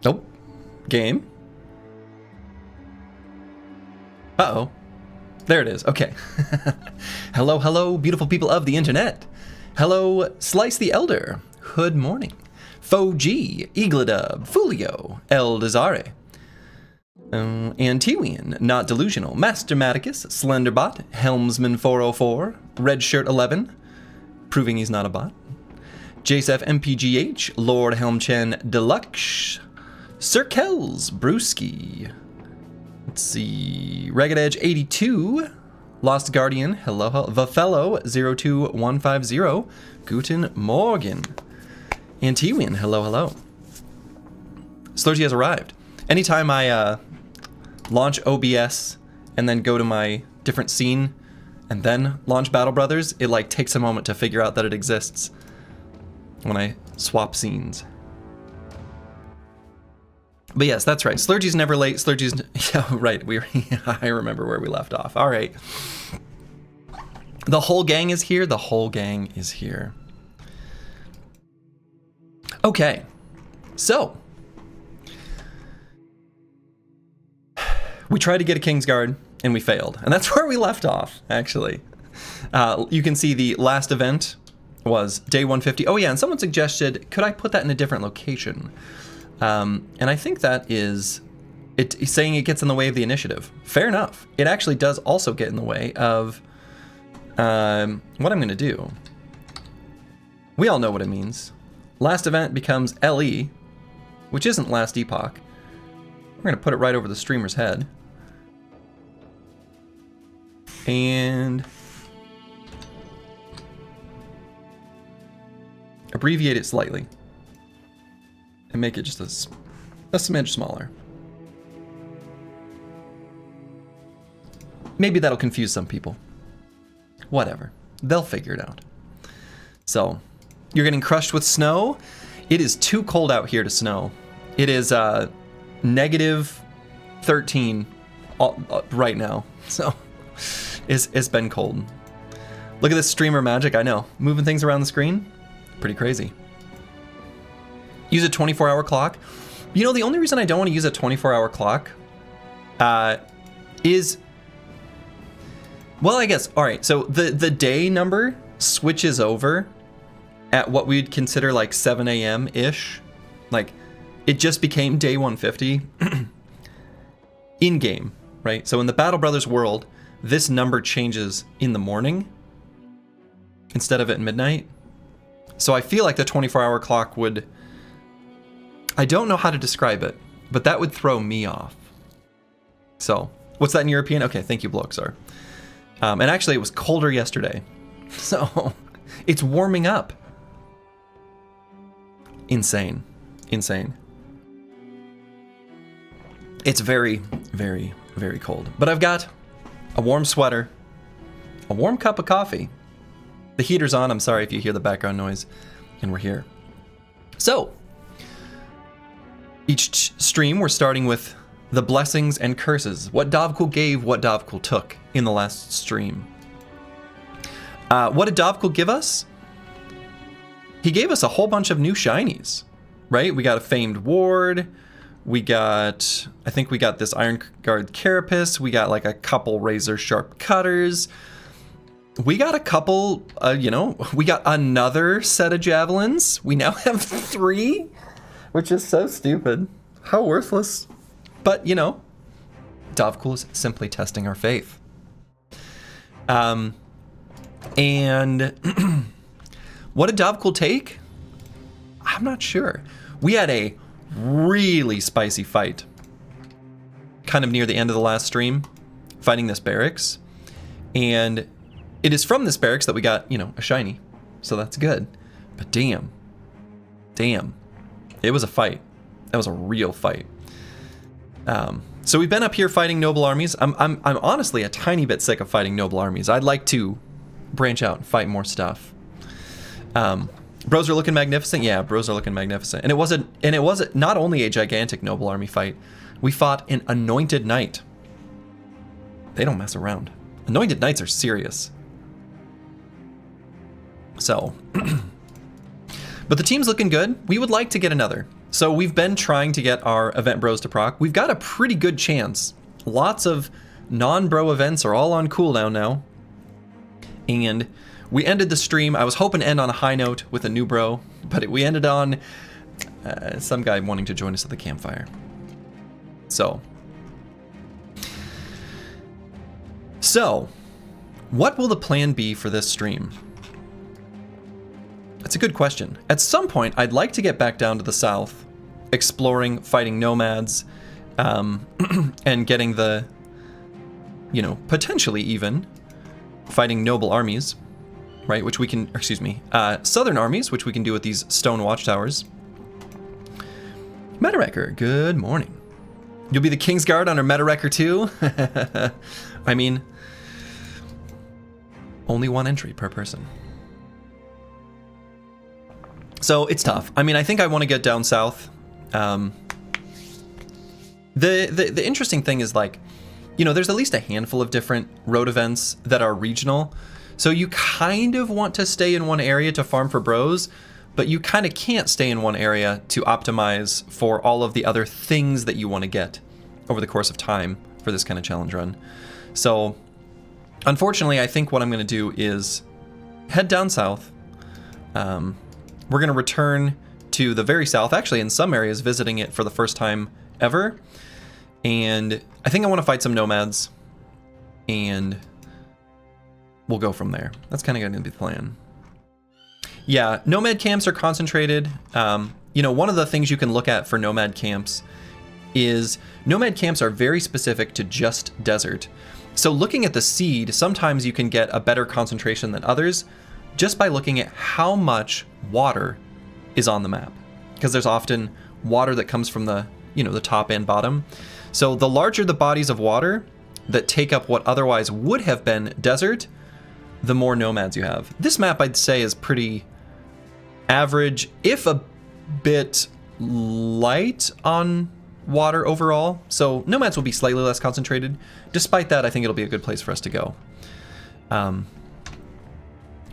Nope. Game. Uh-oh. There it is. Okay. Hello, hello, beautiful people of the internet. Hello, Slice the Elder. Good morning. Fo-G, Eagledub, Fulio, El Desare, Antiwian, Not Delusional, Mastermaticus, Slenderbot, Helmsman 404, Red Shirt 11, proving he's not a bot, Jacef MPGH, Lord Helmchen Deluxe, Sir Kells, Brewski, let's see, Ragged Edge 82, Lost Guardian, hello, Vafello 02150, Guten Morgen, Antiwian, hello, hello. Slurgy has arrived. Anytime I launch OBS and then go to my different scene and then launch Battle Brothers, it like takes a moment to figure out that it exists when I swap scenes. But yes, that's right. Slurgy's never late. Slurgy's yeah, right. I remember where we left off. All right. The whole gang is here. The whole gang is here. Okay. So we tried to get a Kingsguard and we failed. And that's where we left off, actually. You can see the last event was day 150. Oh yeah, and someone suggested, could I put that in a different location? And I think that is it saying it gets in the way of the initiative. Fair enough. It actually does also get in the way of what I'm going to do. We all know what it means. Last event becomes LE, which isn't last epoch. We're going to put it right over the streamer's head. And abbreviate it slightly. And make it just a smidge smaller. Maybe that'll confuse some people. Whatever. They'll figure it out. So, you're getting crushed with snow. It is too cold out here to snow. It is negative 13 right now. So, it's been cold. Look at this streamer magic. I know. Moving things around the screen. Pretty crazy. Use a 24-hour clock. You know, the only reason I don't want to use a 24-hour clock is... Well, I guess, all right, so the day number switches over at what we'd consider like 7 a.m.-ish. Like, it just became day 150 in-game, right? So in the Battle Brothers world, this number changes in the morning instead of at midnight. So I feel like the 24-hour clock would... I don't know how to describe it, but that would throw me off. So, what's that in European? Okay, thank you, Bloxar. And actually, it was colder yesterday. So, it's warming up. Insane. Insane. It's very, very, very cold. But I've got a warm sweater, a warm cup of coffee. The heater's on. I'm sorry if you hear the background noise. And we're here. So, each stream, we're starting with the blessings and curses. What Dovkul gave, what Dovkul took in the last stream. What did Dovkul give us? He gave us a whole bunch of new shinies, right? We got a Famed Ward. We got, I think we got this Iron Guard Carapace. We got like a couple Razor Sharp Cutters. We got a couple, we got another set of Javelins. We now have 3. Which is so stupid. How worthless. But, Dovkul is simply testing our faith. And what did Dovkul take? I'm not sure. We had a really spicy fight kind of near the end of the last stream, fighting this barracks. And it is from this barracks that we got, a shiny. So that's good. But damn. It was a fight. That was a real fight. So we've been up here fighting noble armies. I'm honestly a tiny bit sick of fighting noble armies. I'd like to branch out and fight more stuff. Bros are looking magnificent. Yeah, bros are looking magnificent. And it wasn't not only a gigantic noble army fight. We fought an anointed knight. They don't mess around. Anointed knights are serious. So. But the team's looking good. We would like to get another. So we've been trying to get our event bros to proc. We've got a pretty good chance. Lots of non-bro events are all on cooldown now. And we ended the stream. I was hoping to end on a high note with a new bro, but we ended on some guy wanting to join us at the campfire. So, what will the plan be for this stream? That's a good question. At some point, I'd like to get back down to the south, exploring, fighting nomads, and getting the, you know, potentially even fighting noble armies, right? Which we can, excuse me, southern armies, which we can do with these stone watchtowers. Metawrecker, good morning. You'll be the Kingsguard under Metawrecker too? I mean, only one entry per person. So it's tough. I mean, I think I want to get down south. The interesting thing is, like, you know, there's at least a handful of different road events that are regional. So you kind of want to stay in one area to farm for bros, but you kind of can't stay in one area to optimize for all of the other things that you want to get over the course of time for this kind of challenge run. So unfortunately, I think what I'm going to do is head down south. We're going to return to the very south, actually in some areas visiting it for the first time ever. And I think I want to fight some nomads, and we'll go from there. That's kind of going to be the plan. Yeah, nomad camps are concentrated. You know, one of the things you can look at for nomad camps is nomad camps are very specific to just desert. So looking at the seed, sometimes you can get a better concentration than others just by looking at how much water is on the map. Because there's often water that comes from the, you know, the top and bottom. So the larger the bodies of water that take up what otherwise would have been desert, the more nomads you have. This map, I'd say, is pretty average, if a bit light on water overall. So nomads will be slightly less concentrated. Despite that, I think it'll be a good place for us to go.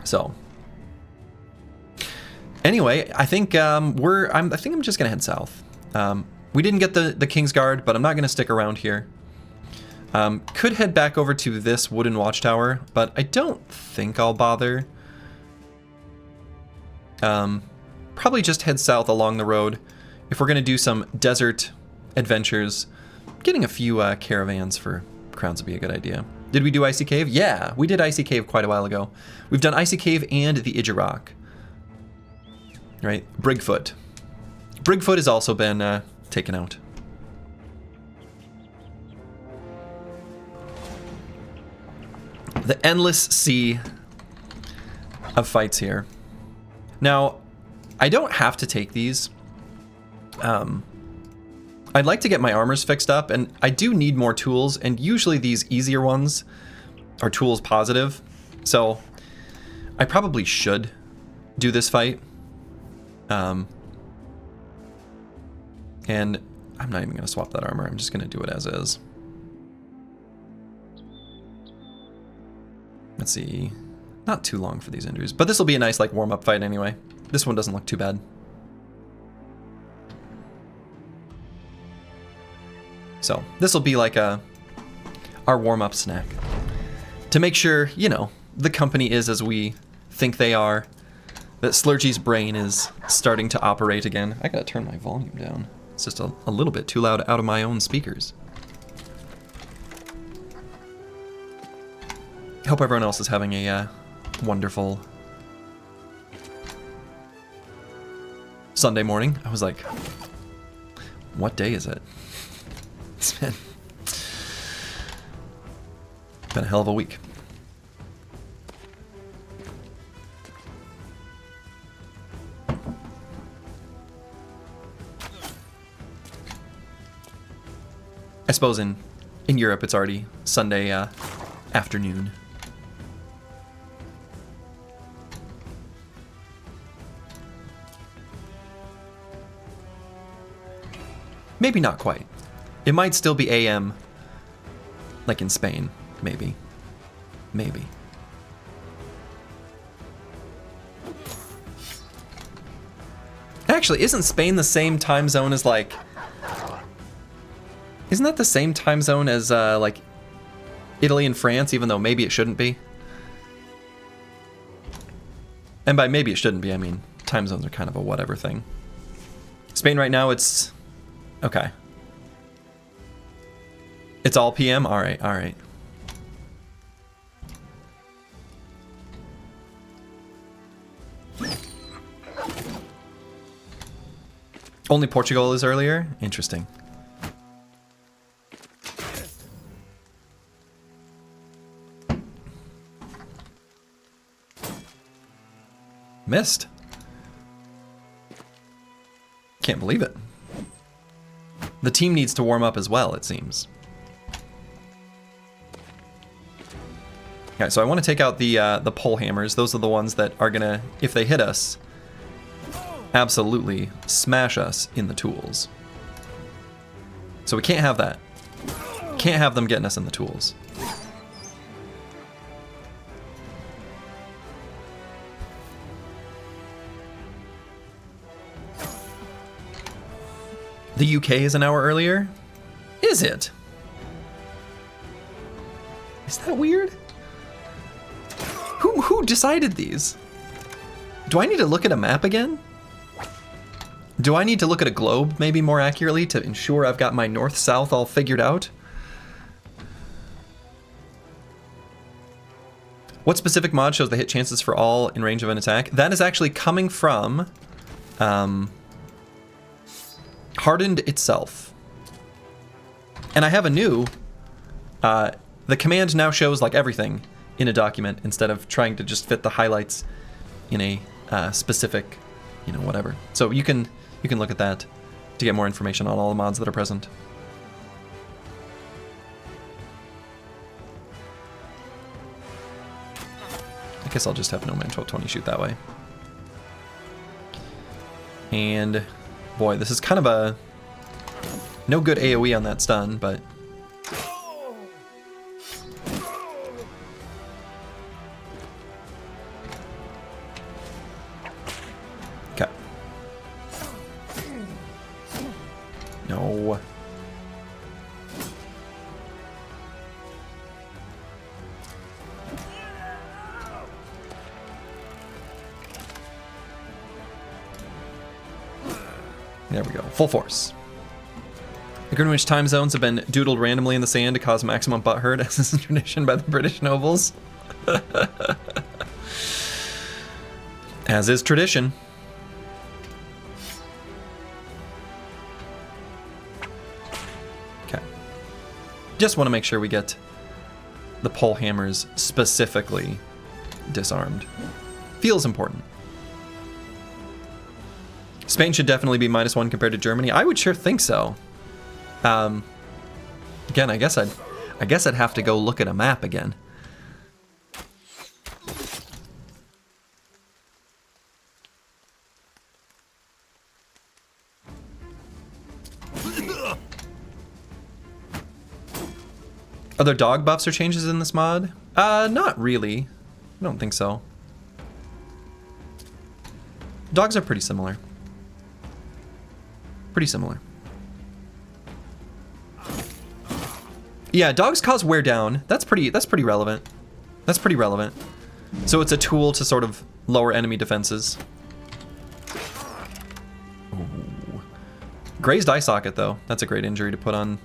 So anyway, I think I'm just gonna head south. We didn't get the Kingsguard, but I'm not gonna stick around here. Could head back over to this wooden watchtower, but I don't think I'll bother. Probably just head south along the road. If we're gonna do some desert adventures, getting a few caravans for crowns would be a good idea. Did we do Icy Cave? Yeah, we did Icy Cave quite a while ago. We've done Icy Cave and the Idjarok. Right, Brigfoot. Brigfoot has also been taken out. The endless sea of fights here. Now, I don't have to take these. I'd like to get my armors fixed up, and I do need more tools, and usually these easier ones are tools positive. So I probably should do this fight. And I'm not even going to swap that armor. I'm just going to do it as is. Let's see. Not too long for these injuries, but this will be a nice like warm-up fight anyway. This one doesn't look too bad. So this will be like our warm-up snack to make sure, you know, the company is as we think they are, that Slurgy's brain is starting to operate again. I gotta turn my volume down. It's just a little bit too loud out of my own speakers. Hope everyone else is having a wonderful Sunday morning. I was like, what day is it? It's been a hell of a week. I suppose in Europe it's already Sunday afternoon. Maybe not quite. It might still be AM, like in Spain, maybe. Maybe. Actually, isn't Spain the same time zone as, like... Isn't that the same time zone as, like, Italy and France, even though maybe it shouldn't be? And by maybe it shouldn't be, I mean, time zones are kind of a whatever thing. Spain right now, it's... Okay. It's all PM? Alright, alright. Only Portugal is earlier? Interesting. Missed. Can't believe it. The team needs to warm up as well, it seems. Okay, so I want to take out the pole hammers. Those are the ones that are gonna, if they hit us, absolutely smash us in the tools. So we can't have that. Can't have them getting us in the tools. The UK is an hour earlier? Is it? Is that weird? Who decided these? Do I need to look at a map again? Do I need to look at a globe maybe more accurately to ensure I've got my north-south all figured out? What specific mod shows the hit chances for all in range of an attack? That is actually coming from Hardened itself. And I have a new, the command now shows like everything in a document instead of trying to just fit the highlights in a specific, you know, whatever. So you can look at that to get more information on all the mods that are present. I guess I'll just have No Man 1220 shoot that way. And boy, this is kind of a no good AoE on that stun, but okay. No. There we go. Full force. The Greenwich time zones have been doodled randomly in the sand to cause maximum butthurt, as is tradition by the British nobles. As is tradition. Okay. Just want to make sure we get the pole hammers specifically disarmed. Feels important. Spain should definitely be -1 compared to Germany. I would sure think so. Again, I guess I'd have to go look at a map again. Are there dog buffs or changes in this mod? Not really. I don't think so. Dogs are pretty similar. Pretty similar. Yeah, dogs cause wear down. That's pretty relevant. That's pretty relevant. So it's a tool to sort of lower enemy defenses. Ooh. Grazed eye socket though. That's a great injury to put on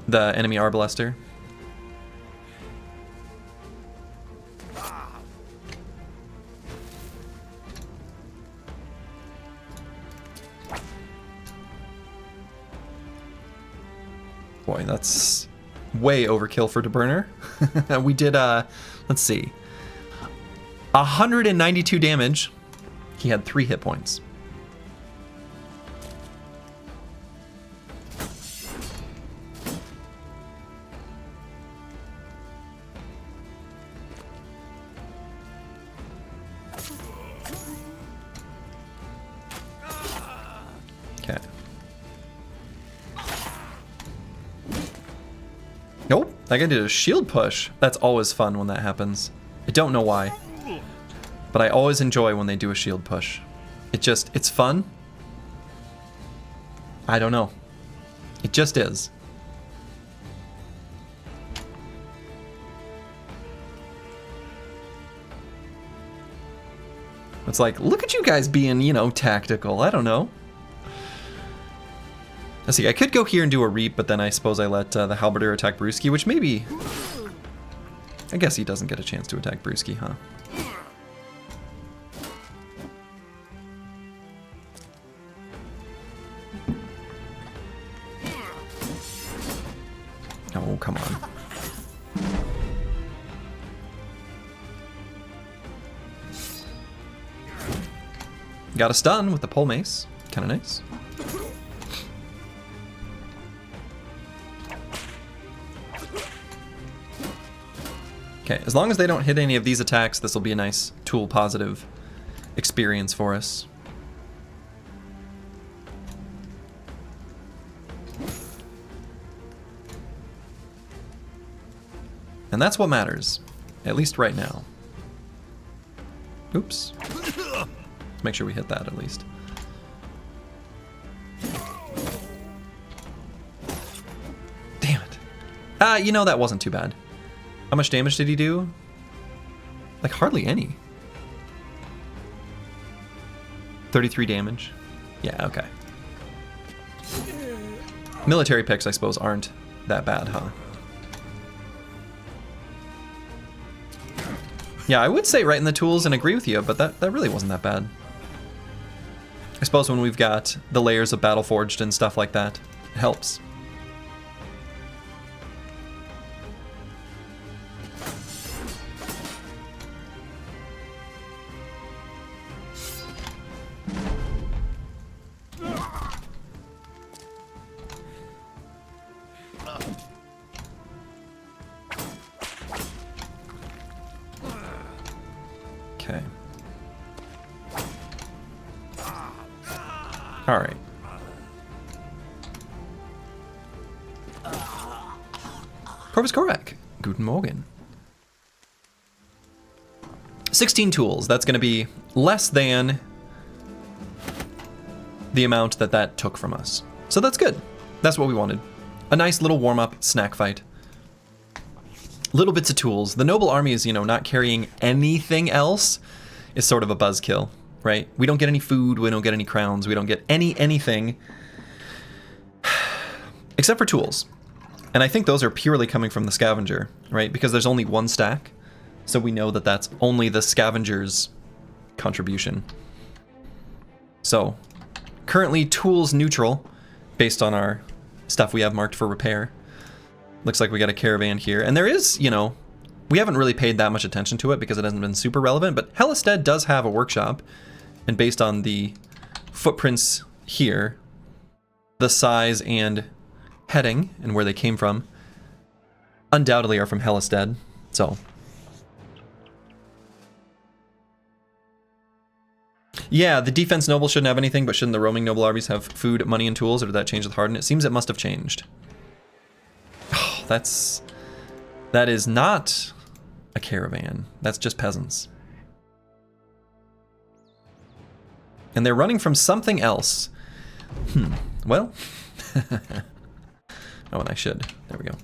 the enemy Arbalester. Boy, that's way overkill for DeBurner. We did, let's see, 192 damage. He had 3 hit points. Okay. Nope, that guy did a shield push. That's always fun when that happens. I don't know why, but I always enjoy when they do a shield push. It's fun, I don't know. It just is. It's like, look at you guys being, you know, tactical. I don't know. Let's see, I could go here and do a reap, but then I suppose I let the halberdier attack Brewski, which maybe... I guess he doesn't get a chance to attack Brewski, huh? Oh, come on. Got a stun with the pole mace. Kind of nice. Okay, as long as they don't hit any of these attacks, this will be a nice tool positive experience for us. And that's what matters, at least right now. Oops. Let's make sure we hit that at least. Damn it. You know, that wasn't too bad. How much damage did he do? Like, hardly any. 33 damage. Yeah, okay. Military picks, I suppose, aren't that bad, huh? Yeah, I would say right in the tools and agree with you, but that really wasn't that bad. I suppose when we've got the layers of Reforged and stuff like that, it helps. Okay. All right. Corvus Korak. Guten Morgen. 16 tools. That's going to be less than the amount that took from us. So that's good. That's what we wanted. A nice little warm-up snack fight. Little bits of tools. The noble army is, you know, not carrying anything else is sort of a buzzkill, right? We don't get any food, we don't get any crowns, we don't get anything except for tools. And I think those are purely coming from the scavenger, right? Because there's only one stack, so we know that that's only the scavenger's contribution. So, currently tools neutral, based on our stuff we have marked for repair. Looks like we got a caravan here. And there is, you know, we haven't really paid that much attention to it because it hasn't been super relevant, but Houseless does have a workshop. And based on the footprints here, the size and heading and where they came from, undoubtedly are from Houseless. So, yeah, the defense noble shouldn't have anything, but shouldn't the roaming noble armies have food, money, and tools, or did that change with Hardened? It seems it must have changed. Oh, that is not a caravan. That's just peasants. And they're running from something else. Well. Oh, and I should. There we go.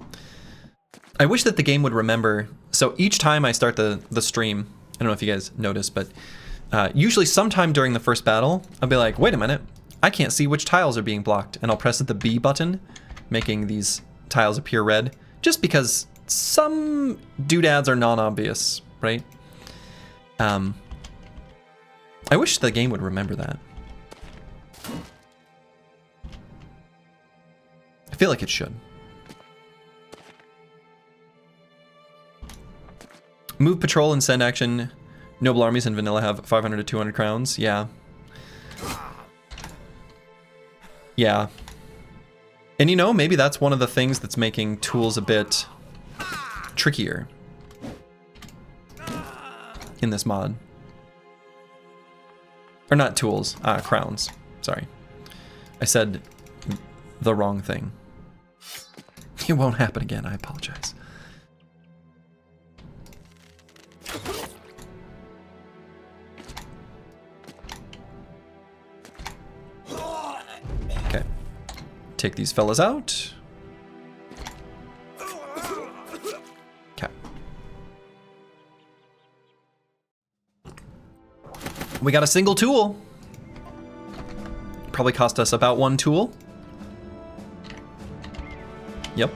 I wish that the game would remember. So each time I start the stream, I don't know if you guys noticed, but usually sometime during the first battle, I'll be like, wait a minute, I can't see which tiles are being blocked. And I'll press the B button, making these tiles appear red, just because some doodads are non-obvious, right? I wish the game would remember that. I feel like it should. Move patrol and send action. Noble armies in vanilla have 500 to 200 crowns. Yeah. Yeah. And you know, maybe that's one of the things that's making tools a bit trickier in this mod. Or not tools, crowns. Sorry. I said the wrong thing. It won't happen again, I apologize. Okay. take these fellas out. Okay. We got a single tool. Probably cost us about 1 tool. Yep.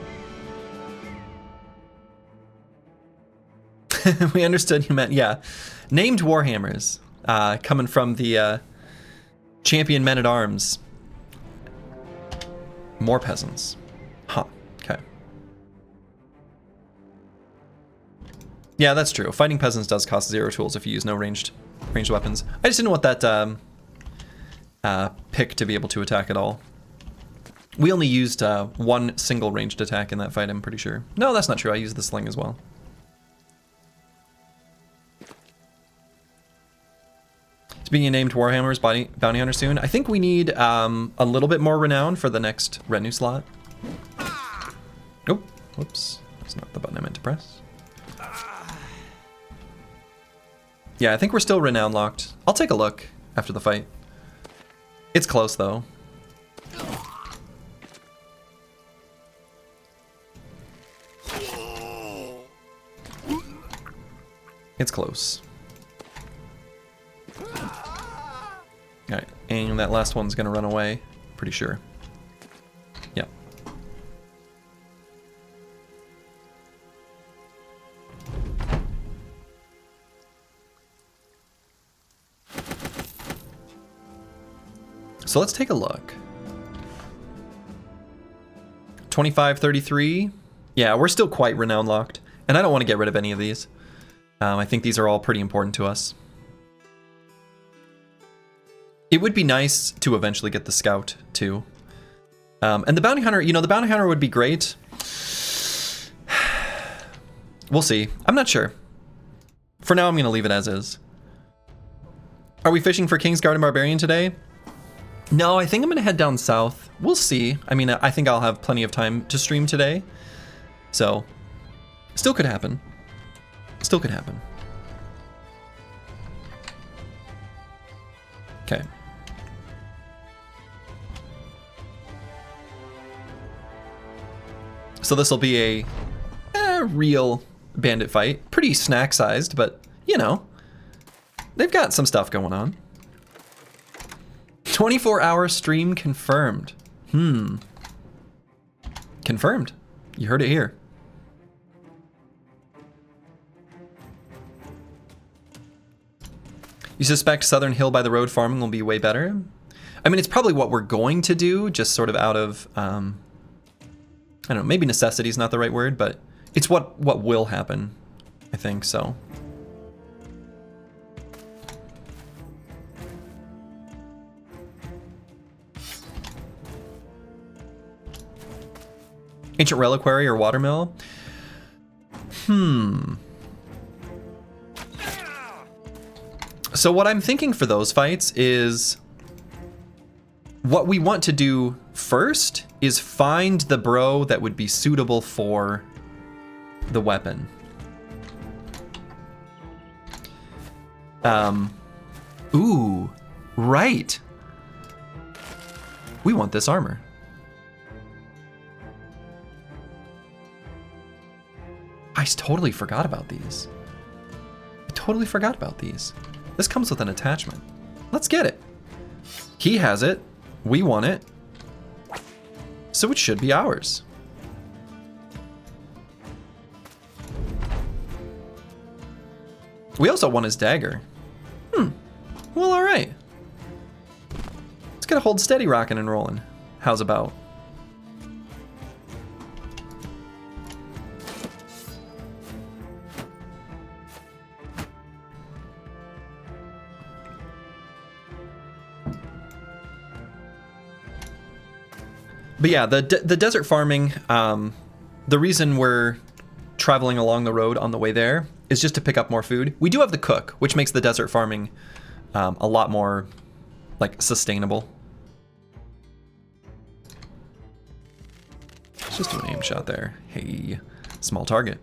We understood you meant, yeah. Named Warhammers, coming from the champion men-at-arms. More peasants. Huh, okay. Yeah, that's true. Fighting peasants does cost 0 tools if you use no ranged weapons. I just didn't want that pick to be able to attack at all. We only used 1 single ranged attack in that fight, I'm pretty sure. No, that's not true. I used the sling as well. Speaking of named Warhammers, Bounty Hunter soon. I think we need a little bit more renown for the next retinue slot. Oh, whoops. That's not the button I meant to press. Yeah, I think we're still renown locked. I'll take a look after the fight. It's close, though. It's close. Alright, and that last one's gonna run away, pretty sure. Yep. So let's take a look. 2533. Yeah, we're still quite renown locked, and I don't want to get rid of any of these. I think these are all pretty important to us. It would be nice to eventually get the scout too. And the bounty hunter, you know, the bounty hunter would be great. We'll see. I'm not sure. For now, I'm going to leave it as is. Are we fishing for Kingsguard and Barbarian today? No, I think I'm going to head down south. We'll see. I mean, I think I'll have plenty of time to stream today. So, still could happen. Still could happen. Okay. So this will be a real bandit fight. Pretty snack-sized, but, you know, they've got some stuff going on. 24-hour stream confirmed. Confirmed. You heard it here. You suspect Southern Hill by the Road farming will be way better? I mean, it's probably what we're going to do, just sort of out of, I don't know, maybe necessity is not the right word, but it's what will happen, I think, so. Ancient Reliquary or Watermill? So what I'm thinking for those fights is what we want to do first is find the bro that would be suitable for the weapon. Ooh, right. We want this armor. I totally forgot about these. I totally forgot about these. This comes with an attachment. Let's get it. He has it. We want it. So it should be ours. We also want his dagger. Well, all right. Let's get a hold steady rocking and rolling. How's about? But yeah, the desert farming, the reason we're traveling along the road on the way there is just to pick up more food. We do have the cook, which makes the desert farming a lot more, like, sustainable. Let's just do an aim shot there. Hey, small target.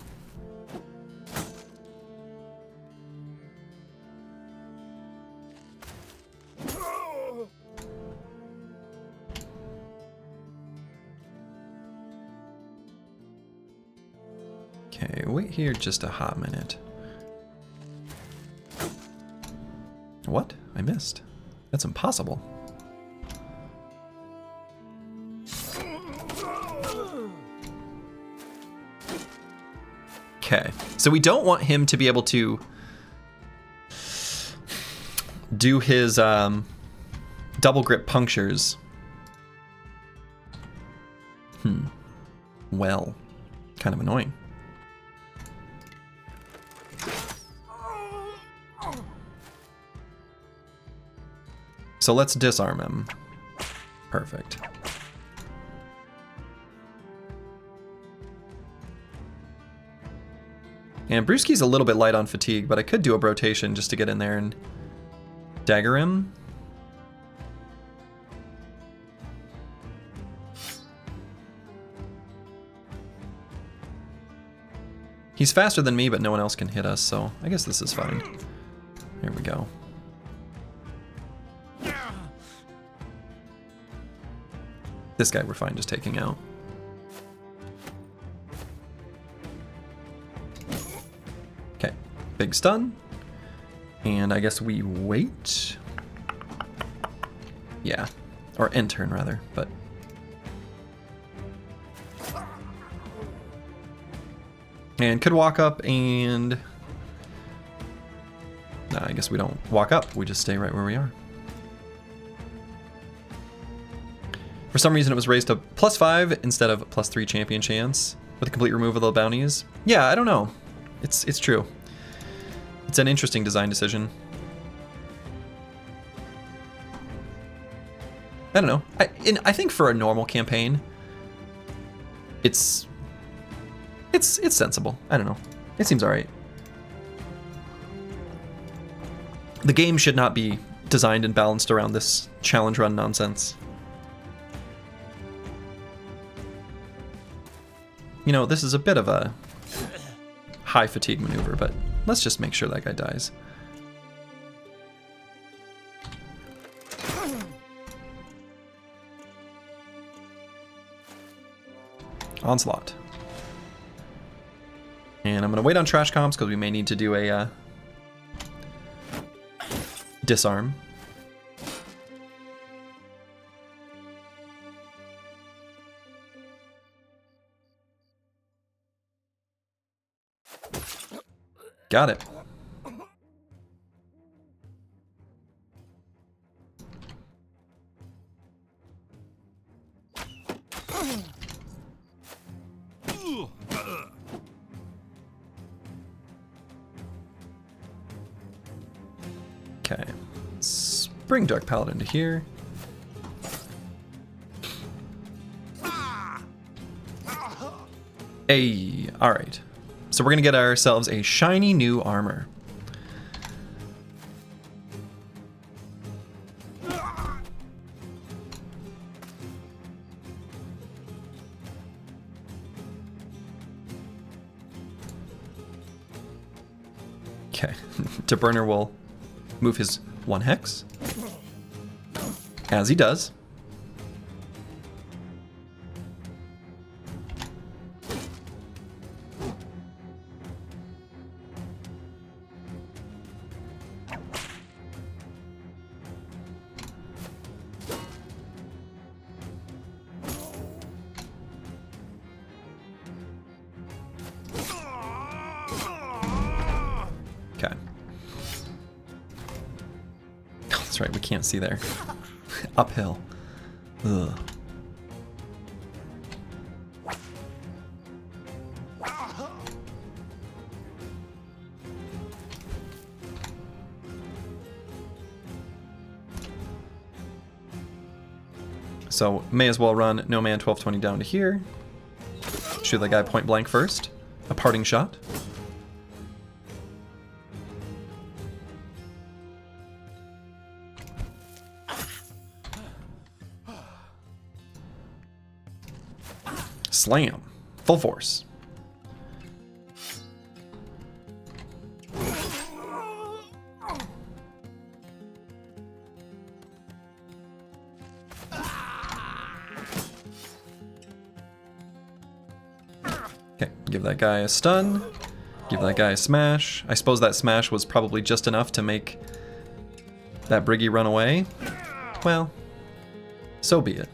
Okay, wait here just a hot minute. What? I missed. That's impossible. Okay, so we don't want him to be able to do his double grip punctures. Well, kind of annoying. So let's disarm him. Perfect. And Brewski's a little bit light on fatigue, but I could do a rotation just to get in there and dagger him. He's faster than me, but no one else can hit us, so I guess this is fine. Here we go. This guy we're fine just taking out. Okay, big stun. And I guess we wait. Yeah, or end turn rather, but. And could walk up and... No, I guess we don't walk up, we just stay right where we are. For some reason it was raised to +5 instead of +3 champion chance with a complete removal of the bounties. Yeah, I don't know. It's true. It's an interesting design decision. I don't know. I think for a normal campaign, it's sensible. I don't know. It seems alright. The game should not be designed and balanced around this challenge run nonsense. You know, this is a bit of a high fatigue maneuver, but let's just make sure that guy dies. Onslaught. And I'm going to wait on trash comps because we may need to do a disarm. Got it. Okay, let's bring Dark Paladin to here. Hey, all right. So we're gonna get ourselves a shiny new armor. Okay, Burner will move his 1 hex, as he does. Okay. That's right, we can't see there. Uphill. Ugh. So may as well run No Man 1220 down to here. Shoot the guy point blank first. A parting shot. Slam. Full force. Okay, give that guy a stun. Give that guy a smash. I suppose that smash was probably just enough to make that Briggy run away. Well, so be it.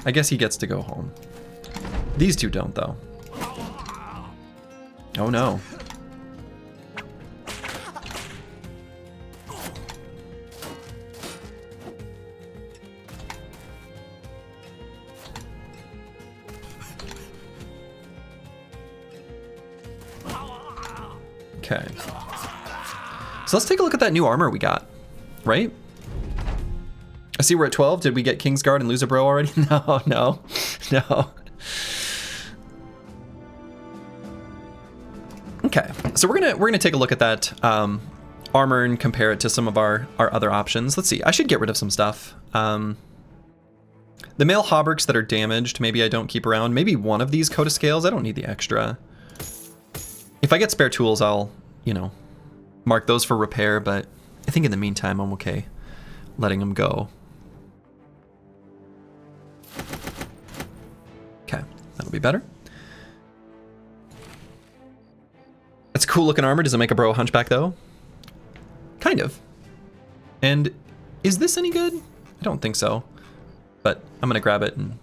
I guess he gets to go home. These two don't, though. Oh no. Okay. So let's take a look at that new armor we got, right? I see we're at 12. Did we get Kingsguard and lose a bro already? No, no, no. Okay, so we're gonna take a look at that armor and compare it to some of our other options. Let's see. I should get rid of some stuff. The male hauberks that are damaged, maybe I don't keep around. Maybe one of these coat of scales. I don't need the extra. If I get spare tools, I'll, you know, mark those for repair, but I think in the meantime, I'm okay letting them go. Okay, that'll be better. It's a cool looking armor. Does it make a bro a hunchback though? Kind of. And is this any good? I don't think so, but I'm gonna grab it and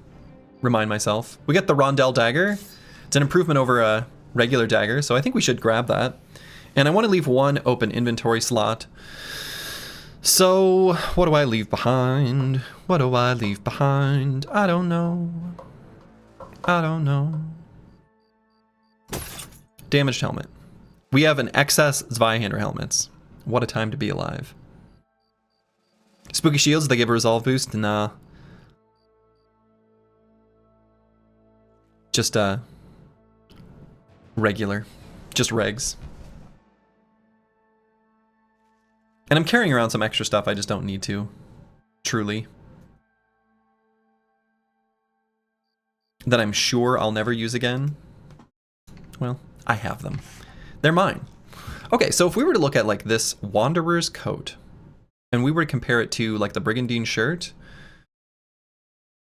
remind myself. We get the Rondell dagger. It's an improvement over a regular dagger, so I think we should grab that. And I want to leave one open inventory slot. So what do I leave behind? What do I leave behind? I don't know. I don't know. Damaged helmet. We have an excess Zweihander helmets. What a time to be alive. Spooky shields, they give a resolve boost? Nah. Just regular. Just regs. And I'm carrying around some extra stuff I just don't need to. Truly. That I'm sure I'll never use again. Well, I have them. They're mine. Okay, so if we were to look at like this Wanderer's coat, and we were to compare it to like the Brigandine shirt,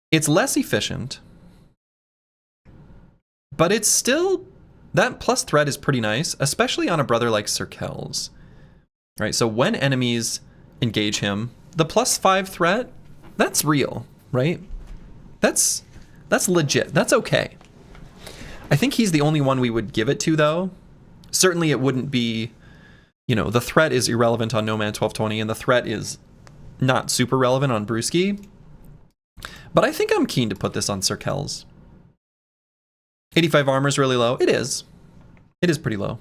it's less efficient, but it's still, that plus threat is pretty nice, especially on a brother like Sir Kells. Right, so when enemies engage him, the +5 threat, that's real, right? That's legit, that's okay. I think he's the only one we would give it to though. Certainly it wouldn't be, you know, the threat is irrelevant on Nomad 1220 and the threat is not super relevant on Brewski. But I think I'm keen to put this on Sir Kells. 85 armor is really low. It is. It is pretty low.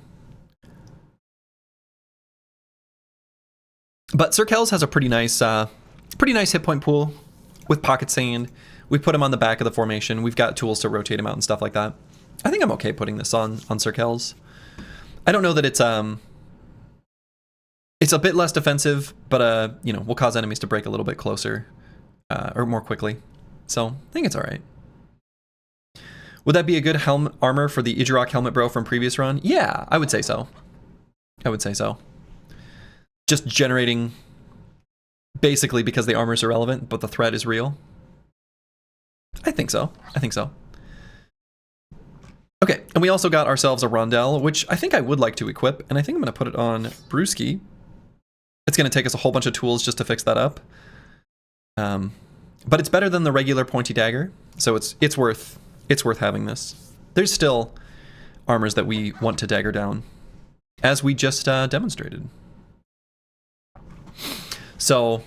But Sir Kells has a pretty nice hit point pool with pocket sand. We put him on the back of the formation. We've got tools to rotate him out and stuff like that. I think I'm okay putting this on Sir Kells. I don't know that it's a bit less defensive, but you know, will cause enemies to break a little bit closer or more quickly. So I think it's all right. Would that be a good armor for the Idrok helmet bro from previous run? Yeah, I would say so. I would say so. Just generating basically because the armor's irrelevant, but the threat is real. I think so. I think so. Okay, and we also got ourselves a Rondell, which I think I would like to equip, and I think I'm going to put it on Brewski. It's going to take us a whole bunch of tools just to fix that up. But it's better than the regular pointy dagger, so it's worth having this. There's still armors that we want to dagger down, as we just demonstrated. So,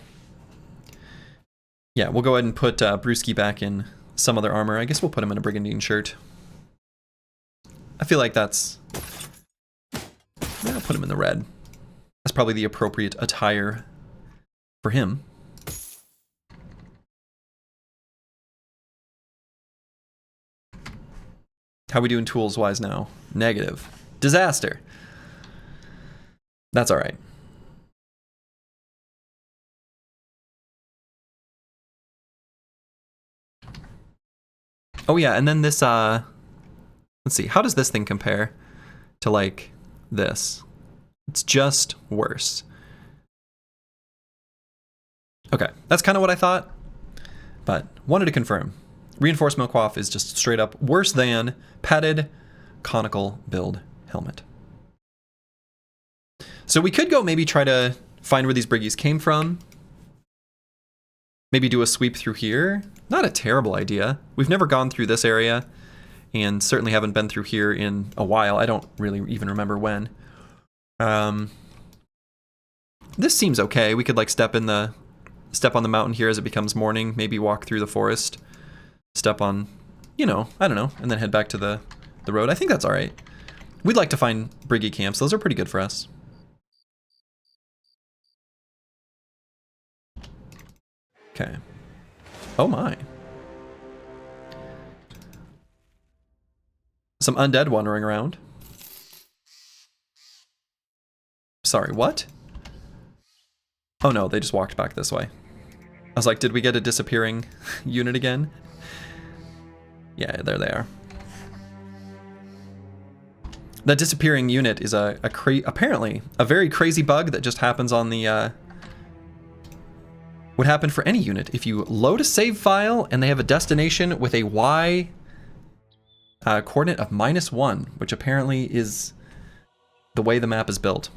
yeah, we'll go ahead and put Brewski back in some other armor. I guess we'll put him in a Brigandine shirt. I feel like that's... I'll put him in the red. That's probably the appropriate attire for him. How we doing tools-wise now? Negative. Disaster. That's all right. Oh yeah, and then this, let's see, how does this thing compare to like this? It's just worse. Okay, that's kind of what I thought, but wanted to confirm. Reinforced Milk Waff is just straight up worse than padded conical build helmet. So we could go maybe try to find where these briggies came from. Maybe do a sweep through here. Not a terrible idea. We've never gone through this area, and certainly haven't been through here in a while. I don't really even remember when. This seems okay. We could like step on the mountain here as it becomes morning. Maybe walk through the forest. Step on, you know, I don't know, and then head back to the road. I think that's all right. We'd like to find briggy camps. Those are pretty good for us. Okay. Oh my. Some undead wandering around. Sorry, what? Oh no, they just walked back this way. I was like, did we get a disappearing unit again? Yeah, there they are. That disappearing unit is apparently a very crazy bug that just happens on the would happen for any unit if you load a save file and they have a destination with a Y coordinate of -1, which apparently is the way the map is built.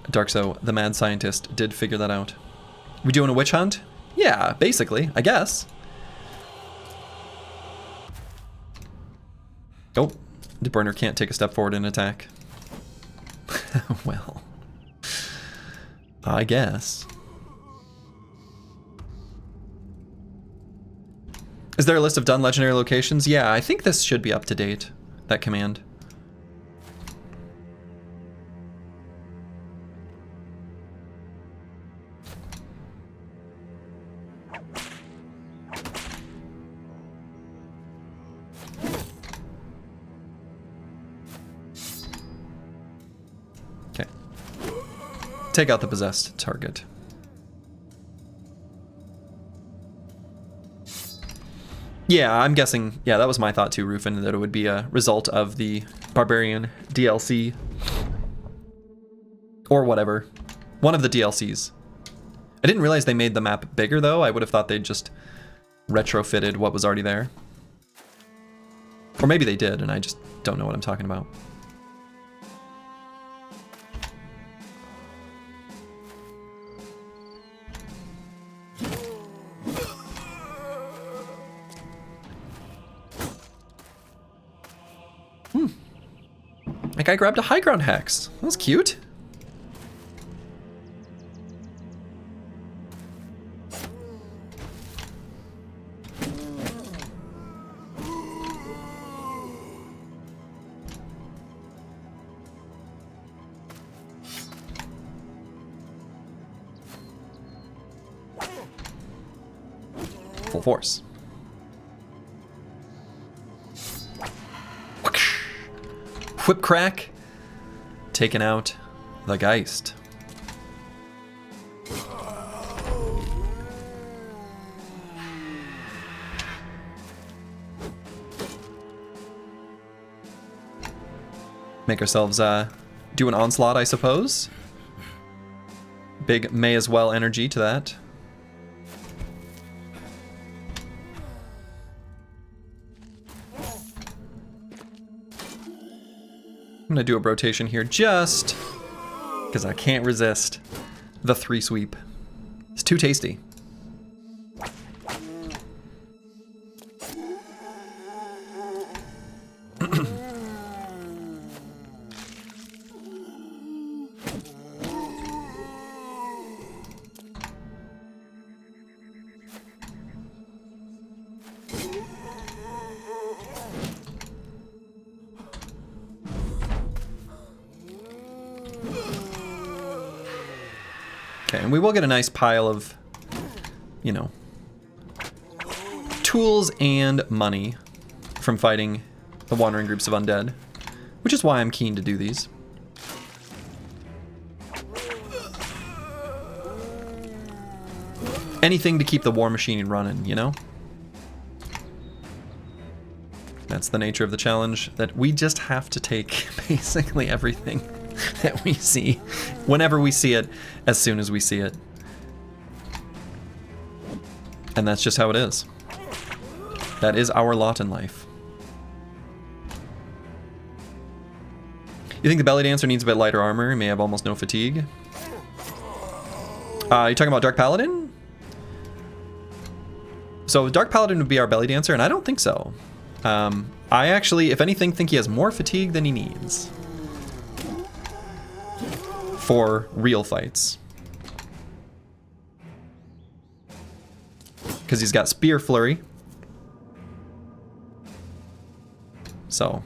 Darkso, the mad scientist, did figure that out. We doing a witch hunt? Yeah, basically, I guess. Oh, the burner can't take a step forward in attack. Well, I guess. Is there a list of done legendary locations? Yeah, I think this should be up to date, that command. Take out the possessed target. Yeah, I'm guessing, yeah, that was my thought too, Rufin, that it would be a result of the Barbarian DLC. Or whatever. One of the DLCs. I didn't realize they made the map bigger though. I would have thought they'd just retrofitted what was already there. Or maybe they did and I just don't know what I'm talking about. That guy grabbed a high ground hex. That was cute. Full force. Whip crack, taking out the Geist. Make ourselves do an onslaught, I suppose. Big may as well energy to that. I'm gonna do a rotation here just because I can't resist the 3 sweep. It's too tasty. Okay, and we will get a nice pile of, you know, tools and money from fighting the wandering groups of undead, which is why I'm keen to do these. Anything to keep the war machine running, you know? That's the nature of the challenge, that we just have to take basically everything that we see, whenever we see it, as soon as we see it. And that's just how it is. That is our lot in life. You think the belly dancer needs a bit lighter armor? He may have almost no fatigue. You talking about Dark Paladin? So Dark Paladin would be our belly dancer, and I don't think so. I actually, if anything, think he has more fatigue than he needs for real fights. Because he's got Spear Flurry. So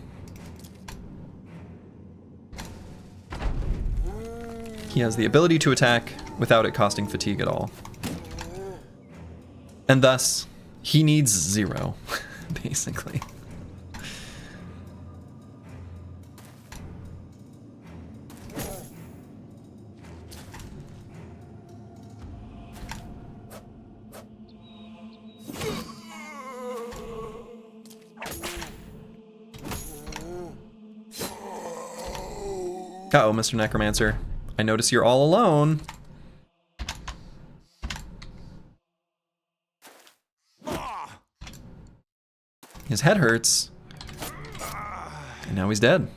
he has the ability to attack without it costing fatigue at all. And thus, he needs 0, basically. Uh-oh, Mr. Necromancer. I notice you're all alone. His head hurts. And now he's dead.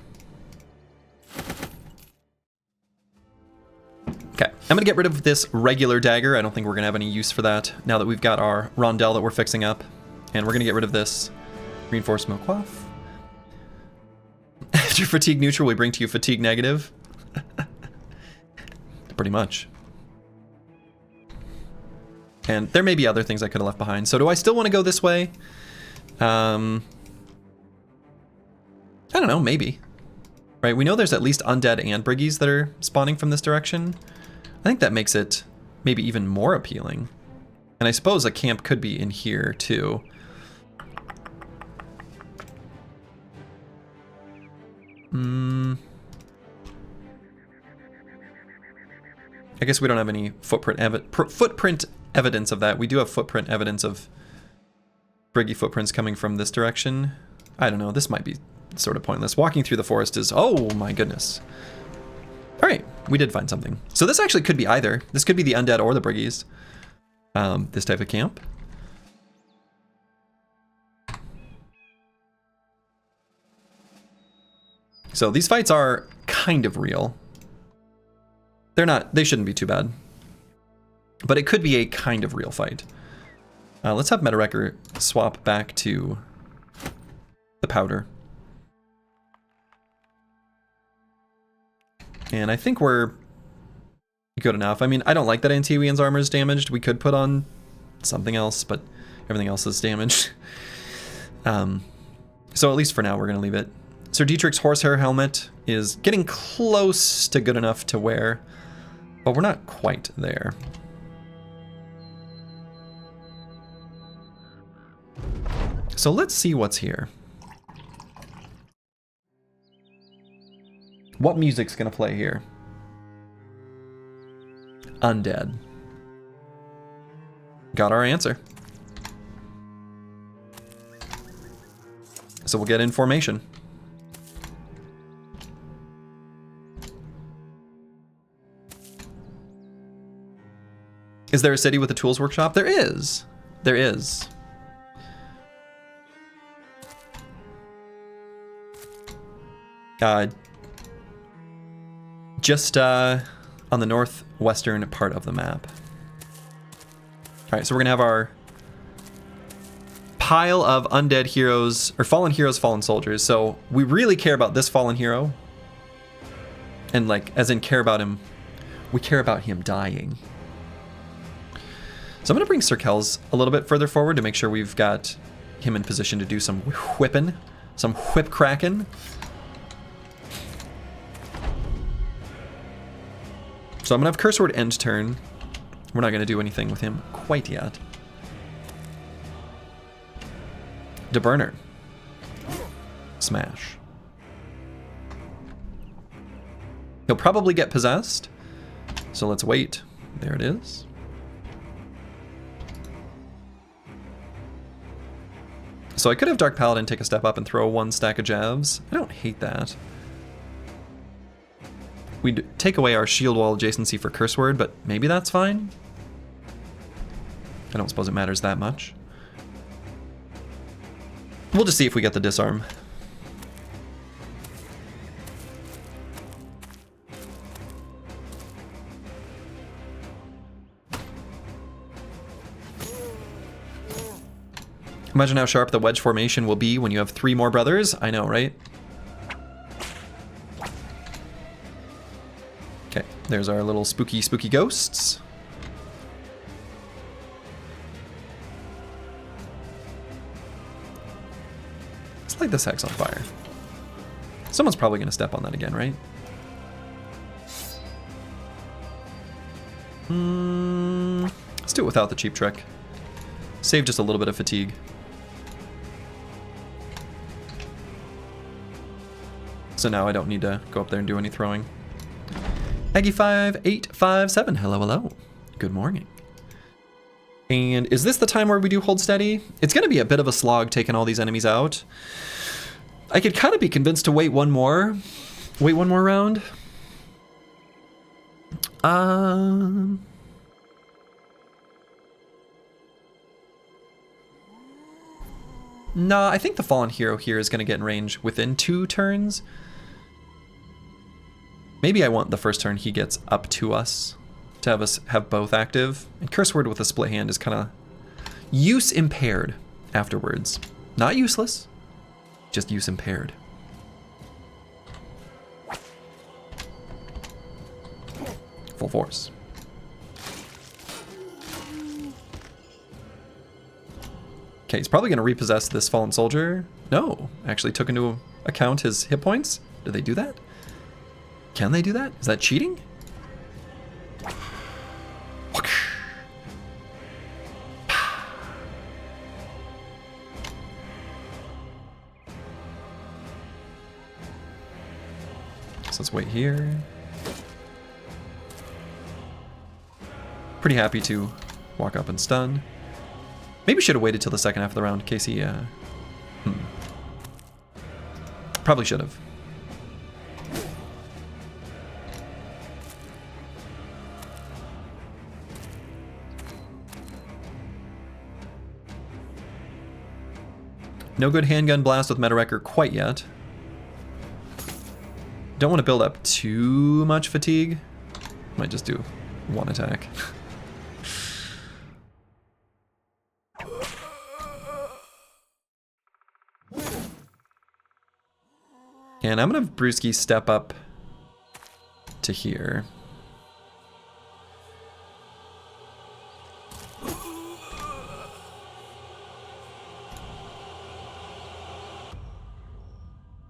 Okay, I'm gonna get rid of this regular dagger. I don't think we're gonna have any use for that now that we've got our rondelle that we're fixing up. And we're gonna get rid of this reinforced milk quaff. After fatigue neutral, we bring to you fatigue negative. Pretty much. And there may be other things I could have left behind. So do I still want to go this way? I don't know, maybe. Right, we know there's at least undead and briggies that are spawning from this direction. I think that makes it maybe even more appealing. And I suppose a camp could be in here too. I guess we don't have any footprint evidence of that. We do have footprint evidence of briggy footprints coming from this direction. I don't know, this might be sort of pointless. Walking through the forest is, oh my goodness. All right, we did find something. So this actually could be either. This could be the undead or the briggies. This type of camp. So these fights are kind of real. They're not, they shouldn't be too bad. But it could be a kind of real fight. Let's have Metawrecker swap back to the powder. And I think we're good enough. I mean, I don't like that Antiwian's armor is damaged. We could put on something else, but everything else is damaged. So at least for now, we're going to leave it. Sir Dietrich's horsehair helmet is getting close to good enough to wear, but we're not quite there. So let's see what's here. What music's gonna play here? Undead. Got our answer. So we'll get in formation. Is there a city with a tools workshop? There is. There is. Just on the northwestern part of the map. All right, so we're gonna have our pile of undead heroes, or fallen heroes, fallen soldiers. So we really care about this fallen hero. And like, as in care about him, we care about him dying. So I'm gonna bring Sir Kells a little bit further forward to make sure we've got him in position to do some whipping, some whip cracking. So I'm gonna have Curse Word end turn. We're not gonna do anything with him quite yet. DeBurner. Smash. He'll probably get possessed. So let's wait. There it is. So I could have Dark Paladin take a step up and throw one stack of jabs. I don't hate that. We'd take away our shield wall adjacency for Curse Word, but maybe that's fine. I don't suppose it matters that much. We'll just see if we get the disarm. Imagine how sharp the wedge formation will be when you have 3 more brothers. I know, right? Okay, there's our little spooky ghosts. Let's light this hex on fire. Someone's probably going to step on that again, right? Let's do it without the cheap trick. Save just a little bit of fatigue. So now I don't need to go up there and do any throwing. Aggie5857, hello, hello. Good morning. And is this the time where we do hold steady? It's going to be a bit of a slog taking all these enemies out. I could kind of be convinced to wait one more round. Nah, I think the Fallen Hero here is going to get in range within 2 turns. Maybe I want the first turn he gets up to us to have us have both active. And Curse Word with a split hand is kind of use impaired afterwards. Not useless, just use impaired. Full force. Okay, he's probably going to repossess this fallen soldier. No, actually took into account his hit points. Did they do that? Can they do that? Is that cheating? So let's wait here. Pretty happy to walk up and stun. Maybe should have waited till the second half of the round in case he... Probably should have. No good handgun blast with Meta Wrecker quite yet. Don't want to build up too much fatigue. Might just do 1 attack. And I'm going to have Brewski step up to here.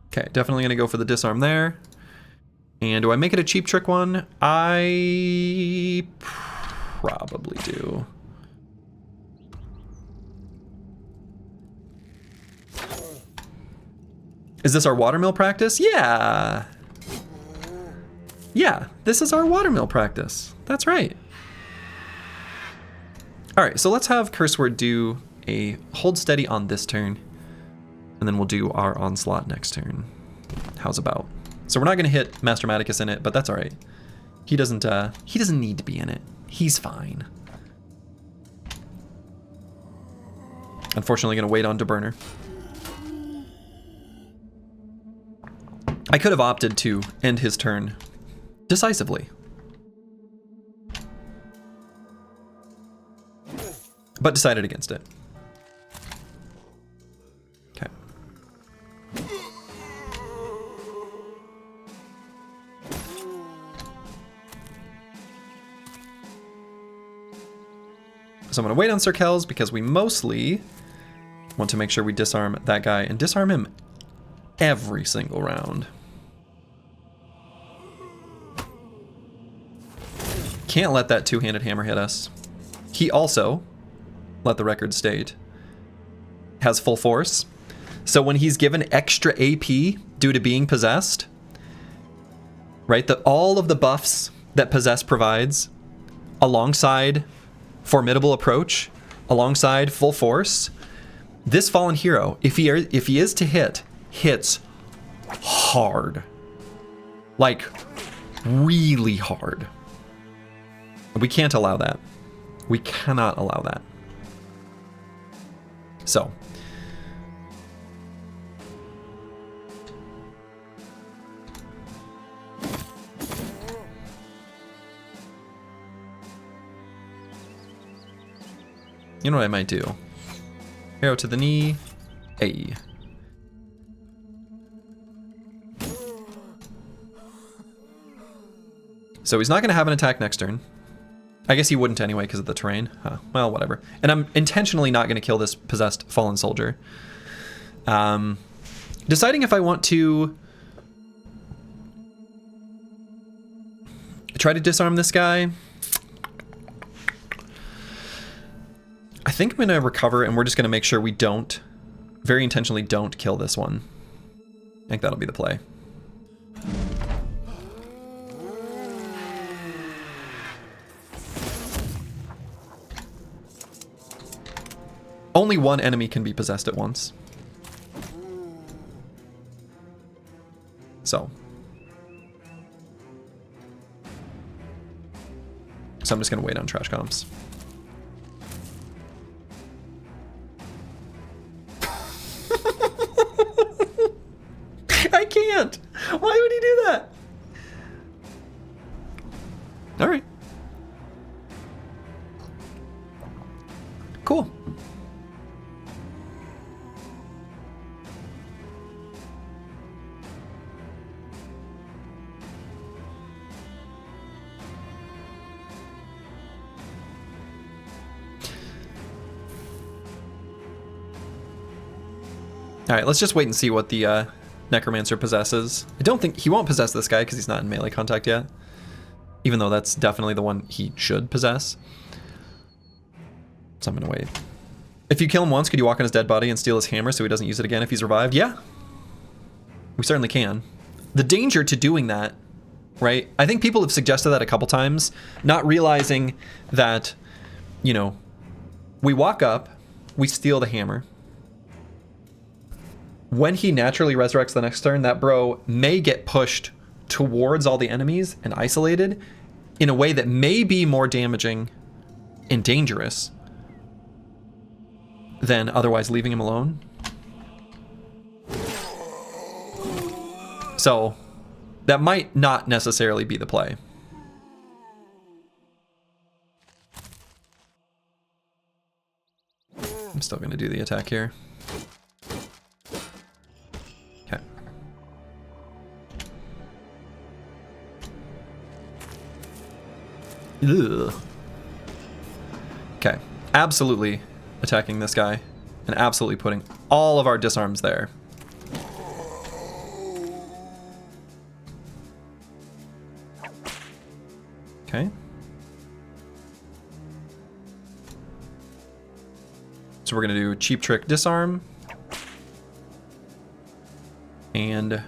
Okay, definitely going to go for the disarm there. And do I make it a cheap trick one? I probably do. Is this our watermill practice? Yeah. Yeah, this is our watermill practice. That's right. All right, so let's have Curse Word do a hold steady on this turn. And then we'll do our onslaught next turn. How's about? So we're not gonna hit Master Maticus in it, but that's all right. He doesn't need to be in it. He's fine. Unfortunately gonna wait on DeBurner. I could have opted to end his turn decisively. But decided against it. Okay. So I'm going to wait on Sir Kells because we mostly want to make sure we disarm that guy and disarm him every single round. Can't let that two-handed hammer hit us. He also, let the record state, has full force. So when he's given extra AP due to being possessed, right, all of the buffs that Possess provides, alongside Formidable Approach, alongside full force, this fallen hero, if he is to hit, hits hard. Like, really hard. We can't allow that. We cannot allow that. So. You know what I might do? Arrow to the knee. A. So he's not going to have an attack next turn. I guess he wouldn't anyway because of the terrain. Huh. Well, whatever. And I'm intentionally not going to kill this possessed fallen soldier. Deciding if I want to try to disarm this guy. I think I'm going to recover and we're just going to make sure we don't, very intentionally don't kill this one. I think that'll be the play. Only one enemy can be possessed at once. So I'm just going to wait on trash comps. I can't! Why would he do that? All right. Cool. All right, let's just wait and see what the Necromancer possesses. I don't think he won't possess this guy because he's not in melee contact yet, even though that's definitely the one he should possess. So I'm gonna wait. If you kill him once, could you walk on his dead body and steal his hammer so he doesn't use it again if he's revived? Yeah, we certainly can. The danger to doing that, right? I think people have suggested that a couple times, not realizing that, you know, we walk up, we steal the hammer. When he naturally resurrects the next turn, that bro may get pushed towards all the enemies and isolated in a way that may be more damaging and dangerous than otherwise leaving him alone. So that might not necessarily be the play. I'm still going to do the attack here. Okay. Ugh. Okay. Absolutely attacking this guy and absolutely putting all of our disarms there. Okay. So we're going to do Cheap Trick Disarm. And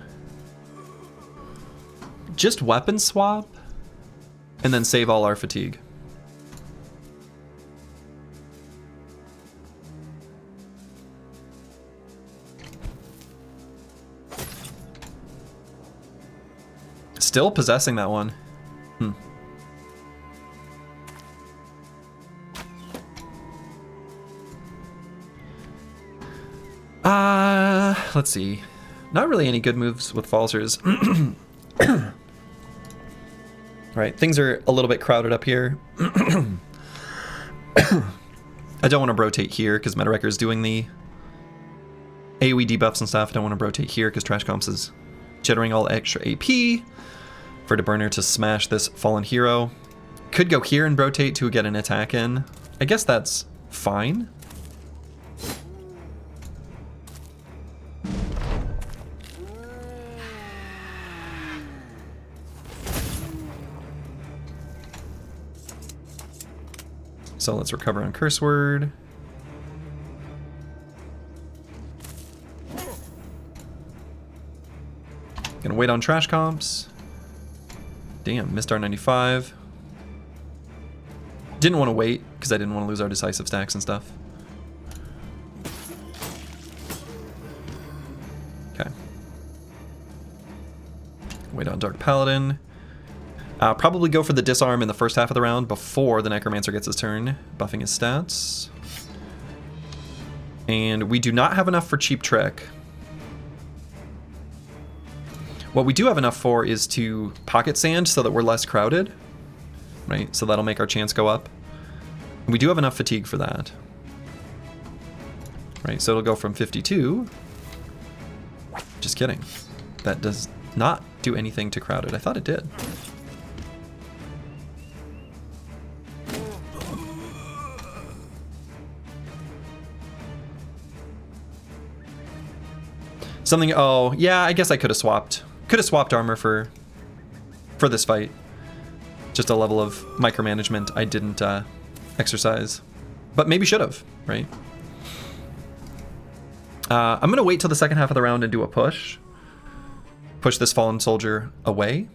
just weapon swap. And then save all our fatigue. Still possessing that one. Let's see. Not really any good moves with Falsers. Right, things are a little bit crowded up here. I don't want to rotate here because Metawrecker is doing the AoE debuffs and stuff. I don't want to rotate here because Trash Comps is jittering all extra AP for the burner to smash this fallen hero. Could go here and rotate to get an attack in. I guess that's fine. So let's recover on Curse Word. Gonna wait on Trash Comps. Damn, missed our 95. Didn't want to wait because I didn't want to lose our decisive stacks and stuff. Okay. Wait on Dark Paladin. Probably go for the disarm in the first half of the round before the Necromancer gets his turn, buffing his stats. And we do not have enough for Cheap Trick. What we do have enough for is to pocket sand so that we're less crowded, right? So that'll make our chance go up. And we do have enough fatigue for that. right? So it'll go from 52. Just kidding. That does not do anything to Crowded. I thought it did. Something, oh, yeah, I guess I could have swapped. Could have swapped armor for this fight. Just a level of micromanagement I didn't exercise. But maybe should have, right? I'm going to wait till the second half of the round and do a push. Push this fallen soldier away.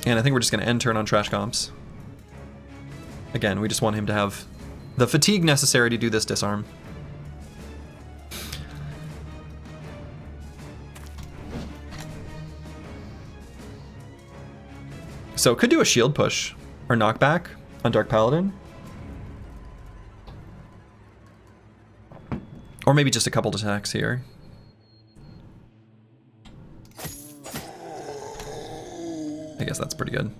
And I think we're just going to end turn on trash comps. Again, we just want him to have the fatigue necessary to do this disarm. So could do a shield push or knockback on Dark Paladin. Or maybe just a couple attacks here. I guess that's pretty good.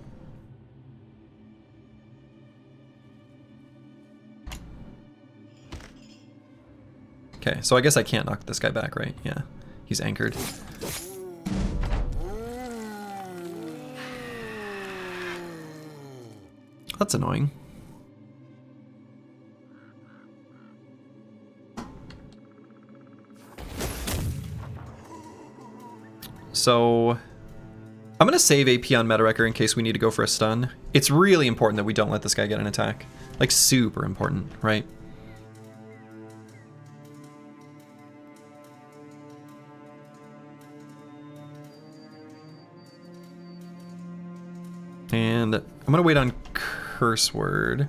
Okay, so I guess I can't knock this guy back, right? Yeah, he's anchored. That's annoying. So I'm gonna save AP on Meta-Wrecker in case we need to go for a stun. It's really important that we don't let this guy get an attack. Like, super important, right? And I'm gonna wait on Curse Word.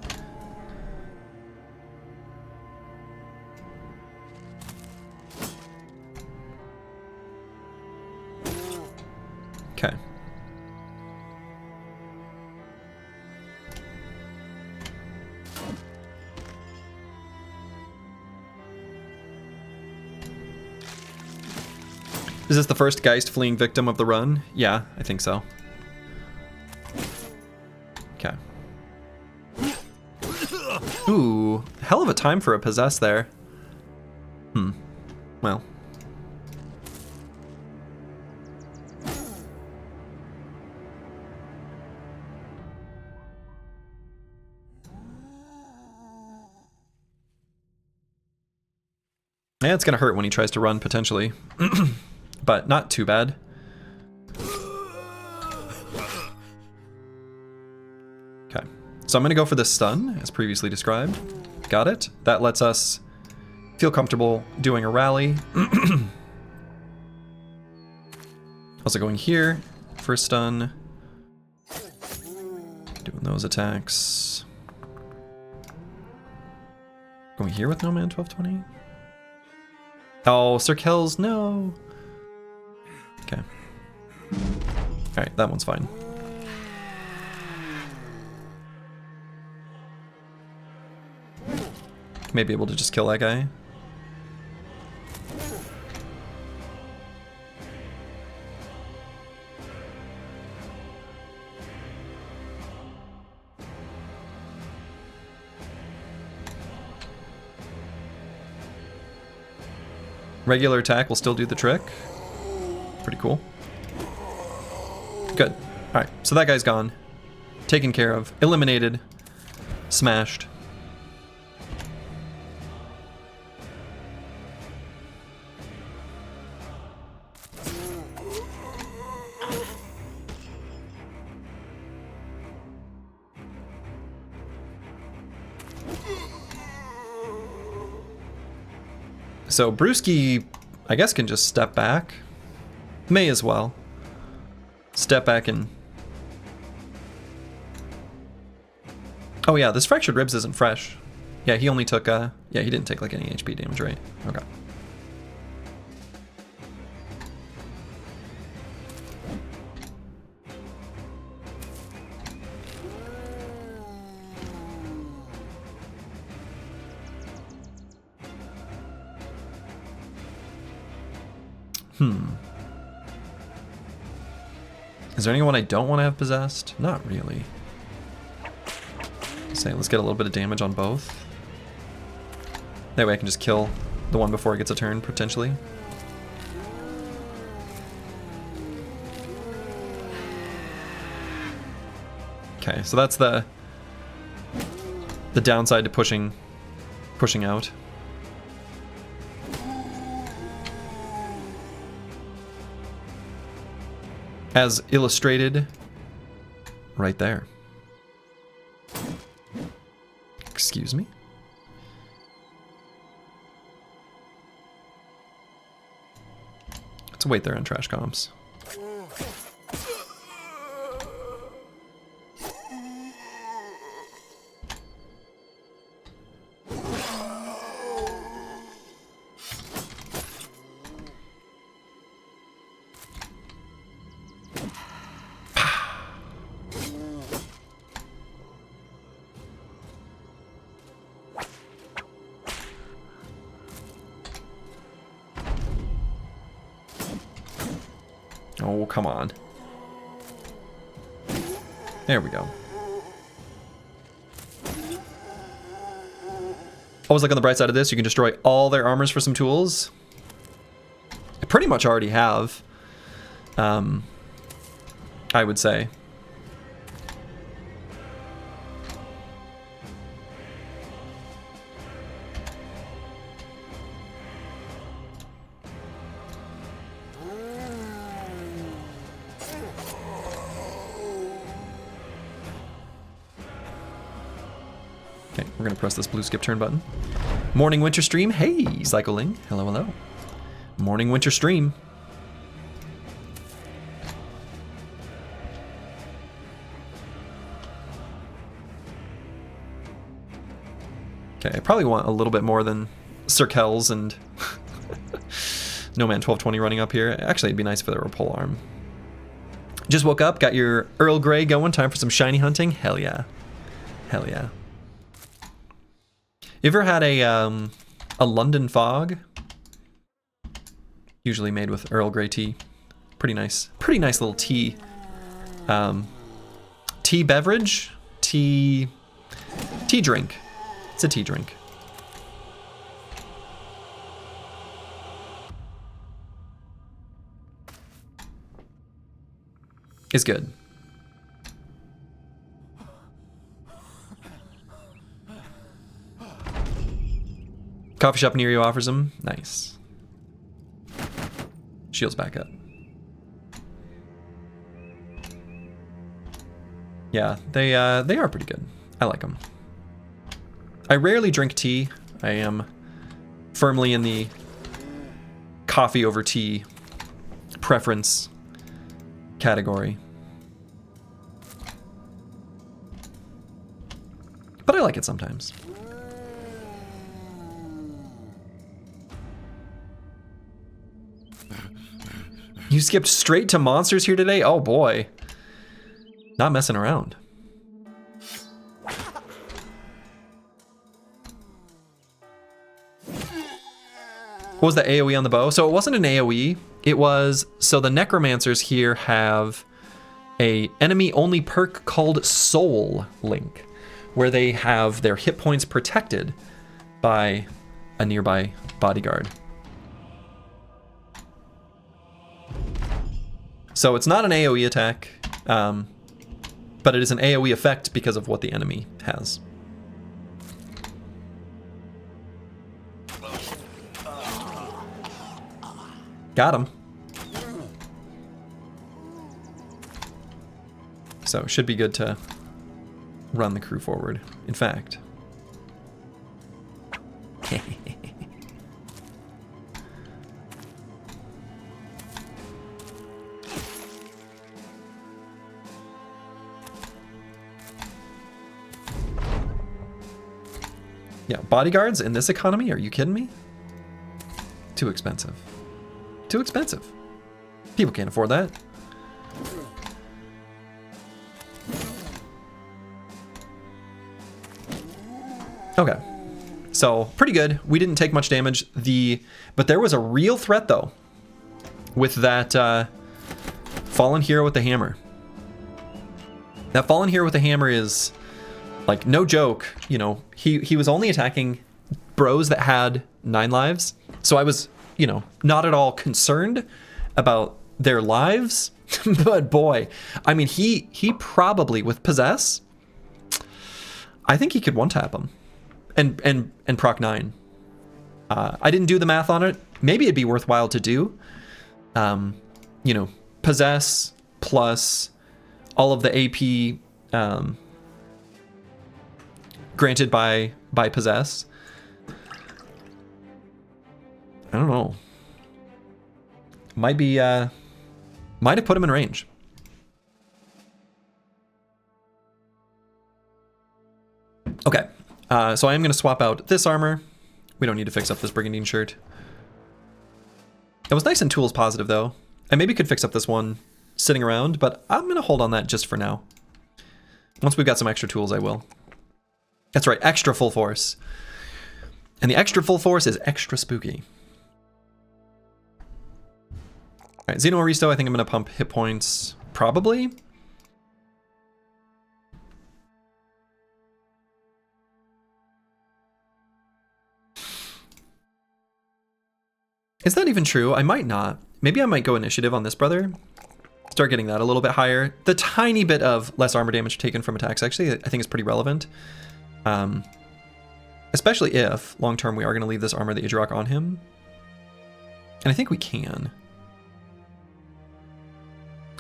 Okay. Is this the first Geist fleeing victim of the run? Yeah, I think so. Okay. Ooh, hell of a time for a Possess there. Well. Yeah, it's gonna hurt when he tries to run, potentially. But not too bad. Okay, so I'm gonna go for the stun, as previously described. Got it. That lets us feel comfortable doing a rally. Also going here for a stun. Doing those attacks. Going here with No Man 1220. Oh, Sir Kells, no. Okay. Alright, that one's fine. May be able to just kill that guy. Regular attack will still do the trick. Pretty cool. Good. Alright, so that guy's gone. Taken care of. Eliminated. Smashed. So Brewski, I guess, can just step back. May as well. Step back and... Oh yeah, this Fractured Ribs isn't fresh. Yeah, he only took, yeah, he didn't take like any HP damage, right? Okay. Is there anyone I don't want to have possessed? Not really. Say, let's get a little bit of damage on both. That way I can just kill the one before it gets a turn, potentially. Okay, so that's the downside to pushing out. As illustrated right there. Excuse me? Let's wait there on trash comps. Oh, come on. There we go. Always look on the bright side of this. You can destroy all their armors for some tools. I pretty much already have. I would say. Okay, we're gonna press this blue skip turn button. Morning winter stream. Hey, Cycling. Hello, hello. Morning winter stream. Okay, I probably want a little bit more than Sir Kells and No Man 1220 running up here. Actually, it'd be nice if there were a pole arm. Just woke up, got your Earl Grey going. Time for some shiny hunting. Hell yeah. Hell yeah. You ever had a London Fog? Usually made with Earl Grey tea. Pretty nice little tea. Tea beverage? Tea drink. It's a tea drink. It's good. Coffee shop near you offers them. Nice. Shields back up. Yeah, they are pretty good. I like them. I rarely drink tea. I am firmly in the coffee over tea preference category. But I like it sometimes. You skipped straight to monsters here today? Oh boy. Not messing around. What was the AoE on the bow? So it wasn't an AoE. It was, so the necromancers here have a enemy only perk called Soul Link, where they have their hit points protected by a nearby bodyguard. So it's not an AoE attack, but it is an AoE effect because of what the enemy has. Got him. So it should be good to run the crew forward. In fact. Yeah, bodyguards in this economy? Are you kidding me? Too expensive. Too expensive. People can't afford that. Okay. So, pretty good. We didn't take much damage. But there was a real threat, though. with that fallen hero with the hammer. That fallen hero with the hammer is like no joke. You know, he was only attacking bros that had 9 lives, so I was, you know, not at all concerned about their lives. But boy, I mean, he probably with possess, I think he could one tap him and proc 9. I didn't do the math on it. Maybe it'd be worthwhile to do. You know, possess plus all of the AP granted by possess. I don't know. Might be might have put him in range. Okay, so I am going to swap out this armor. We don't need to fix up this brigandine shirt. It was nice and tools positive though. I maybe could fix up this one sitting around, but I'm going to hold on that just for now. Once we've got some extra tools, I will. That's right, extra full force. And the extra full force is extra spooky. All right, Xeno Aristo, I think I'm going to pump hit points, probably. Is that even true? I might not. Maybe I might go initiative on this brother. Start getting that a little bit higher. The tiny bit of less armor damage taken from attacks, actually, I think is pretty relevant. Especially if, long term, we are going to leave this Armor the Idrock on him. And I think we can.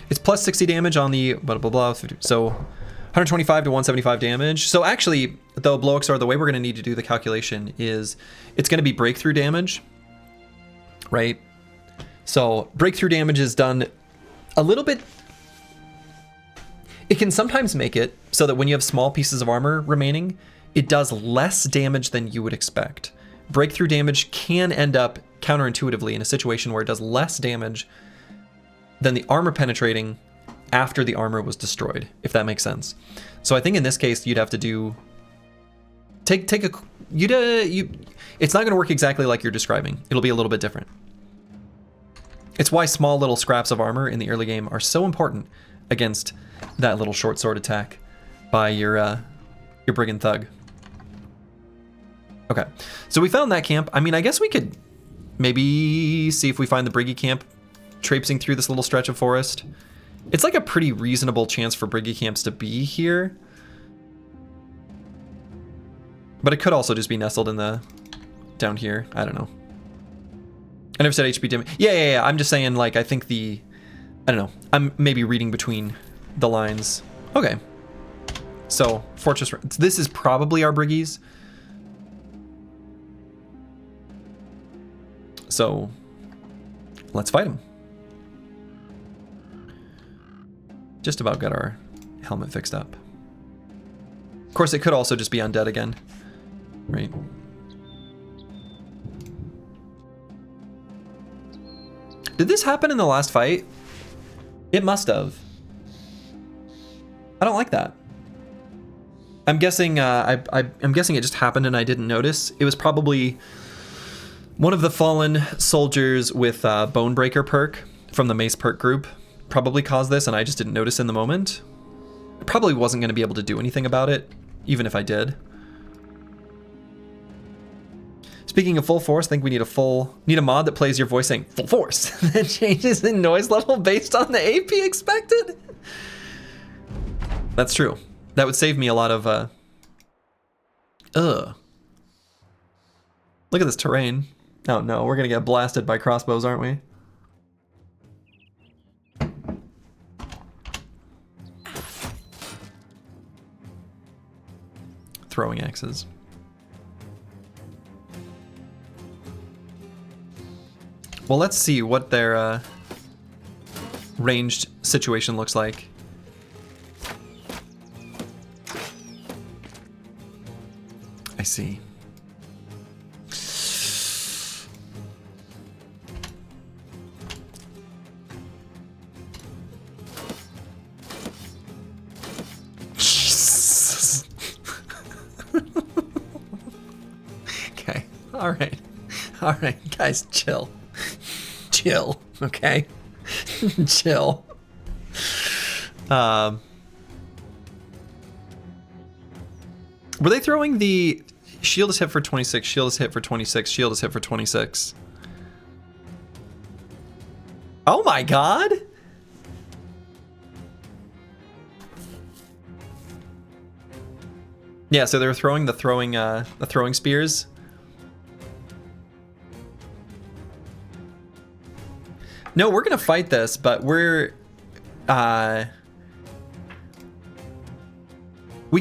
It's plus 60 damage on the blah, blah, blah. So 125 to 175 damage. So actually, though, Blow-Exor, the way we're going to need to do the calculation is it's going to be breakthrough damage, right? So breakthrough damage is done a little bit. It can sometimes make it so that when you have small pieces of armor remaining, it does less damage than you would expect. Breakthrough damage can end up counterintuitively in a situation where it does less damage than the armor penetrating after the armor was destroyed, if that makes sense. So I think in this case you'd have to do it's not going to work exactly like you're describing. It'll be a little bit different. It's why small little scraps of armor in the early game are so important against that little short sword attack by your brigand thug. Okay, so we found that camp. I mean, I guess we could maybe see if we find the Briggy camp traipsing through this little stretch of forest. It's like a pretty reasonable chance for Briggy camps to be here. But it could also just be nestled in the down here. I don't know. I never said HP damage. Yeah. I'm just saying, like, I think I don't know. I'm maybe reading between the lines. Okay. So, Fortress, this is probably our Briggies. So, let's fight him. Just about got our helmet fixed up. Of course, it could also just be undead again, right? Did this happen in the last fight? It must have. I don't like that. I'm guessing I'm guessing it just happened and I didn't notice. It was probably one of the fallen soldiers with Bonebreaker perk from the Mace perk group probably caused this and I just didn't notice in the moment. I probably wasn't going to be able to do anything about it, even if I did. Speaking of full force, I think we need a mod that plays your voice saying full force that changes in noise level based on the AP expected. That's true. That would save me a lot of look at this terrain. Oh no, we're gonna get blasted by crossbows, aren't we? Throwing axes. Well, let's see what their ranged situation looks like. I see. Okay. All right, guys, chill. Chill. Okay. Chill. Were they throwing the shield is hit for 26, shield is hit for 26, shield is hit for 26? Oh my god! Yeah, so they were throwing the throwing spears. No, we're gonna fight this, but we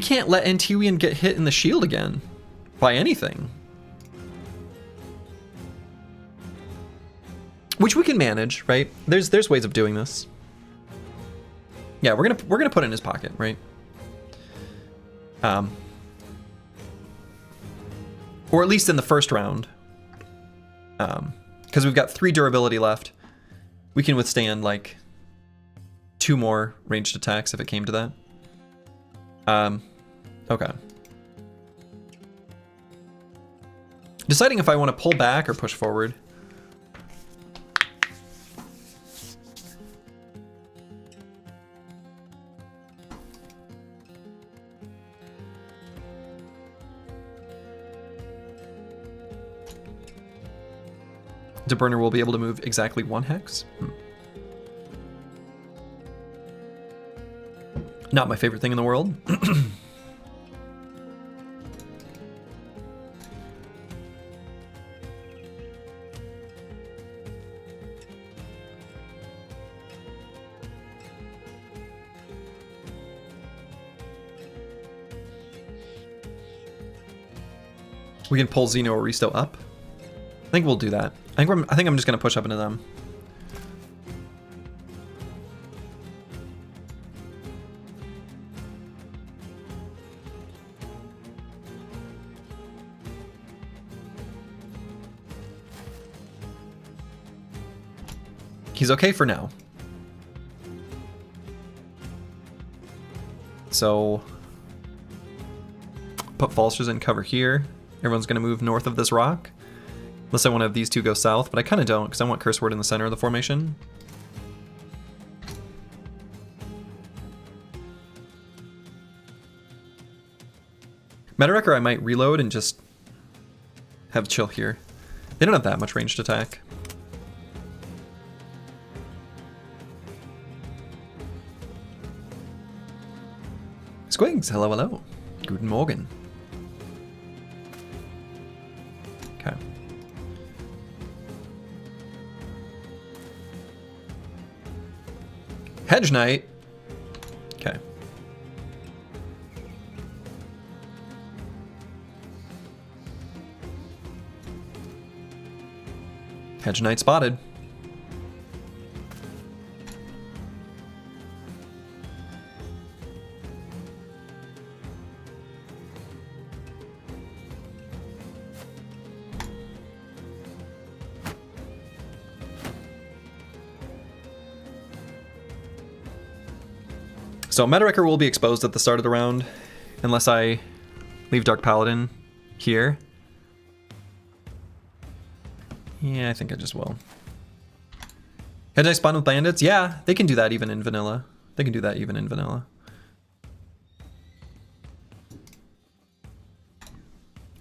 can't let Antiwian get hit in the shield again by anything. Which we can manage, right? There's ways of doing this. Yeah, we're gonna put it in his pocket, right? Or at least in the first round. Because we've got 3 durability left. We can withstand like 2 more ranged attacks if it came to that. Okay. Deciding if I want to pull back or push forward. DeBurner will be able to move exactly 1 hex. Not my favorite thing in the world. We can pull Xeno or Risto up. I think we'll do that. I think I'm just gonna push up into them. He's okay for now. So put Falsters in cover here. Everyone's gonna move north of this rock. Unless I want to have these 2 go south, but I kind of don't, because I want Curse Word in the center of the formation. Metawrecker I might reload and just have chill here. They don't have that much ranged attack. Squigs, hello, hello. Guten Morgen. Okay. Hedge Knight. Okay. Hedge Knight spotted. So Metawrecker will be exposed at the start of the round, unless I leave Dark Paladin here. Yeah, I think I just will. Had I spawn with bandits? Yeah, they can do that even in vanilla. They can do that even in vanilla.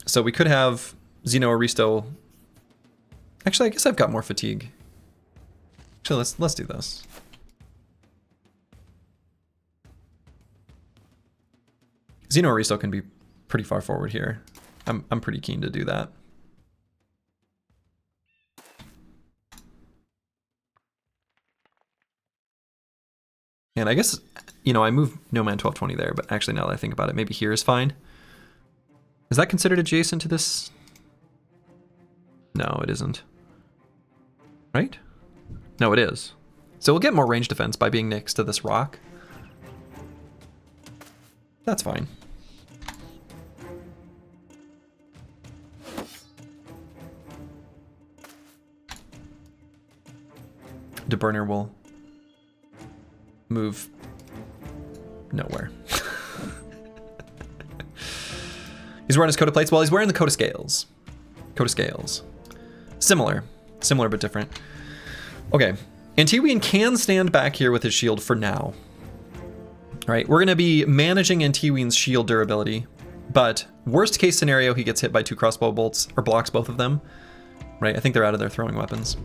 So we could have Xeno Aristo. Actually, I guess I've got more fatigue. Actually, let's do this. Xeno Aristo can be pretty far forward here. I'm pretty keen to do that. And I guess, you know, I move No Man 1220 there, but actually now that I think about it, maybe here is fine. Is that considered adjacent to this? No, it isn't. Right? No, it is. So we'll get more range defense by being next to this rock. That's fine. DeBurner will move nowhere. He's wearing his coat of plates. Well, he's wearing the coat of scales. Coat of scales. Similar but different. Okay, Antiwian can stand back here with his shield for now. All right, we're going to be managing Antiwian's shield durability, but worst case scenario, he gets hit by 2 crossbow bolts or blocks both of them. Right, I think they're out of their throwing weapons.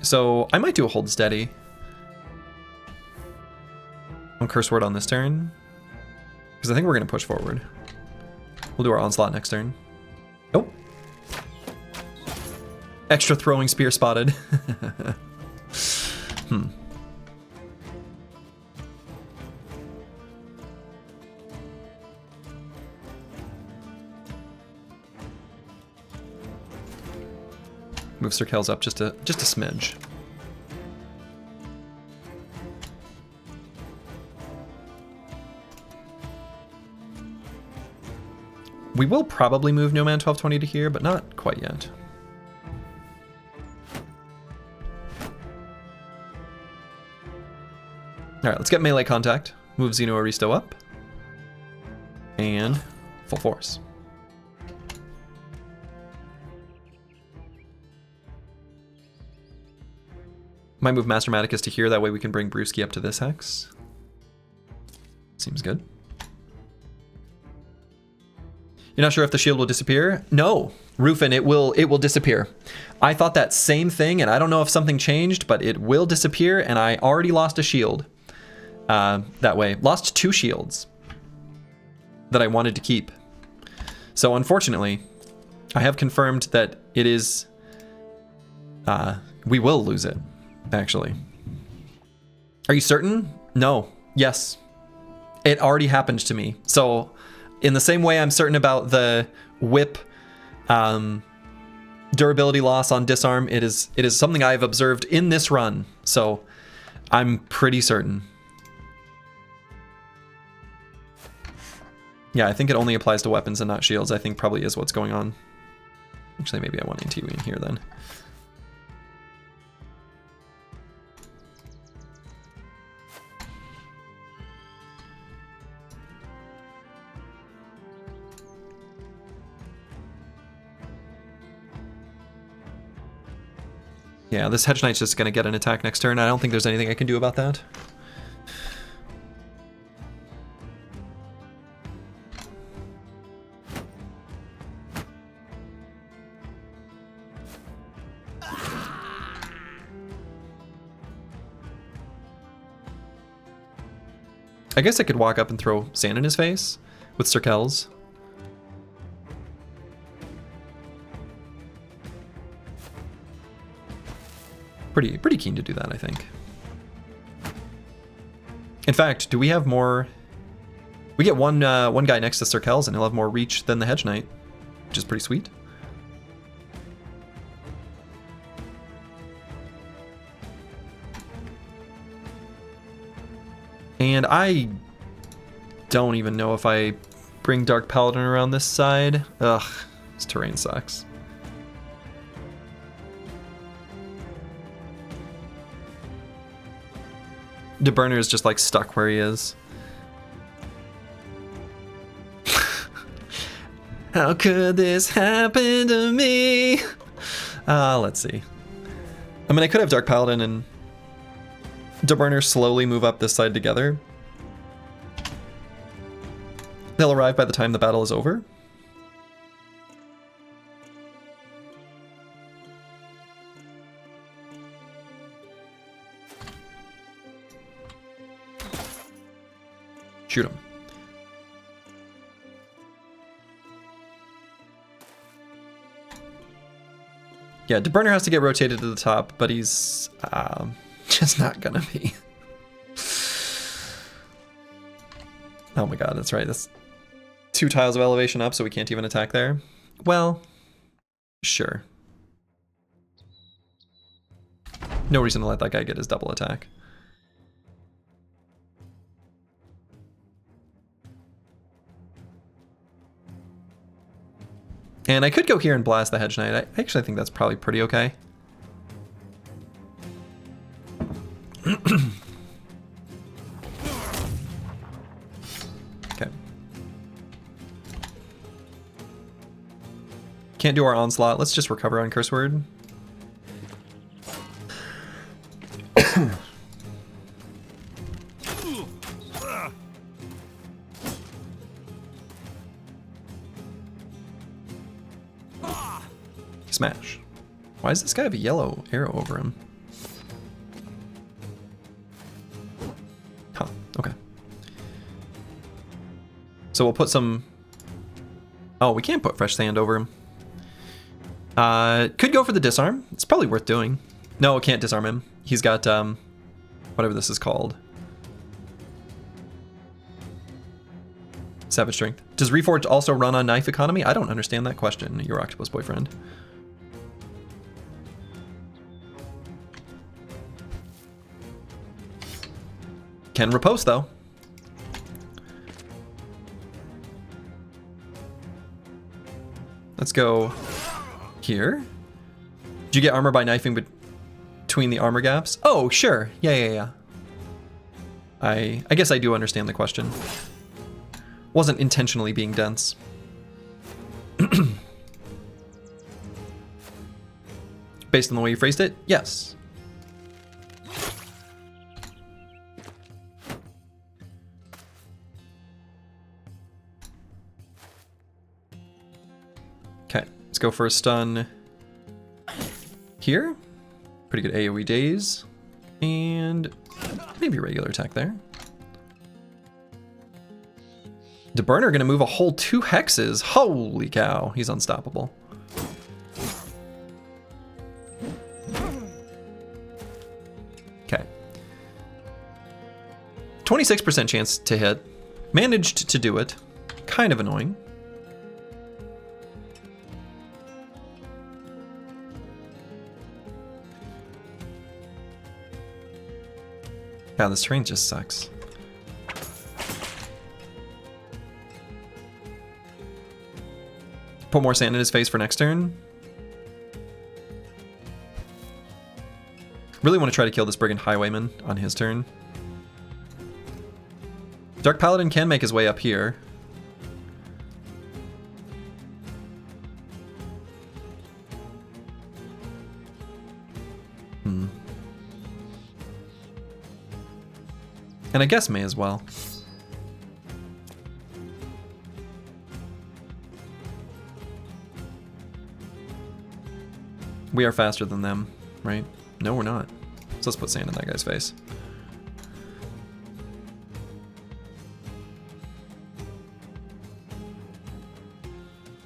So I might do a hold steady. On curse word on this turn, because I think we're going to push forward. We'll do our onslaught next turn. Nope. Extra throwing spear spotted. Move Sir Kells up just a smidge. We will probably move No Man 1220 to here, but not quite yet. Alright, let's get melee contact. Move Xeno Aristo up. And full force. Might move Master Maticus to here, that way we can bring Brewski up to this hex. Seems good. You're not sure if the shield will disappear? No, Rufin, it will disappear. I thought that same thing, and I don't know if something changed, but it will disappear, and I already lost a shield that way. Lost 2 shields that I wanted to keep. So unfortunately, I have confirmed that it is, we will lose it, actually. Are you certain? No. Yes. It already happened to me. So in the same way I'm certain about the whip durability loss on disarm, it is something I've observed in this run. So I'm pretty certain. Yeah, I think it only applies to weapons and not shields. I think probably is what's going on. Actually, maybe I want Antiwi in here then. Yeah, this Hedge Knight's just going to get an attack next turn. I don't think there's anything I can do about that. I guess I could walk up and throw sand in his face with Sir Kells. Pretty keen to do that, I think. In fact, do we have more? We get one guy next to Sir Kells, and he'll have more reach than the Hedge Knight, which is pretty sweet. And I don't even know if I bring Dark Paladin around this side. Ugh, this terrain sucks. De Burner is just like stuck where he is. How could this happen to me? Let's see. I mean, I could have Dark Paladin and De Burner slowly move up this side together. They'll arrive by the time the battle is over. Shoot him. Yeah, De Burner has to get rotated to the top, but he's just not gonna be. Oh my god, that's right. That's 2 tiles of elevation up, so we can't even attack there. Well, sure. No reason to let that guy get his double attack. And I could go here and blast the Hedge Knight. I actually think that's probably pretty okay. Okay. Can't do our onslaught. Let's just recover on curse word. Smash. Why does this guy have a yellow arrow over him? Huh, okay. So we'll put some... Oh, we can't put fresh sand over him. Could go for the disarm. It's probably worth doing. No, can't disarm him. He's got, whatever this is called. Savage Strength. Does Reforged also run on knife economy? I don't understand that question, your octopus boyfriend. Can riposte, though. Let's go here. Did you get armor by knifing between the armor gaps? Oh, sure. Yeah. I guess I do understand the question. Wasn't intentionally being dense. Based on the way you phrased it, yes. Let's go for a stun here. Pretty good AoE daze. And maybe a regular attack there. DeBurner gonna move a whole 2 hexes. Holy cow, he's unstoppable. Okay. 26% chance to hit. Managed to do it. Kind of annoying. Yeah, this terrain just sucks. Put more sand in his face for next turn. Really want to try to kill this Brigand Highwayman on his turn. Dark Paladin can make his way up here. And I guess may as well. We are faster than them, right? No, we're not. So let's put sand in that guy's face.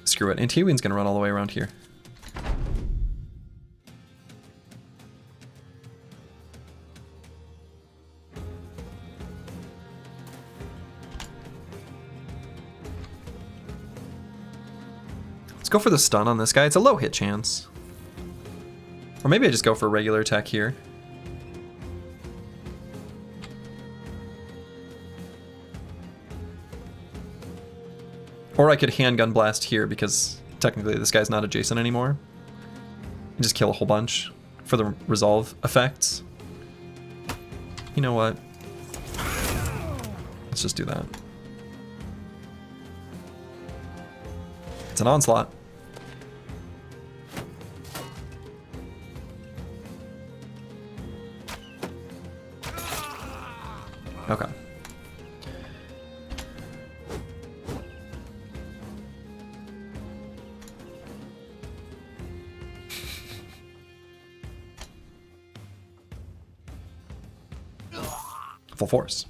Screw it. Antiwin's gonna run all the way around here. Go for the stun on this guy. It's a low hit chance. Or maybe I just go for a regular attack here. Or I could handgun blast here because technically this guy's not adjacent anymore. And just kill a whole bunch for the resolve effects. You know what? Let's just do that. It's an onslaught. Okay. Full force.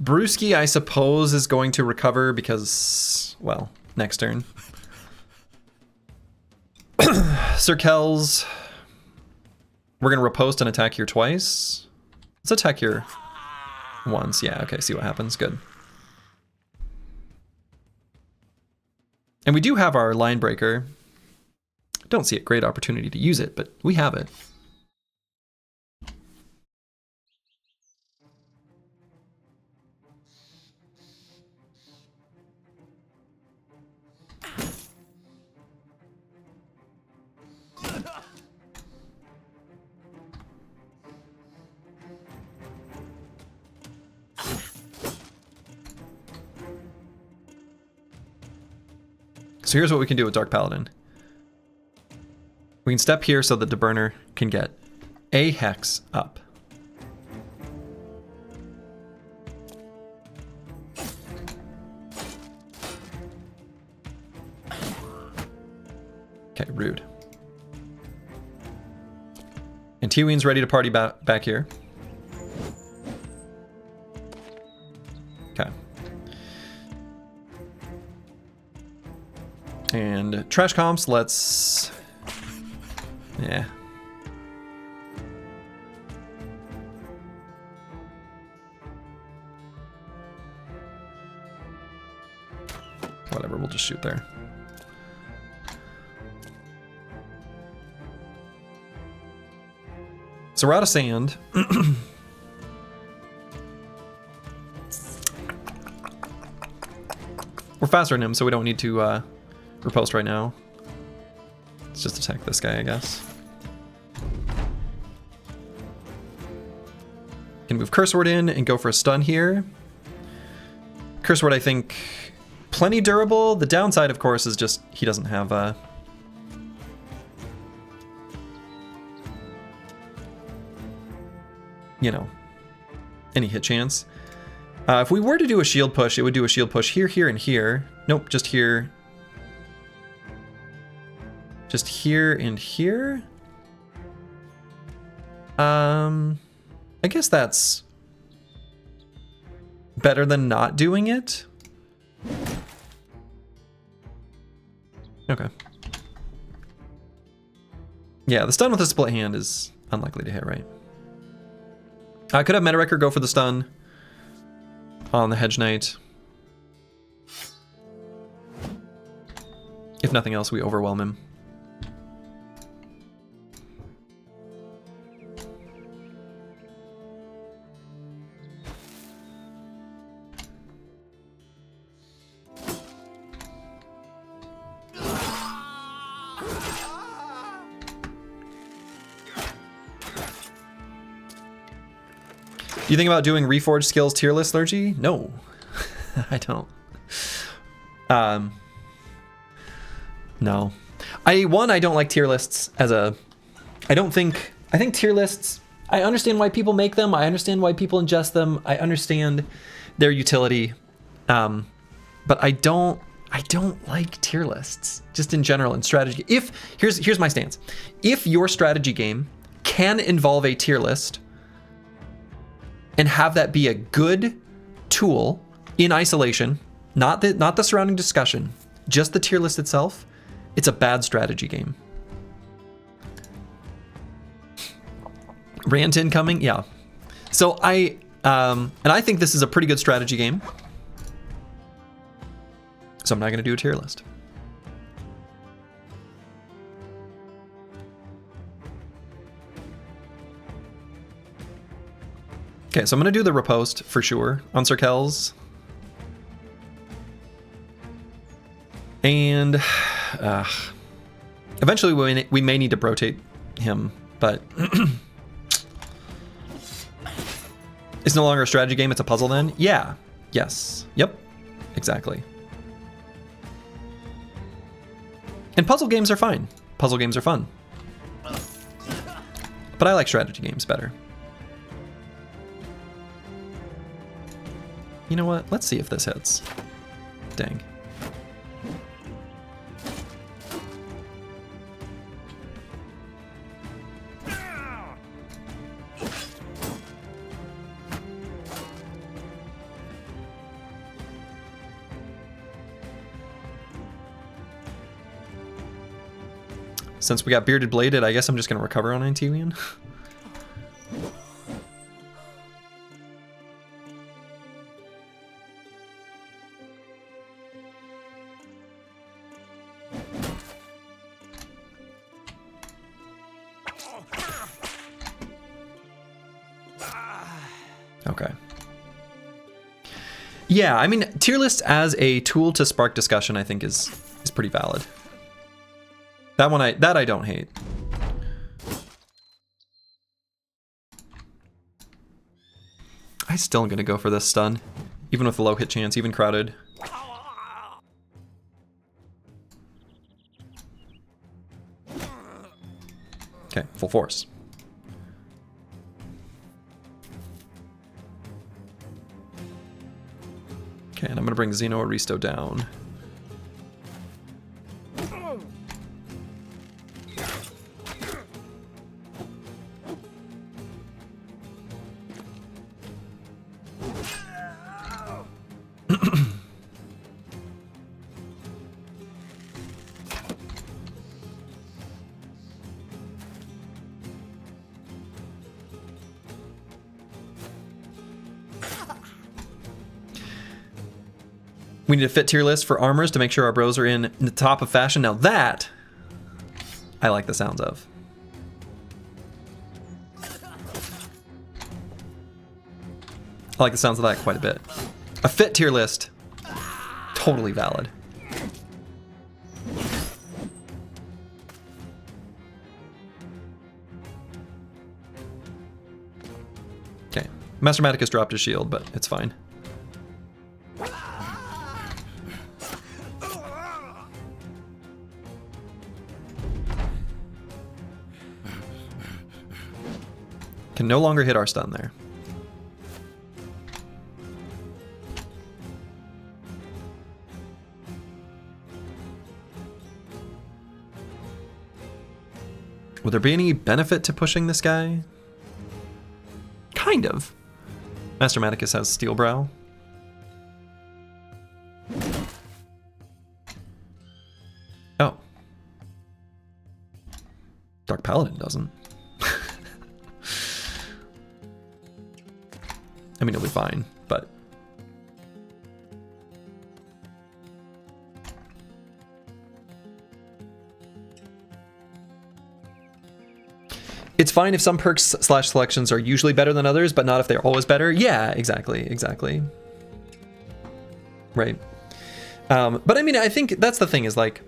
Brewski, I suppose, is going to recover because, well, next turn. Sir Kells, we're going to riposte and attack here twice. Let's attack here once. Yeah, okay, see what happens. Good. And we do have our line breaker. Don't see a great opportunity to use it, but we have it. So here's what we can do with Dark Paladin. We can step here so that the burner can get a hex up. Okay, rude. And T-Ween's ready to party back here. Okay. And trash comps, let's... Yeah. Whatever, we'll just shoot there. So we're out of sand. We're faster than him, so we don't need to riposte right now. Let's just attack this guy, I guess. Can move Curse Word in and go for a stun here. Curse Word, I think, plenty durable. The downside, of course, is just he doesn't have you know, any hit chance. If we were to do a shield push, it would do a shield push here, here, and here. Nope, just here. Just here and here. I guess that's better than not doing it. Okay. Yeah, the stun with a split hand is unlikely to hit, right? I could have Meta Wrecker go for the stun on the Hedge Knight. If nothing else, we overwhelm him. You think about doing Reforged skills tier list, Lurgy? No, I don't. No. I don't like tier lists as a... I think tier lists... I understand why people make them. I understand why people ingest them. I understand their utility. But I don't like tier lists, just in general in strategy. Here's my stance. If your strategy game can involve a tier list, and have that be a good tool in isolation, not the surrounding discussion, just the tier list itself, it's a bad strategy game. Rant incoming, yeah. So and I think this is a pretty good strategy game. So I'm not gonna do a tier list. Okay, so I'm going to do the riposte for sure on Sir Kells. And eventually we may need to rotate him, but it's no longer a strategy game, it's a puzzle then? Yeah. Yes. Yep. Exactly. And puzzle games are fine. Puzzle games are fun. But I like strategy games better. You know what? Let's see if this hits. Dang. Since we got Bearded Bladed, I guess I'm just going to recover on Antiwian. Okay. Yeah, I mean, tier lists as a tool to spark discussion, I think is pretty valid. That one I don't hate. I still am gonna go for this stun, even with the low hit chance, even crowded. Okay, full force. Okay, and I'm gonna bring Xeno Aristo down. We need a fit tier list for armors to make sure our bros are in the top of fashion. Now that I like the sounds of. I like the sounds of that quite a bit. A fit tier list, totally valid. Okay, Master Maticus dropped his shield, but it's fine. Can no longer hit our stun there. Would there be any benefit to pushing this guy? Kind of. Master Maticus has Steel Brow. Oh. Dark Paladin doesn't. I mean, it'll be fine, but... It's fine if some perks slash selections are usually better than others, but not if they're always better. Yeah, exactly, exactly. Right. But I mean, I think that's the thing is like,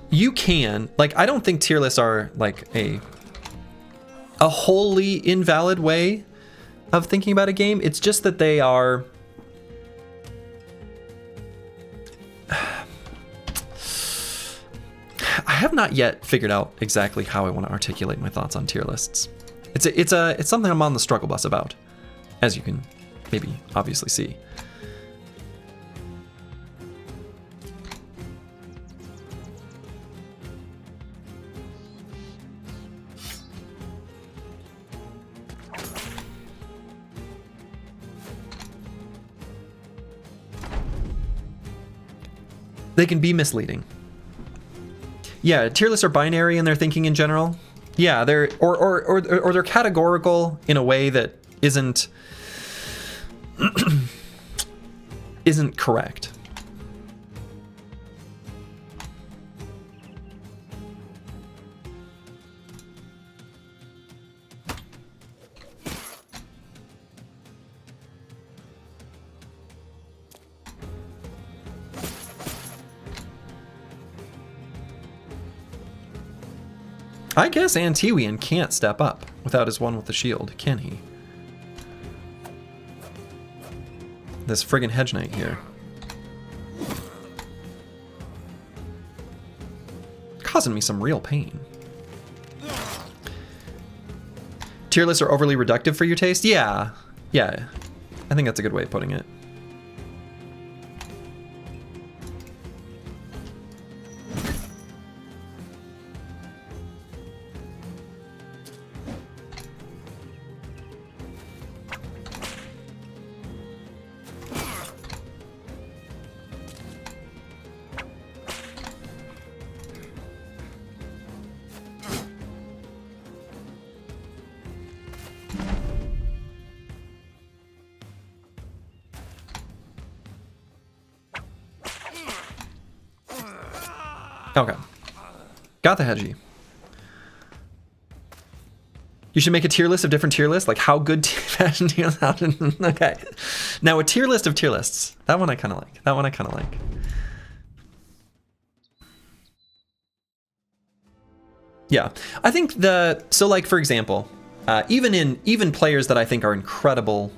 you can, like, I don't think tier lists are like a wholly invalid way of thinking about a game. It's just that they are... I have not yet figured out exactly how I want to articulate my thoughts on tier lists. It's something I'm on the struggle bus about, as you can maybe obviously see. They can be misleading. Yeah, tier lists are binary in their thinking in general. Yeah, they're or they're categorical in a way that isn't correct. I guess Antiwian can't step up without his one with the shield, can he? This friggin' Hedge Knight here. Causing me some real pain. Tier lists are overly reductive for your taste? Yeah. Yeah. I think that's a good way of putting it. Okay. Got the Hedgie. You should make a tier list of different tier lists, like how good fashion tier lists. Okay. Now a tier list of tier lists. That one I kind of like. That one I kind of like. Yeah. I think so like for example, even players that I think are incredible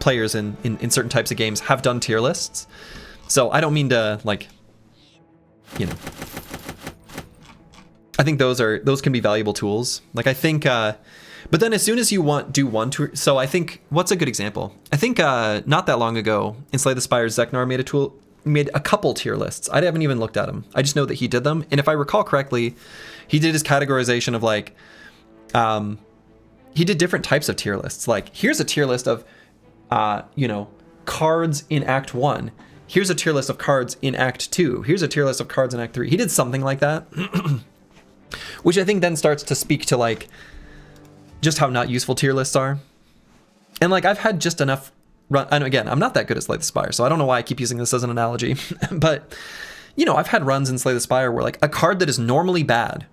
players in certain types of games have done tier lists. So I don't mean to like, you know, I think those can be valuable tools. Like I think, but then as soon as you do one tour, so I think what's a good example? I think not that long ago in Slay the Spire, Zeknar made a couple tier lists. I haven't even looked at them. I just know that he did them, and if I recall correctly, he did his categorization of like, he did different types of tier lists. Like here's a tier list of, cards in Act 1. Here's a tier list of cards in Act 2. Here's a tier list of cards in Act 3. He did something like that. Which I think then starts to speak to like just how not useful tier lists are. And like I've had just enough run, and again, I'm not that good at Slay the Spire, so I don't know why I keep using this as an analogy. But I've had runs in Slay the Spire where like a card that is normally bad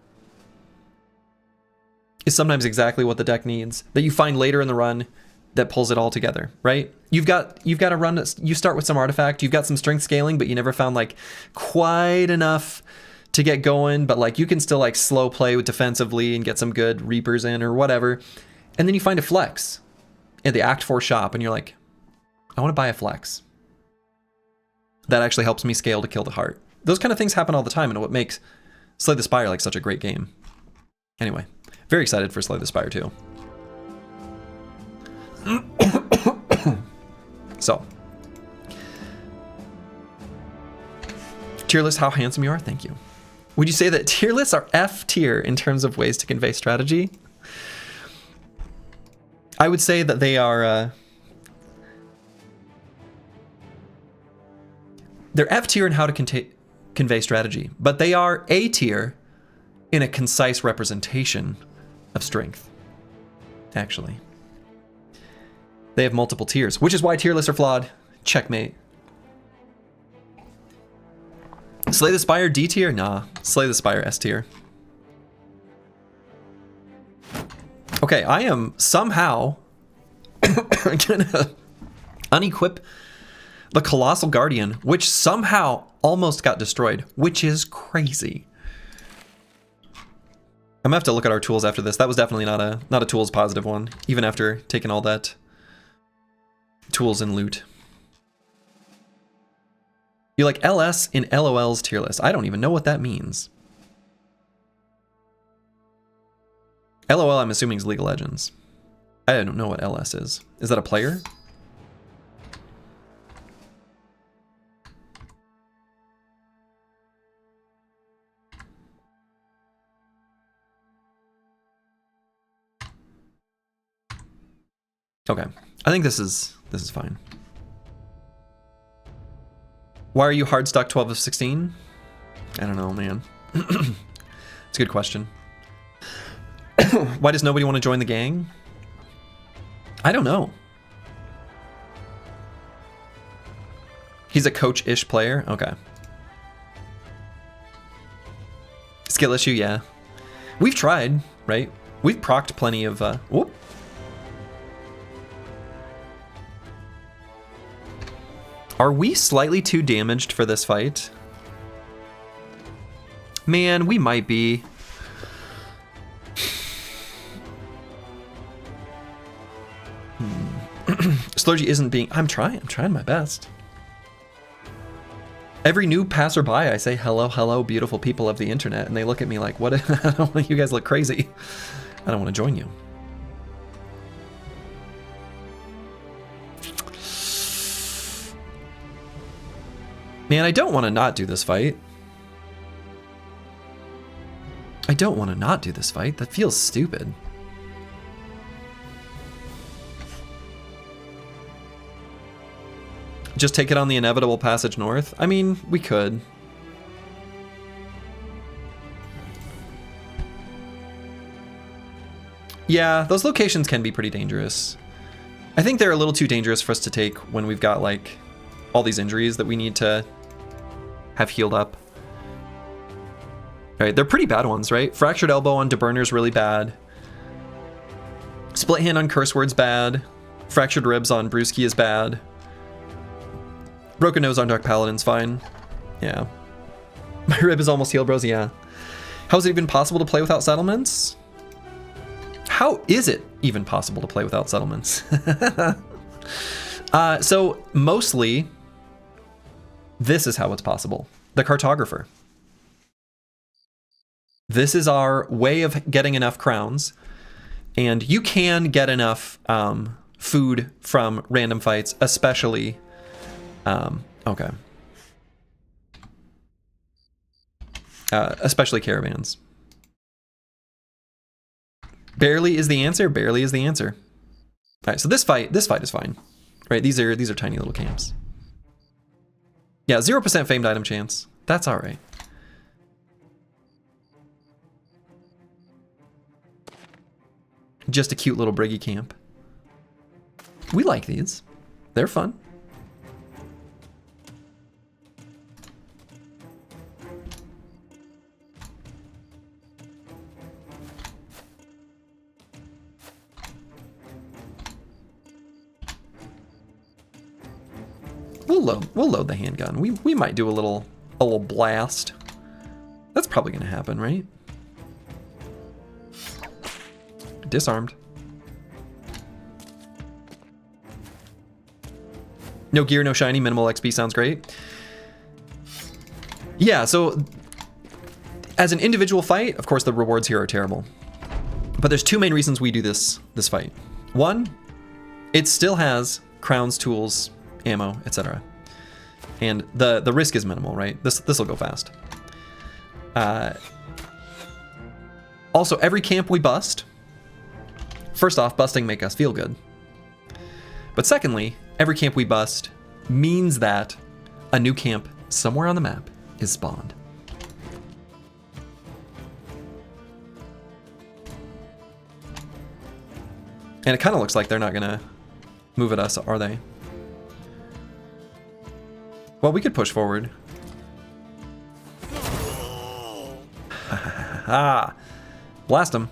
is sometimes exactly what the deck needs, that you find later in the run that pulls it all together, right? You've got a run that you start with some artifact, you've got some strength scaling, but you never found like quite enough to get going, but like you can still like slow play with defensively and get some good Reapers in or whatever. And then you find a flex in the Act 4 shop and you're like, I want to buy a flex. That actually helps me scale to kill the heart. Those kind of things happen all the time, and what makes Slay the Spire like such a great game. Anyway, very excited for Slay the Spire 2. So, tier list, how handsome you are, thank you. Would you say that tier lists are F tier in terms of ways to convey strategy? I would say that they are, they're F tier in how to convey strategy, but they are A tier in a concise representation of strength, actually. They have multiple tiers, which is why tier lists are flawed. Checkmate. Slay the Spire D tier? Nah. Slay the Spire S tier. Okay, I am somehow gonna unequip the Colossal Guardian, which somehow almost got destroyed, which is crazy. I'm gonna have to look at our tools after this. That was definitely not a tools positive one, even after taking all that tools and loot. You like LS in LOL's tier list. I don't even know what that means. LOL, I'm assuming, is League of Legends. I don't know what LS is. Is that a player? Okay, I think this is fine. Why are you hard stuck 12 of 16? I don't know, man. It's a good question. Why does nobody want to join the gang? I don't know. He's a coach-ish player? Okay. Skill issue, yeah. We've tried, right? We've procced plenty of, whoop. Are we slightly too damaged for this fight? Man, we might be. Slurgy isn't being... I'm trying my best. Every new passerby, I say, hello, hello, beautiful people of the internet, and they look at me like, what? You guys look crazy. I don't want to join you. Man, I don't want to not do this fight. I don't want to not do this fight. That feels stupid. Just take it on the inevitable passage north? I mean, we could. Yeah, those locations can be pretty dangerous. I think they're a little too dangerous for us to take when we've got, like, all these injuries that we need to have healed up. Right, they're pretty bad ones, right? Fractured elbow on DeBurner's really bad. Split hand on Curse Word's bad. Fractured ribs on Brewski is bad. Broken nose on Dark Paladin's fine. Yeah. My rib is almost healed, bros, yeah. How is it even possible to play without settlements? How is it even possible to play without settlements? So, mostly, this is how it's possible. The Cartographer. This is our way of getting enough crowns. And you can get enough food from random fights, especially... okay. Especially caravans. Barely is the answer. Barely is the answer. All right, so this fight is fine, right? These are tiny little camps. Yeah, 0% famed item chance. That's all right. Just a cute little Briggy camp. We like these. They're fun. We'll load the handgun. We might do a little blast. That's probably gonna happen, right? Disarmed. No gear, no shiny, minimal XP sounds great. Yeah, so as an individual fight, of course the rewards here are terrible. But there's two main reasons we do this fight. One, it still has crowns, tools, ammo, etc. And the risk is minimal, right? This will go fast. Also, every camp we bust, first off, busting make us feel good. But secondly, every camp we bust means that a new camp somewhere on the map is spawned. And it kind of looks like they're not gonna move at us, are they? Well, we could push forward. Ah, blast him.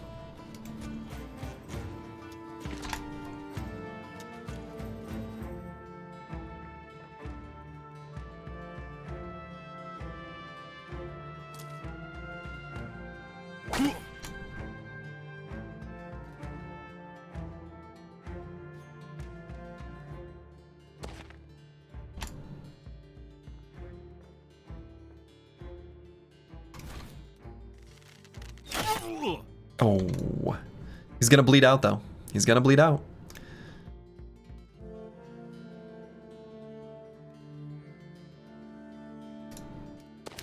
Oh, he's gonna bleed out though. He's gonna bleed out.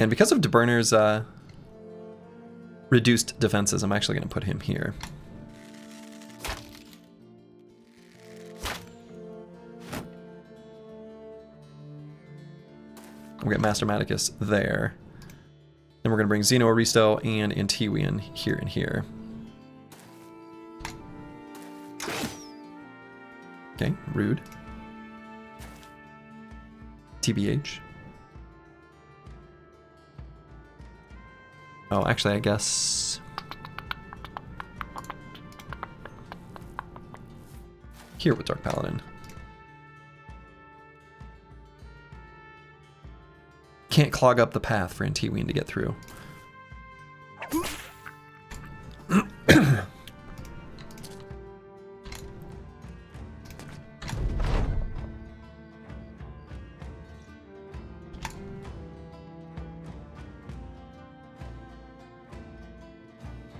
And because of DeBurner's reduced defenses, I'm actually gonna put him here. We'll get Master Maticus there. Then we're gonna bring Xeno Aristo and Antiwian here and here. Okay, rude. TBH. Oh, actually, I guess... here with Dark Paladin. Can't clog up the path for Antiwian to get through.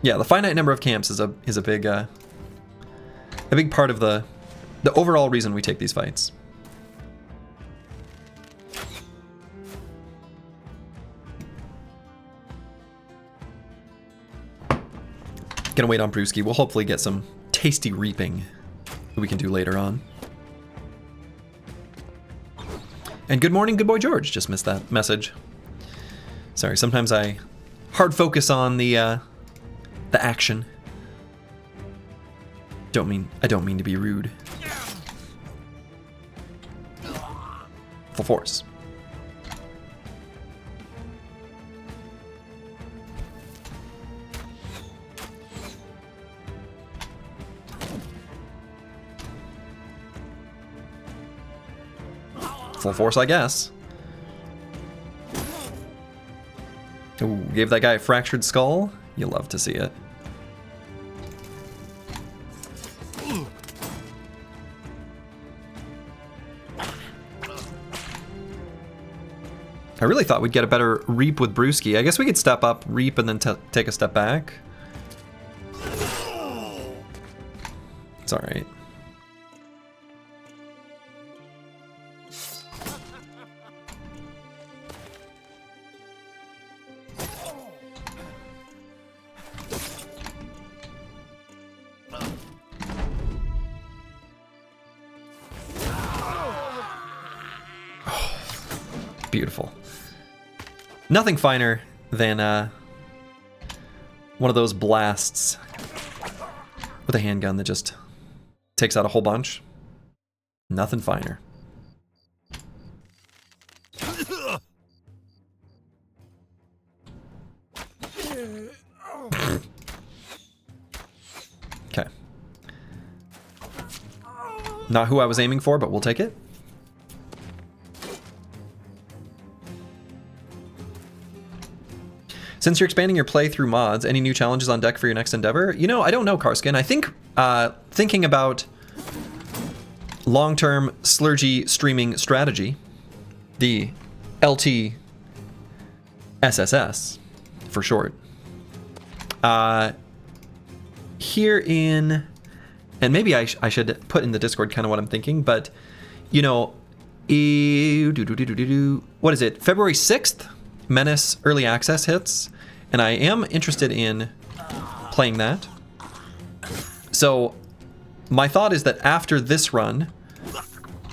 Yeah, the finite number of camps is a big part of the overall reason we take these fights. Gonna wait on Brewski. We'll hopefully get some tasty reaping that we can do later on. And good morning, good boy George. Just missed that message. Sorry, sometimes I hard focus on the action. I don't mean to be rude. Full force. Full force, I guess. Ooh, gave that guy a fractured skull. You'll love to see it. I really thought we'd get a better Reap with Brewski. I guess we could step up, Reap, and then take a step back. It's alright. Beautiful. Nothing finer than one of those blasts with a handgun that just takes out a whole bunch. Nothing finer. Okay. Not who I was aiming for, but we'll take it. Since you're expanding your play through mods, any new challenges on deck for your next endeavor? You know, I don't know, Carskin. I think thinking about long-term Slurgy streaming strategy, the LTSSS for short, here in, and maybe I should put in the Discord kind of what I'm thinking, but you know, what is it? February 6th, Menace Early Access hits. And I am interested in playing that. So my thought is that after this run,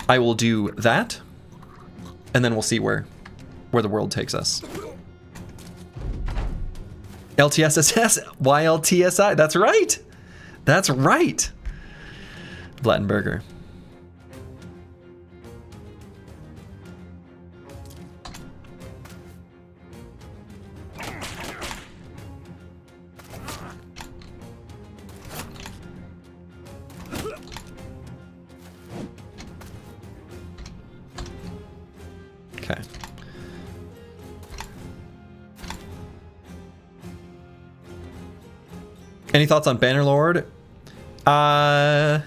I will do that, and then we'll see where the world takes us. LTSSS, YLTSI, that's right. That's right. Blattenberger. Okay. Any thoughts on Bannerlord? I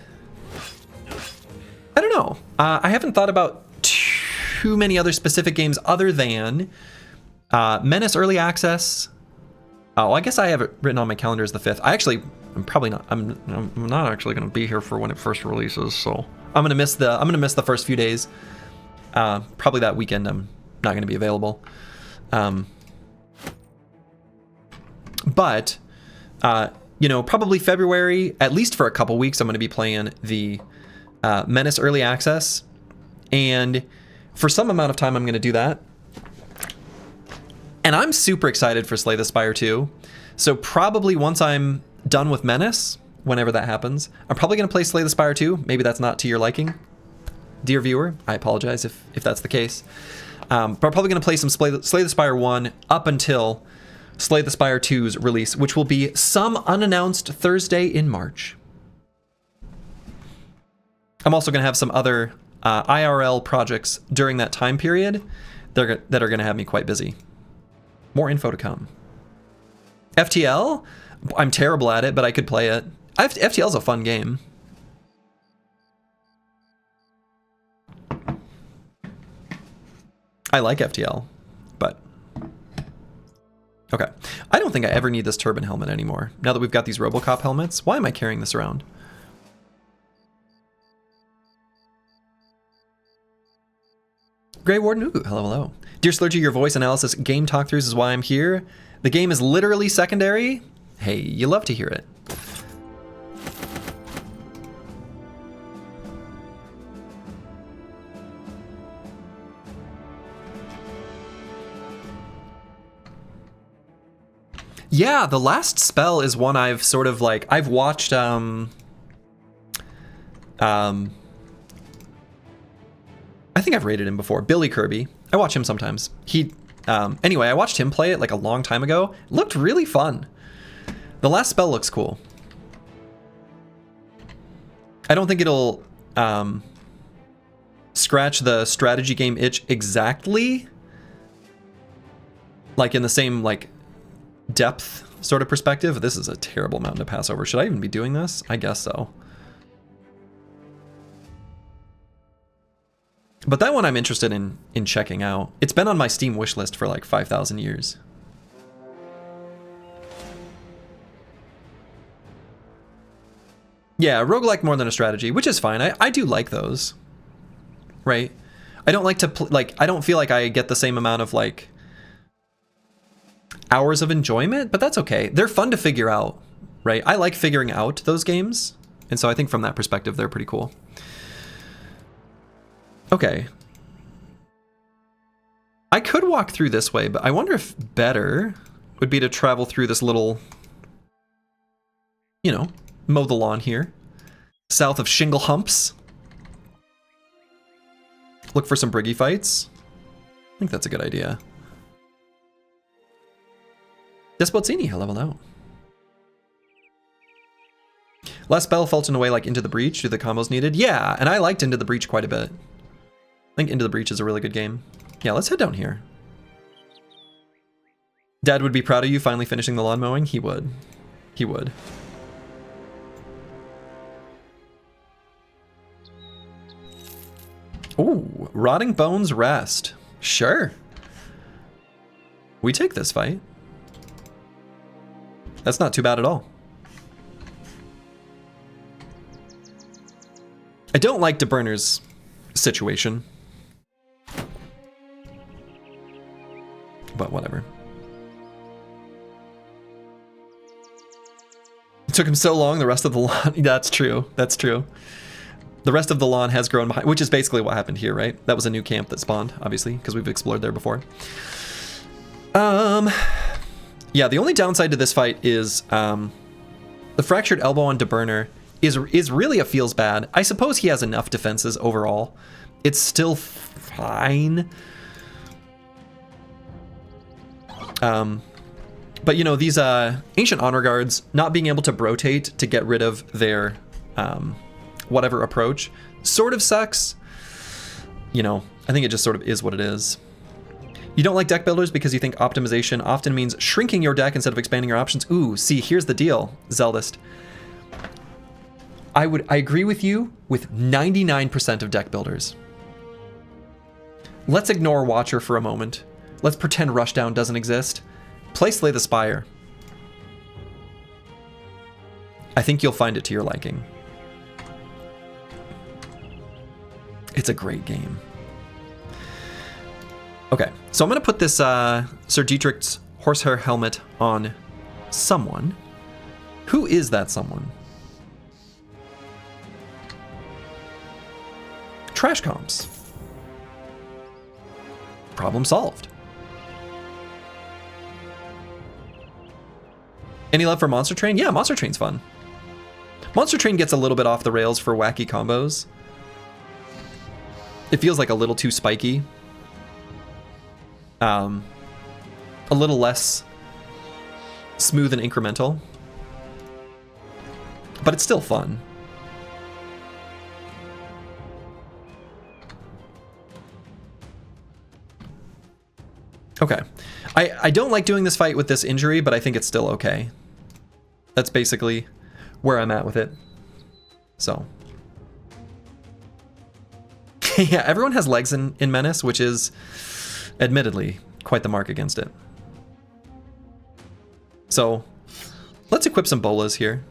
don't know. I haven't thought about too many other specific games other than Menace Early Access. Oh, I guess I have it written on my calendar as the 5th. I'm probably not. I'm not actually going to be here for when it first releases, so I'm going to miss the first few days. Probably that weekend I'm not going to be available. But you know, probably February, at least for a couple weeks, I'm going to be playing the Menace Early Access. And for some amount of time, I'm going to do that. And I'm super excited for Slay the Spire 2. So probably once I'm done with Menace, whenever that happens, I'm probably going to play Slay the Spire 2. Maybe that's not to your liking, dear viewer. I apologize if that's the case. But I'm probably going to play some Slay the Spire 1 up until Slay the Spire 2's release, which will be some unannounced Thursday in March. I'm also going to have some other IRL projects during that time period that are going to have me quite busy. More info to come. FTL? I'm terrible at it, but I could play it. FTL's a fun game. I like FTL, but okay. I don't think I ever need this turban helmet anymore. Now that we've got these RoboCop helmets, why am I carrying this around? Grey Warden, ooh, hello, hello. Dear Slurgy, your voice analysis game talk-throughs is why I'm here. The game is literally secondary. Hey, you love to hear it. Yeah, the last spell is one I've sort of like, I've watched, I think I've rated him before. Billy Kirby. I watch him sometimes. Anyway, I watched him play it like a long time ago. It looked really fun. The last spell looks cool. I don't think it'll scratch the strategy game itch exactly, like in the same like depth sort of perspective. This is a terrible mountain to pass over. Should I even be doing this? I guess so. But that one I'm interested in checking out. It's been on my Steam wishlist for like 5,000 years. Yeah, roguelike more than a strategy, which is fine. I do like those. Right? I don't like to I don't feel like I get the same amount of like hours of enjoyment, but that's okay. They're fun to figure out, right? I like figuring out those games, and so I think from that perspective they're pretty cool. Okay. I could walk through this way, but I wonder if better would be to travel through this little, you know, mow the lawn here, south of Shingle Humps. Look for some Briggy fights. I think that's a good idea. Despotzini leveled out. Last spell felt in a way like Into the Breach. Do the combos needed? Yeah, and I liked Into the Breach quite a bit. I think Into the Breach is a really good game. Yeah, let's head down here. Dad would be proud of you finally finishing the lawn mowing. He would. He would. Ooh, Rotting Bones Rest. Sure. We take this fight. That's not too bad at all. I don't like DeBurner's situation. But whatever. It took him so long, the rest of the lawn... That's true. That's true. The rest of the lawn has grown behind, which is basically what happened here, right? That was a new camp that spawned, obviously, because we've explored there before. Yeah, the only downside to this fight is the fractured elbow on DeBurner is really a feels bad. I suppose he has enough defenses overall. It's still fine. But you know, these ancient honor guards not being able to rotate to get rid of their whatever approach sort of sucks. You know, I think it just sort of is what it is. You don't like deck builders because you think optimization often means shrinking your deck instead of expanding your options. Ooh, see, here's the deal, Zeldist. I agree with you with 99% of deck builders. Let's ignore Watcher for a moment. Let's pretend Rushdown doesn't exist. Play Slay the Spire. I think you'll find it to your liking. It's a great game. Okay, so I'm going to put this Sir Dietrich's horsehair helmet on someone. Who is that someone? Trash comps. Problem solved. Any love for Monster Train? Yeah, Monster Train's fun. Monster Train gets a little bit off the rails for wacky combos. It feels like a little too spiky. A little less smooth and incremental. But it's still fun. Okay. I don't like doing this fight with this injury, but I think it's still okay. That's basically where I'm at with it. So. Yeah, everyone has legs in Menace, which is admittedly quite the mark against it. So, let's equip some bolas here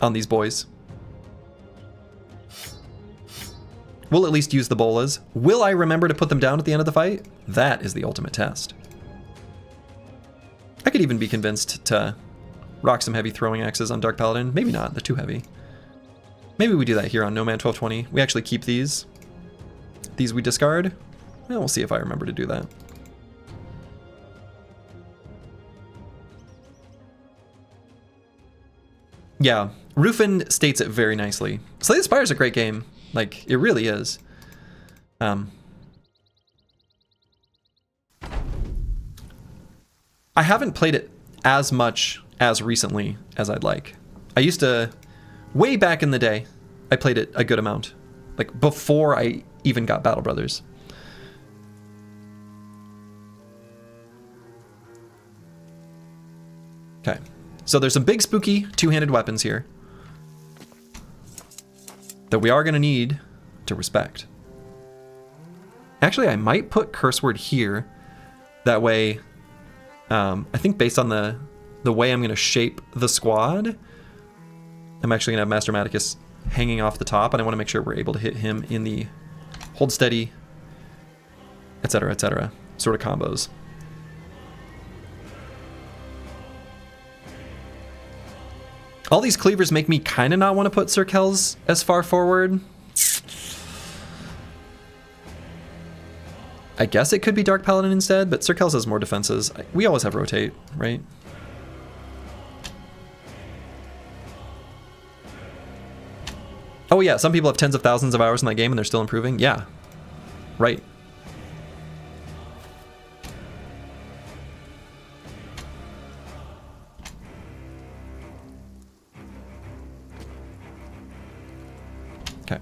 on these boys. We'll at least use the bolas. Will I remember to put them down at the end of the fight? That is the ultimate test. I could even be convinced to rock some heavy throwing axes on Dark Paladin. Maybe not, they're too heavy. Maybe we do that here on No Man 1220. We actually keep these. These we discard. Well, we'll see if I remember to do that. Yeah, Rufin states it very nicely. Slay the Spire is a great game. Like, it really is. I haven't played it as much as recently as I'd like. I used to, way back in the day, I played it a good amount. Like, before I even got Battle Brothers. Okay, so there's some big spooky two-handed weapons here that we are going to need to respect. Actually, I might put curse word here. That way, I think based on the way I'm going to shape the squad, I'm actually going to have Master Maticus hanging off the top, and I want to make sure we're able to hit him in the hold steady, etc., sort of combos. All these cleavers make me kind of not want to put Sir Kells as far forward. I guess it could be Dark Paladin instead, but Sir Kells has more defenses. We always have rotate, right? Oh yeah, some people have tens of thousands of hours in that game and they're still improving. Yeah, right. Okay.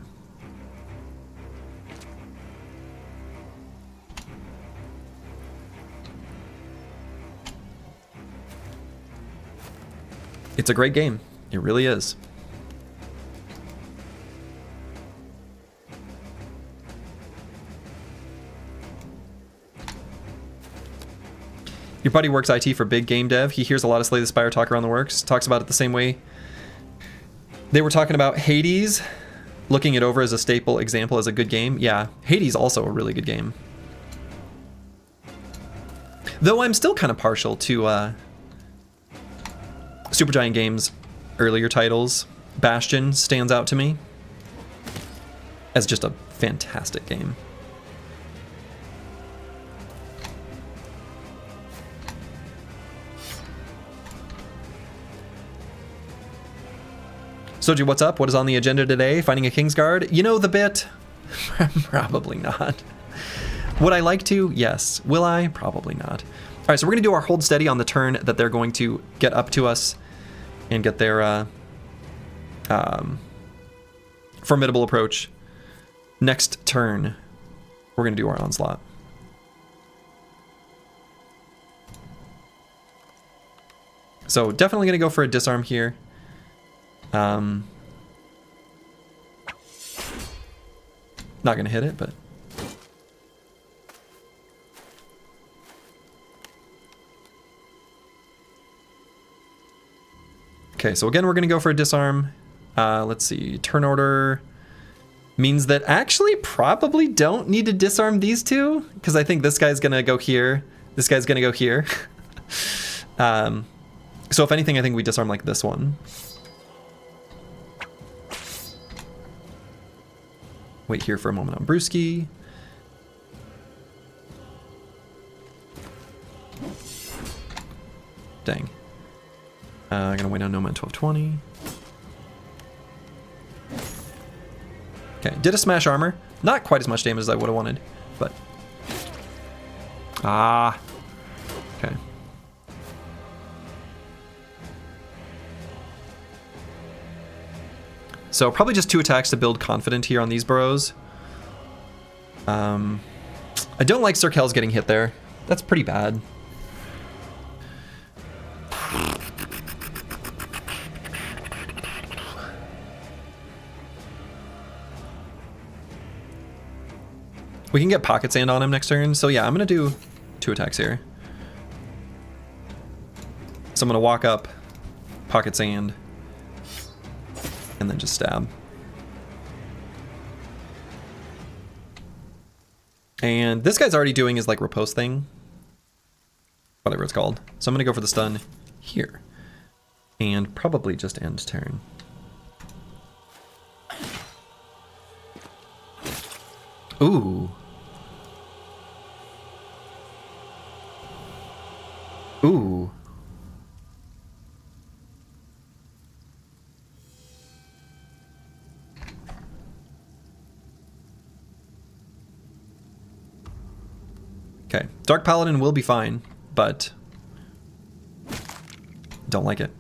It's a great game. It really is. Your buddy works IT for big game dev. He hears a lot of Slay the Spire talk around the works. Talks about it the same way they were talking about Hades, looking it over as a staple example as a good game. Yeah, Hades also a really good game. Though I'm still kind of partial to Supergiant Games' earlier titles. Bastion stands out to me as just a fantastic game. Soji, what's up? What is on the agenda today? Finding a Kingsguard? You know the bit? Probably not. Would I like to? Yes. Will I? Probably not. All right, so we're going to do our hold steady on the turn that they're going to get up to us and get their formidable approach. Next turn, we're going to do our onslaught. So definitely going to go for a disarm here. Not going to hit it, but... Okay, so again, we're going to go for a disarm. Let's see, turn order means that actually probably don't need to disarm these two, because I think this guy's going to go here. This guy's going to go here. So if anything, I think we disarm like this one. Wait here for a moment on Brewski. Dang. I'm gonna wait on Nomad 1220. Okay, did a smash armor. Not quite as much damage as I would have wanted, but... Ah. Okay. So probably just 2 attacks to build confident here on these burrows. I don't like Sir Kells getting hit there. That's pretty bad. We can get Pocket Sand on him next turn. So yeah, I'm going to do 2 attacks here. So I'm going to walk up, Pocket Sand, and then just stab. And this guy's already doing his like riposte thing. Whatever it's called. So I'm going to go for the stun here. And probably just end turn. Ooh. Ooh. Okay, Dark Paladin will be fine, but don't like it.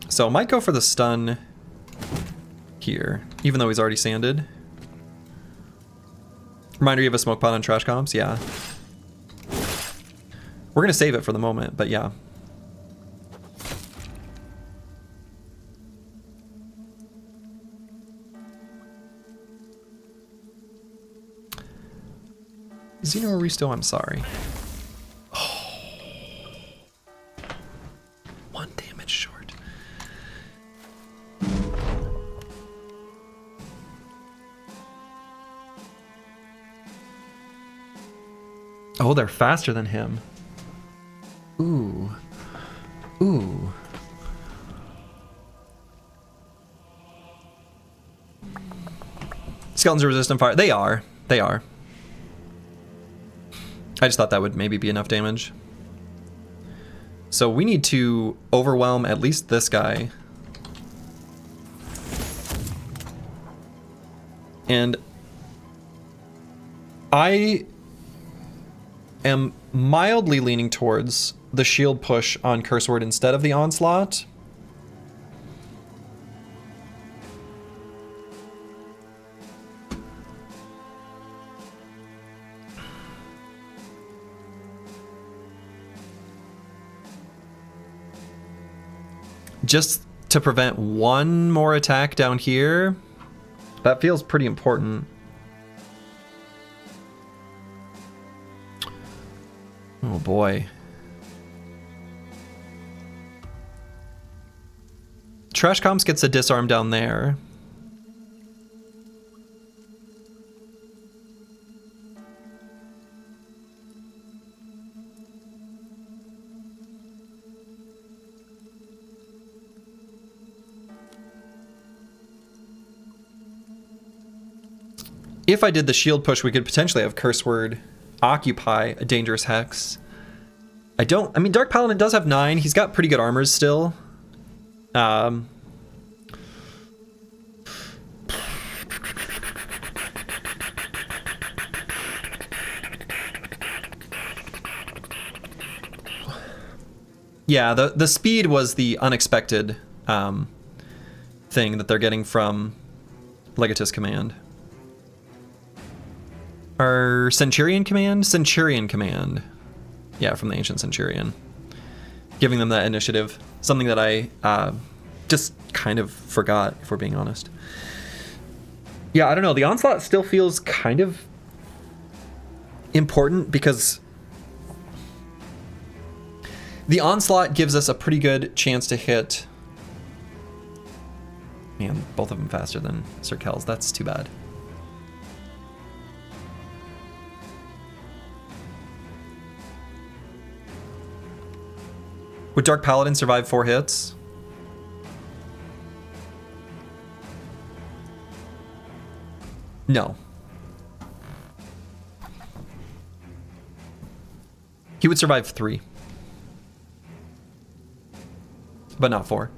So I might go for the stun here, even though he's already sanded. Reminder, you have a smoke pot on trash comps? Yeah. We're going to save it for the moment, but yeah. Xeno Aristo, I'm sorry. Oh. 1 damage short. Oh, they're faster than him. Ooh. Ooh. Skeletons are resistant fire. They are. They are. I just thought that would maybe be enough damage. So we need to overwhelm at least this guy. And I am mildly leaning towards the shield push on Curse Word instead of the onslaught. Just to prevent one more attack down here. That feels pretty important. Oh boy. Trash Comps gets a disarm down there. If I did the shield push, we could potentially have Curse Word occupy a dangerous hex. I mean, Dark Paladin does have 9. He's got pretty good armors still. Yeah, the speed was the unexpected thing that they're getting from Legatus Command. Our Centurion Command? Centurion Command. Yeah, from the Ancient Centurion. Giving them that initiative. Something that I just kind of forgot, if we're being honest. Yeah, I don't know. The Onslaught still feels kind of important because the Onslaught gives us a pretty good chance to hit. Man, both of them faster than Sir Kells. That's too bad. Would Dark Paladin survive 4 hits? No. He would survive 3. But not 4.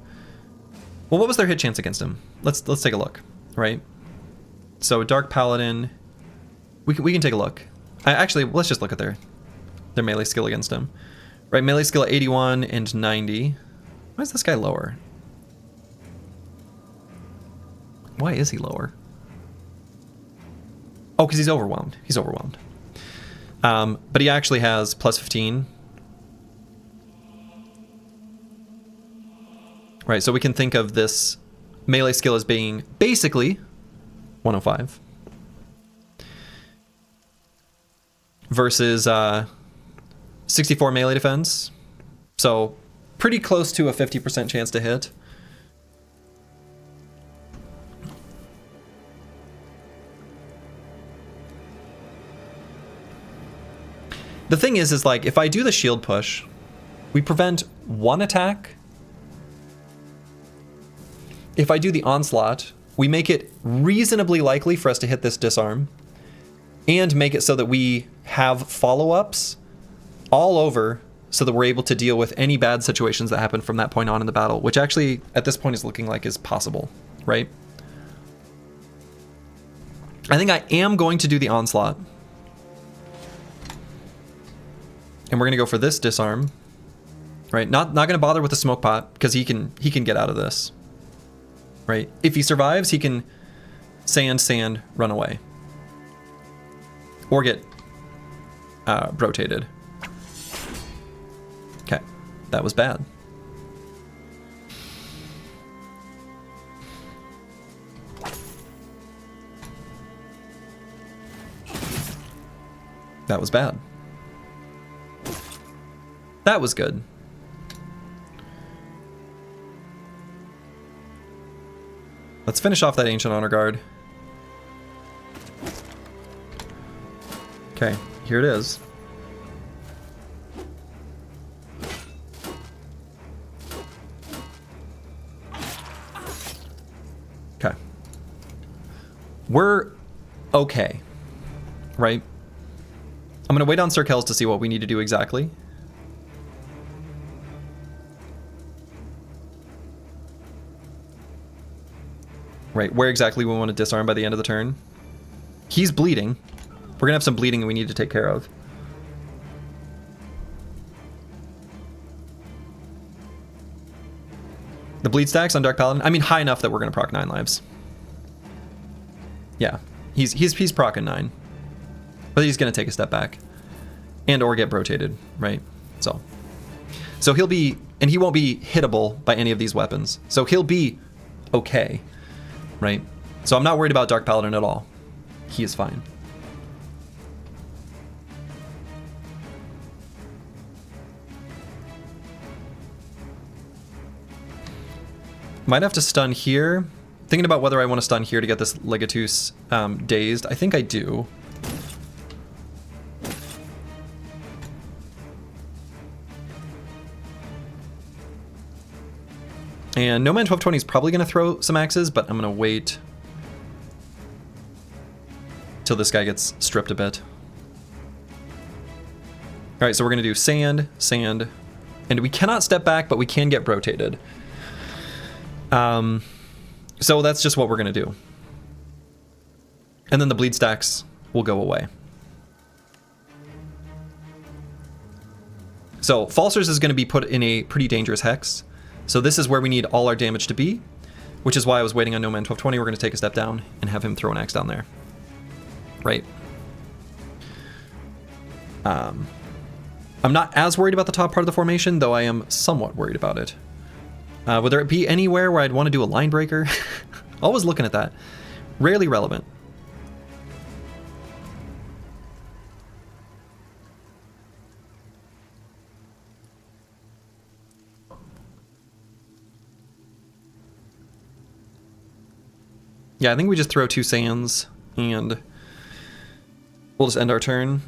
Well, what was their hit chance against him? Let's take a look, right? So Dark Paladin, we can take a look. Actually, let's just look at their melee skill against him. Right, melee skill 81 and 90. Why is this guy lower? Why is he lower? Oh, because he's overwhelmed. He's overwhelmed. But he actually has plus 15. Right, so we can think of this melee skill as being basically 105. Versus 64 melee defense. So pretty close to a 50% chance to hit. The thing is like, if I do the shield push, we prevent 1 attack. If I do the onslaught, we make it reasonably likely for us to hit this disarm and make it so that we have follow-ups all over so that we're able to deal with any bad situations that happen from that point on in the battle, which actually at this point is looking like is possible, right? I think I am going to do the onslaught. And we're going to go for this disarm, right? Not going to bother with the smoke pot because he can get out of this, right? If he survives, he can sand, run away. Or get rotated. That was bad. That was bad. That was good. Let's finish off that Ancient Honor Guard. Okay, here it is. Okay. We're okay, right? I'm going to wait on Sir Kells to see what we need to do exactly. Right, where exactly we want to disarm by the end of the turn. He's bleeding. We're going to have some bleeding we need to take care of. The bleed stacks on Dark Paladin? I mean, high enough that we're going to proc 9 lives. Yeah, he's procking 9. But he's going to take a step back. And or get rotated, right? So he'll be... And he won't be hittable by any of these weapons. So he'll be okay. Right? So I'm not worried about Dark Paladin at all. He is fine. Might have to stun here. Thinking about whether I want to stun here to get this Legatus dazed. I think I do. And No Man 1220 is probably going to throw some axes, but I'm going to wait till this guy gets stripped a bit. All right, so we're going to do sand, sand, and we cannot step back, but we can get rotated. So that's just what we're going to do. And then the bleed stacks will go away. So Falsers is going to be put in a pretty dangerous hex. So this is where we need all our damage to be, which is why I was waiting on No Man 1220. We're going to take a step down and have him throw an axe down there. Right. I'm not as worried about the top part of the formation, though I am somewhat worried about it. Would there be anywhere where I'd want to do a line breaker? Always looking at that. Rarely relevant. Yeah, I think we just throw 2 sands and we'll just end our turn.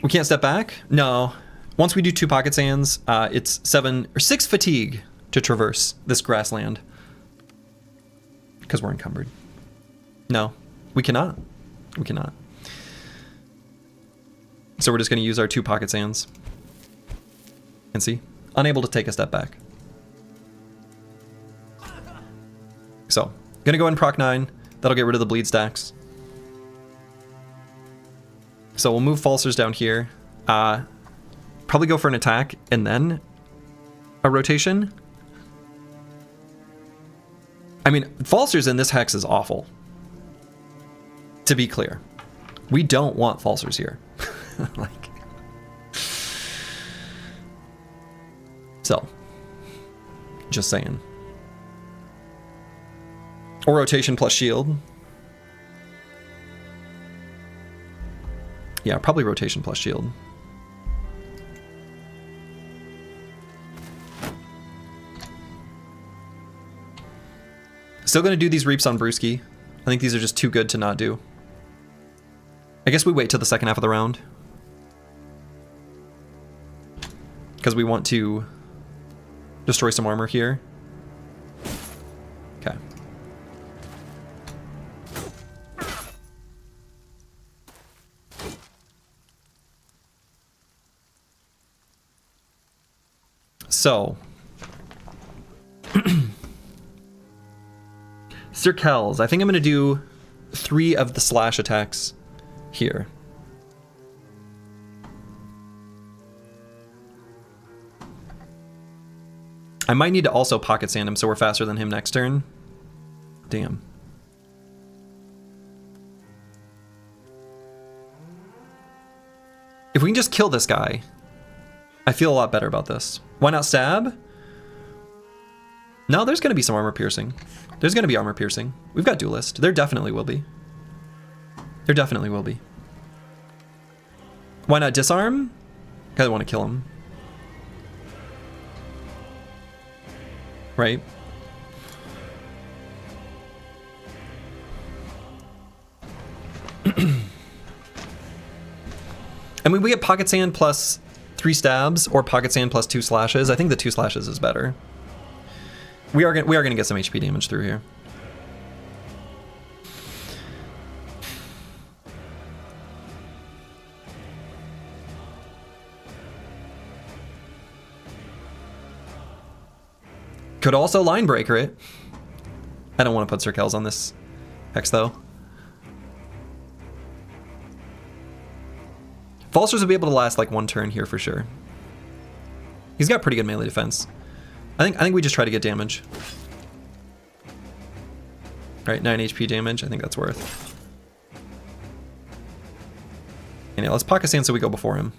We can't step back? No. Once we do 2 pocket sands, it's 6 fatigue to traverse this grassland. Because we're encumbered. No, we cannot. We cannot. So we're just going to use our 2 pocket sands. And see? Unable to take a step back. So, going to go in proc 9. That'll get rid of the bleed stacks. So we'll move Falsers down here. Probably go for an attack and then a rotation. I mean, Falsers in this hex is awful. To be clear. We don't want Falsers here. Like. So. Just saying. Or rotation plus shield. Yeah, probably rotation plus shield. Still going to do these reaps on Brewski. I think these are just too good to not do. I guess we wait till the second half of the round. Because we want to destroy some armor here. Okay. So, Sir Kells, I think I'm going to do 3 of the slash attacks here. I might need to also pocket sand him so we're faster than him next turn. Damn. If we can just kill this guy, I feel a lot better about this. Why not stab? No, there's going to be some armor piercing. There's going to be armor piercing. We've got duelist. There definitely will be. There definitely will be. Why not disarm? Because I want to kill him. Right? I mean, we get pocket sand plus 3 stabs or pocket sand plus 2 slashes. I think the 2 slashes is better. We are gonna get some HP damage through here. Could also line breaker it. I don't want to put Circles on this hex though. Falsters will be able to last like 1 turn here for sure. He's got pretty good melee defense. I think we just try to get damage. Alright, 9 HP damage. I think that's worth. And yeah, let's pocket sand so we go before him.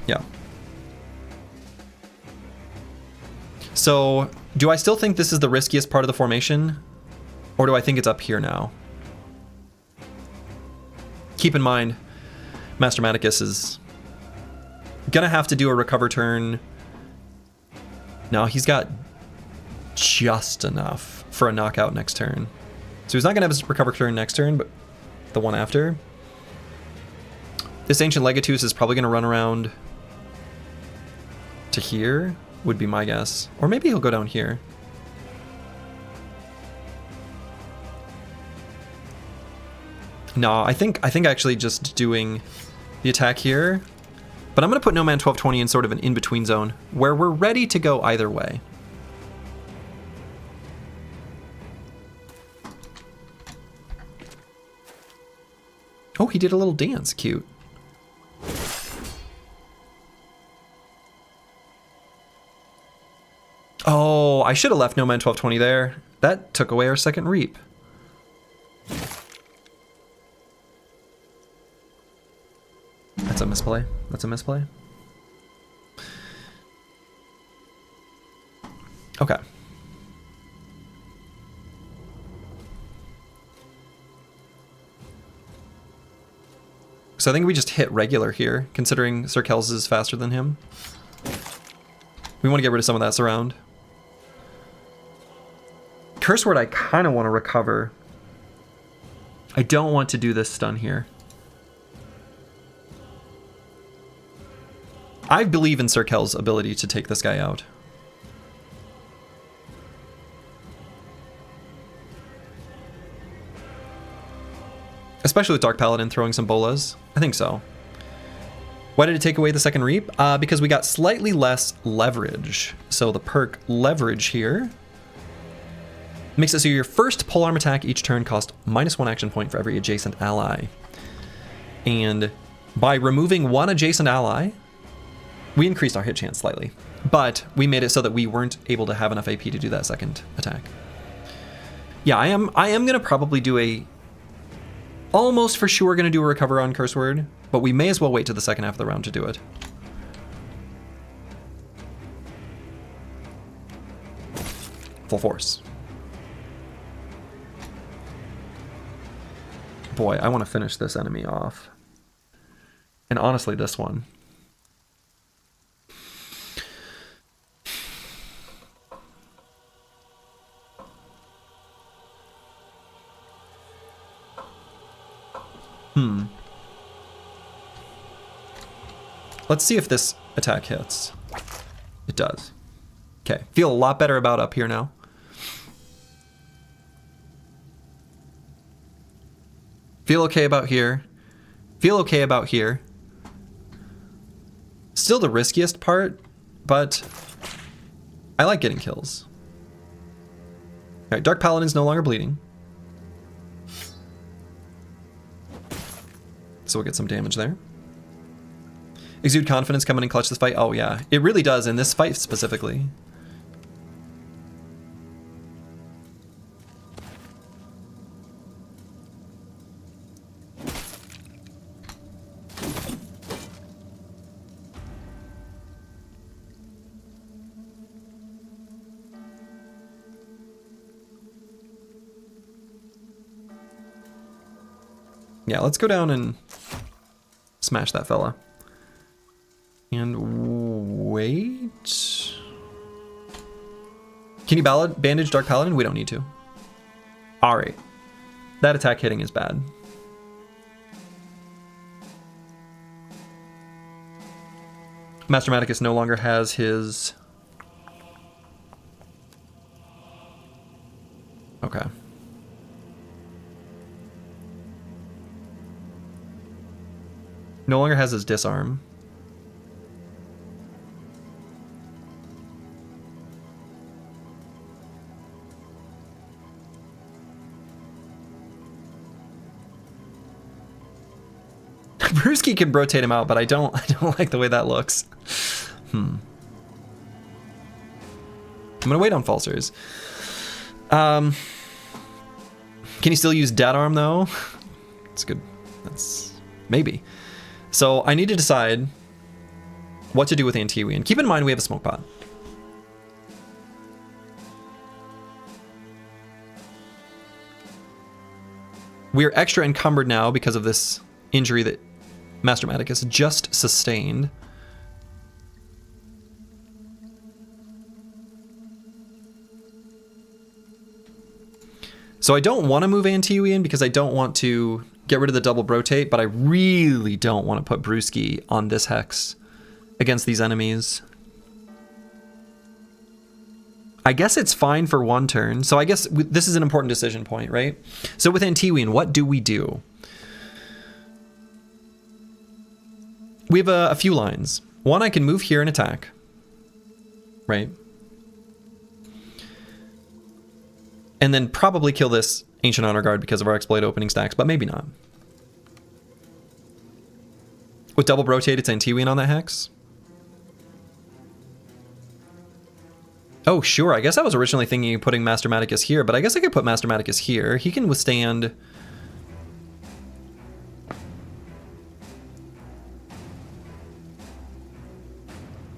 Yeah. So, do I still think this is the riskiest part of the formation? Or do I think it's up here now? Keep in mind, Master Maticus is gonna have to do a recover turn. No, he's got just enough for a knockout next turn. So he's not gonna have his recover turn next turn, but the one after. This Ancient Legatus is probably gonna run around to here, would be my guess. Or maybe he'll go down here. No, I think actually just doing the attack here. But I'm going to put No Man 1220 in sort of an in-between zone where we're ready to go either way. Oh, he did a little dance. Cute. Oh, I should have left No Man 1220 there. That took away our second reap. That's a misplay. That's a misplay. Okay. So I think we just hit regular here, considering Circles is faster than him. We want to get rid of some of that surround. Curse Word I kind of want to recover. I don't want to do this stun here. I believe in Circles' ability to take this guy out. Especially with Dark Paladin throwing some bolas. I think so. Why did it take away the second reap? Because we got slightly less leverage. So the perk leverage here makes it so your first polearm attack each turn costs -1 action point for every adjacent ally. And by removing 1 adjacent ally, we increased our hit chance slightly, but we made it so that we weren't able to have enough AP to do that second attack. Yeah, I am gonna probably do almost for sure gonna do a recover on Curse Word, but we may as well wait to the second half of the round to do it. Full force. Boy, I want to finish this enemy off. And honestly, this one. Let's see if this attack hits. It does. Okay, feel a lot better about up here now. Feel okay about here. Feel okay about here. Still the riskiest part, but I like getting kills. All right, Dark Paladin's no longer bleeding. So we'll get some damage there. Exude confidence, come in and clutch this fight. Oh yeah, it really does in this fight specifically. Yeah, let's go down and smash that fella. And wait. Can you bandage Dark Paladin? We don't need to. Alright. That attack hitting is bad. Master Maticus no longer has his... Okay. No longer has his disarm. Brewski can rotate him out, but I don't like the way that looks. I'm gonna wait on Falsers. Can he still use Dead Arm though? That's good. That's maybe. So I need to decide what to do with Antiwian. Keep in mind we have a smoke pot. We're extra encumbered now because of this injury that Master Maticus just sustained. So I don't want to move Antiwian because I don't want to get rid of the double rotate, but I really don't want to put Brewski on this hex against these enemies. I guess it's fine for one turn. So I guess this is an important decision point, right? So with Antiwian, what do? We have a few lines. One, I can move here and attack, right? And then probably kill this Ancient Honor Guard because of our exploit opening stacks, but maybe not. With double rotate, it's Antiwian on that hex. Oh, sure. I guess I was originally thinking of putting Master Maticus here, but I guess I could put Master Maticus here. He can withstand...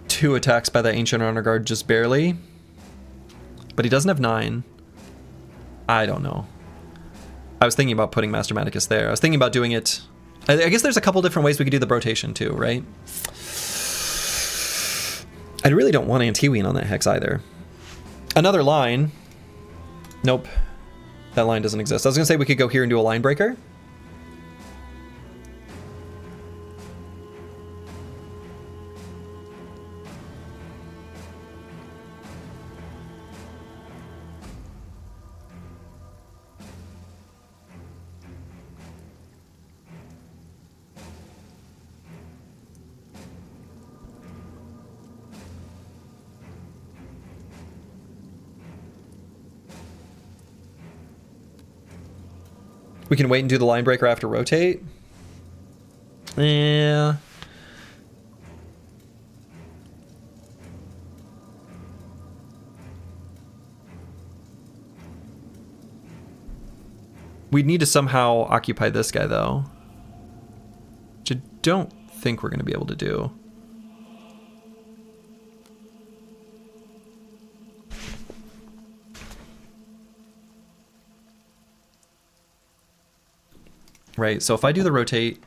two attacks by the Ancient Honor Guard just barely. But he doesn't have 9. I don't know. I was thinking about putting Master Maticus there. I was thinking about doing it... I guess there's a couple different ways we could do the rotation too, right? I really don't want Antiwian on that hex either. Another line. Nope. That line doesn't exist. I was going to say we could go here and do a line breaker. We can wait and do the line breaker after rotate. Yeah. We'd need to somehow occupy this guy though, which I don't think we're going to be able to do. Right, so if I do the rotate,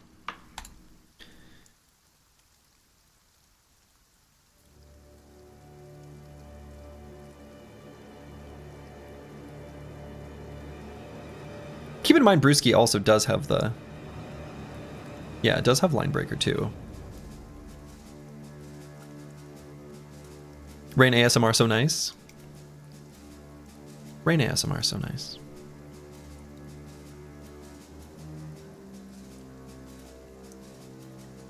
keep in mind Brewski also does have the, yeah, it does have line breaker too. Rain ASMR so nice. Rain ASMR so nice.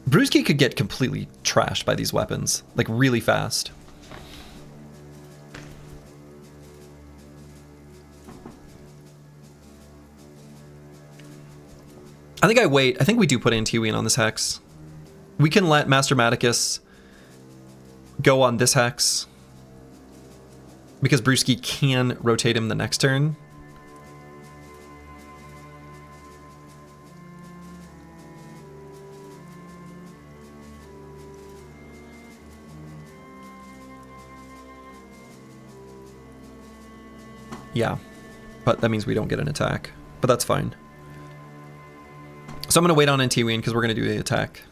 Brewski could get completely trashed by these weapons, like really fast. I think I wait. I think we do put Antiwian on this hex. We can let Master Maticus go on this hex because Brewski can rotate him the next turn. Yeah, but that means we don't get an attack, but that's fine. So I'm going to wait on Antiwian because we're going to do the attack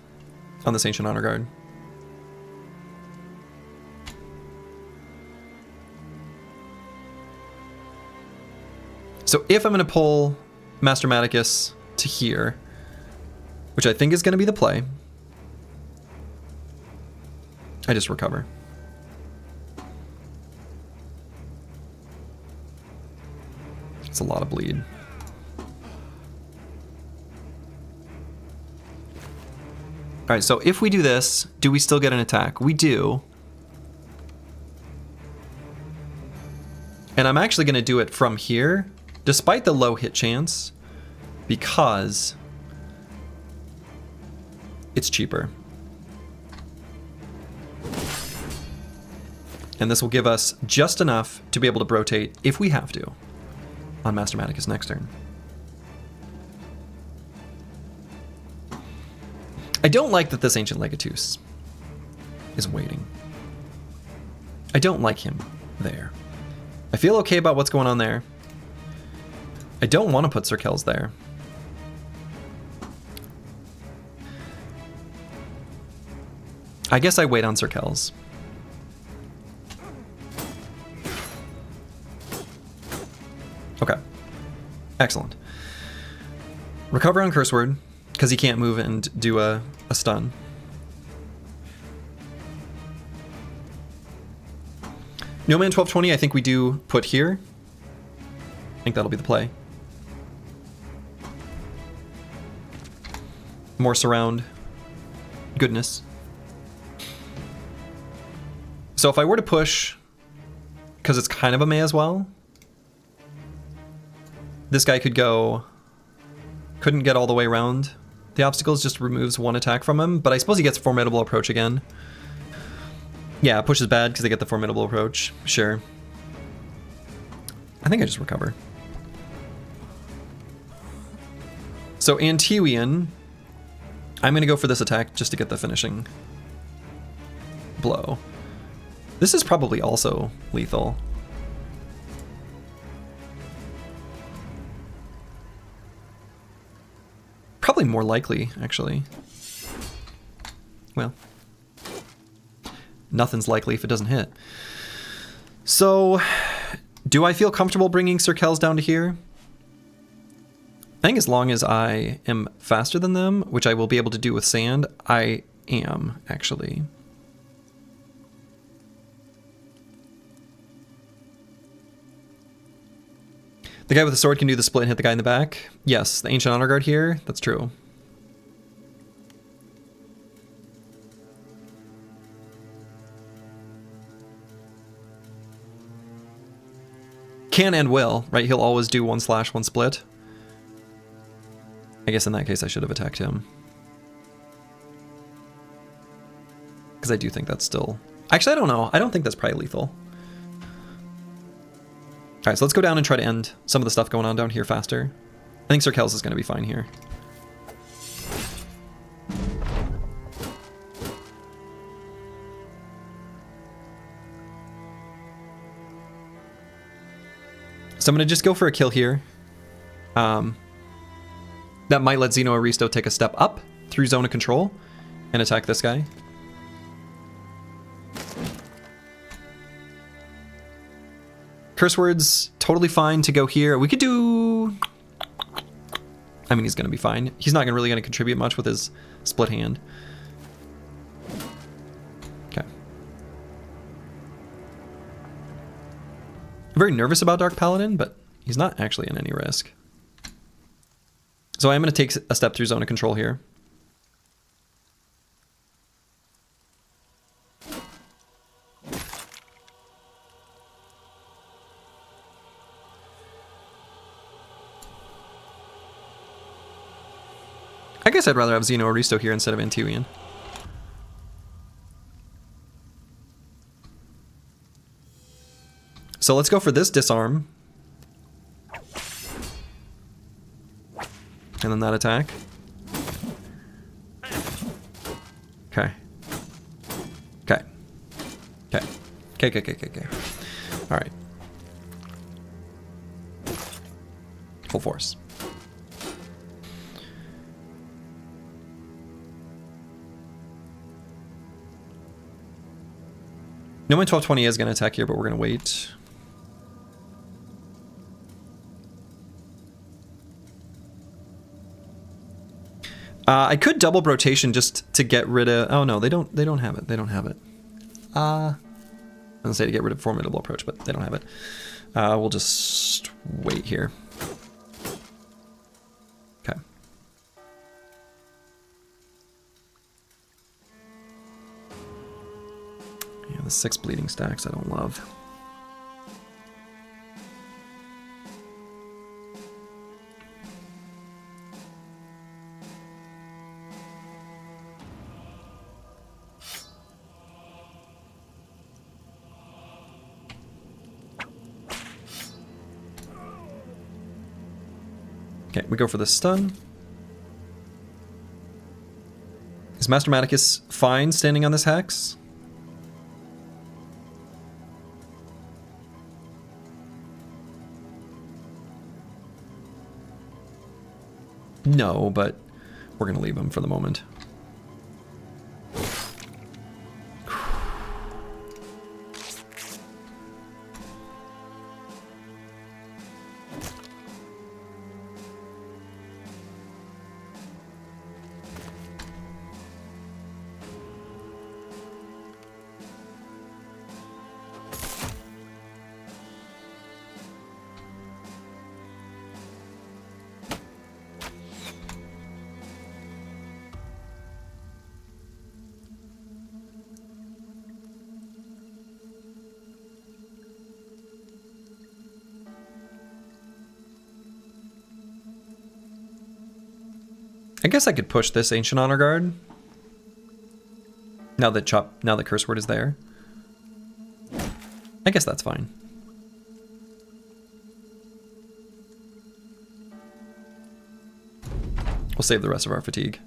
on this Ancient Honor Guard. So if I'm going to pull Master Maticus to here, which I think is going to be the play, I just recover. It's a lot of bleed. All right, so if we do this, do we still get an attack? We do. And I'm actually going to do it from here, despite the low hit chance, because it's cheaper. And this will give us just enough to be able to rotate, if we have to, on Master Maticus next turn. I don't like that this Ancient Legatus is waiting. I don't like him there. I feel okay about what's going on there. I don't want to put Sir Kells there. I guess I wait on Sir Kells. Okay. Excellent. Recover on Curse Word, because he can't move and do a stun. No Man 1220, I think we do put here. I think that'll be the play. More surround goodness. So if I were to push, because it's kind of a May as well, this guy could go, couldn't get all the way around the obstacles, just removes one attack from him, but I suppose he gets Formidable Approach again. Yeah, push is bad because they get the Formidable Approach, sure. I think I just recover. So Antiwian, I'm going to go for this attack just to get the finishing blow. This is probably also lethal. Probably more likely, actually. Well, nothing's likely if it doesn't hit. So, do I feel comfortable bringing Sir Kells down to here? I think as long as I am faster than them, which I will be able to do with sand, I am, actually. The guy with the sword can do the split and hit the guy in the back. Yes, the Ancient Honor Guard here, that's true. Can and will, right? He'll always do 1/1 split. I guess in that case I should have attacked him. Because I do think that's still... Actually, I don't know. I don't think that's probably lethal. Alright, so let's go down and try to end some of the stuff going on down here faster. I think Sir Kells is going to be fine here. So I'm going to just go for a kill here. That might let Xeno Aristo take a step up through Zone of Control and attack this guy. Curse Word's totally fine to go here. We could do... I mean, he's going to be fine. He's not really going to contribute much with his split hand. Okay. I'm very nervous about Dark Paladin, but he's not actually in any risk. So I am going to take a step through Zone of Control here. I guess I'd rather have Xeno Aristo here instead of Antiwian. So let's go for this disarm. And then that attack. Okay. Okay. Okay. Okay. Alright. Full force. No one 1220 is going to attack here, but we're going to wait. I could double rotation just to get rid of... Oh no, they don't have it. They don't have it. I was going to say to get rid of Formidable Approach, but they don't have it. We'll just wait here. Okay. Yeah, the 6 bleeding stacks I don't love. Okay, we go for the stun. Is Master Maticus fine standing on this hex? No, but we're going to leave him for the moment. I guess I could push this Ancient Honor Guard. Now that Curse Word is there. I guess that's fine. We'll save the rest of our fatigue.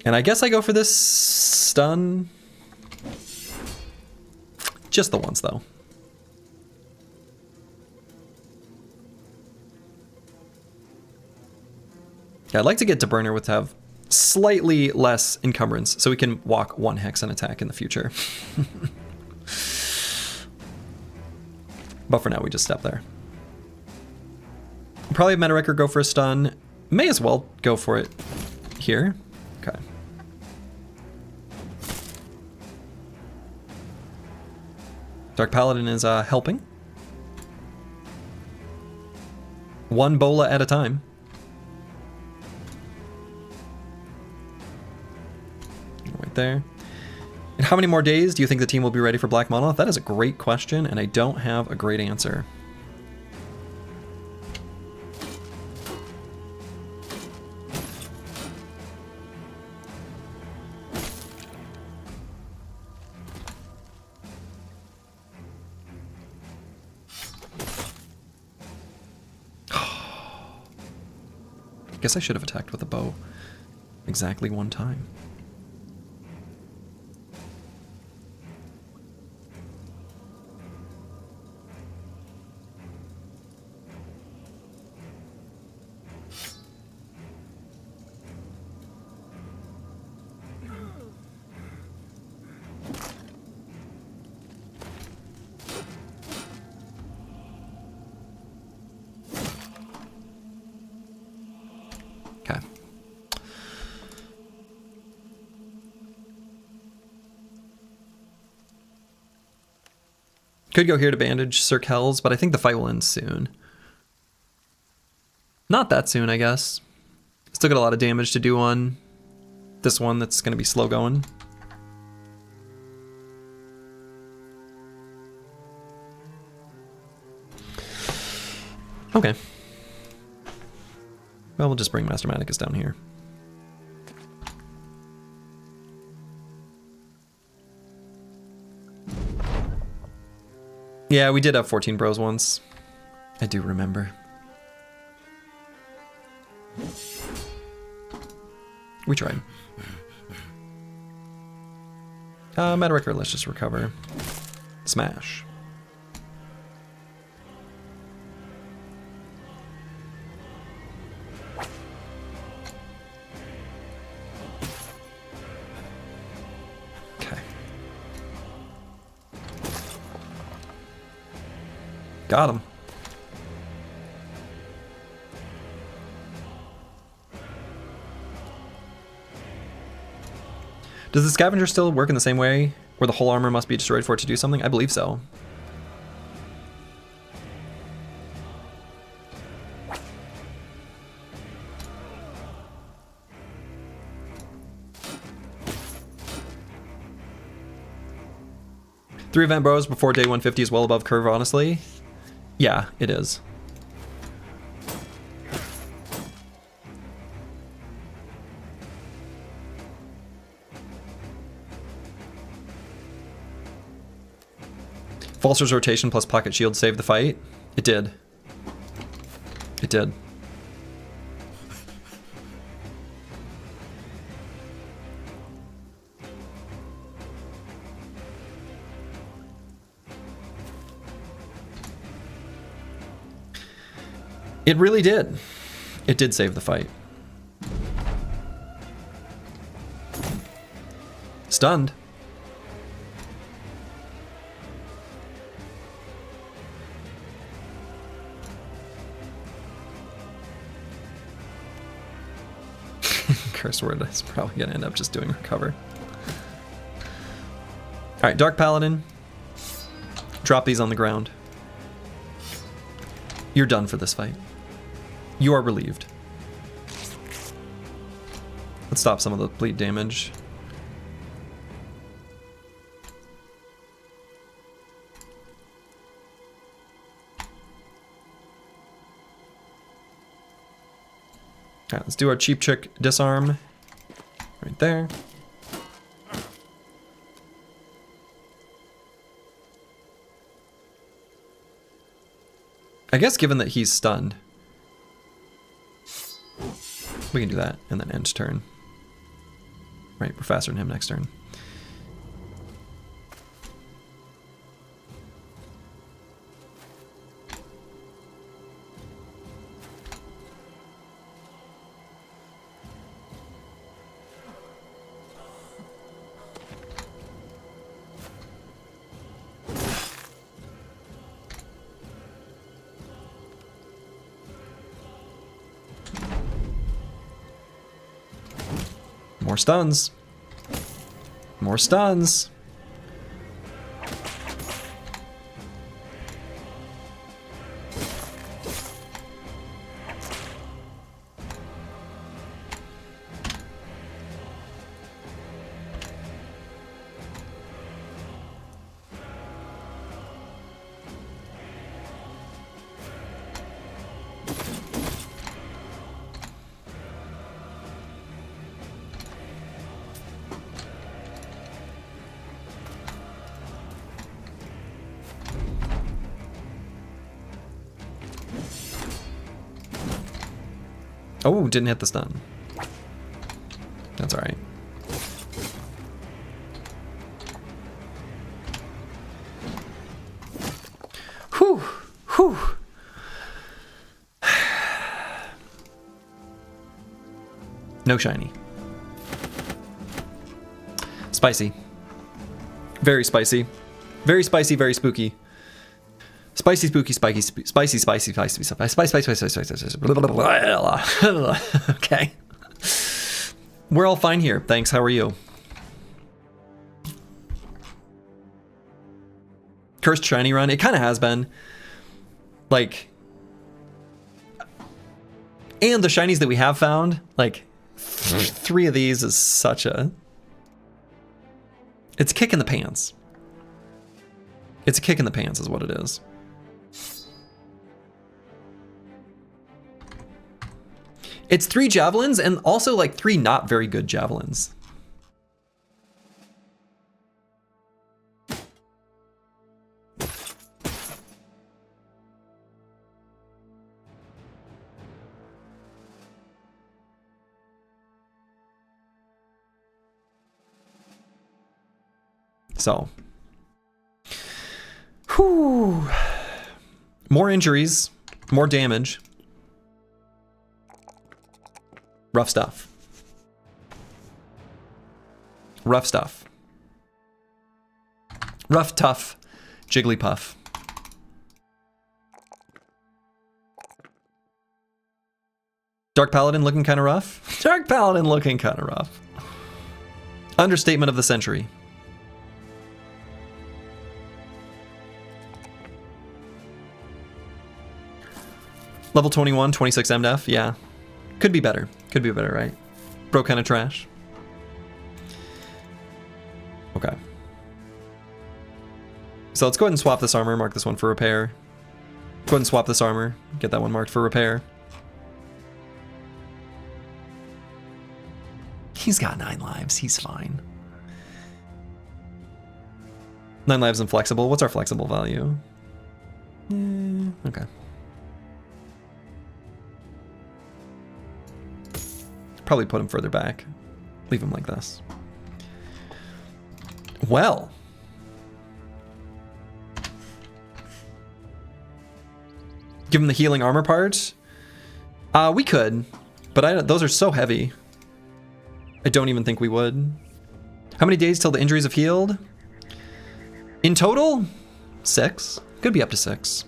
And I guess I go for this stun. Just the once though. Yeah, I'd like to get to Burner with have slightly less encumbrance so we can walk 1 hex and attack in the future. But for now, we just step there. Probably have Meta Record go for a stun. May as well go for it here. Okay. Dark Paladin is helping. 1 bola at a time. Right there. And how many more days do you think the team will be ready for Black Monolith? That is a great question, and I don't have a great answer. Guess I should have attacked with a bow exactly 1 time. Okay. Could go here to bandage Sir Kells, but I think the fight will end soon. Not that soon, I guess. Still got a lot of damage to do on this one that's going to be slow going. Okay. Well, we'll just bring Master Maticus down here. Yeah, we did have 14 bros once. I do remember. We tried. Meta Record, let's just recover. Smash. Got him. Does the scavenger still work in the same way, where the whole armor must be destroyed for it to do something? I believe so. Three event bros before day 150 is well above curve, honestly. Yeah, it is. Falser's rotation plus pocket shield saved the fight. It did. It did. It really did. It did save the fight. Stunned. Curse word is probably gonna end up just doing recover. Alright, Dark Paladin. Drop these on the ground. You're done for this fight. You are relieved. Let's stop some of the bleed damage. Alright, let's do our cheap trick disarm. Right there. I guess given that he's stunned, we can do that and then end turn. Right, we're faster than him next turn. More stuns. More stuns. Oh, didn't hit the stun. That's all right. Whew, whew. No shiny. Spicy. Very spicy. Very spicy, very spooky. Spicy, spooky, spiky, spicy, spicy, spicy, spicy. Okay. We're all fine here. Thanks. How are you? Cursed shiny run. It kind of has been. Like. And the shinies that we have found, like, 3 of these is such a. It's a kick in the pants. It's a kick in the pants, is what it is. It's 3 javelins and also like 3 not very good javelins. So, whew. More injuries, more damage. Rough stuff. Rough stuff. Rough, tough, Jigglypuff. Dark Paladin looking kind of rough. Dark Paladin looking kind of rough. Understatement of the century. Level 21, 26 MDF, yeah. Could be better. Could be better, right? Bro kind of trash. Okay. So let's go ahead and swap this armor, mark this one for repair. Go ahead and swap this armor, get that one marked for repair. He's got 9 lives, he's fine. 9 lives and flexible. What's our flexible value? Okay. Probably put him further back. Leave him like this. Well. Give him the healing armor part. We could, but those are so heavy. I don't even think we would. How many days till the injuries have healed? In total, 6. Could be up to 6.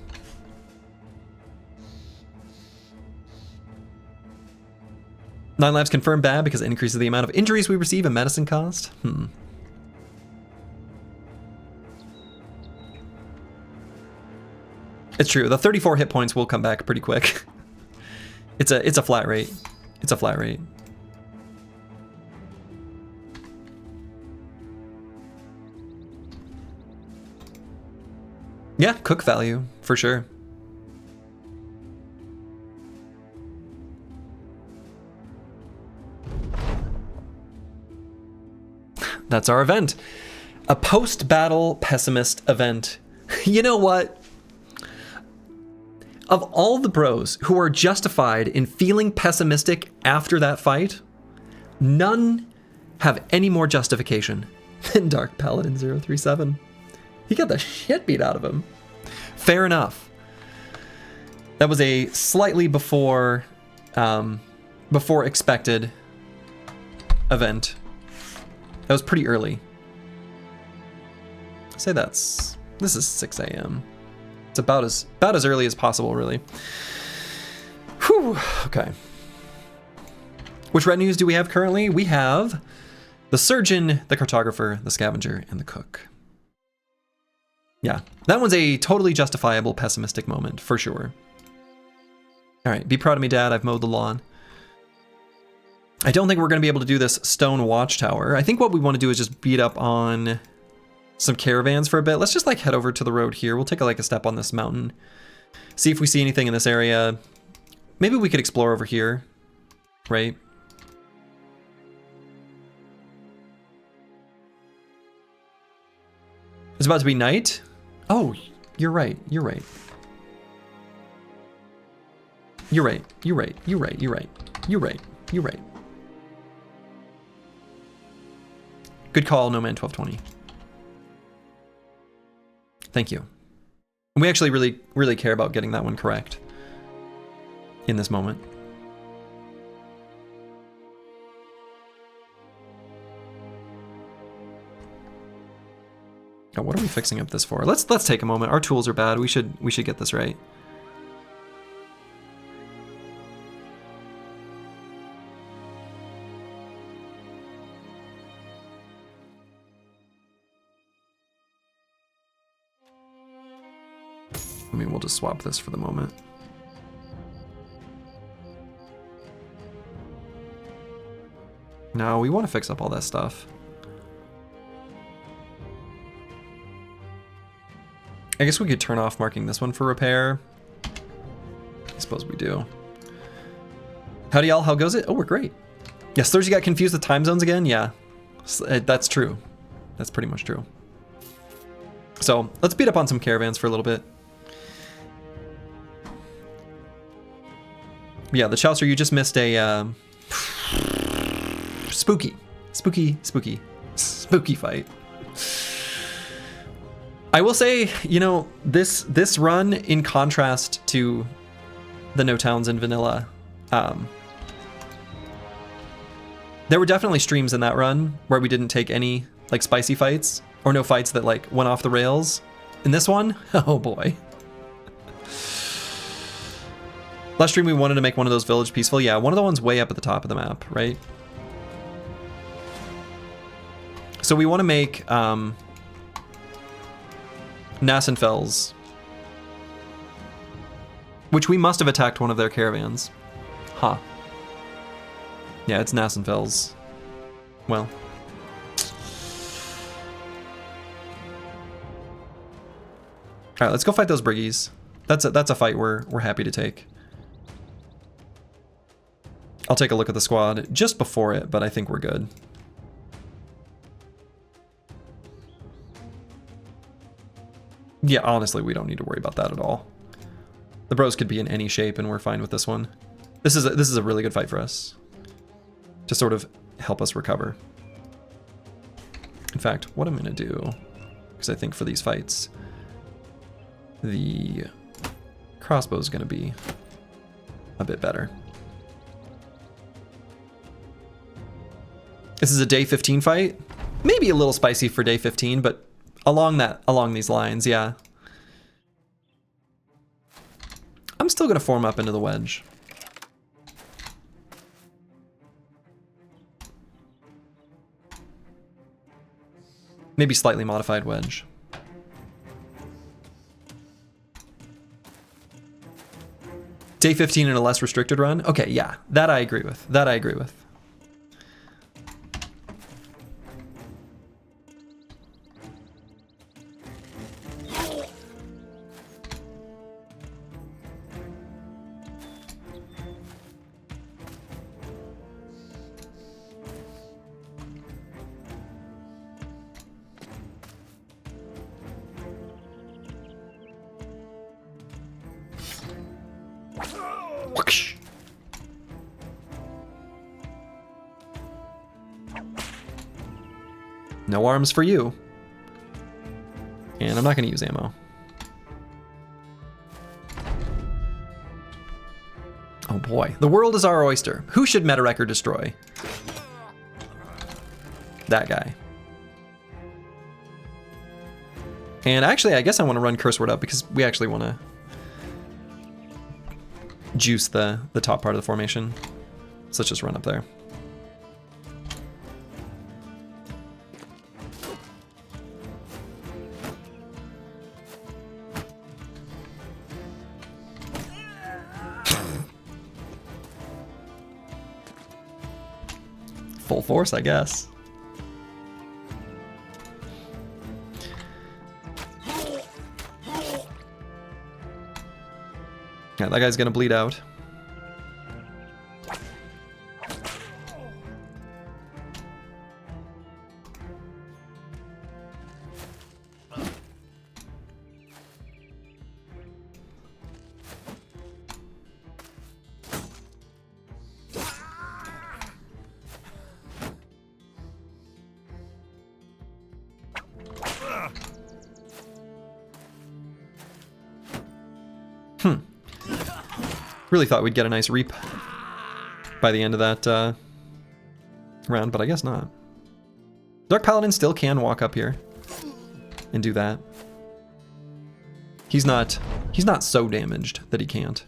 Nine lives confirmed bad because it increases the amount of injuries we receive and medicine cost. It's true. The 34 hit points will come back pretty quick. It's a flat rate. It's a flat rate. Yeah, cook value for sure. That's our event. A post-battle pessimist event. You know what? Of all the bros who are justified in feeling pessimistic after that fight, none have any more justification than Dark Paladin 037. He got the shit beat out of him. Fair enough. That was a slightly before expected event. That was pretty early. I'd say this is 6 a.m. It's about as early as possible, really. Whew, okay. Which retinues do we have currently? We have the surgeon, the cartographer, the scavenger, and the cook. Yeah, that one's a totally justifiable pessimistic moment, for sure. All right, be proud of me, Dad. I've mowed the lawn. I don't think we're going to be able to do this stone watchtower. I think what we want to do is just beat up on some caravans for a bit. Let's just like head over to the road here. We'll take a step on this mountain. See if we see anything in this area. Maybe we could explore over here, right? It's about to be night. Oh, you're right. You're right. You're right. You're right. You're right. You're right. You're right. You're right. Good call, No Man 1220. Thank you. We actually really care about getting that one correct in this moment. Oh, what are we fixing up this for? Let's take a moment. Our tools are bad. We should get this right. I mean, we'll just swap this for the moment. No, we want to fix up all that stuff. I guess we could turn off marking this one for repair. I suppose we do. Howdy y'all, how goes it? Oh, we're great. Yes, Thursday got confused with time zones again? Yeah, that's true. That's pretty much true. So let's beat up on some caravans for a little bit. Yeah, the Chaucer, you just missed a spooky fight. I will say, you know, this run, in contrast to the No Towns and Vanilla, there were definitely streams in that run where we didn't take any like spicy fights or no fights that like went off the rails. In this one, oh boy. Last stream we wanted to make one of those village peaceful. Yeah, one of the ones way up at the top of the map, right? So we want to make Nassenfels, which we must have attacked one of their caravans. Huh. Yeah, it's Nassenfels. Well. Alright, let's go fight those Briggies. That's a fight we're happy to take. I'll take a look at the squad just before it, but I think we're good. Yeah, honestly, we don't need to worry about that at all. The bros could be in any shape, and we're fine with this one. This is a really good fight for us to sort of help us recover. In fact, what I'm gonna do, because I think for these fights, the crossbow is gonna be a bit better. This is a day 15 fight. Maybe a little spicy for day 15, but along these lines, yeah. I'm still gonna form up into the wedge. Maybe slightly modified wedge. Day 15 in a less restricted run? Okay, yeah, that I agree with. That I agree with. No arms for you. And I'm not going to use ammo. Oh boy. The world is our oyster. Who should meta wreck or destroy? That guy. And actually, I guess I want to run Curse Word up because we actually want to juice the top part of the formation. So let's just run up there. Full force, I guess. Yeah, that guy's gonna bleed out. Really thought we'd get a nice reap by the end of that round, but I guess not. Dark Paladin still can walk up here and do that. He's not so damaged that he can't.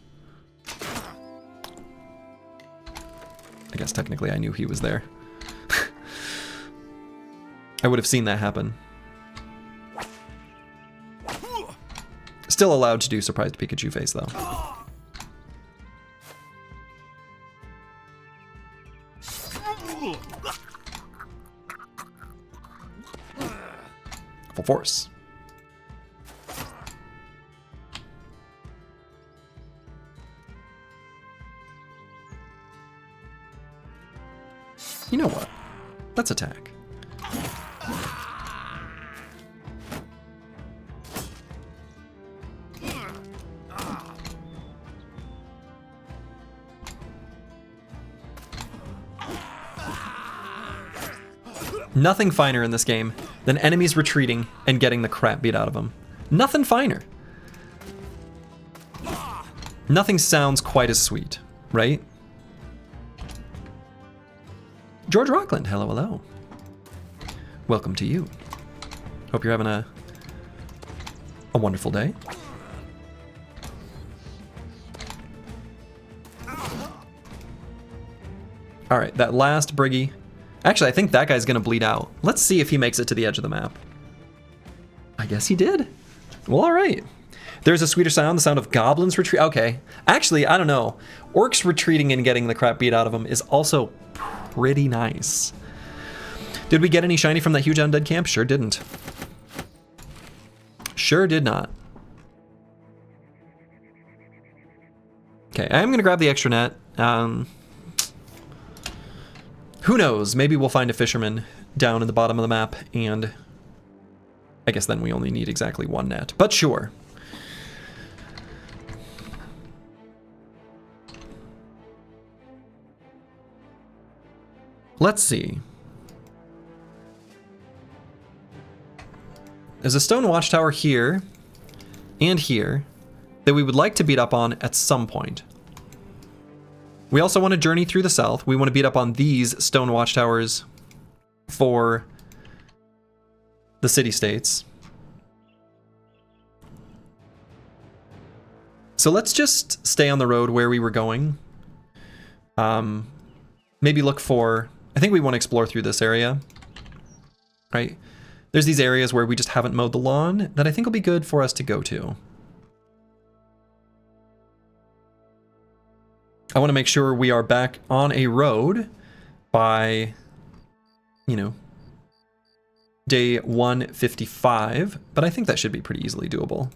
I guess technically I knew he was there. I would have seen that happen. Still allowed to do surprised Pikachu face though. Full force. You know what? Let's attack. Nothing finer in this game than enemies retreating and getting the crap beat out of them. Nothing finer. Nothing sounds quite as sweet, right? George Rockland, hello, hello. Welcome to you. Hope you're having a wonderful day. All right, that last Briggy. Actually, I think that guy's gonna bleed out. Let's see if he makes it to the edge of the map. I guess he did. Well, all right. There's a sweeter sound, the sound of goblins retreat. Okay. Actually, I don't know. Orcs retreating and getting the crap beat out of them is also pretty nice. Did we get any shiny from that huge undead camp? Sure didn't. Sure did not. Okay, I am going to grab the extra net. Who knows? Maybe we'll find a fisherman down in the bottom of the map, and I guess then we only need exactly one net. But sure. Let's see. There's a stone watchtower here and here that we would like to beat up on at some point. We also want to journey through the south. We want to beat up on these stone watchtowers for the city-states. So let's just stay on the road where we were going. Maybe look for... I think we want to explore through this area, right? There's these areas where we just haven't mowed the lawn that I think will be good for us to go to. I want to make sure we are back on a road by, you know, day 155, but I think that should be pretty easily doable.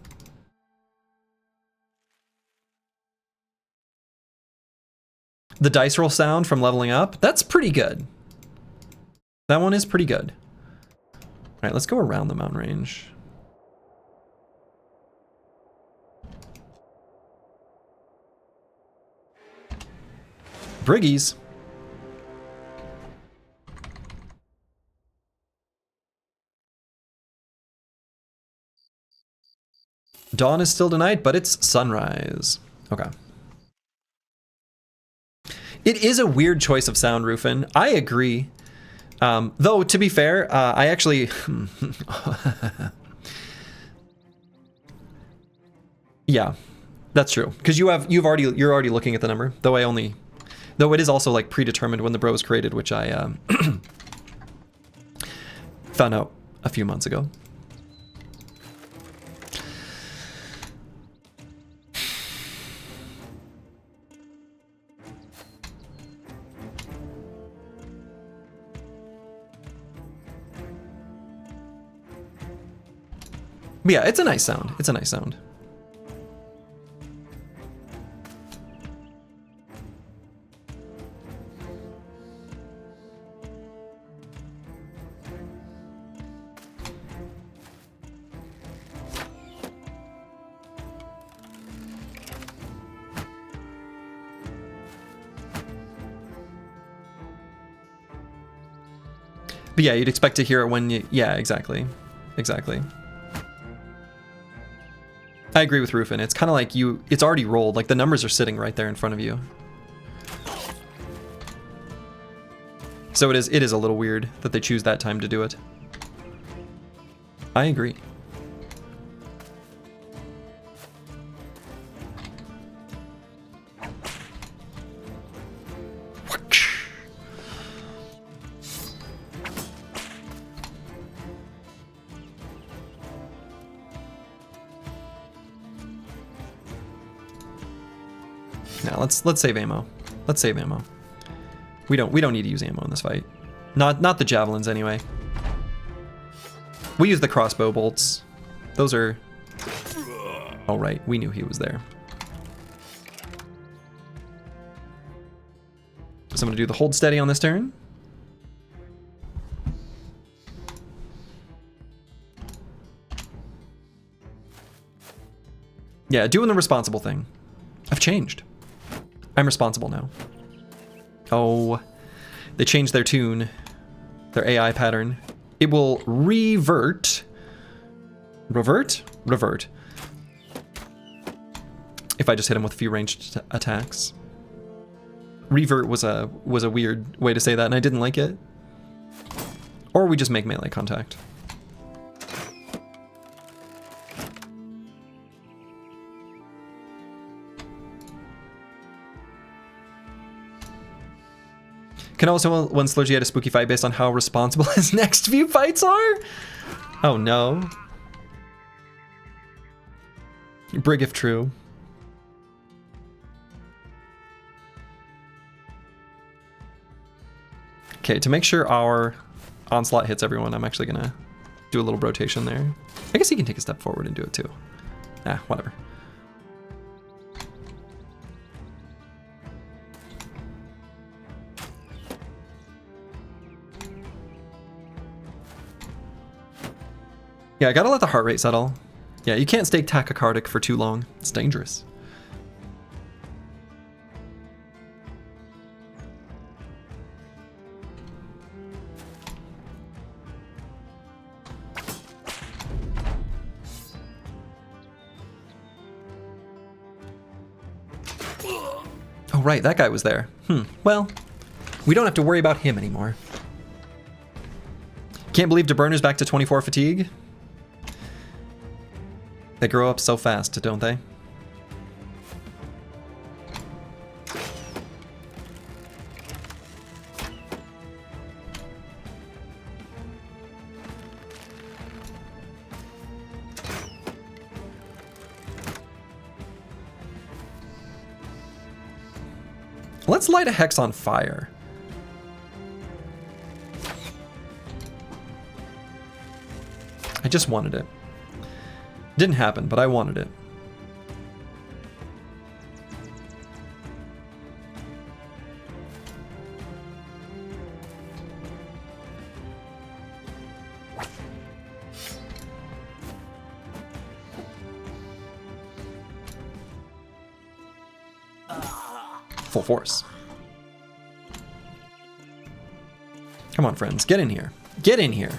The dice roll sound from leveling up, that's pretty good. That one is pretty good. All right, let's go around the mountain range. Briggies. Dawn is still tonight, but it's sunrise. Okay. It is a weird choice of sound, Rufin. I agree. Though, to be fair, I actually... yeah, that's true. Because you're already looking at the number. Though it is also like predetermined when the bro was created, which I found out a few months ago. But yeah, it's a nice sound. It's a nice sound. But yeah, you'd expect to hear it when you... Yeah, exactly. Exactly. I agree with Rufin. It's kind of like it's already rolled. Like the numbers are sitting right there in front of you. So it is a little weird that they choose that time to do it. I agree. Now let's save ammo. Let's save ammo. We don't need to use ammo in this fight. Not the javelins anyway. We use the crossbow bolts. Those are... Oh right, we knew he was there. So I'm gonna do the hold steady on this turn. Yeah, doing the responsible thing. I've changed. I'm responsible now. Oh, they changed their tune, their AI pattern. It will revert. Revert. If I just hit him with a few ranged attacks. Revert was a weird way to say that, and I didn't like it. Or we just make melee contact. Can also win Slurgy at a spooky fight based on how responsible his next few fights are? Oh no. Brig if true. Okay, to make sure our onslaught hits everyone, I'm actually gonna do a little rotation there. I guess he can take a step forward and do it too. Ah, whatever. Yeah, I gotta let the heart rate settle. Yeah, you can't stay tachycardic for too long. It's dangerous. Oh, right, that guy was there. Well, we don't have to worry about him anymore. Can't believe DeBurner's back to 24 fatigue. They grow up so fast, don't they? Let's light a hex on fire. I just wanted it. Didn't happen, but I wanted it. Full force. Come on, friends, get in here. Get in here.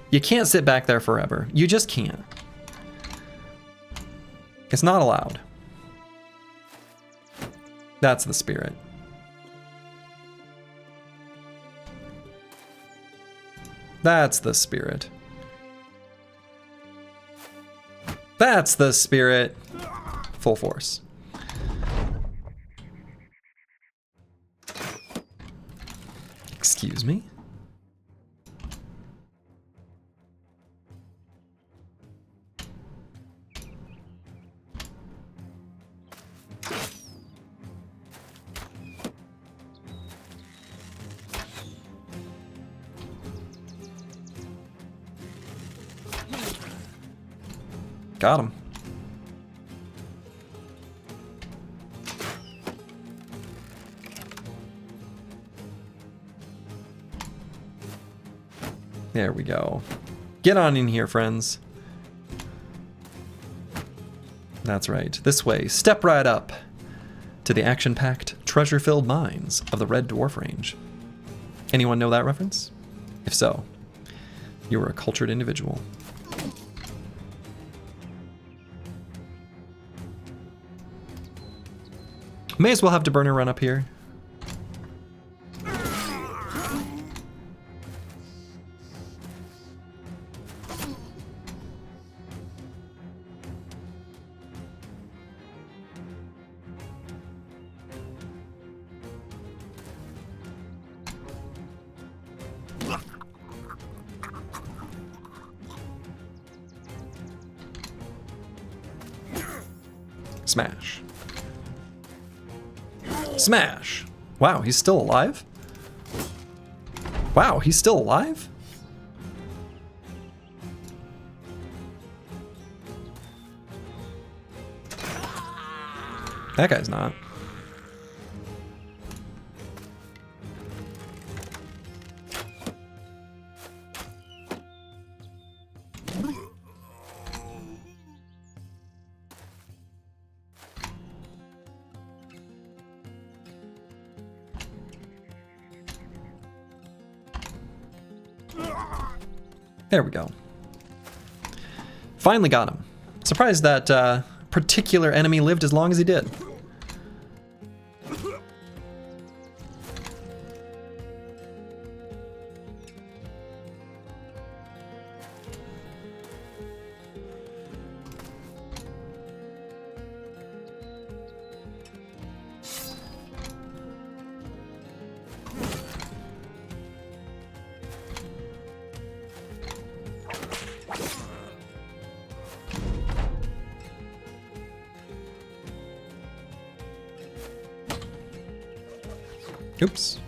You can't sit back there forever. You just can't. It's not allowed. That's the spirit. That's the spirit. That's the spirit. Full force. Excuse me? Got him. There we go. Get on in here, friends. That's right. This way. Step right up to the action-packed, treasure-filled mines of the Red Dwarf Range. Anyone know that reference? If so, you are a cultured individual. May as well have DeBurner run up here. Smash. Smash! Wow, he's still alive? Wow, he's still alive? That guy's not. There we go. Finally got him. Surprised that particular enemy lived as long as he did. Oops.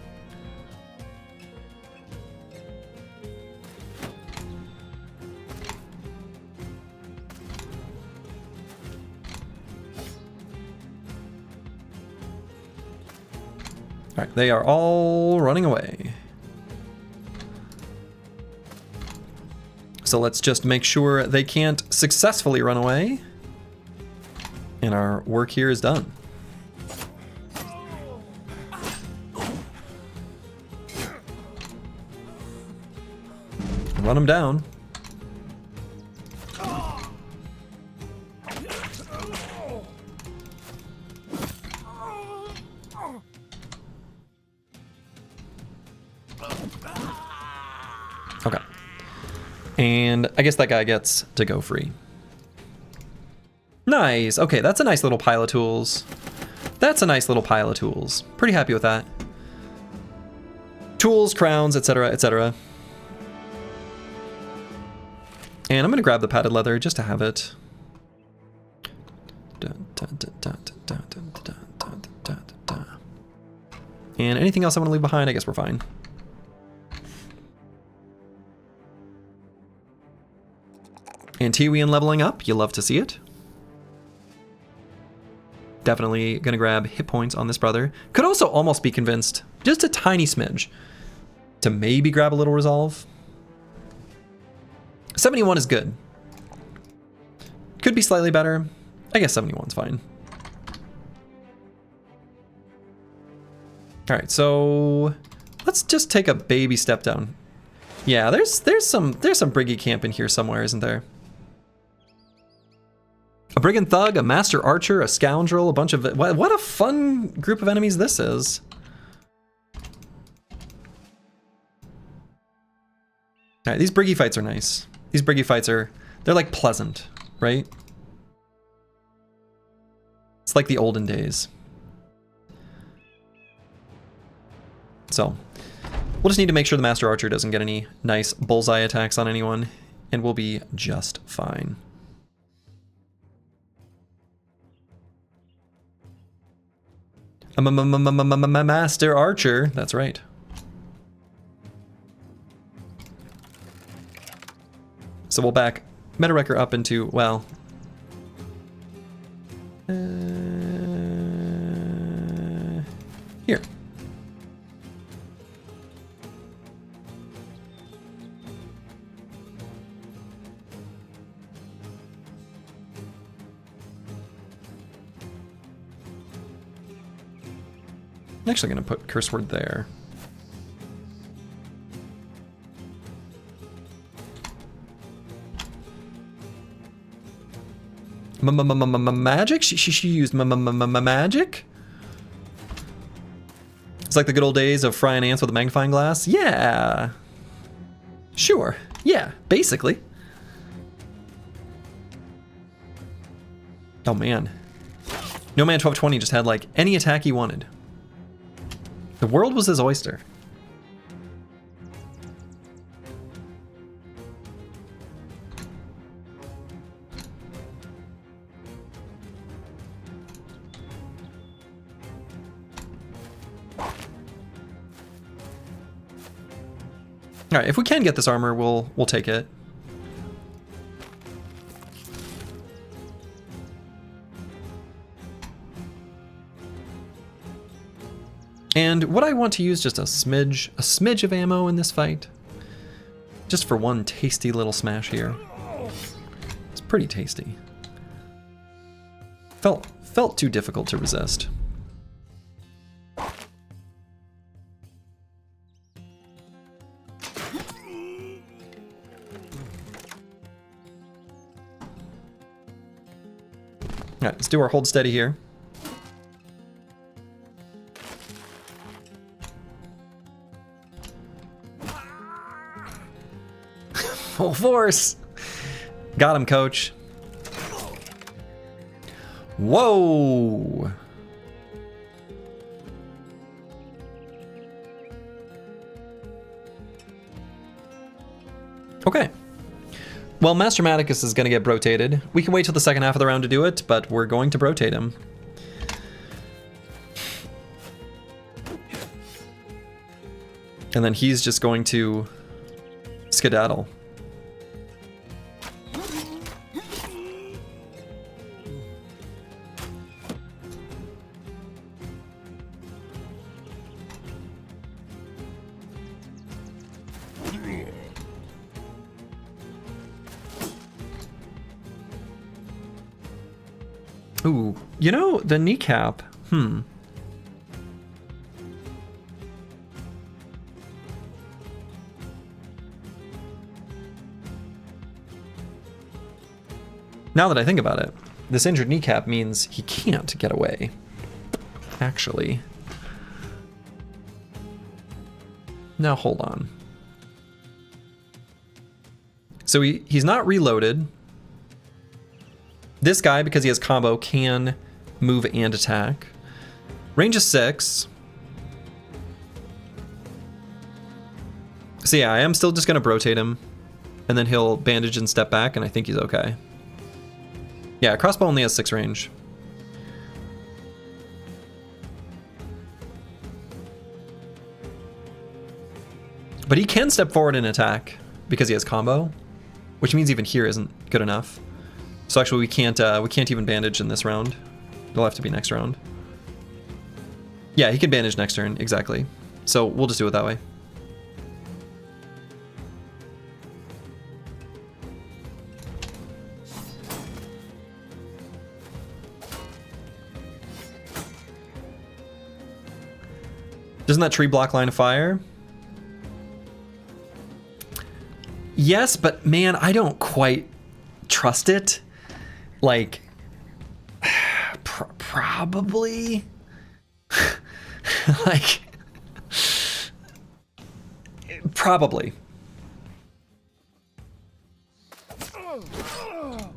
All right, they are all running away. So let's just make sure they can't successfully run away. And our work here is done. Run them down. Okay. And I guess that guy gets to go free. Nice. Okay, that's a nice little pile of tools. That's a nice little pile of tools. Pretty happy with that. Tools, crowns, etc., etc. And I'm going to grab the padded leather just to have it. And anything else I want to leave behind, I guess we're fine. Antiwian leveling up, you love to see it. Definitely going to grab hit points on this brother. Could also almost be convinced, just a tiny smidge, to maybe grab a little resolve. 71 is good. Could be slightly better. I guess 71's fine. All right, so let's just take a baby step down. Yeah, there's some Briggy camp in here somewhere, isn't there? A brigand thug, a master archer, a scoundrel, a bunch of... What a fun group of enemies this is. All right, these Briggy fights are nice. These Briggy fights are... They're like pleasant, right? It's like the olden days. So, we'll just need to make sure the master archer doesn't get any nice bullseye attacks on anyone, and we'll be just fine. Master archer, that's right. So we'll back Meta-Wrecker up into, well... here. I'm actually going to put curse word there. Magic? She used magic? It's like the good old days of frying ants with a magnifying glass? Yeah. Sure. Yeah, basically. Oh man. No Man 1220 just had like any attack he wanted. The world was his oyster. All right, if we can get this armor, we'll take it. And what I want to use just a smidge of ammo in this fight. Just for one tasty little smash here. It's pretty tasty. Felt too difficult to resist. All right, let's do our hold steady here. Full force. Got him, coach. Whoa. Okay. Well, Master Maticus is going to get rotated. We can wait till the second half of the round to do it, but we're going to rotate him. And then he's just going to skedaddle. Ooh, you know, the kneecap, Now that I think about it, this injured kneecap means he can't get away, actually. Now, hold on. So he's not reloaded. This guy, because he has combo, can move and attack. Range is 6. So yeah, I am still just going to rotate him. And then he'll bandage and step back, and I think he's okay. Yeah, crossbow only has 6 range. But he can step forward and attack because he has combo, which means even here isn't good enough. So actually we can't even bandage in this round. It'll have to be next round. Yeah, he can bandage next turn, exactly. So we'll just do it that way. Doesn't that tree block line of fire? Yes, but man, I don't quite trust it. Like, probably. Like, probably. All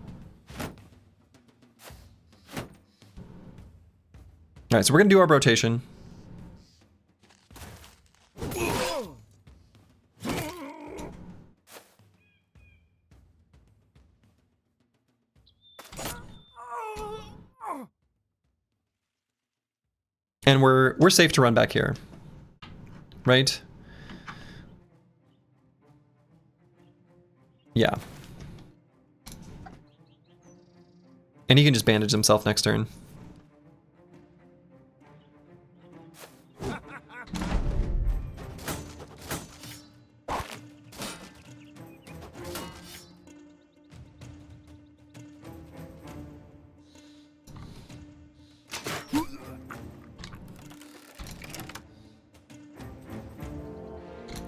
right, so we're gonna do our rotation. And we're safe to run back here, right? Yeah. And he can just bandage himself next turn.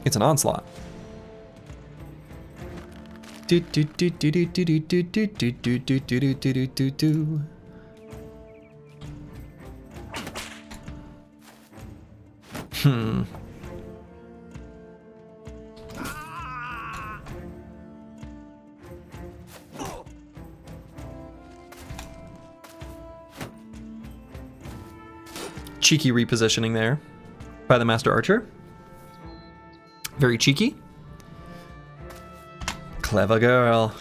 It's an onslaught. Cheeky repositioning there by the Master Archer. Very cheeky. Clever girl.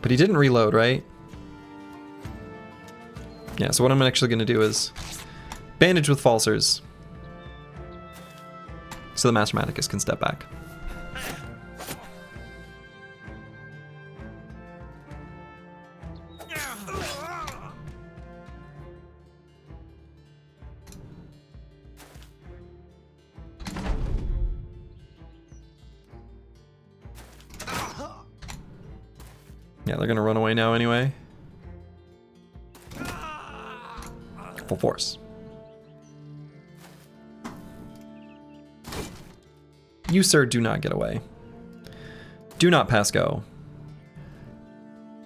But he didn't reload, right? Yeah, so what I'm actually going to do is bandage with falsers. So the Master Maticus can step back. Yeah, they're gonna run away now anyway. Full force. You, sir, do not get away. Do not pass go.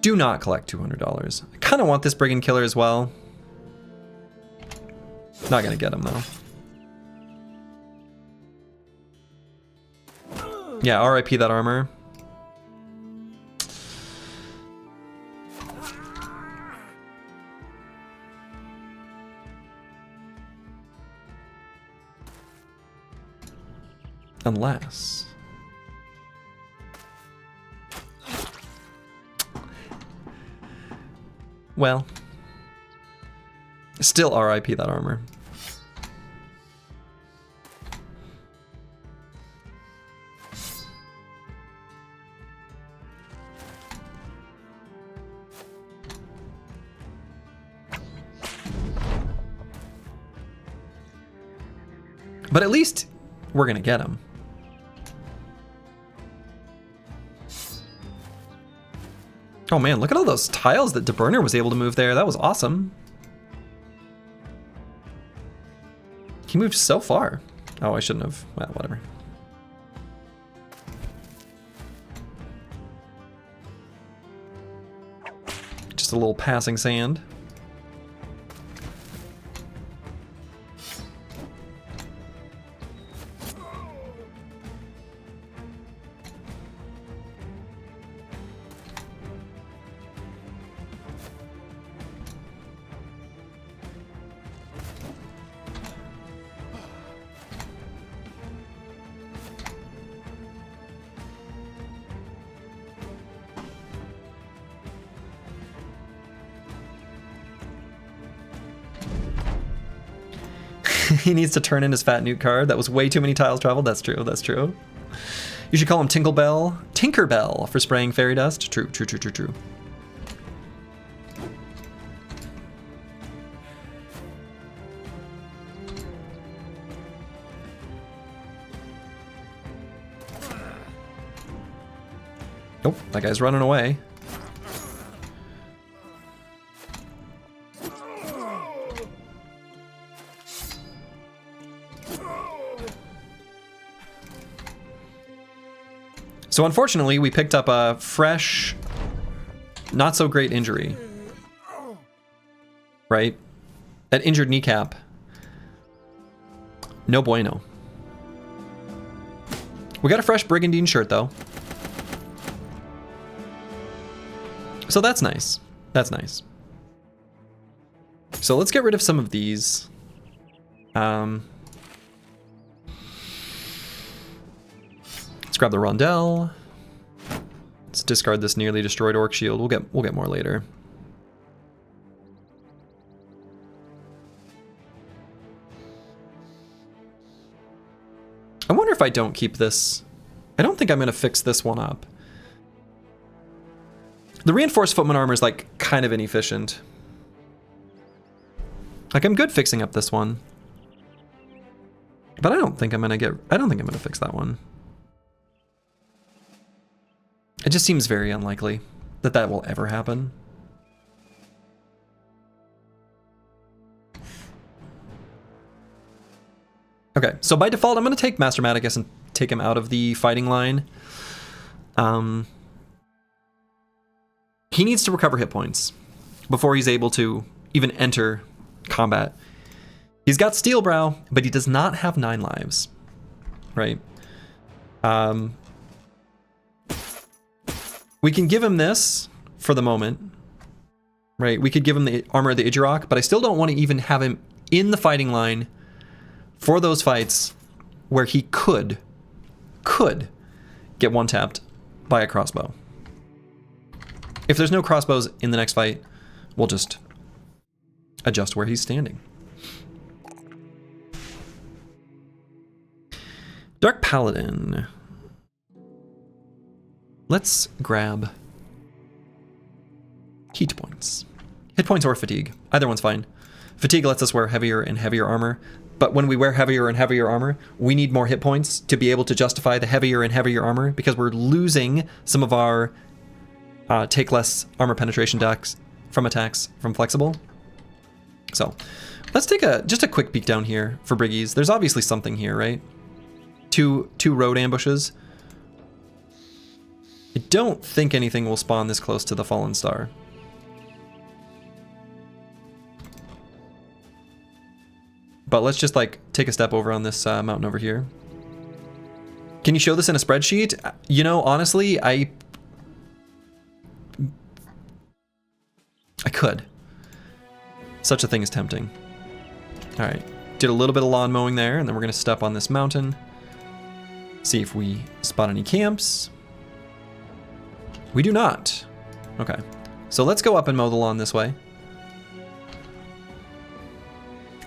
Do not collect $200. I kind of want this Brigand Killer as well. Not gonna get him though. Yeah, RIP that armor. Unless... Well... Still RIP that armor. But at least we're gonna get him. Oh man, look at all those tiles that DeBurner was able to move there. That was awesome. He moved so far. Oh, I shouldn't have. Well, whatever. Just a little passing sand. He needs to turn in his fat newt card. That was way too many tiles traveled. That's true. That's true. You should call him Tinkerbell for spraying fairy dust. True, true, true, true, true. Nope, that guy's running away. So unfortunately, we picked up a fresh, not so great injury. Right? That injured kneecap. No bueno. We got a fresh Brigandine shirt though. So that's nice. That's nice. So let's get rid of some of these. Let's grab the Rondelle. Let's discard this nearly destroyed Orc Shield. We'll get more later. I wonder if I don't keep this. I don't think I'm gonna fix this one up. The reinforced footman armor is like kind of inefficient. Like I'm good fixing up this one. But I don't think I'm gonna fix that one. It just seems very unlikely that that will ever happen. Okay, so by default, I'm going to take Master Maticus and take him out of the fighting line. He needs to recover hit points before he's able to even enter combat. He's got Steel Brow, but he does not have 9 lives, right? We can give him this for the moment, right? We could give him the Armor of the Idurok, but I still don't want to even have him in the fighting line for those fights where he could get one-tapped by a crossbow. If there's no crossbows in the next fight, we'll just adjust where he's standing. Dark Paladin. Let's grab heat points. Hit points or fatigue. Either one's fine. Fatigue lets us wear heavier and heavier armor, but when we wear heavier and heavier armor, we need more hit points to be able to justify the heavier and heavier armor because we're losing some of our take less armor penetration decks from attacks from flexible. So let's take just a quick peek down here for Briggies. There's obviously something here, right? Two road ambushes. I don't think anything will spawn this close to the Fallen Star. But let's just like take a step over on this mountain over here. Can you show this in a spreadsheet? You know, honestly, I could. Such a thing is tempting. All right, did a little bit of lawn mowing there, and then we're gonna step on this mountain. See if we spot any camps. We do not. Okay, so let's go up and mow the lawn this way.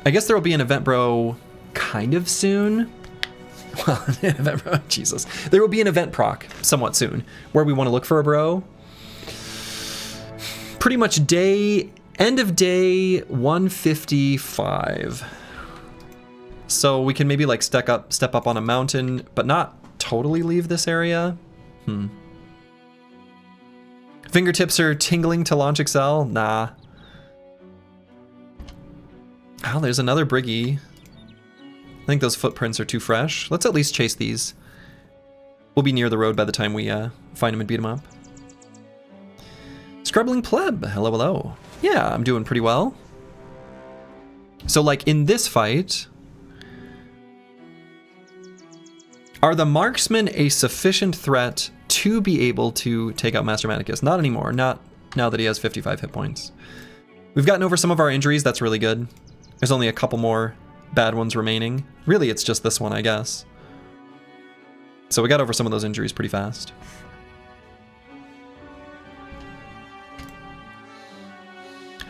I guess there will be an event bro kind of soon. Well, event bro, Jesus. There will be an event proc somewhat soon where we want to look for a bro. Pretty much end of day 155. So we can maybe like step up on a mountain, but not totally leave this area. Fingertips are tingling to launch Excel? Nah. Oh, there's another Briggy. I think those footprints are too fresh. Let's at least chase these. We'll be near the road by the time we find him and beat him up. Scrubbling Pleb, hello, hello. Yeah, I'm doing pretty well. So like in this fight, are the marksmen a sufficient threat to be able to take out Master Maticus? Not anymore, not now that he has 55 hit points. We've gotten over some of our injuries, that's really good. There's only a couple more bad ones remaining. Really, it's just this one, I guess. So we got over some of those injuries pretty fast.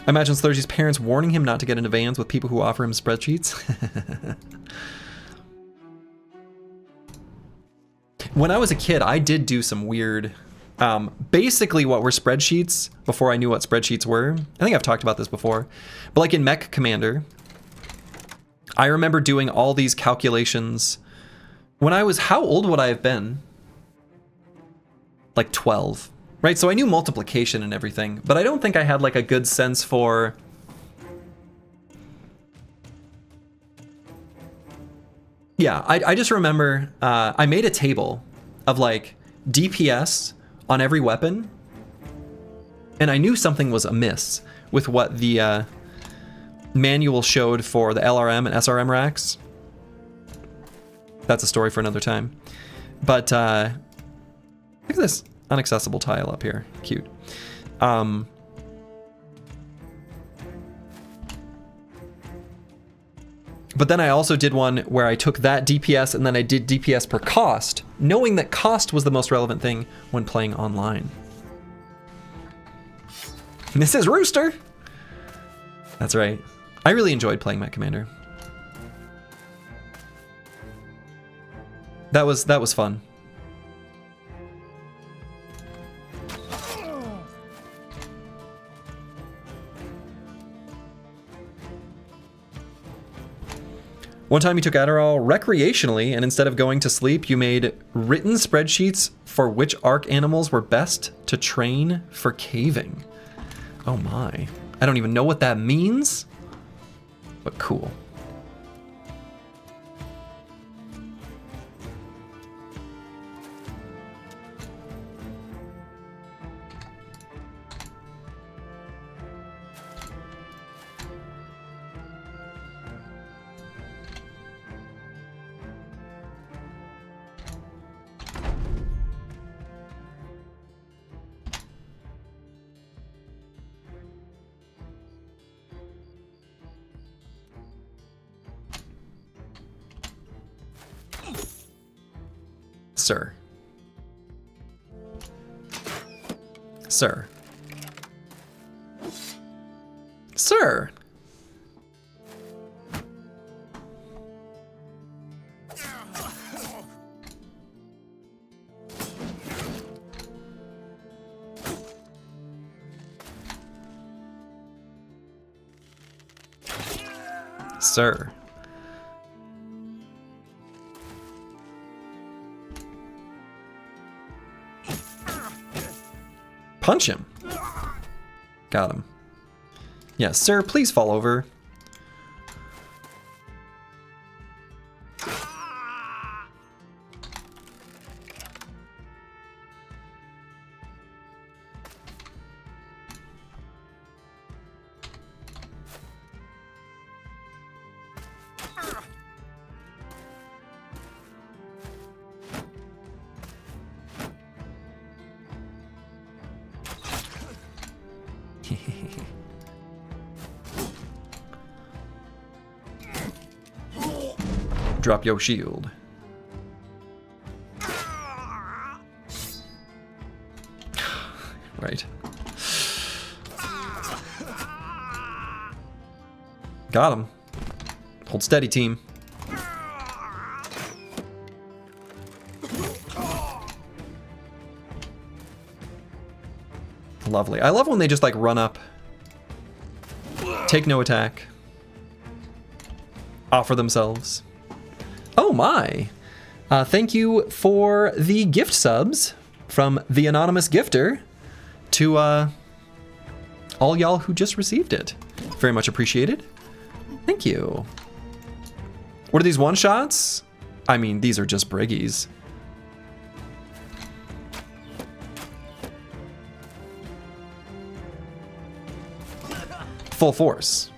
I imagine Slurgy's parents warning him not to get into vans with people who offer him spreadsheets. When I was a kid, I did do some weird... basically what were spreadsheets before I knew what spreadsheets were. I think I've talked about this before. But like in Mech Commander, I remember doing all these calculations when I was... How old would I have been? Like 12. Right, so I knew multiplication and everything, but I don't think I had like a good sense for... Yeah, I just remember I made a table of like DPS on every weapon, and I knew something was amiss with what the manual showed for the LRM and SRM racks. That's a story for another time. But look at this unaccessible tile up here. Cute. But then I also did one where I took that DPS and then I did DPS per cost, knowing that cost was the most relevant thing when playing online. This is Rooster! That's right. I really enjoyed playing Mech Commander. That was fun. One time you took Adderall recreationally, and instead of going to sleep, you made written spreadsheets for which ARC animals were best to train for caving. Oh my. I don't even know what that means, but cool. Sir. Sir. Sir. Sir. Punch him. Got him. Yes, sir, please fall over. Drop your shield. Right. Got him. Hold steady, team. Lovely. I love when they just like run up, take no attack, offer themselves. Oh my! Thank you for the gift subs from the anonymous gifter to all y'all who just received it. Very much appreciated. Thank you. What are these one-shots? I mean, these are just briggies. Full force.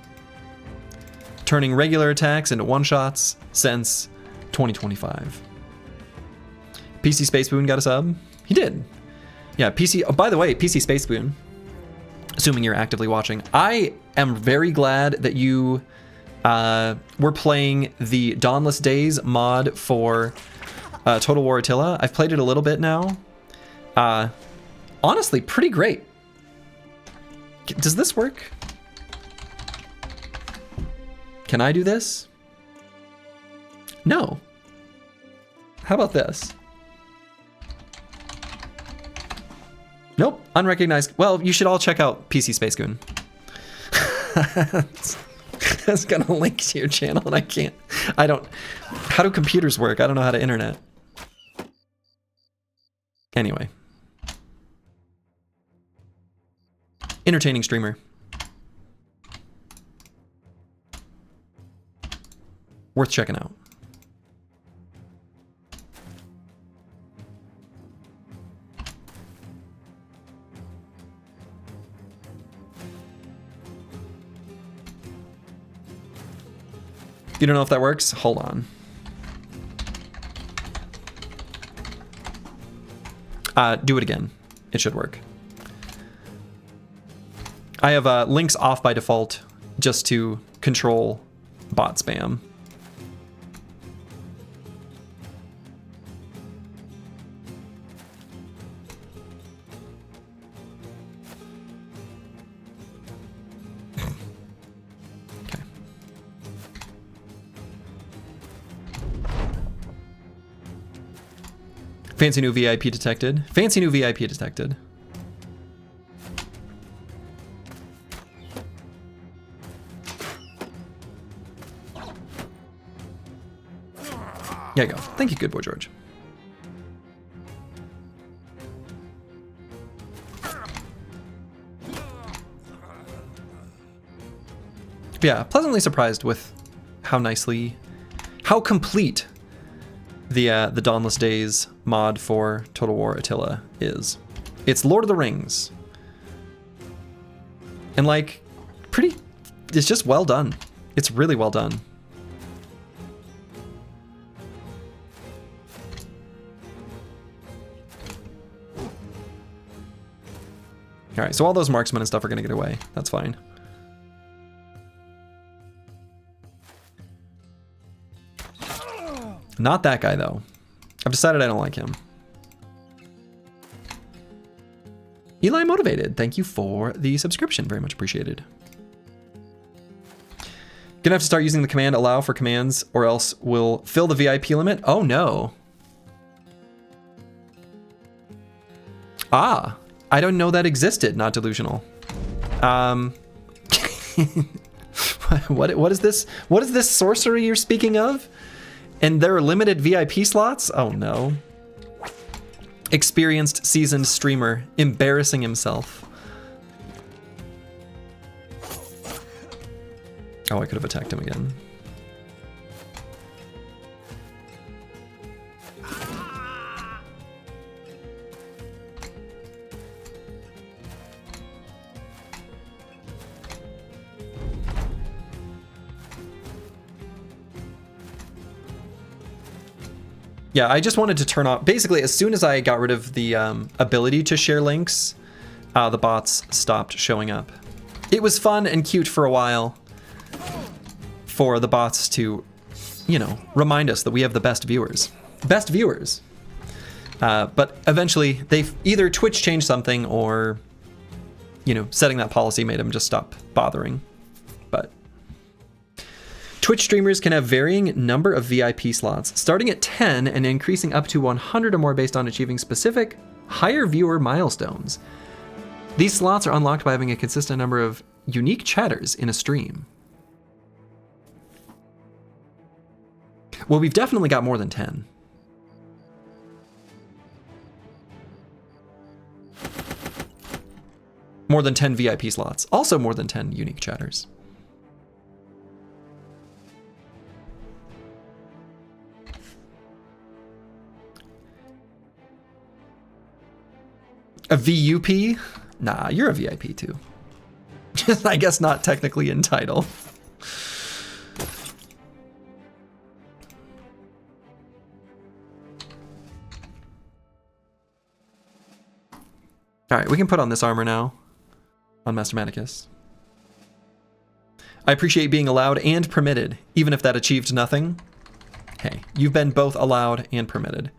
Turning regular attacks into one-shots since 2025. PC Space Spoon got a sub? He did. Yeah, PC... Oh, by the way, PC Space Spoon, assuming you're actively watching, I am very glad that you were playing the Dawnless Days mod for Total War Attila. I've played it a little bit now. Honestly, pretty great. Does this work? Can I do this? No. How about this? Nope, unrecognized. Well, you should all check out PC Space Goon. That's gonna link to your channel and I can't. I don't. How do computers work? I don't know how to internet. Anyway. Entertaining streamer. Worth checking out. You don't know if that works? Hold on. Do it again. It should work. I have links off by default just to control bot spam. Fancy new VIP detected. Fancy new VIP detected. There you go. Thank you, good boy George. Yeah, pleasantly surprised with how complete the Dawnless Days mod for Total War Attila is. It's Lord of the Rings. And like, it's just well done. It's really well done. All right, so all those marksmen and stuff are gonna get away. That's fine. Not that guy, though. I've decided I don't like him. Eli Motivated, thank you for the subscription. Very much appreciated. Gonna have to start using the command allow for commands or else we'll fill the VIP limit. Oh, no. Ah, I don't know that existed, not delusional. What is this? What is this sorcery you're speaking of? And there are limited VIP slots? Oh no. Experienced, seasoned streamer embarrassing himself. Oh, I could have attacked him again. Yeah, I just wanted to turn off, basically as soon as I got rid of the ability to share links the bots stopped showing up. It was fun and cute for a while for the bots to, you know, remind us that we have the best viewers. Best viewers. But eventually, they've either Twitch changed something or, you know, setting that policy made them just stop bothering. But Twitch streamers can have varying number of VIP slots, starting at 10 and increasing up to 100 or more based on achieving specific higher viewer milestones. These slots are unlocked by having a consistent number of unique chatters in a stream. Well, we've definitely got more than 10. More than 10 VIP slots. Also more than 10 unique chatters. A VUP? Nah, you're a VIP too. Just, I guess, not technically in title. All right, we can put on this armor now on Master Maticus. I appreciate being allowed and permitted, even if that achieved nothing. Hey, you've been both allowed and permitted.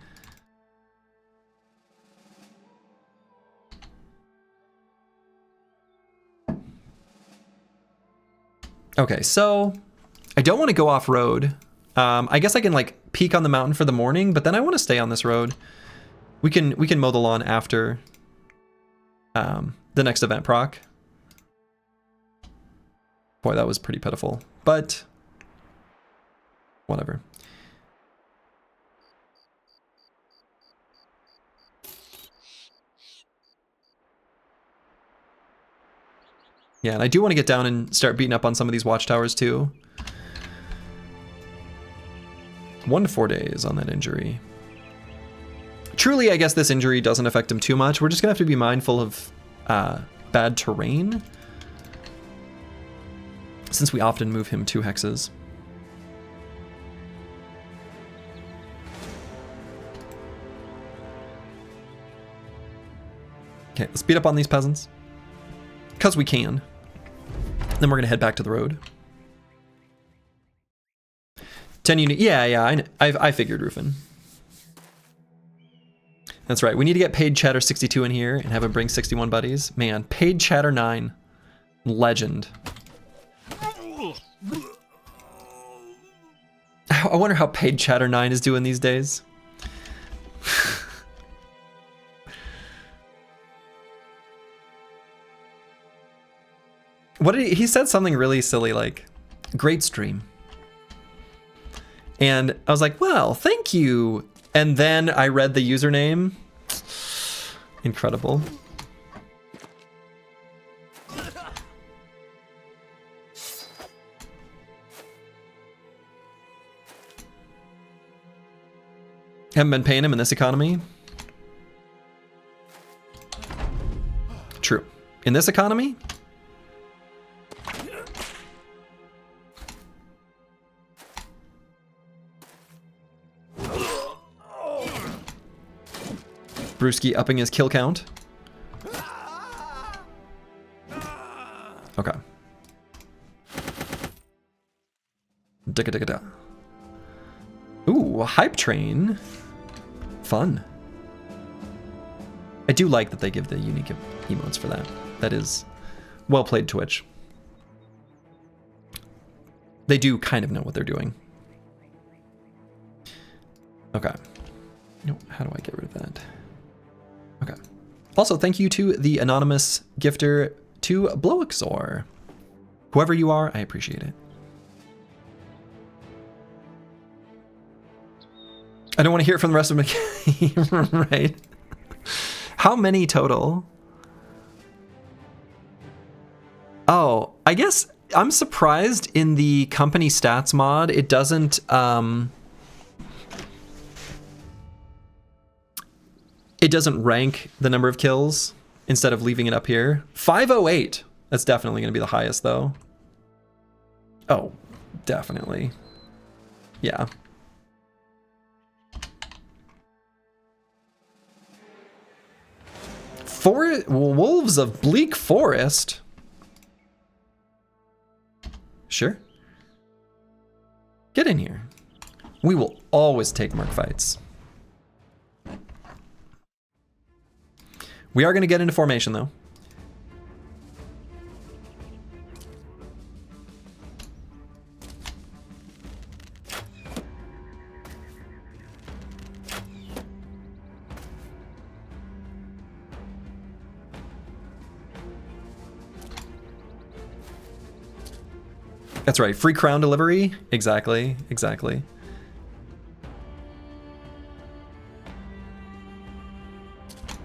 Okay, so I don't want to go off-road. I guess I can like peek on the mountain for the morning, but then I want to stay on this road. We can mow the lawn after the next event proc. Boy, that was pretty pitiful, but whatever. Yeah, and I do want to get down and start beating up on some of these watchtowers too. 1 to 4 days on that injury. Truly, I guess this injury doesn't affect him too much. We're just gonna have to be mindful of bad terrain, since we often move him 2 hexes. Okay, let's beat up on these peasants. Because we can. Then we're gonna head back to the road. 10 unit, yeah, I figured, Rufin. That's right, we need to get paid chatter 62 in here and have him bring 61 buddies. Man, paid chatter 9, legend. I wonder how paid chatter 9 is doing these days. What did he said something really silly like, great stream. And I was like, well, thank you. And then I read the username. Incredible. Haven't been paying him in this economy. True. In this economy? Brewski upping his kill count. Okay. Dicka-dicka-da. Ooh, a hype train. Fun. I do like that they give the unique emotes for that. That is well played, Twitch. They do kind of know what they're doing. Okay. No, how do I get rid of that? Okay. Also, thank you to the anonymous gifter to Bloixor. Whoever you are, I appreciate it. I don't want to hear it from the rest of them. Right. How many total? Oh, I guess I'm surprised in the company stats mod, it doesn't, it doesn't rank the number of kills instead of leaving it up here. 508. That's definitely going to be the highest, though. Oh, definitely. Yeah. Wolves of Bleak Forest? Sure. Get in here. We will always take merc fights. We are going to get into formation, though. That's right, free crown delivery. Exactly, exactly.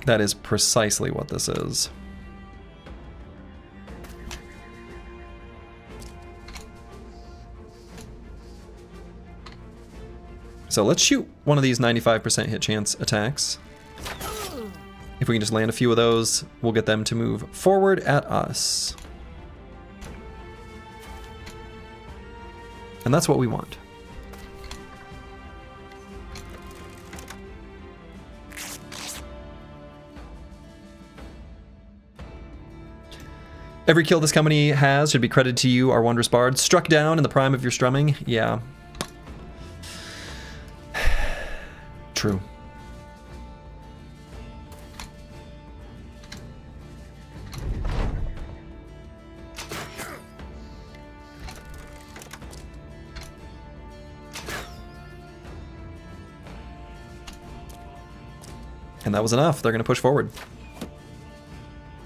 That is precisely what this is. So let's shoot one of these 95% hit chance attacks. If we can just land a few of those, we'll get them to move forward at us. And that's what we want. Every kill this company has should be credited to you, our wondrous bard. Struck down in the prime of your strumming. Yeah. True. And that was enough. They're going to push forward.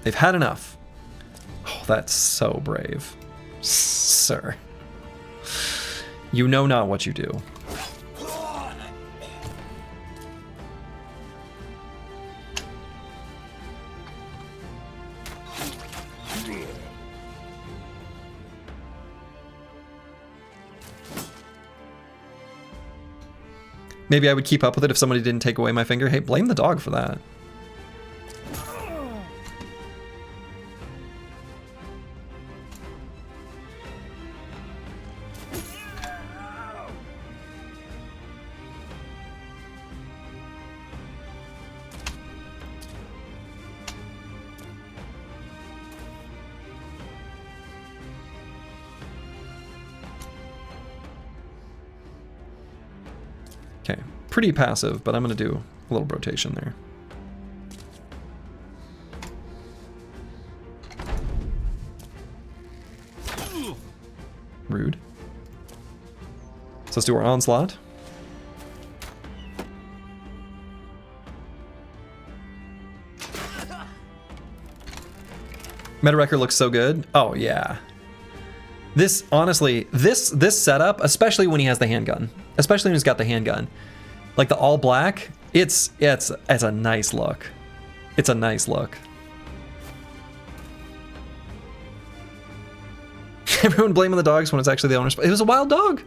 They've had enough. Oh, that's so brave. Sir. You know not what you do. Maybe I would keep up with it if somebody didn't take away my finger. Hey, blame the dog for that. Okay, pretty passive, but I'm going to do a little rotation there. Rude. So let's do our onslaught. Meta record looks so good. Oh yeah. This, honestly, this setup, especially when he has the handgun, especially when he's got the handgun, like the all black, it's a nice look. It's a nice look. Everyone blaming the dogs when it's actually the owner's. It was a wild dog.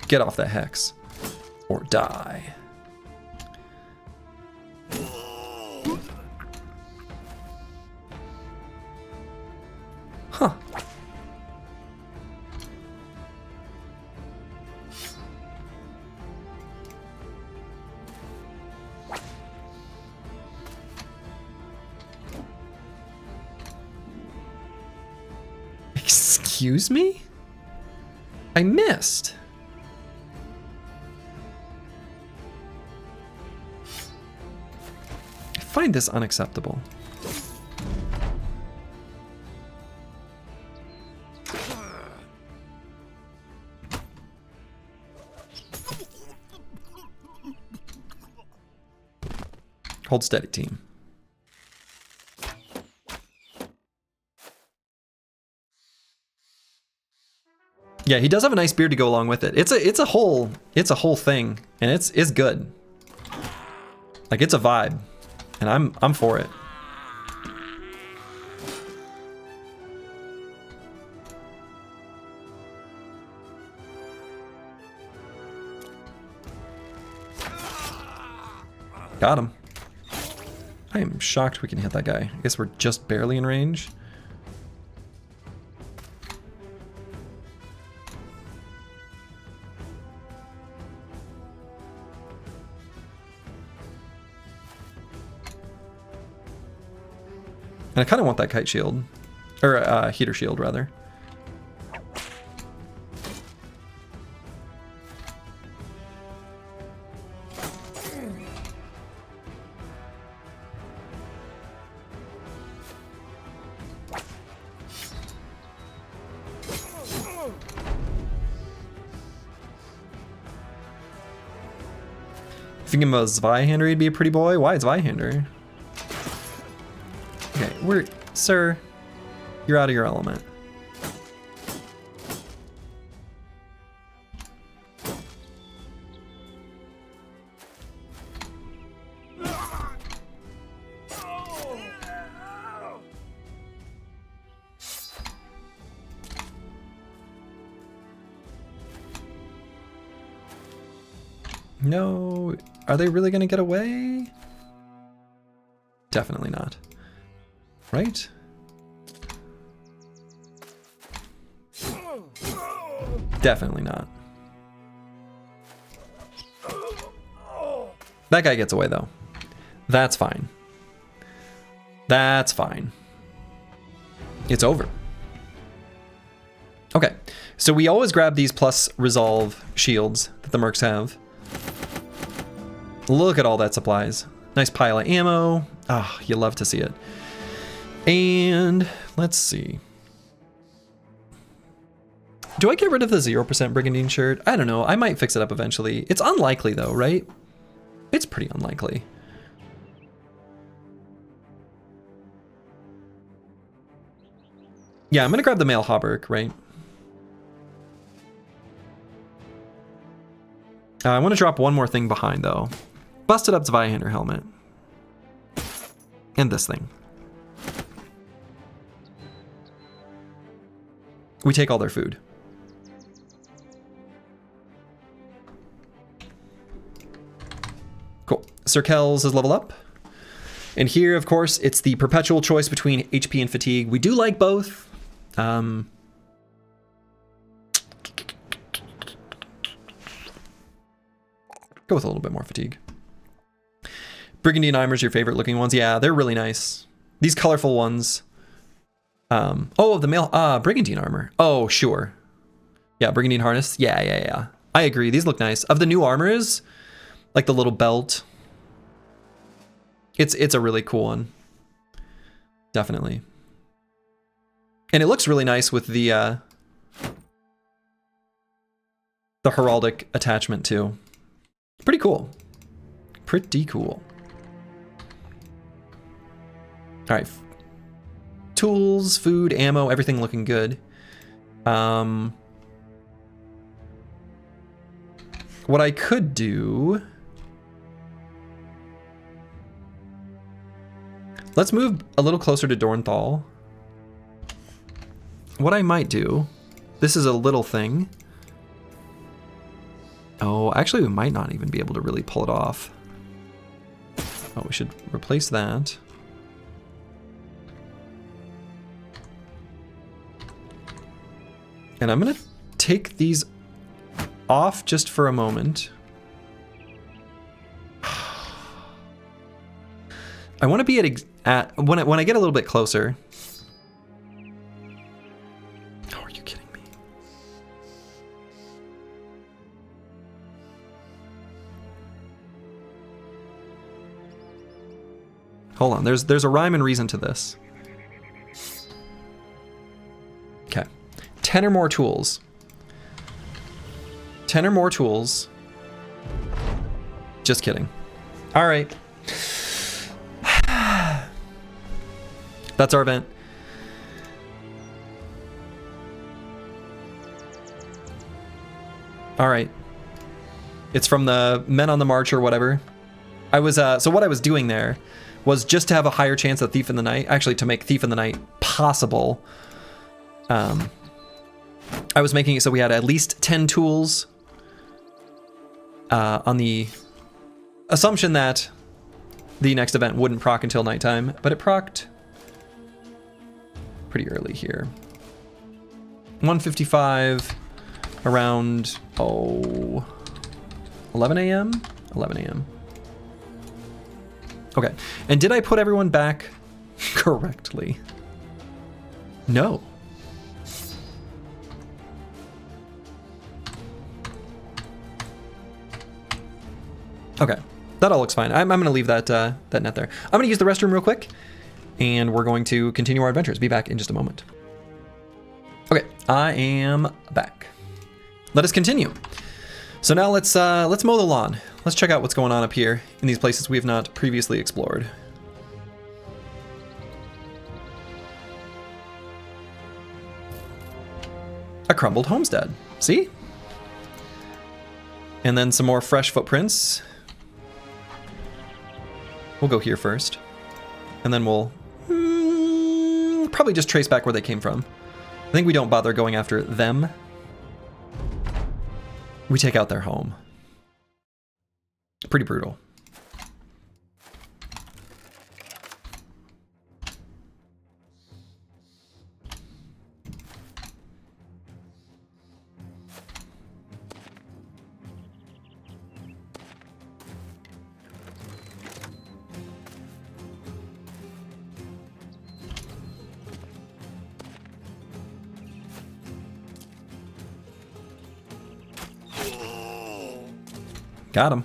Get off that hex, or die. Huh. Excuse me? I missed. I find this unacceptable. Hold steady, team. Yeah, he does have a nice beard to go along with it. It's a whole thing, and it's good. Like, it's a vibe, and I'm for it. Got him. I am shocked we can hit that guy. I guess we're just barely in range. And I kind of want that kite shield. Or heater shield, rather. Thinking about Zweihander, he'd be a pretty boy. Why Zweihander? Okay, sir, you're out of your element. No, are they really gonna get away? Definitely not. Right? Definitely not. That guy gets away though. That's fine. That's fine. It's over. Okay, so we always grab these plus resolve shields that the mercs have. Look at all that supplies. Nice pile of ammo. Ah, you love to see it. And let's see. Do I get rid of the 0% Brigandine shirt? I don't know. I might fix it up eventually. It's unlikely though, right? It's pretty unlikely. Yeah, I'm gonna grab the male hauberk, right? I want to drop one more thing behind though. Busted up Zweihander helmet. And this thing. We take all their food. Cool. Sir Kells is level up. And here, of course, it's the perpetual choice between HP and fatigue. We do like both. Go with a little bit more fatigue. Brigandine armor's your favorite looking ones. Yeah, they're really nice. These colorful ones. Oh, the male, Brigandine armor. Oh, sure. Yeah, Brigandine harness. Yeah. I agree. These look nice. Of the new armors, like the little belt. It's a really cool one. Definitely. And it looks really nice with the heraldic attachment too. Pretty cool. Pretty cool. All right. Tools, food, ammo, everything looking good. What I could do... Let's move a little closer to Dornthal. What I might do... This is a little thing. Oh, actually we might not even be able to really pull it off. Oh, we should replace that. And I'm gonna take these off just for a moment. I want to be at when I get a little bit closer. Oh, are you kidding me? Hold on, there's a rhyme and reason to this. Okay. 10 or more tools. 10 or more tools. Just kidding. All right. That's our event. All right. It's from the Men on the March or whatever. I was so what I was doing there was just to have a higher chance of Thief in the Night, actually to make Thief in the Night possible. I was making it so we had at least 10 tools on the assumption that the next event wouldn't proc until nighttime, but it procced pretty early here. 1:55 around, 11 a.m.? 11 a.m. Okay, and did I put everyone back correctly? No. Okay, that all looks fine. I'm going to leave that that net there. I'm going to use the restroom real quick, and we're going to continue our adventures. Be back in just a moment. Okay, I am back. Let us continue. So now let's mow the lawn. Let's check out what's going on up here in these places we have not previously explored. A crumbled homestead. See? And then some more fresh footprints. We'll go here first. And then we'll probably just trace back where they came from. I think we don't bother going after them. We take out their home. Pretty brutal. Got him.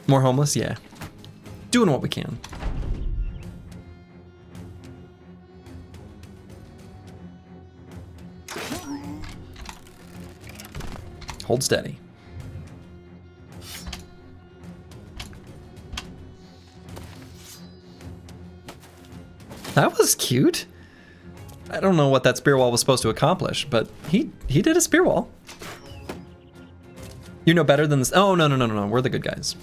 More homeless? Yeah. Doing what we can. Hold steady. That was cute. I don't know what that spear wall was supposed to accomplish, but he did a spear wall. You know better than this. Oh, no. We're the good guys.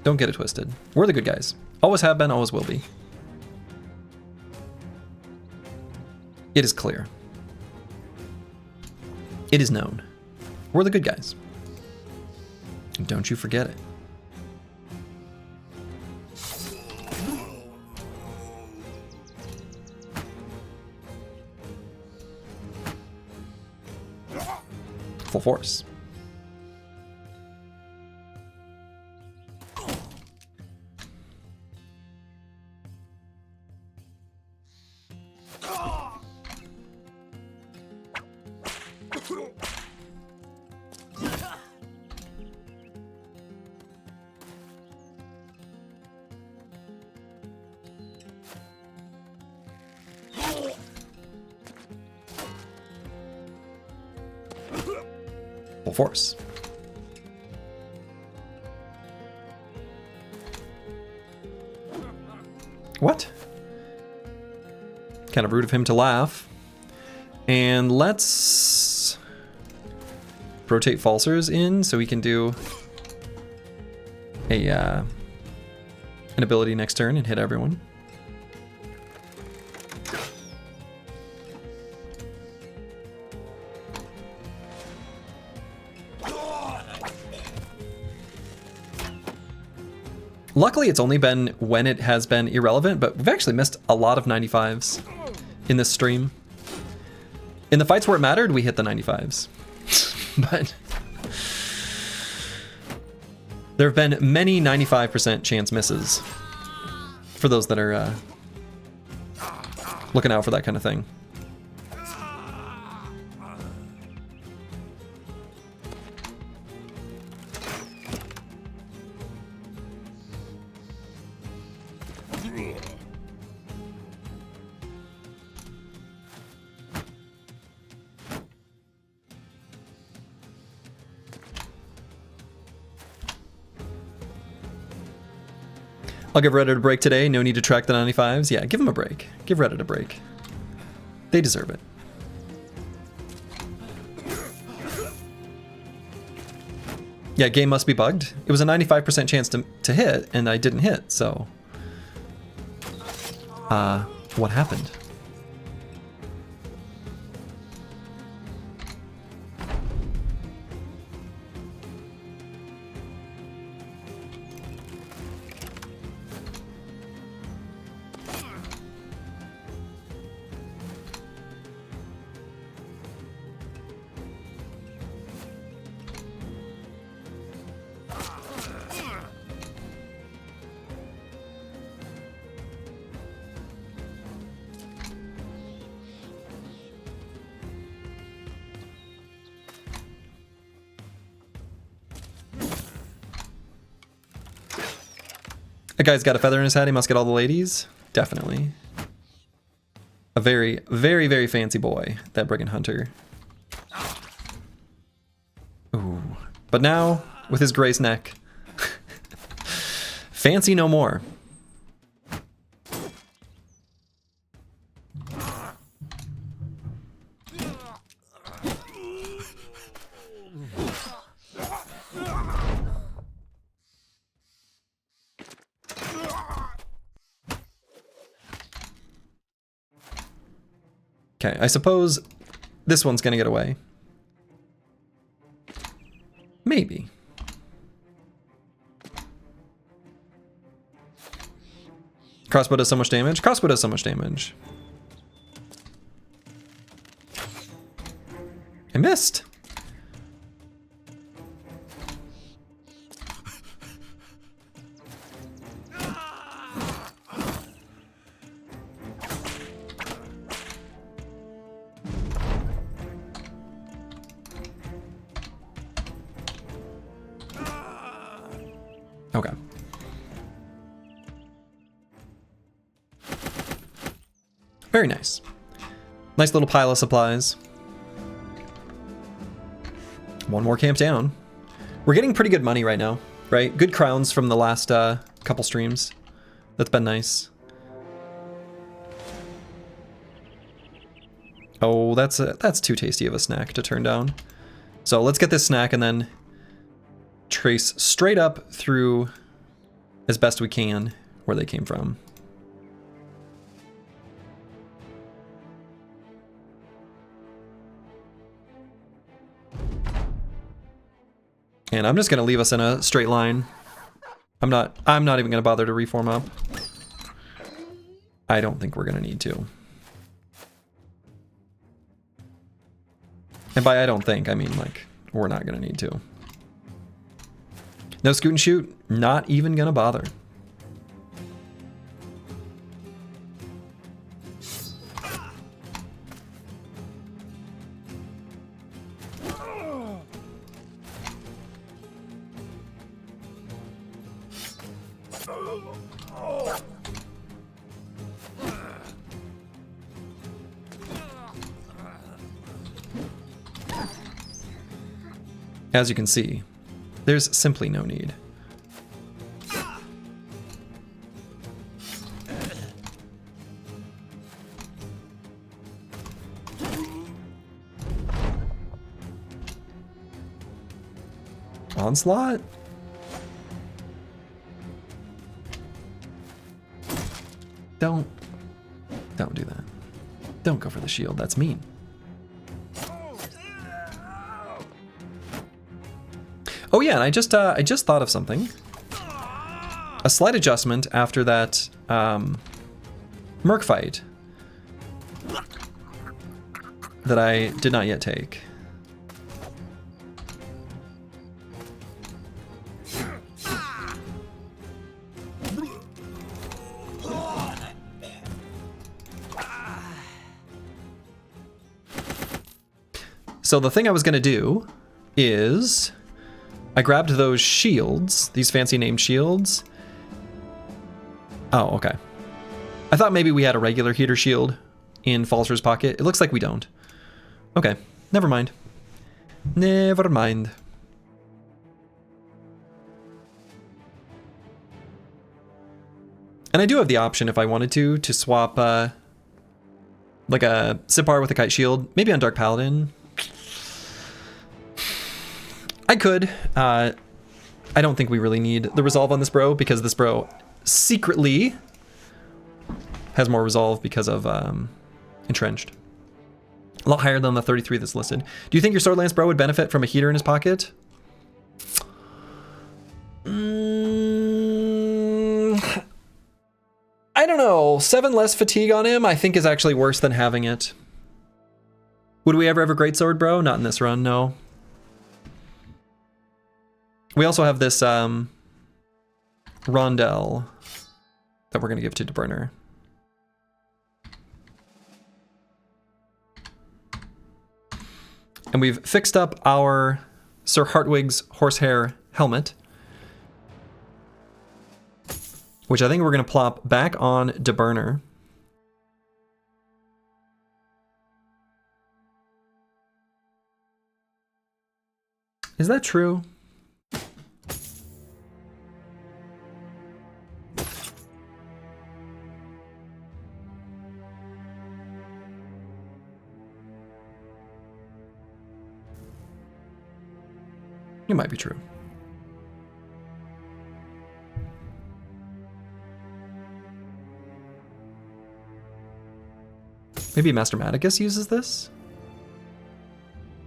Don't get it twisted. We're the good guys. Always have been, always will be. It is clear. It is known. We're the good guys. Don't you forget it. Full force. Full force. What? Kind of rude of him to laugh. And let's rotate falsers in so we can do a an ability next turn and hit everyone. Luckily, it's only been when it has been irrelevant, but we've actually missed a lot of 95s in this stream. In the fights where it mattered, we hit the 95s. But there have been many 95% chance misses for those that are looking out for that kind of thing. I'll give Reddit a break today. No need to track the 95s. Yeah, give them a break. Give Reddit a break. They deserve it. Yeah, game must be bugged. It was a 95% chance to hit, and I didn't hit, so... what happened? That guy's got a feather in his hat, he must get all the ladies. Definitely. A very, very, very fancy boy, that Brigand Hunter. Ooh. But now, with his grace neck, fancy no more. Okay, I suppose this one's gonna get away. Maybe. Crossbow does so much damage. Crossbow does so much damage. I missed. Okay. Very nice. Nice little pile of supplies. One more camp down. We're getting pretty good money right now, right? Good crowns from the last couple streams. That's been nice. Oh, that's too tasty of a snack to turn down. So let's get this snack and then trace straight up through as best we can where they came from. And I'm just gonna leave us in a straight line. I'm not even gonna bother to reform up. I don't think we're gonna need to. And by I don't think, I mean like, we're not gonna need to. No scoot and shoot, not even gonna bother. As you can see, there's simply no need. Onslaught? Don't do that. Don't go for the shield, that's mean. Oh yeah, and I just thought of something. A slight adjustment after that Merc fight that I did not yet take. So the thing I was gonna do is I grabbed those shields, these fancy named shields. Oh, okay. I thought maybe we had a regular heater shield in Falzer's pocket. It looks like we don't. Okay, never mind. Never mind. And I do have the option, if I wanted to swap like a Sipar with a kite shield, maybe on Dark Paladin. I could. I don't think we really need the resolve on this bro, because this bro secretly has more resolve because of entrenched. A lot higher than the 33 that's listed. Do you think your Sword Lance bro would benefit from a heater in his pocket? I don't know. 7 less fatigue on him, I think, is actually worse than having it. Would we ever have a greatsword, bro? Not in this run, no. We also have this rondelle that we're going to give to DeBurner. And we've fixed up our Sir Hartwig's horsehair helmet, which I think we're going to plop back on DeBurner. Is that true? It might be true. Maybe Master Maticus uses this?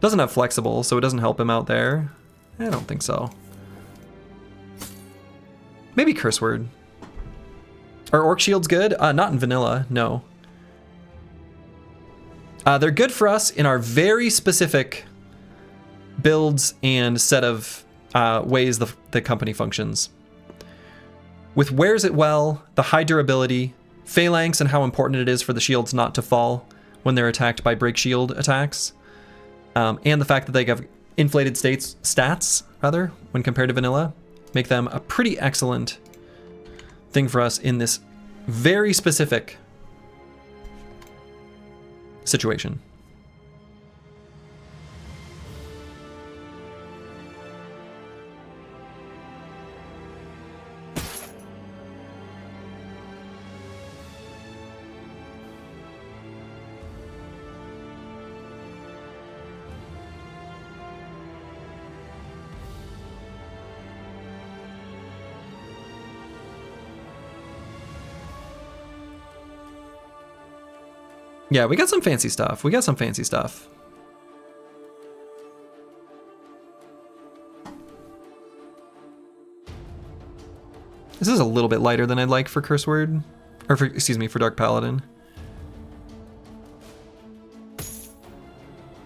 Doesn't have flexible, so it doesn't help him out there. I don't think so. Maybe Curse Word. Are Orc Shields good? Not in vanilla, no. They're good for us in our very specific builds and set of ways the company functions. With Wears It Well, the high durability, Phalanx and how important it is for the shields not to fall when they're attacked by break shield attacks, and the fact that they have inflated stats when compared to vanilla, make them a pretty excellent thing for us in this very specific situation. Yeah, we got some fancy stuff. This is a little bit lighter than I'd like for Curse Word, or for Dark Paladin.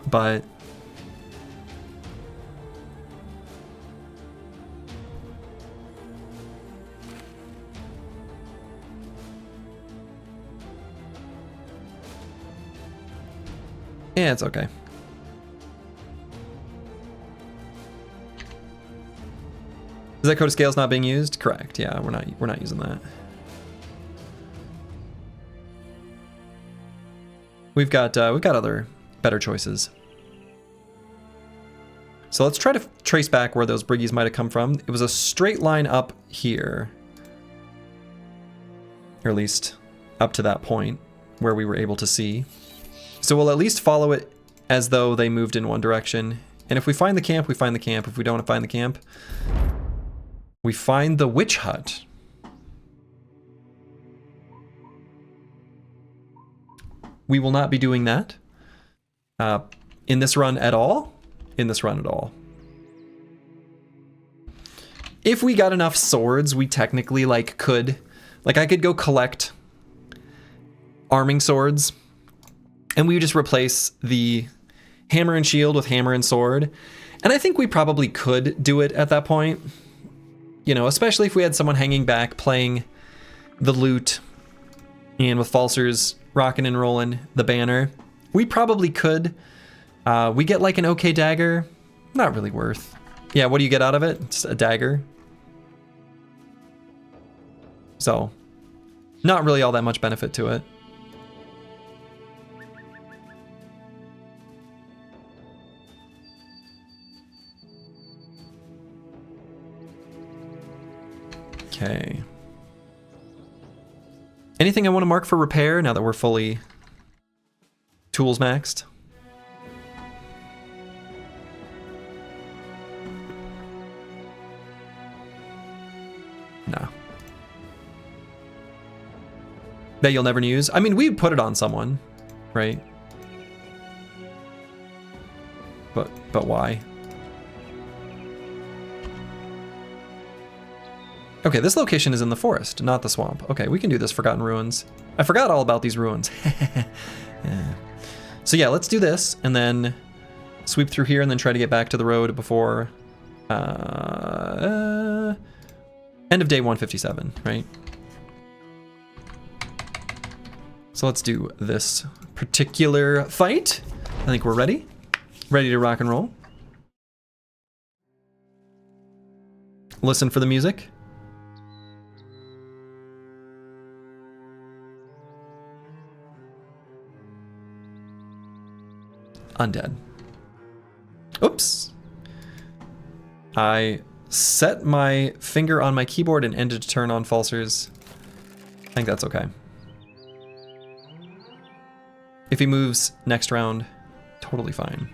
But yeah, it's okay. Is that Code of Scales not being used? Correct. Yeah, we're not using that. We've got other better choices. So let's try to trace back where those Briggies might have come from. It was a straight line up here, or at least up to that point where we were able to see. So we'll at least follow it as though they moved in one direction. And if we find the camp, we find the camp. If we don't find the camp, we find the witch hut. We will not be doing that in this run at all. If we got enough swords, we technically I could go collect arming swords, and we would just replace the hammer and shield with hammer and sword. And I think we probably could do it at that point. You know, especially if we had someone hanging back playing the lute, and with Falsers rocking and rolling the banner. We probably could. We get like an okay dagger. Not really worth. Yeah, what do you get out of it? It's a dagger. So, not really all that much benefit to it. Okay. Anything I want to mark for repair now that we're fully tools maxed? That you'll never use? I mean, we put it on someone, right? But why? Okay, this location is in the forest, not the swamp. Okay, we can do this Forgotten Ruins. I forgot all about these ruins. Yeah. So yeah, let's do this, and then sweep through here, and then try to get back to the road before end of day 157, right? So let's do this particular fight. I think we're ready. Ready to rock and roll. Listen for the music. Undead. Oops. I set my finger on my keyboard and ended to turn on falsers. I think that's okay. If he moves next round, totally fine.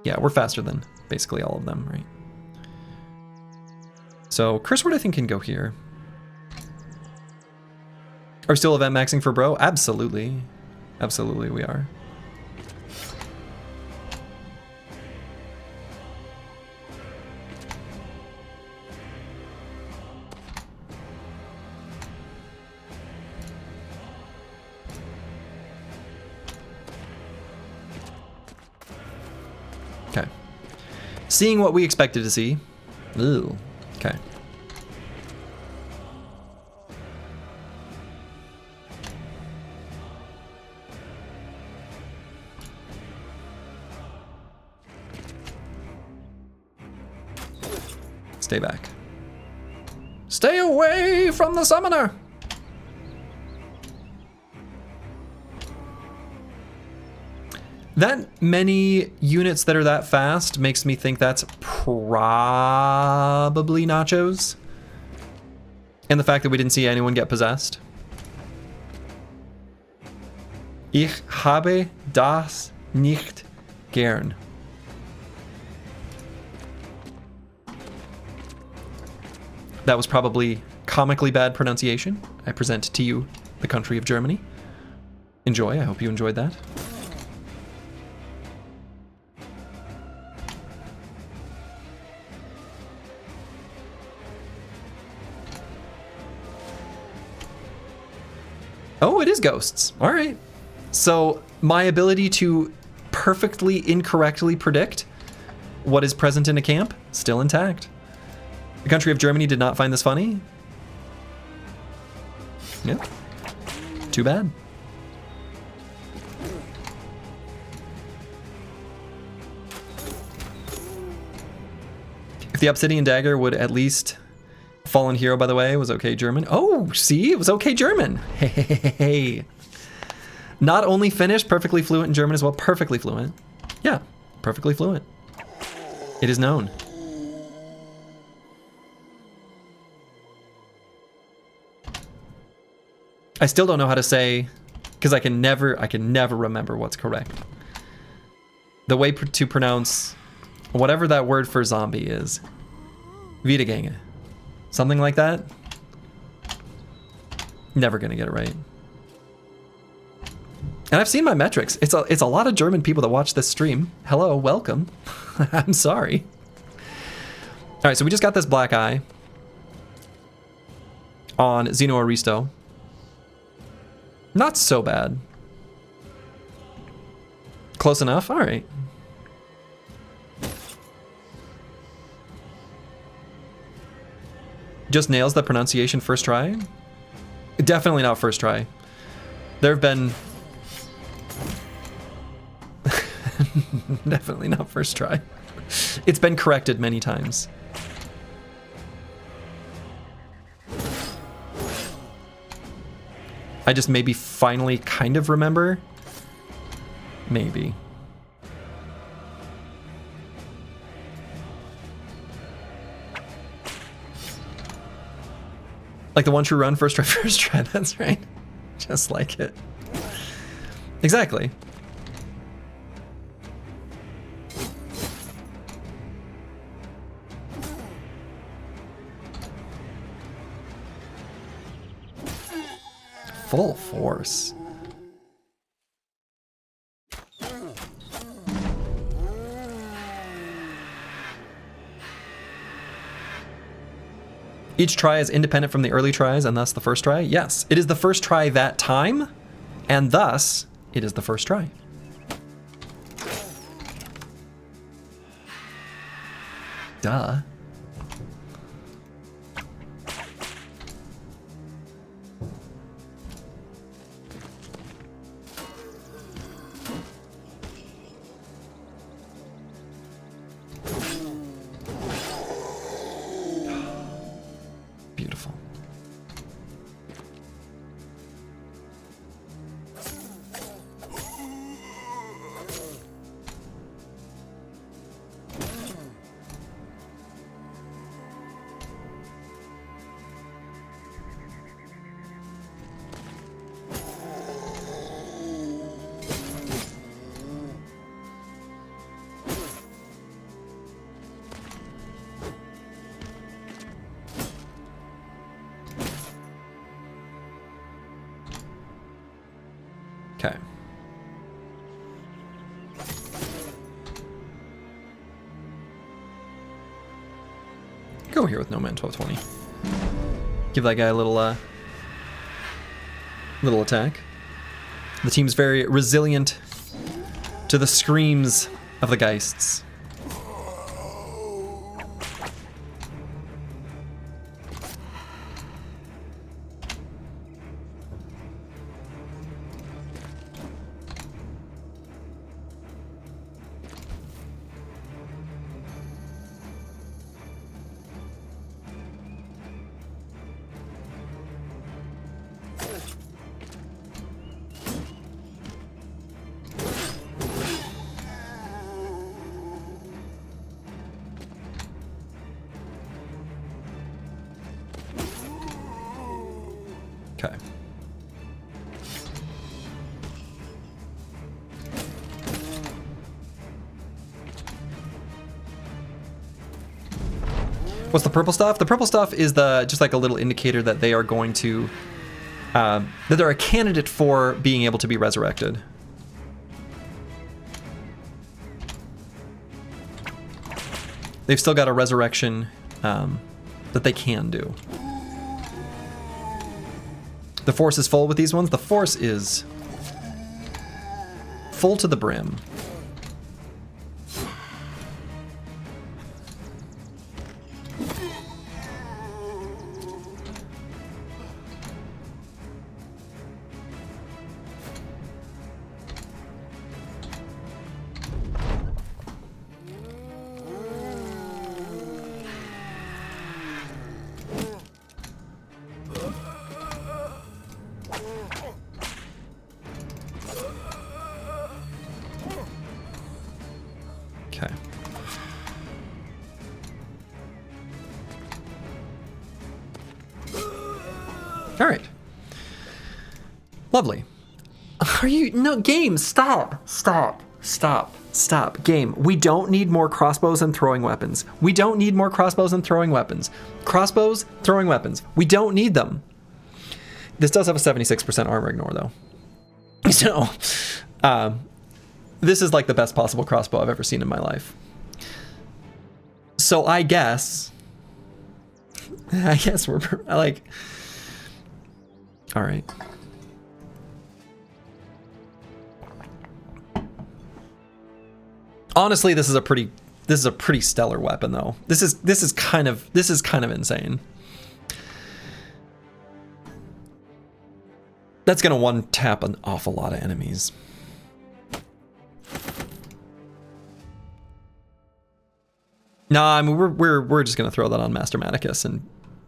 Yeah, we're faster than basically all of them, right? So Curse Word I think can go here. Are we still event maxing for bro? Absolutely. Absolutely we are. Okay. Seeing what we expected to see. Ooh. Okay. Stay back. Stay away from the summoner! That many units that are that fast makes me think that's probably Nachos. And the fact that we didn't see anyone get possessed. Ich habe das nicht gern. That was probably comically bad pronunciation. I present to you the country of Germany. Enjoy, I hope you enjoyed that. Oh, it is ghosts. All right. So my ability to perfectly incorrectly predict what is present in a camp, still intact. The country of Germany did not find this funny. Yeah. Too bad. If the Obsidian Dagger would at least... Fallen Hero, by the way, was okay German. Oh, see? It was okay German. Hey. Not only Finnish, perfectly fluent in German as well. Perfectly fluent. Yeah, perfectly fluent. It is known. I still don't know how to say, because I can never remember what's correct. The way to pronounce whatever that word for zombie is. Wiedergänge. Something like that. Never gonna get it right. And I've seen my metrics. It's a lot of German people that watch this stream. Hello, welcome. I'm sorry. All right, so we just got this black eye on Xeno Aristo. Not so bad. Close enough? All right. Just nails the pronunciation first try? Definitely not first try. There have been... Definitely not first try. It's been corrected many times. I just maybe finally kind of remember. Maybe. Like the one true run, first try, that's right. Just like it. Exactly. full force. Each try is independent from the early tries, and thus the first try? Yes, it is the first try that time, and thus it is the first try. Duh. Beautiful. Okay. Go here with No Man 1220. Give that guy a little attack. The team's very resilient to the screams of the Geists. Okay. What's the purple stuff? The purple stuff is just like a little indicator that they are going to, that they're a candidate for being able to be resurrected. They've still got a resurrection that they can do. The force is full with these ones. The force is full to the brim. Okay. All right. Lovely. Are you... No, game, stop. Stop. Stop. Stop. Game, we don't need more crossbows and throwing weapons. We don't need more crossbows and throwing weapons. Crossbows, throwing weapons. We don't need them. This does have a 76% armor ignore, though. So, this is like the best possible crossbow I've ever seen in my life. So I guess we're like, all right. Honestly, this is a pretty stellar weapon, though. This is kind of insane. That's gonna one tap an awful lot of enemies. Nah, I mean we're just gonna throw that on Master Maticus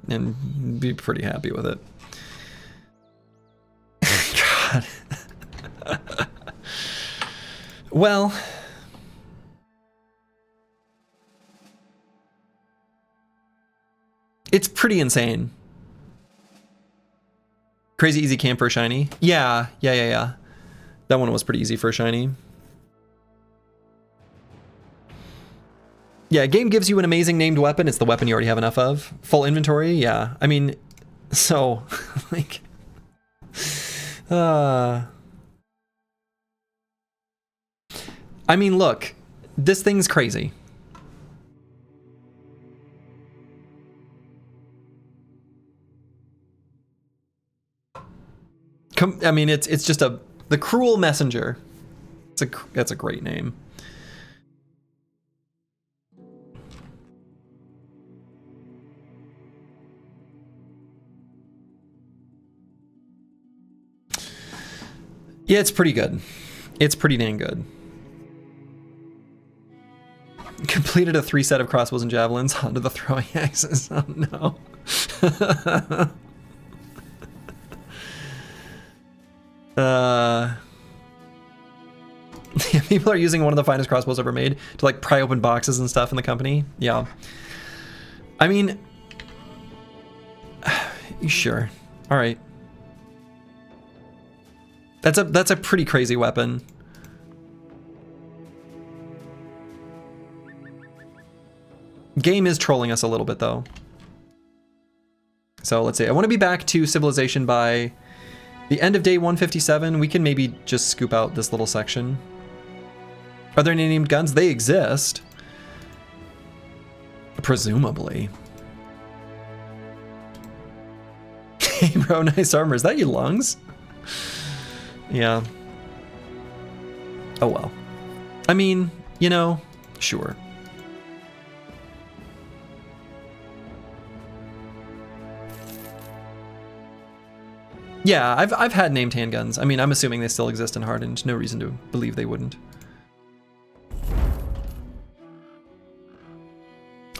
and be pretty happy with it. God. Well, it's pretty insane. Crazy easy camp for a shiny. Yeah. That one was pretty easy for a shiny. Yeah, game gives you an amazing named weapon. It's the weapon you already have enough of. Full inventory, yeah. I mean, so, like, I mean, look, this thing's crazy. I mean, it's just the Cruel Messenger. That's a great name. Yeah, it's pretty good. It's pretty dang good. Completed a 3 set of crossbows and javelins onto the throwing axes. Oh no. People are using one of the finest crossbows ever made to like pry open boxes and stuff in the company. Yeah. I mean, sure. All right. That's a pretty crazy weapon. Game is trolling us a little bit though. So let's see. I want to be back to civilization by the end of day 157. We can maybe just scoop out this little section. Are there any named guns? They exist. Presumably. Hey bro, nice armor. Is that your lungs? Yeah. Oh well. I mean, you know, sure. Yeah, I've had named handguns. I mean, I'm assuming they still exist in Hardened. No reason to believe they wouldn't.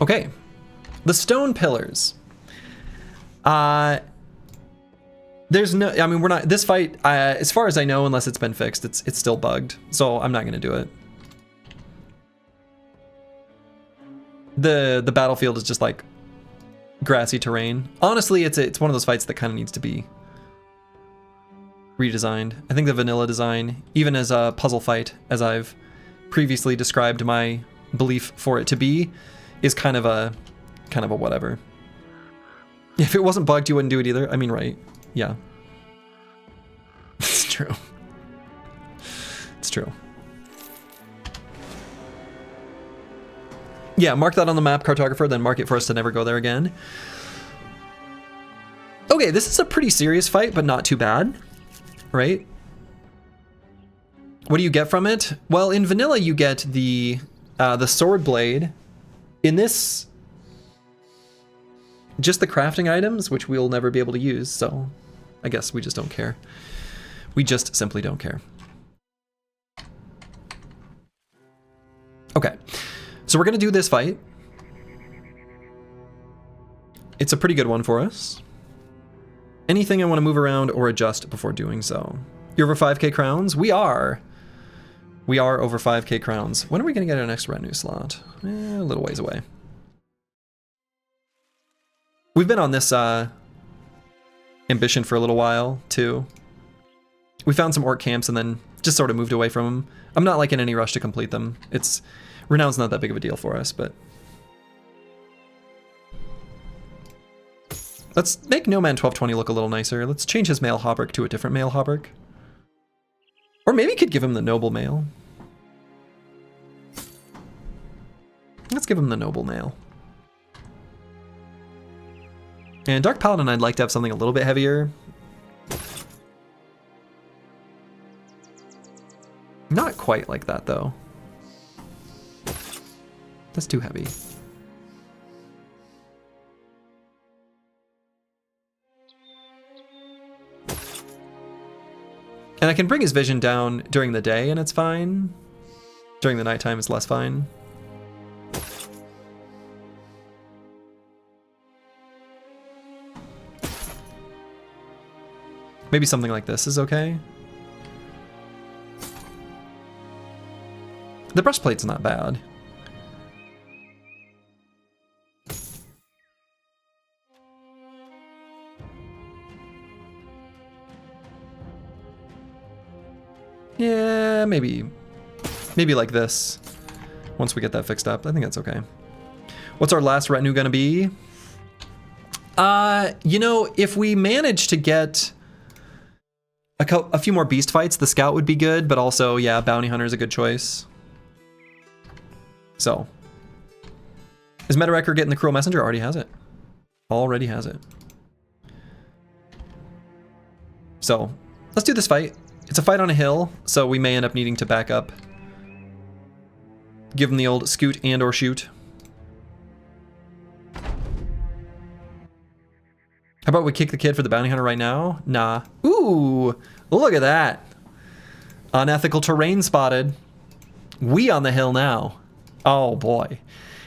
Okay. The stone pillars. There's no, I mean, we're not, this fight, as far as I know, unless it's been fixed, it's still bugged. So I'm not going to do it. The battlefield is just like grassy terrain. Honestly, it's one of those fights that kind of needs to be redesigned. I think the vanilla design, even as a puzzle fight, as I've previously described my belief for it to be, is kind of a whatever. If it wasn't bugged, you wouldn't do it either. I mean, right? Yeah. It's true. It's true. Yeah, mark that on the map, cartographer, then mark it for us to never go there again. Okay, this is a pretty serious fight, but not too bad, right? What do you get from it? Well, in vanilla, you get the sword blade. In this, just the crafting items, which we'll never be able to use, so I guess we just don't care. We just simply don't care. Okay, so we're gonna do this fight. It's a pretty good one for us. Anything I want to move around or adjust before doing so? You're over 5k crowns? We are. We are over 5k crowns. When are we gonna get our next retinue slot? A little ways away. We've been on this ambition for a little while, too. We found some orc camps and then just sort of moved away from them. I'm not like in any rush to complete them. Renown's not that big of a deal for us, but... Let's make No Man 1220 look a little nicer. Let's change his male hauberk to a different male hauberk. Or maybe could give him the noble mail. Let's give him the noble mail. And Dark Paladin, I'd like to have something a little bit heavier. Not quite like that, though. That's too heavy. And I can bring his vision down during the day and it's fine. During the nighttime it's less fine. Maybe something like this is okay. The breastplate's not bad. Yeah, maybe like this. Once we get that fixed up, I think that's okay. What's our last retinue gonna be? You know, if we manage to get a few more beast fights. The scout would be good, but also, yeah, bounty hunter is a good choice. So, is Meta-Wrecker getting the Cruel Messenger? Already has it. Already has it. So, let's do this fight. It's a fight on a hill, so we may end up needing to back up. Give him the old scoot and or shoot. How about we kick the kid for the bounty hunter right now? Nah. Ooh, look at that. Unethical terrain spotted. We on the hill now. Oh boy.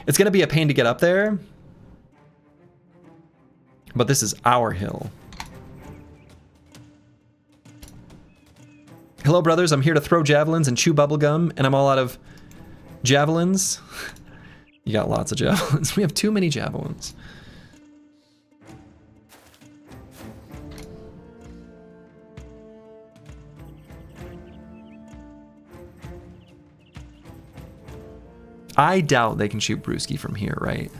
It's gonna be a pain to get up there. But this is our hill. Hello brothers, I'm here to throw javelins and chew bubblegum, and I'm all out of javelins. You got lots of javelins. We have too many javelins. I doubt they can shoot Brewski from here, right?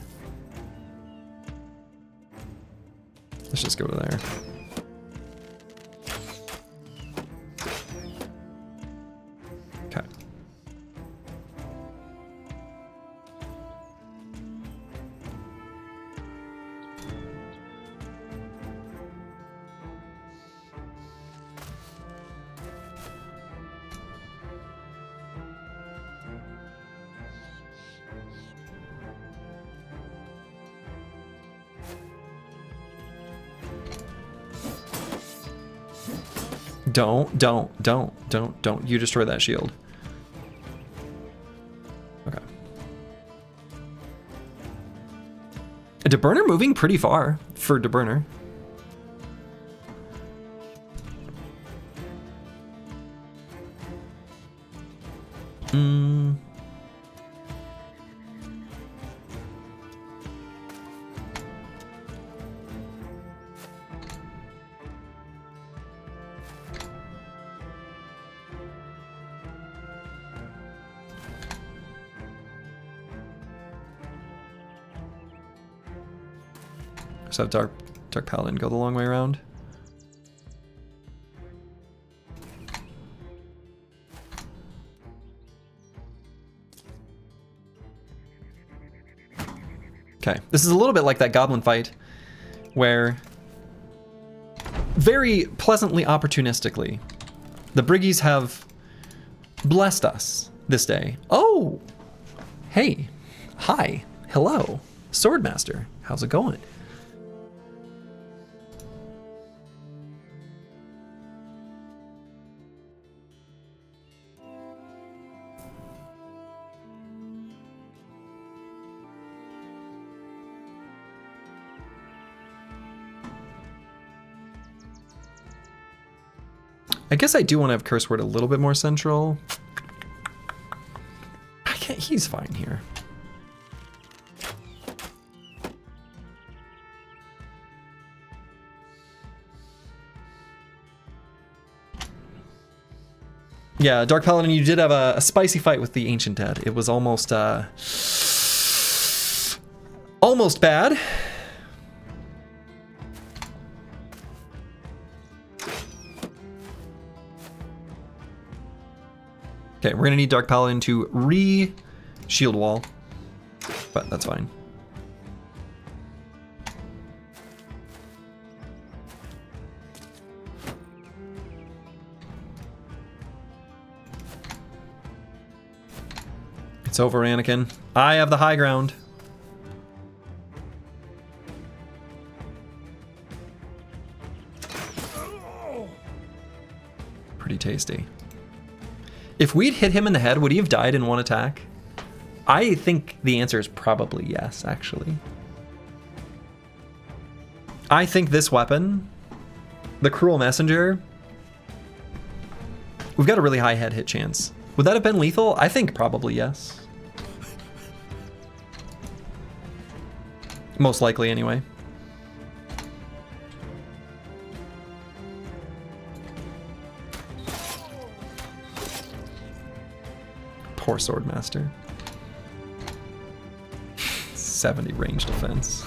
Let's just go to there. Okay. Don't. You destroy that shield. Okay. A deburner moving pretty far for deburner. So have Dark Paladin go the long way around. Okay, this is a little bit like that goblin fight, where very pleasantly opportunistically, the Briggies have blessed us this day. Oh, hey, hi, hello, Swordmaster, how's it going? I guess I do want to have Curse Word a little bit more central. He's fine here. Yeah, Dark Paladin, you did have a spicy fight with the Ancient Dead. It was almost bad. Okay, we're gonna need Dark Paladin to re-shield wall, but that's fine. It's over, Anakin. I have the high ground. Pretty tasty. If we'd hit him in the head, would he have died in one attack? I think the answer is probably yes, actually. I think this weapon, the Cruel Messenger, we've got a really high head hit chance. Would that have been lethal? I think probably yes. Most likely, anyway. Poor Swordmaster. 70 range defense.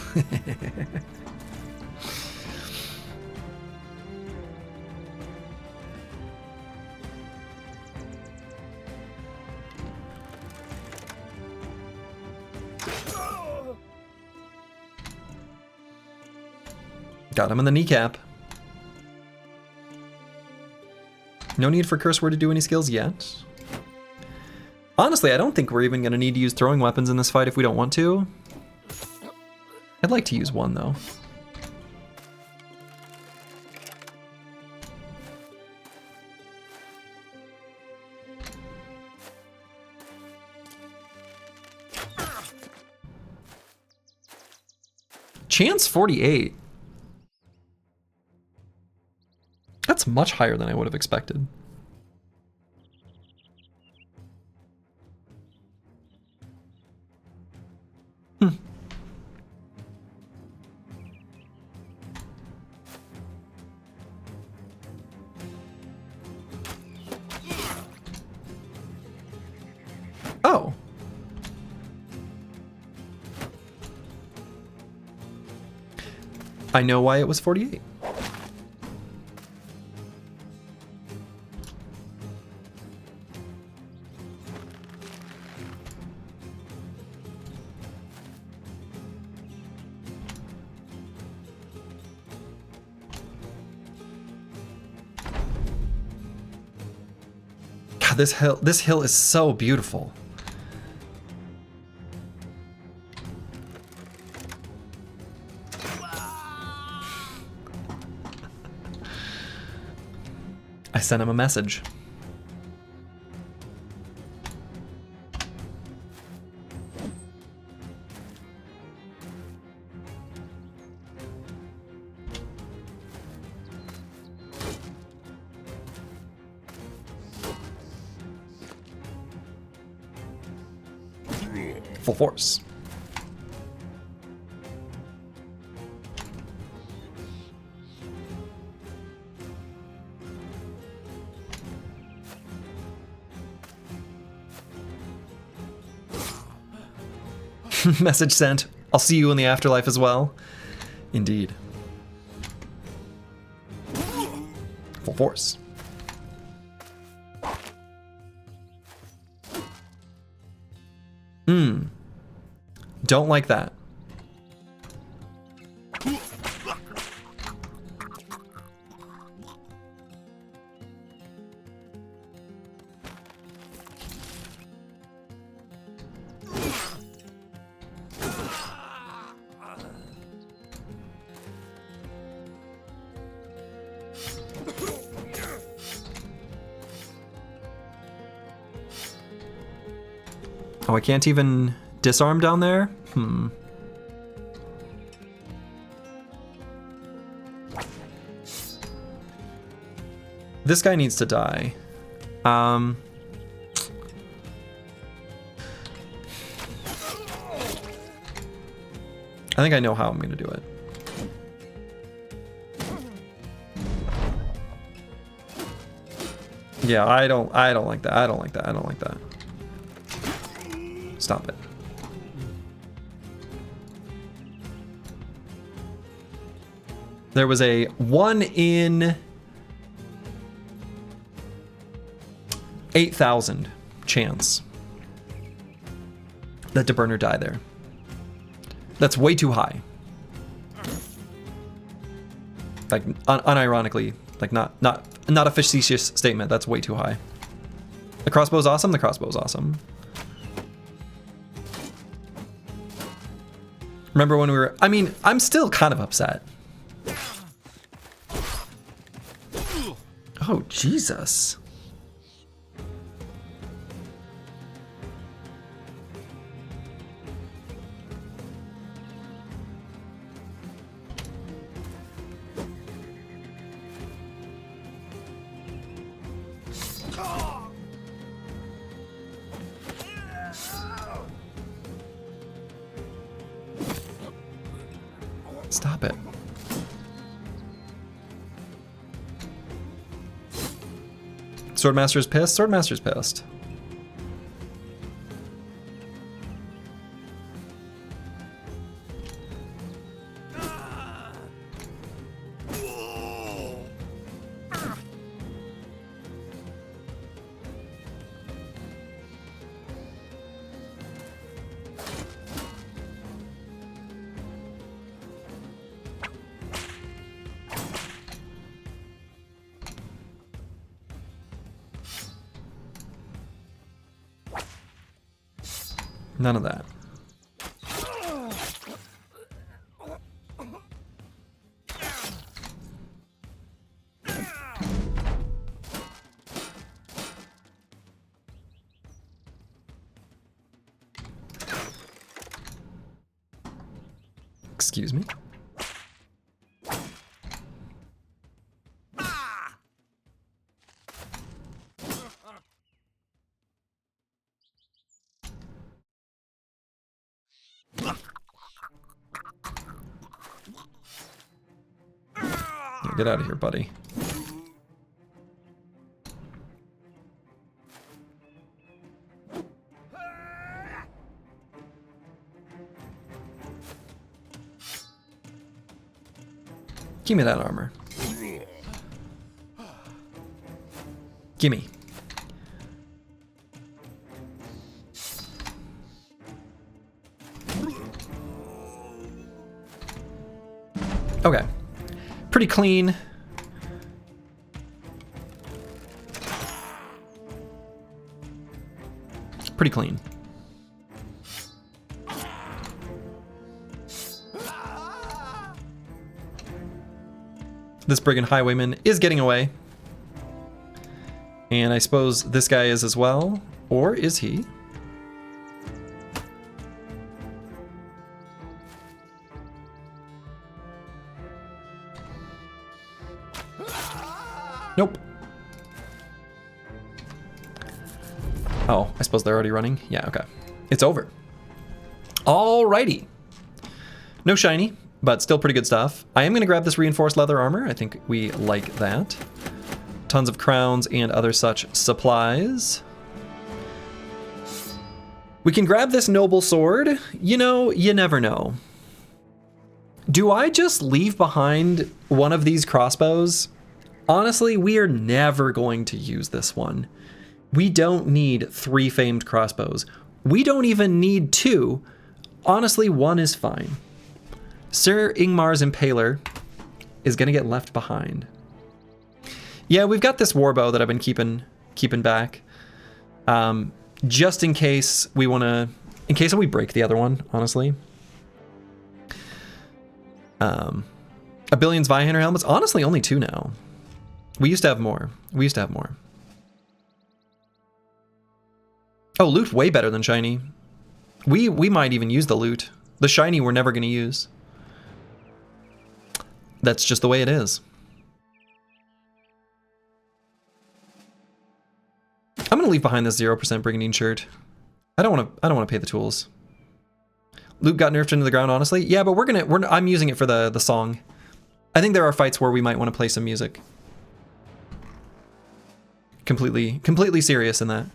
Got him in the kneecap. No need for Curse Word to do any skills yet. Honestly, I don't think we're even going to need to use throwing weapons in this fight if we don't want to. I'd like to use one, though. Chance 48. That's much higher than I would have expected. Oh. I know why it was 48. God, this hill is so beautiful. I sent him a message. Full force. Message sent. I'll see you in the afterlife as well. Indeed. Full force. Don't like that. Oh, I can't even disarm down there? This guy needs to die. I think I know how I'm gonna do it. Yeah, I don't like that. I don't like that. I don't like that. Stop it. There was a 1 in 8,000 chance that DeBurner die there. That's way too high. Like unironically, like not a facetious statement. That's way too high. The crossbow's awesome. The crossbow's awesome. Remember when we were... I mean, I'm still kind of upset. Oh, Jesus. Stop it. Swordmaster's pissed? Swordmaster's pissed. None of that. Excuse me. Get out of here, buddy. Give me that armor. Gimme. Okay. Pretty clean. Pretty clean. This brigand highwayman is getting away. And I suppose this guy is as well. Or is he? Nope. Oh, I suppose they're already running? Yeah, okay. It's over. Alrighty. No shiny, but still pretty good stuff. I am going to grab this reinforced leather armor. I think we like that. Tons of crowns and other such supplies. We can grab this noble sword. You know, you never know. Do I just leave behind one of these crossbows? Honestly, we are never going to use this one. We don't need 3 famed crossbows. We don't even need 2. Honestly, 1 is fine. Sir Ingmar's Impaler is going to get left behind. Yeah, we've got this warbow that I've been keeping back. Just in case we want to... In case we break the other one, honestly. A Billion's Viehunter helmets. Honestly, only 2 now. We used to have more. Oh, loot way better than shiny. We might even use the loot. The shiny we're never going to use. That's just the way it is. I'm going to leave behind this 0% Brigandine shirt. I don't want to pay the tools. Loot got nerfed into the ground, honestly. Yeah, but I'm using it for the song. I think there are fights where we might want to play some music. Completely serious in that.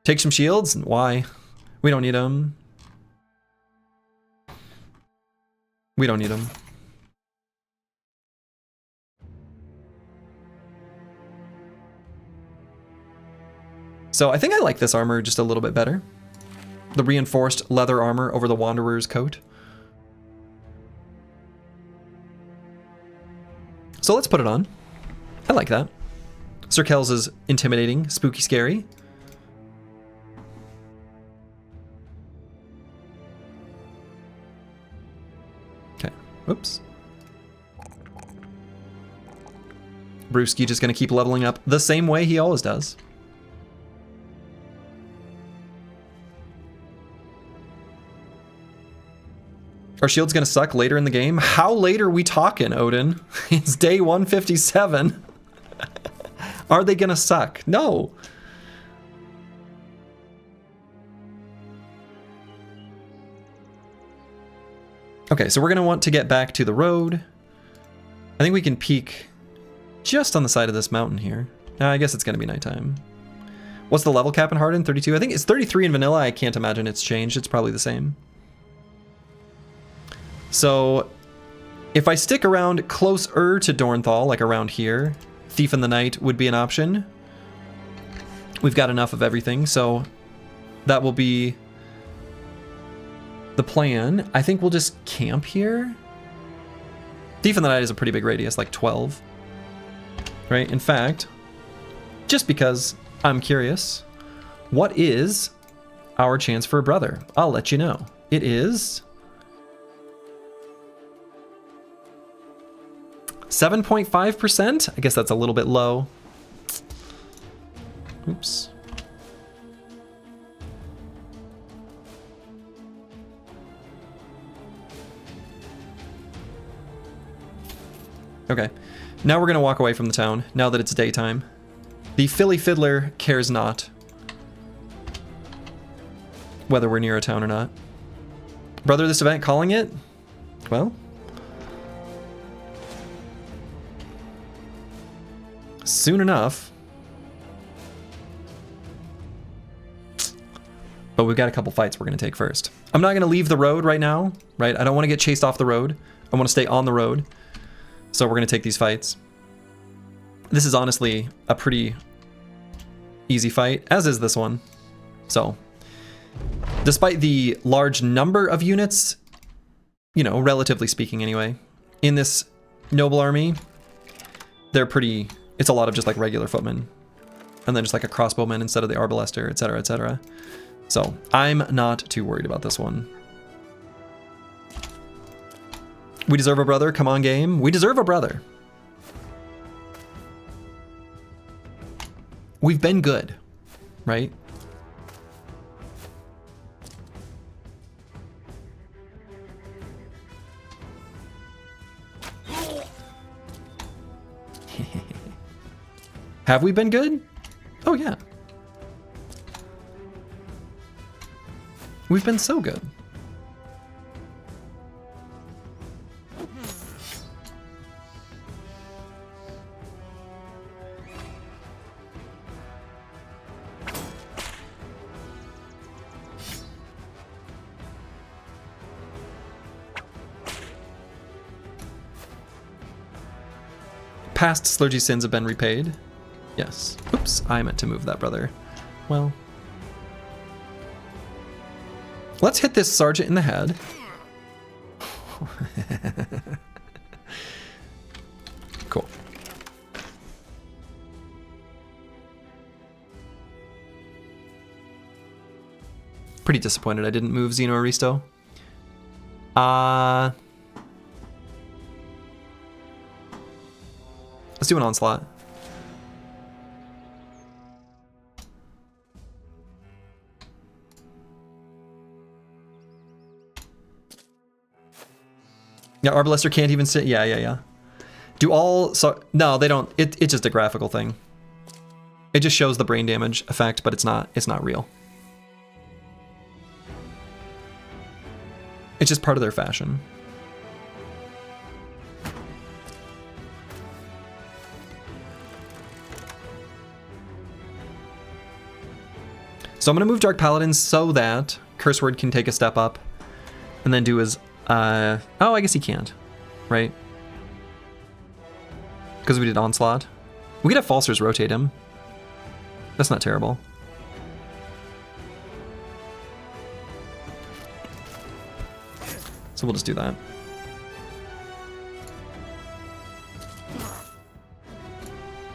Take some shields? Why? We don't need them. We don't need them. So I think I like this armor just a little bit better. The reinforced leather armor over the Wanderer's coat. So let's put it on. I like that. Sir Kells is intimidating, spooky, scary. Okay, whoops. Brewski just gonna keep leveling up the same way he always does. Our shield's gonna suck later in the game. How late are we talking, Odin? It's day 157. Are they gonna suck? No. Okay, so we're gonna want to get back to the road. I think we can peek just on the side of this mountain here. I guess it's gonna be nighttime. What's the level cap in Hardened? 32? I think it's 33 in vanilla. I can't imagine it's changed. It's probably the same. So if I stick around closer to Dornthal, like around here, Thief in the Night would be an option. We've got enough of everything, so that will be the plan. I think we'll just camp here. Thief in the Night is a pretty big radius, like 12. Right? In fact, just because I'm curious, what is our chance for a brother? I'll let you know. It is 7.5%. I guess that's a little bit low. Oops. Okay. Now we're going to walk away from the town, now that it's daytime. The Philly Fiddler cares not whether we're near a town or not. Brother, this event calling it? Well, soon enough. But we've got a couple fights we're going to take first. I'm not going to leave the road right now, right? I don't want to get chased off the road. I want to stay on the road. So we're going to take these fights. This is honestly a pretty easy fight, as is this one. So, despite the large number of units, you know, relatively speaking anyway, in this noble army, they're pretty, it's a lot of just like regular footmen. And then just like a crossbowman instead of the arbalester, etc., etc. So, I'm not too worried about this one. We deserve a brother. Come on, game. We deserve a brother. We've been good, right? Have we been good? Oh, yeah. We've been so good. Past Slurgy sins have been repaid. Yes. Oops, I meant to move that, brother. Well. Let's hit this sergeant in the head. Cool. Pretty disappointed I didn't move Zeno Aristo. Let's do an onslaught. Yeah, Arbalester can't even sit. Yeah. Do all, so no, they don't. It's just a graphical thing. It just shows the brain damage effect, but it's not real. It's just part of their fashion. So I'm going to move Dark Paladin so that Curse Word can take a step up and then do his, oh, I guess he can't, right? Because we did Onslaught. We could have Falsers rotate him. That's not terrible. So we'll just do that.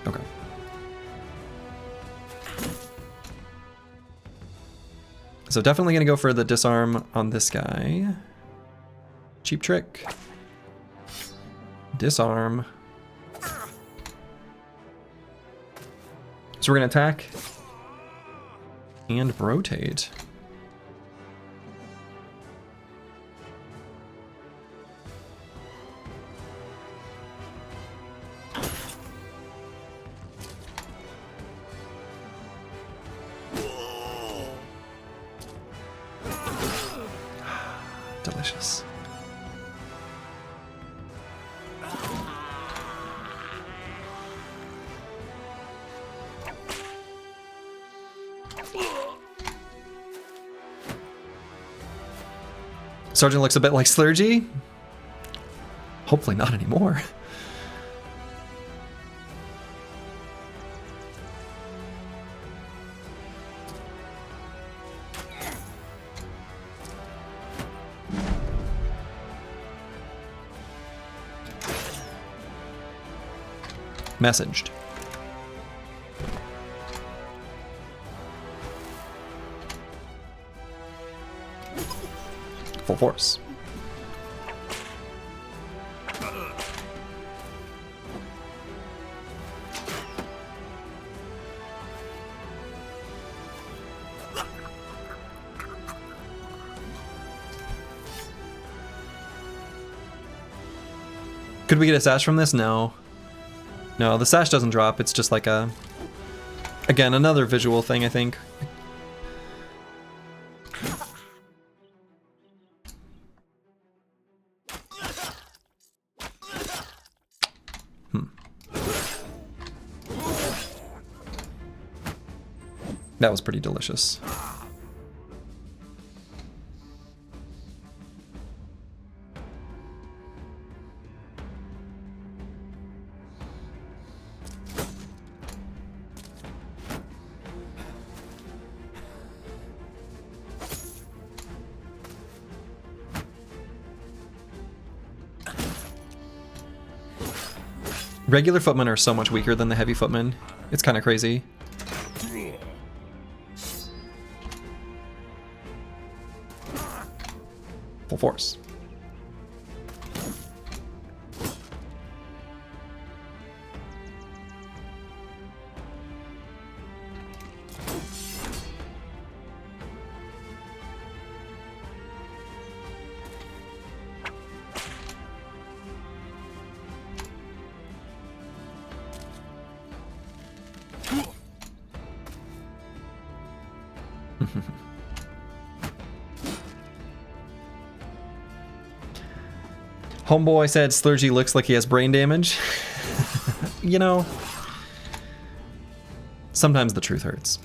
Okay. So definitely gonna go for the disarm on this guy. Cheap trick. Disarm. So we're gonna attack and rotate. Delicious. Sergeant looks a bit like Slurgy. Hopefully not anymore. Messaged. Full force. Could we get a sash from this? No. No, the sash doesn't drop. It's just like a... Again, another visual thing, I think. That was pretty delicious. Regular footmen are so much weaker than the heavy footmen. It's kind of crazy. Full force. Homeboy said Slurgy looks like he has brain damage. You know, sometimes the truth hurts.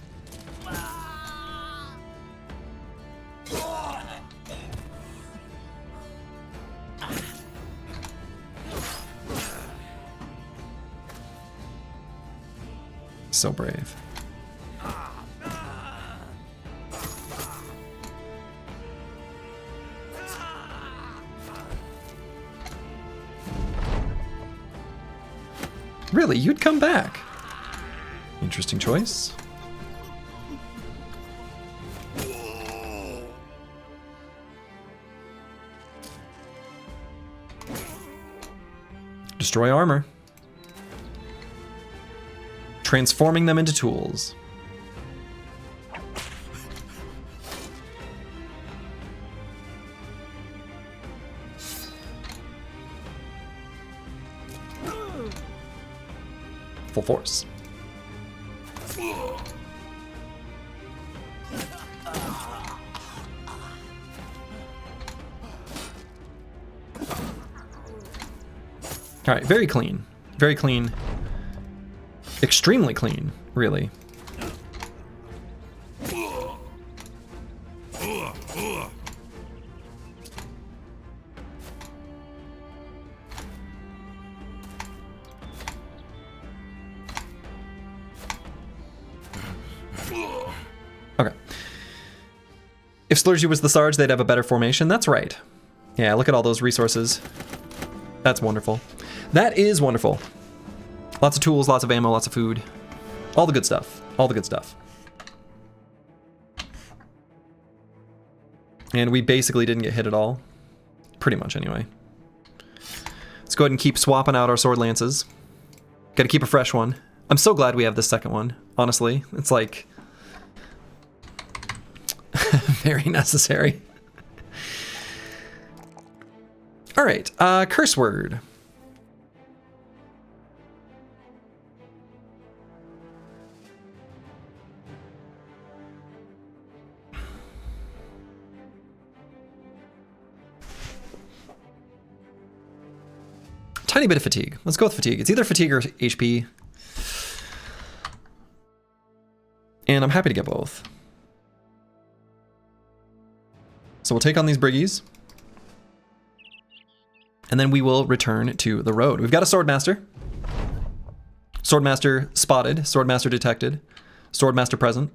So brave. Really? You'd come back? Interesting choice. Destroy armor. Transforming them into tools. Full force. All right, very clean. Very clean. Extremely clean, really. Okay. If Slurgy was the Sarge, they'd have a better formation. That's right. Yeah, look at all those resources. That's wonderful. That is wonderful. Lots of tools, lots of ammo, lots of food. All the good stuff. All the good stuff. And we basically didn't get hit at all. Pretty much, anyway. Let's go ahead and keep swapping out our sword lances. Gotta keep a fresh one. I'm so glad we have this second one, honestly. It's like... very necessary. Alright, curse word. Tiny bit of fatigue. Let's go with fatigue. It's either fatigue or HP. And I'm happy to get both. So we'll take on these briggies. And then we will return to the road. We've got a Swordmaster. Swordmaster spotted. Swordmaster detected. Swordmaster present.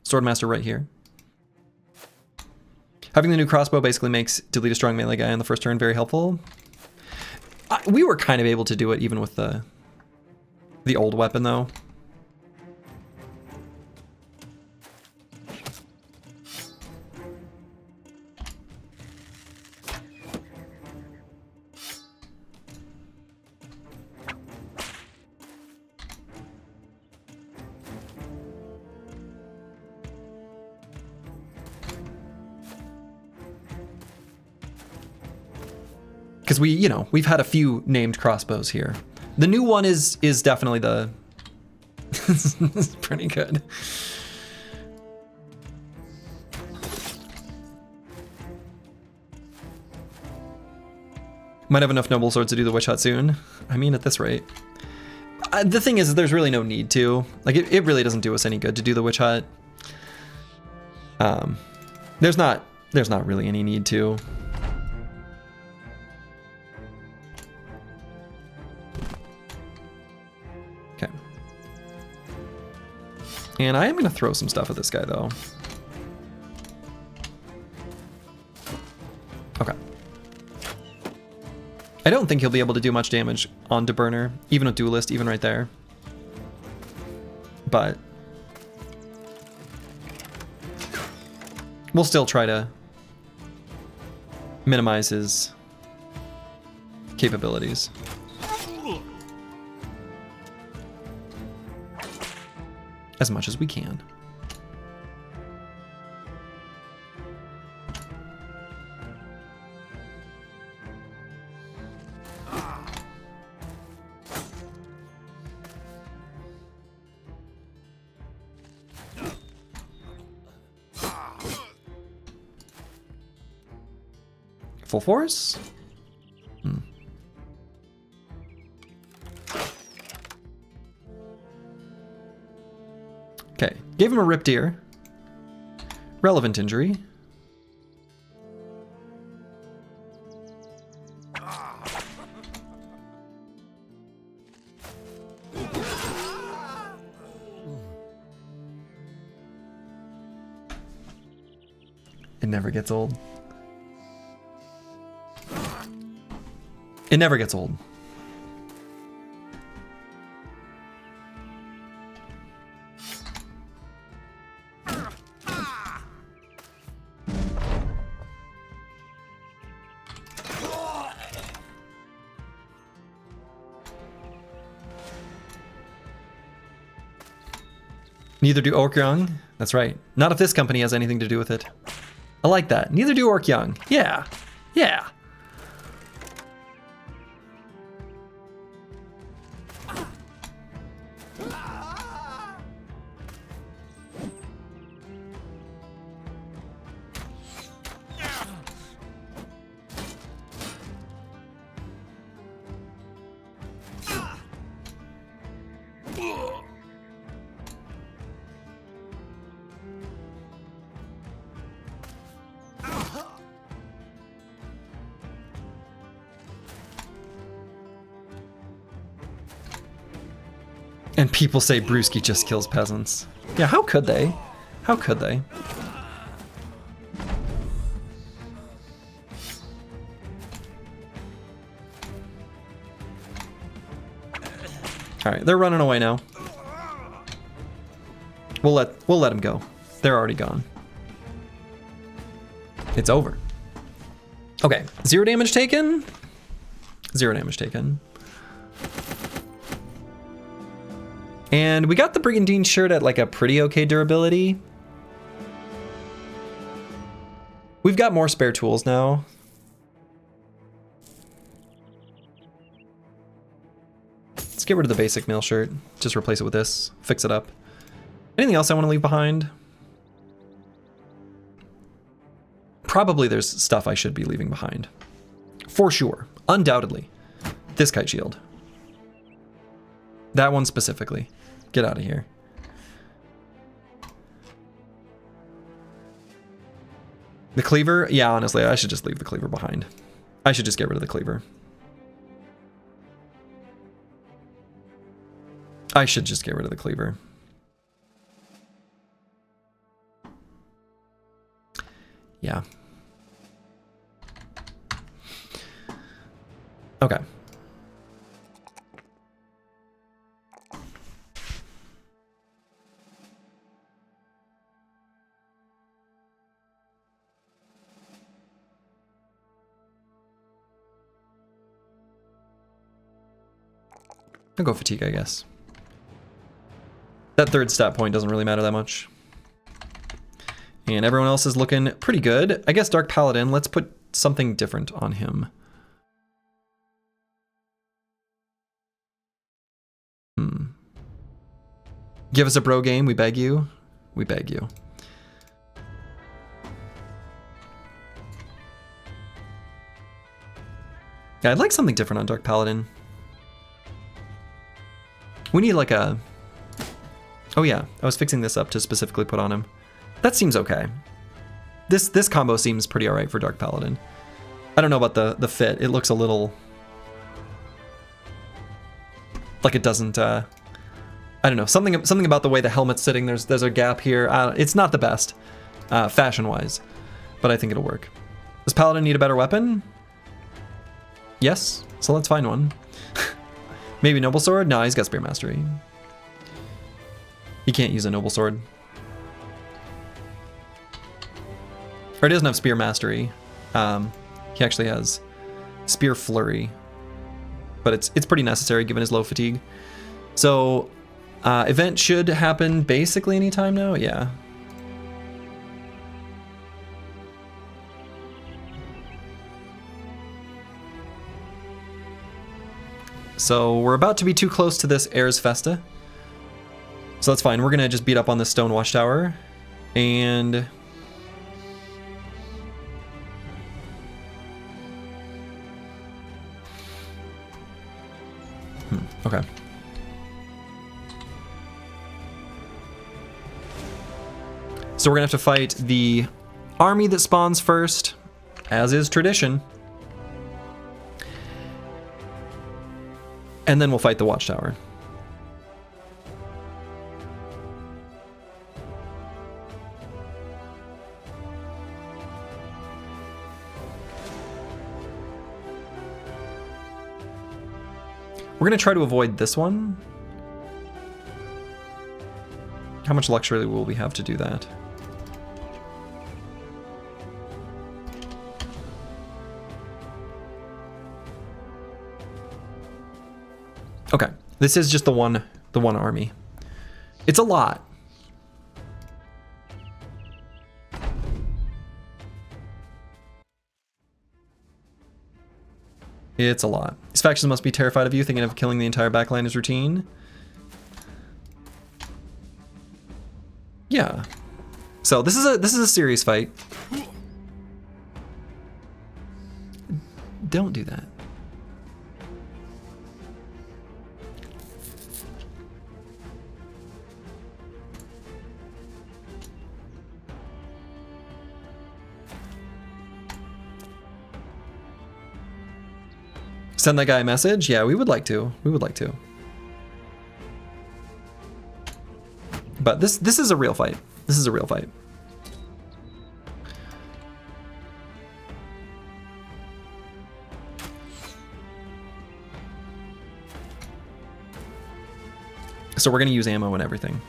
Swordmaster right here. Having the new crossbow basically makes delete a strong melee guy on the first turn very helpful. We were kind of able to do it even with the old weapon though. Because we've had a few named crossbows here. The new one is definitely the... It's pretty good. Might have enough noble swords to do the witch hut soon. I mean, at this rate. The thing is, there's really no need to. Like, it really doesn't do us any good to do the witch hut. There's not really any need to. Okay. And I am going to throw some stuff at this guy, though. Okay. I don't think he'll be able to do much damage onto Burner, even with Duelist, even right there. But we'll still try to minimize his capabilities. As much as we can. Full force? Okay, gave him a ripped ear. Relevant injury. It never gets old. It never gets old. Neither do Orc Young. That's right. Not if this company has anything to do with it. I like that. Neither do Orc Young. Yeah. Yeah. And people say Brewski just kills peasants. Yeah, how could they? How could they? All right, they're running away now. We'll let them go. They're already gone. It's over. Okay, 0 damage taken. 0 damage taken. And we got the Brigandine shirt at like a pretty okay durability. We've got more spare tools now. Let's get rid of the basic mail shirt. Just replace it with this. Fix it up. Anything else I want to leave behind? Probably there's stuff I should be leaving behind. For sure. Undoubtedly. This kite shield. That one specifically. Get out of here. The cleaver? Yeah, honestly, I should just leave the cleaver behind. I should just get rid of the cleaver. I should just get rid of the cleaver. Yeah. Okay. I'll go fatigue, I guess. That third stat point doesn't really matter that much. And everyone else is looking pretty good. I guess Dark Paladin, let's put something different on him. Give us a bro game, we beg you. We beg you. Yeah, I'd like something different on Dark Paladin. We need like a... Oh yeah, I was fixing this up to specifically put on him. That seems okay. This combo seems pretty alright for Dark Paladin. I don't know about the fit. It looks a little... like it doesn't... I don't know. Something about the way the helmet's sitting. There's a gap here. It's not the best, fashion-wise. But I think it'll work. Does Paladin need a better weapon? Yes. So let's find one. Maybe Noble Sword? No, he's got Spear Mastery. He can't use a Noble Sword. Or he doesn't have Spear Mastery. He actually has Spear Flurry. But it's pretty necessary given his low fatigue. So, event should happen basically anytime now? Yeah. So we're about to be too close to this Airs Festa. So that's fine. We're gonna just beat up on this stone watchtower. And... okay. So we're gonna have to fight the army that spawns first, as is tradition. And then we'll fight the watchtower. We're gonna try to avoid this one. How much luxury will we have to do that? Okay, this is just the one army. It's a lot. It's a lot. These factions must be terrified of you, thinking of killing the entire backline is routine. Yeah. So this is a serious fight. Don't do that. Send that guy a message? Yeah, we would like to. We would like to. But this is a real fight. This is a real fight. So we're gonna use ammo and everything.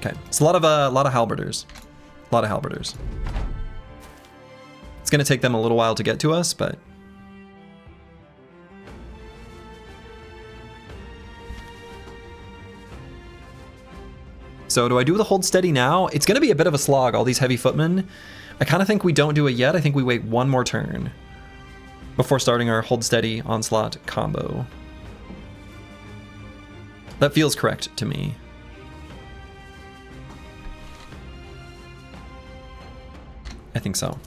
Okay, it's a lot of halberders. A lot of halberders. It's gonna take them a little while to get to us, but so do I do the hold steady now? It's gonna be a bit of a slog, all these heavy footmen. I kind of think we don't do it yet. I think we wait one more turn before starting our hold steady onslaught combo. That feels correct to me. I think so.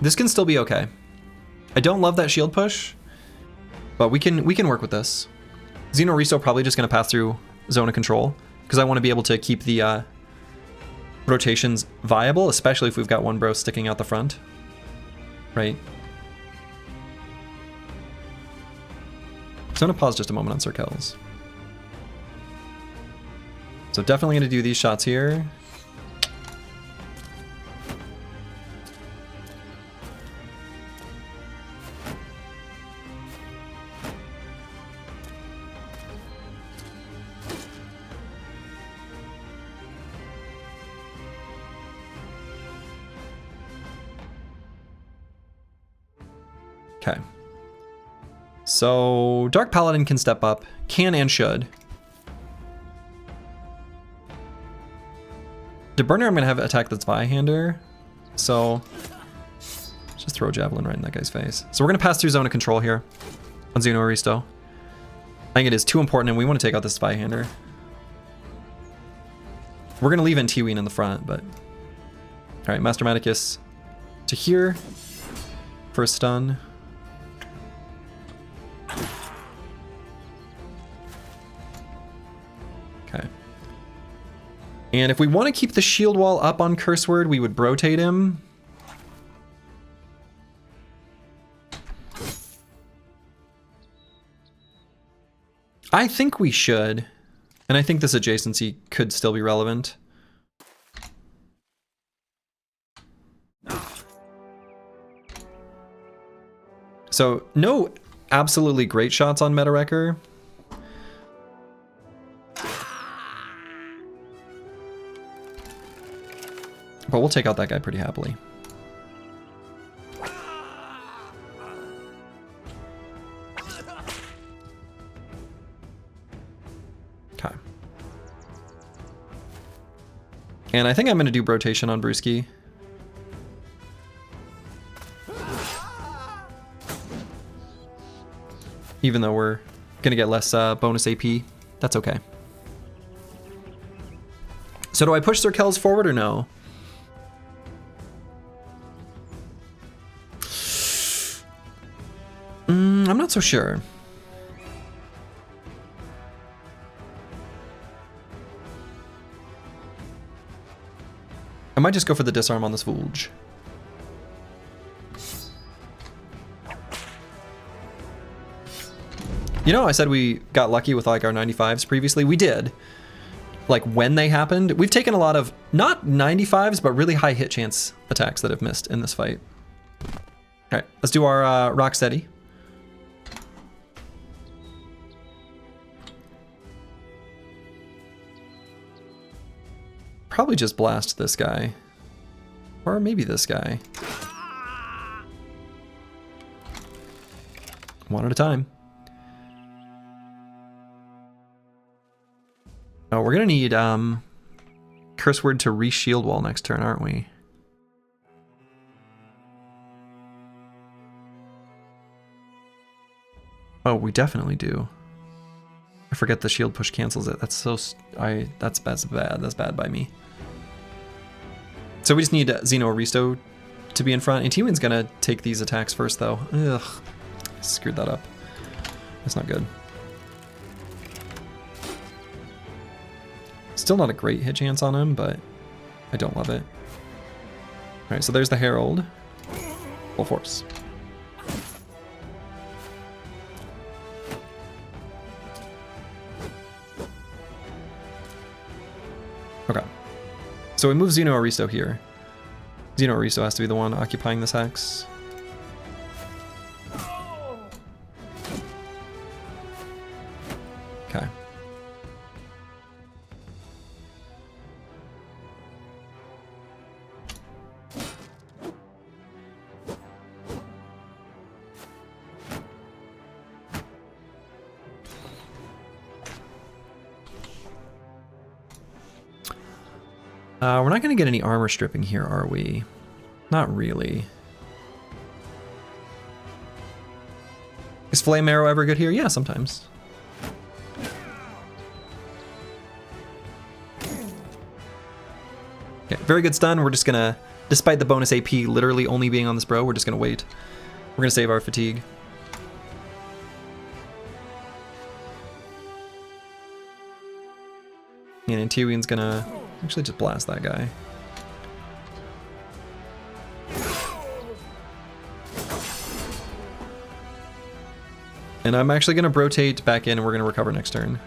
This can still be okay. I don't love that shield push, but we can work with this. Xeno Resto probably just going to pass through Zone of Control because I want to be able to keep the rotations viable, especially if we've got one bro sticking out the front. Right? So I'm going to pause just a moment on Circles. So definitely going to do these shots here. Okay. So Dark Paladin can step up, can and should. DeBurner, I'm gonna have attack the Zweihander. So just throw a javelin right in that guy's face. So we're gonna pass through Zone of Control here on Xeno Aristo. I think it is too important and we want to take out this Zweihander. We're gonna leave in T-Ween in the front, but alright, Master Maticus to here for a stun. Okay. And if we want to keep the shield wall up on Curse Word, we would rotate him. I think we should. And I think this adjacency could still be relevant. So, no absolutely great shots on Meta Wrecker. But we'll take out that guy pretty happily. Okay. And I think I'm going to do rotation on Brewski. Even though we're going to get less bonus AP, that's okay. So do I push Circles forward or no? I'm not so sure. I might just go for the disarm on this Vulge. You know, I said we got lucky with like our 95s previously. We did. Like when they happened, we've taken a lot of not 95s, but really high hit chance attacks that have missed in this fight. All right, let's do our Rocksteady. Probably just blast this guy. Or maybe this guy. One at a time. Oh, we're gonna need Curse Word to re-shield wall next turn, aren't we? Oh, we definitely do. I forget the shield push cancels it. That's so that's bad. That's bad by me. So we just need Xeno Aristo to be in front. And T-Win's gonna take these attacks first though. Ugh. Screwed that up. That's not good. Still not a great hit chance on him, but I don't love it. Alright, so there's the Herald. Full force. Okay. So we move Xeno Aristo here. Xeno Aristo has to be the one occupying this hex. Okay. We're not going to get any armor stripping here, are we? Not really. Is Flame Arrow ever good here? Yeah, sometimes. Okay, very good stun. We're just going to Despite the bonus AP literally only being on this bro, we're just going to wait. We're going to save our fatigue. And Tywin's going to actually just blast that guy. And I'm actually going to rotate back in and we're going to recover next turn.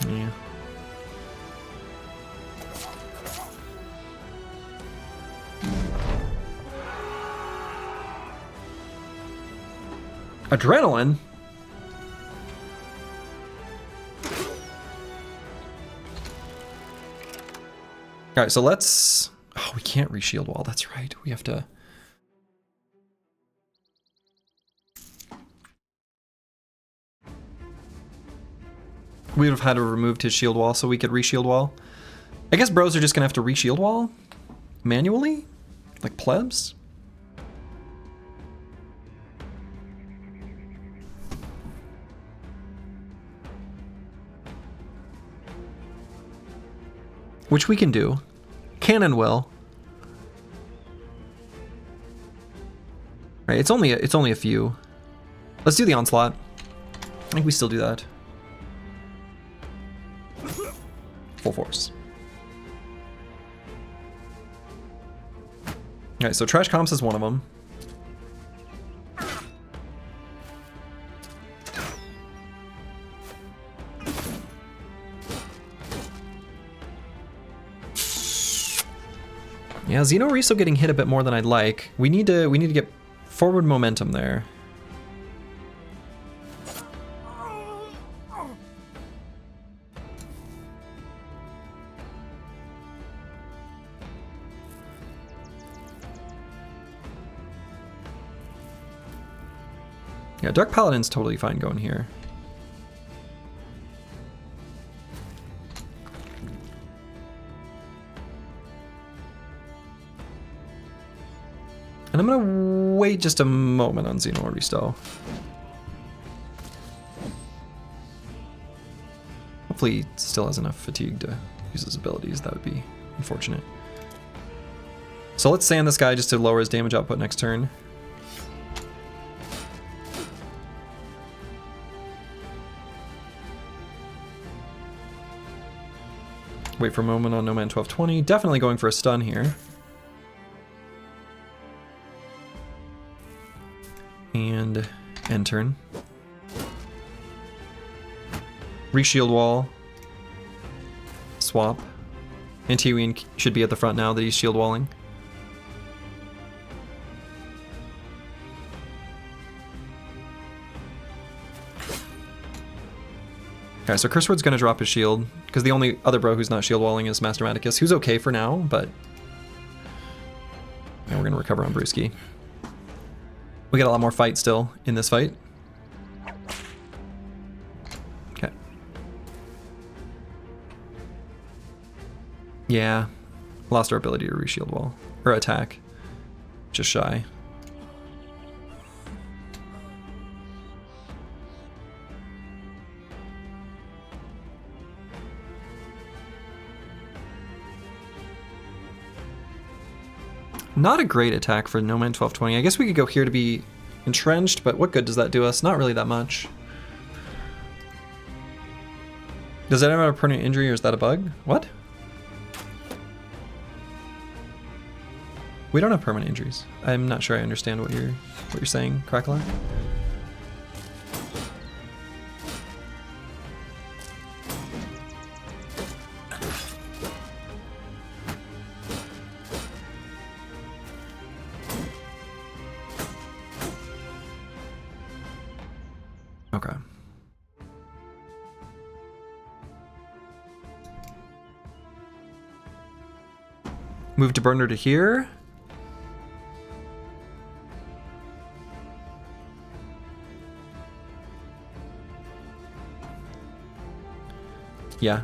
Yeah. Adrenaline? Alright, so let's... Oh, we can't re-shield wall. That's right. We have to... We would have had to remove his shield wall so we could re-shield wall. I guess bros are just gonna have to re-shield wall manually? Like plebs? Which we can do. Can and will. Right, it's only a few. Let's do the onslaught. I think we still do that. Full force. Alright, so trash comps is one of them. Yeah, Xeno Riso getting hit a bit more than I'd like. We need to get forward momentum there. Yeah, Dark Paladin's totally fine going here. And I'm gonna wait just a moment on Xeno Risto. Hopefully he still has enough fatigue to use his abilities. That would be unfortunate. So let's sand this guy just to lower his damage output next turn. Wait for a moment on No Man 1220. Definitely going for a stun here. And end turn. Reshield wall. Swap. And Tywin should be at the front now that he's shield walling. Okay, so Curseword's gonna drop his shield, because the only other bro who's not shield walling is Master Maticus, who's okay for now, but yeah, we're gonna recover on Brewski. We get a lot more fight still in this fight. Okay. Yeah, lost our ability to reshield wall, or attack. Just shy. Not a great attack for No Man 1220. I guess we could go here to be entrenched, but what good does that do us? Not really that much. Does that have a permanent injury or is that a bug? What? We don't have permanent injuries. I'm not sure I understand what you're saying, Crackler. Okay. Move to burner to here. Yeah.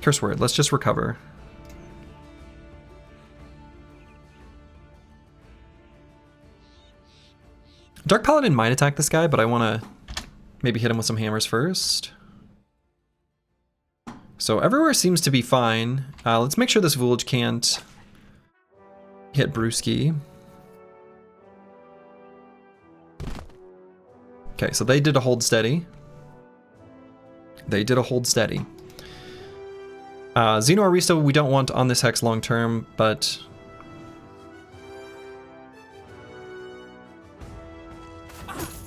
Curse word. Let's just recover. Dark Paladin might attack this guy, but I want to maybe hit him with some hammers first. So everywhere seems to be fine. Let's make sure this village can't hit Brewski. Okay, so they did a hold steady. They did a hold steady. Xeno Aristo we don't want on this hex long term, but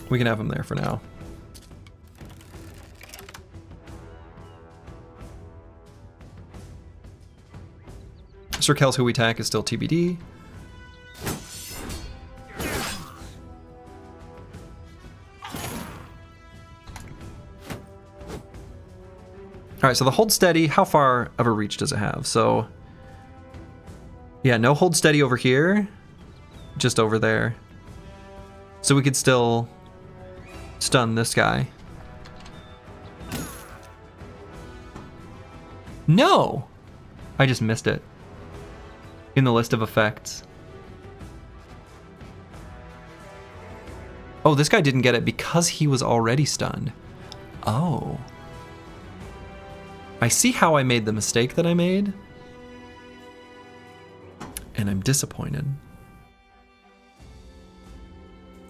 we can have him there for now. Sir Kel's who we attack is still TBD. All right, so the hold steady, how far of a reach does it have? So, yeah, no hold steady over here, just over there. So we could still stun this guy. No! I just missed it in the list of effects. Oh, this guy didn't get it because he was already stunned. Oh. I see how I made the mistake that I made, and I'm disappointed.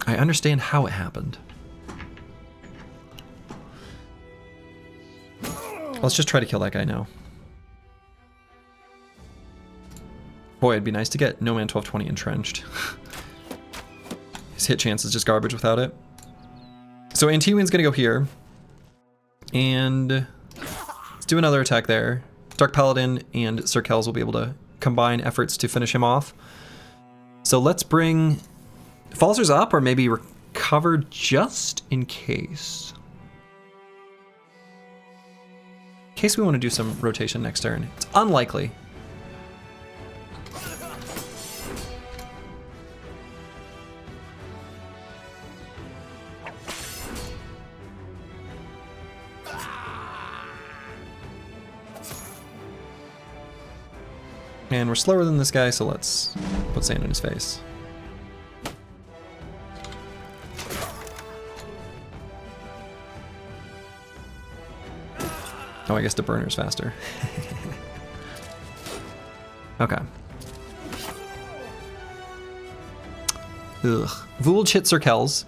I understand how it happened. Let's just try to kill that guy now. Boy, it'd be nice to get No Man 1220 entrenched. His hit chance is just garbage without it. So Antiwin's gonna go here, and let's do another attack there. Dark Paladin and Sir Kel's will be able to combine efforts to finish him off. So let's bring Falzer's up, or maybe recover just in case. In case we want to do some rotation next turn. It's unlikely. And we're slower than this guy, so let's put sand in his face. Oh, I guess the burner's faster. Okay. Ugh. Vuld hit Sir Kel's.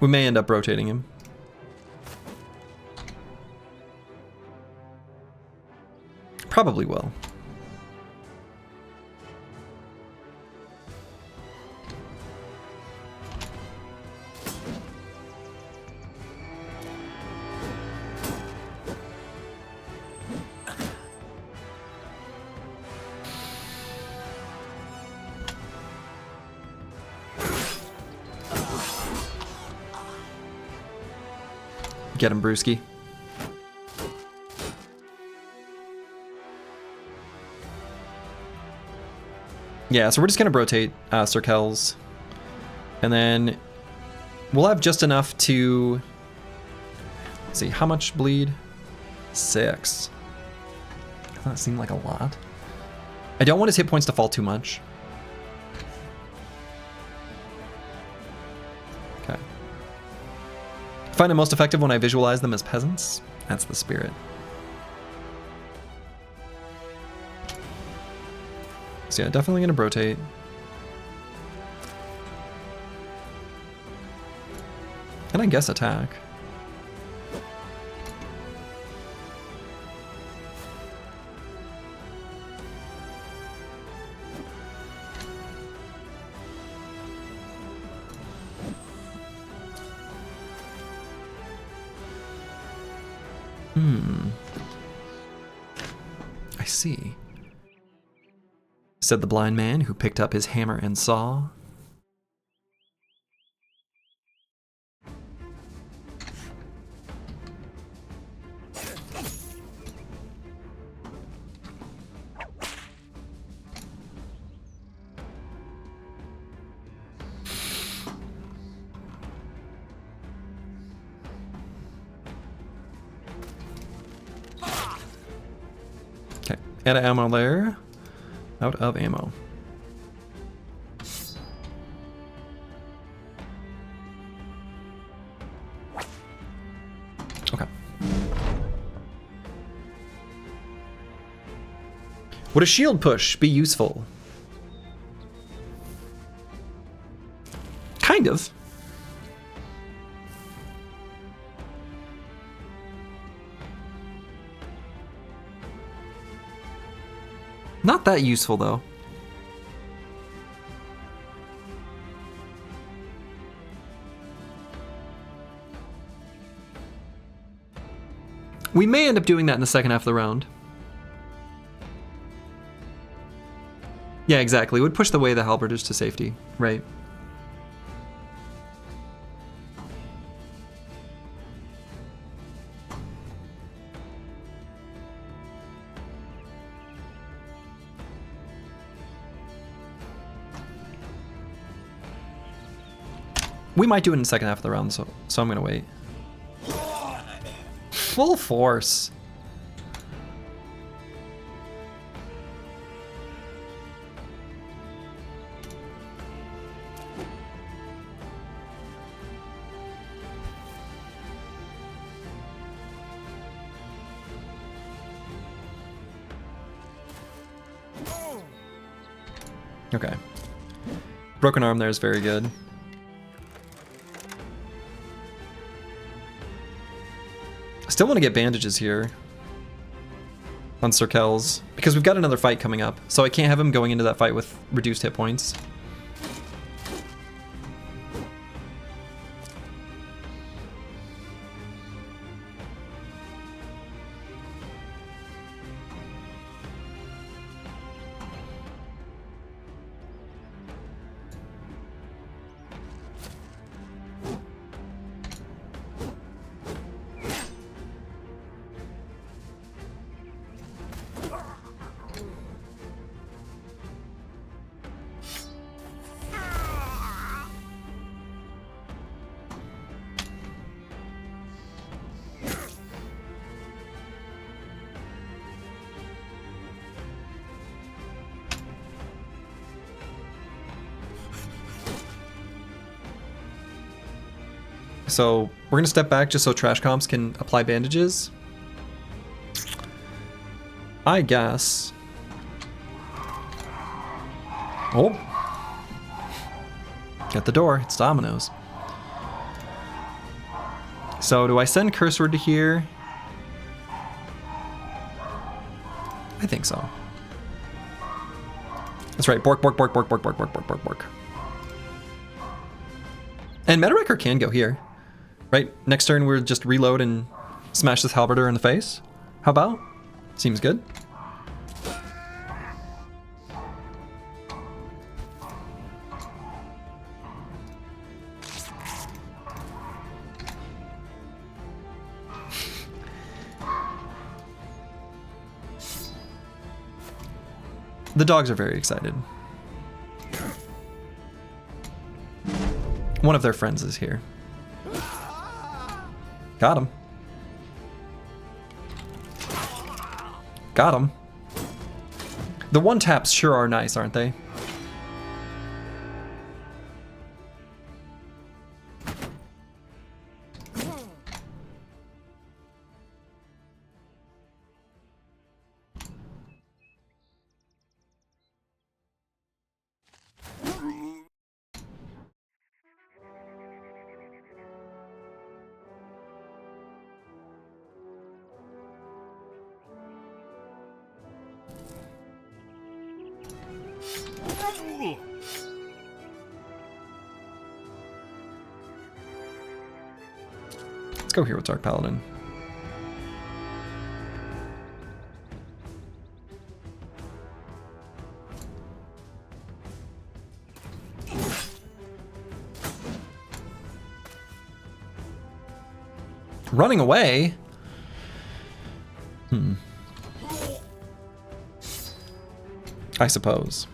We may end up rotating him. Probably will. Get him, Brewski. Yeah, so we're just gonna rotate Sir Kel's, and then we'll have just enough to, let's see, how much bleed? 6. Doesn't that seem like a lot? I don't want his hit points to fall too much. Okay. I find it most effective when I visualize them as peasants. That's the spirit. So yeah, definitely gonna rotate. And I guess attack. I see, said the blind man who picked up his hammer and saw. Out of ammo there. Out of ammo. Okay. Would a shield push be useful? Kind of. Not that useful, though. We may end up doing that in the second half of the round. Yeah, exactly. It would push the way the halberders to safety, right? We might do it in the second half of the round, so I'm gonna wait. Full force. Okay. Broken arm there is very good. Still want to get bandages here on Sir Kells, because we've got another fight coming up, so I can't have him going into that fight with reduced hit points. So we're gonna step back just so trash comps can apply bandages. I guess. Oh. Get the door, it's Domino's. So do I send Curse Word to here? I think so. That's right, bork, bork, bork, bork, bork, bork, bork, bork, bork, bork. And Metawrecker can go here. Right, next turn we'll just reload and smash this halberder in the face. How about? Seems good. The dogs are very excited. One of their friends is here. Got him. Got him. The one taps sure are nice, aren't they? Let's go here with Dark Paladin. Running away? I suppose.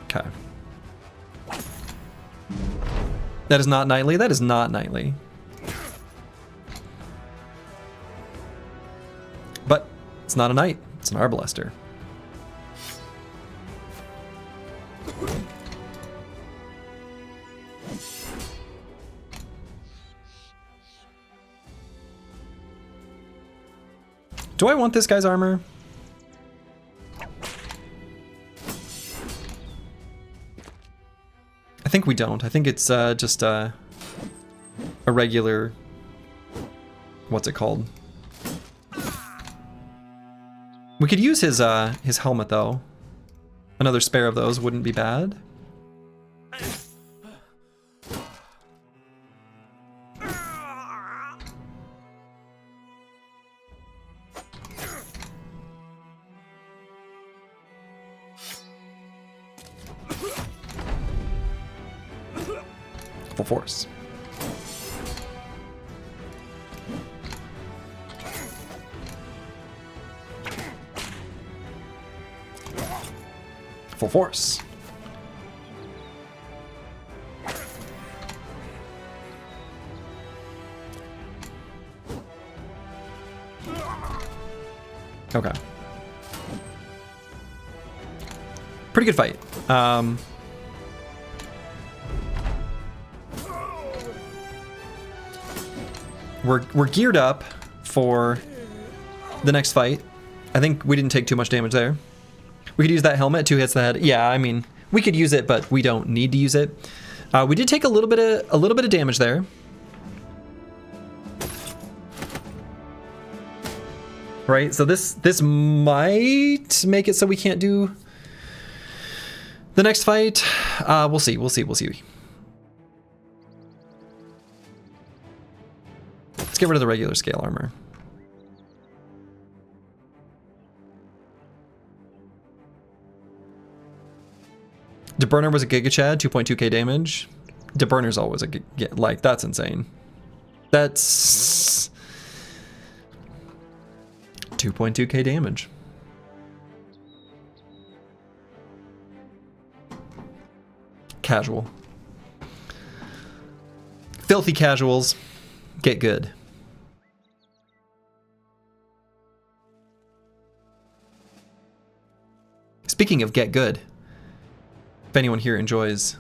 Okay. That is not knightly. That is not knightly. But it's not a knight. It's an arbalaster. Do I want this guy's armor? I think we don't. I think it's just a regular... What's it called? We could use his helmet though. Another spare of those wouldn't be bad. Full force. Full force. Okay. Pretty good fight. We're geared up for the next fight. I think we didn't take too much damage there. We could use that helmet, 2 hits to the head. Yeah, I mean, we could use it, but we don't need to use it. We did take a little bit of damage there. Right, so this might make it so we can't do the next fight. We'll see. Let's get rid of the regular scale armor. DeBurner was a Giga Chad, 2.2k damage. DeBurner's always a like, that's insane. That's 2.2k damage. Casual. Filthy casuals. Get good. Speaking of get good, if anyone here enjoys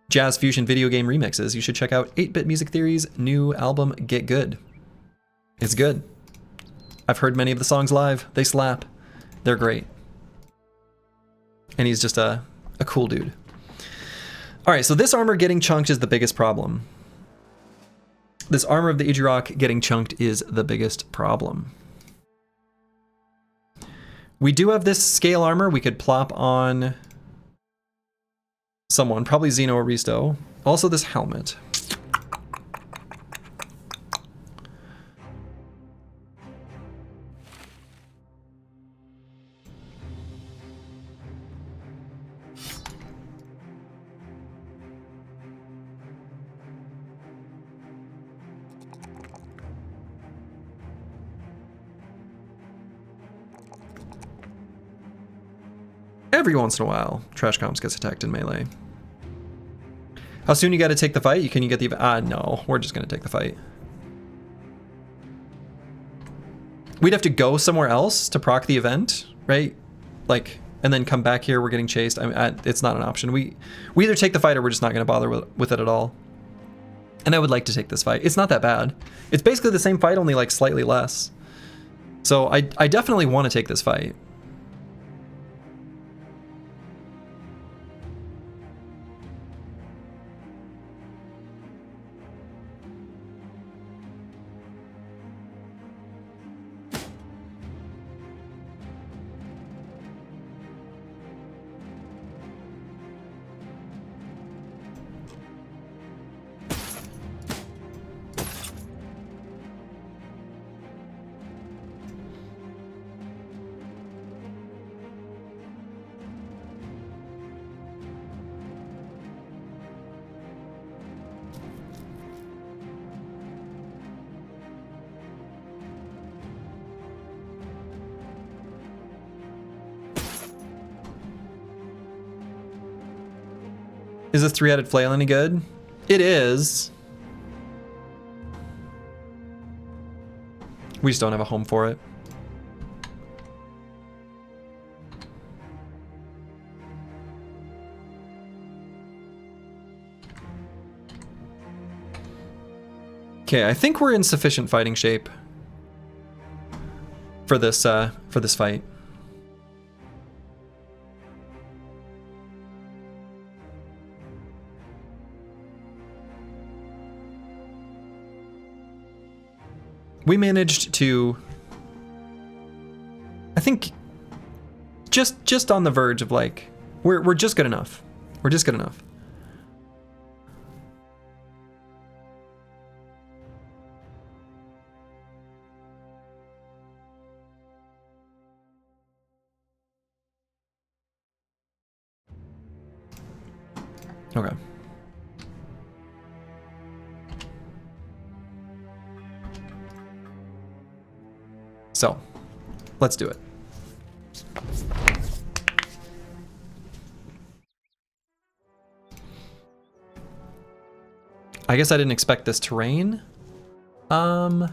jazz fusion video game remixes, you should check out 8-Bit Music Theory's new album, Get Good. It's good. I've heard many of the songs live. They slap. They're great. And he's just a cool dude. All right, so this armor getting chunked is the biggest problem. This armor of the Idrok getting chunked is the biggest problem. We do have this scale armor we could plop on someone, probably Xeno or Risto. Also this helmet. Every once in a while, Trash Comps gets attacked in melee. How soon you gotta take the fight? Can you get the... no, we're just gonna take the fight. We'd have to go somewhere else to proc the event, right? Like, and then come back here, we're getting chased. It's not an option. We either take the fight or we're just not gonna bother with it at all. And I would like to take this fight. It's not that bad. It's basically the same fight, only like slightly less. So I definitely want to take this fight. Is a three-headed flail any good? It is. We just don't have a home for it. Okay, I think we're in sufficient fighting shape for this fight. We managed to, I think, just on the verge of like, we're just good enough. We're just good enough. Okay. So, let's do it. I guess I didn't expect this terrain. Are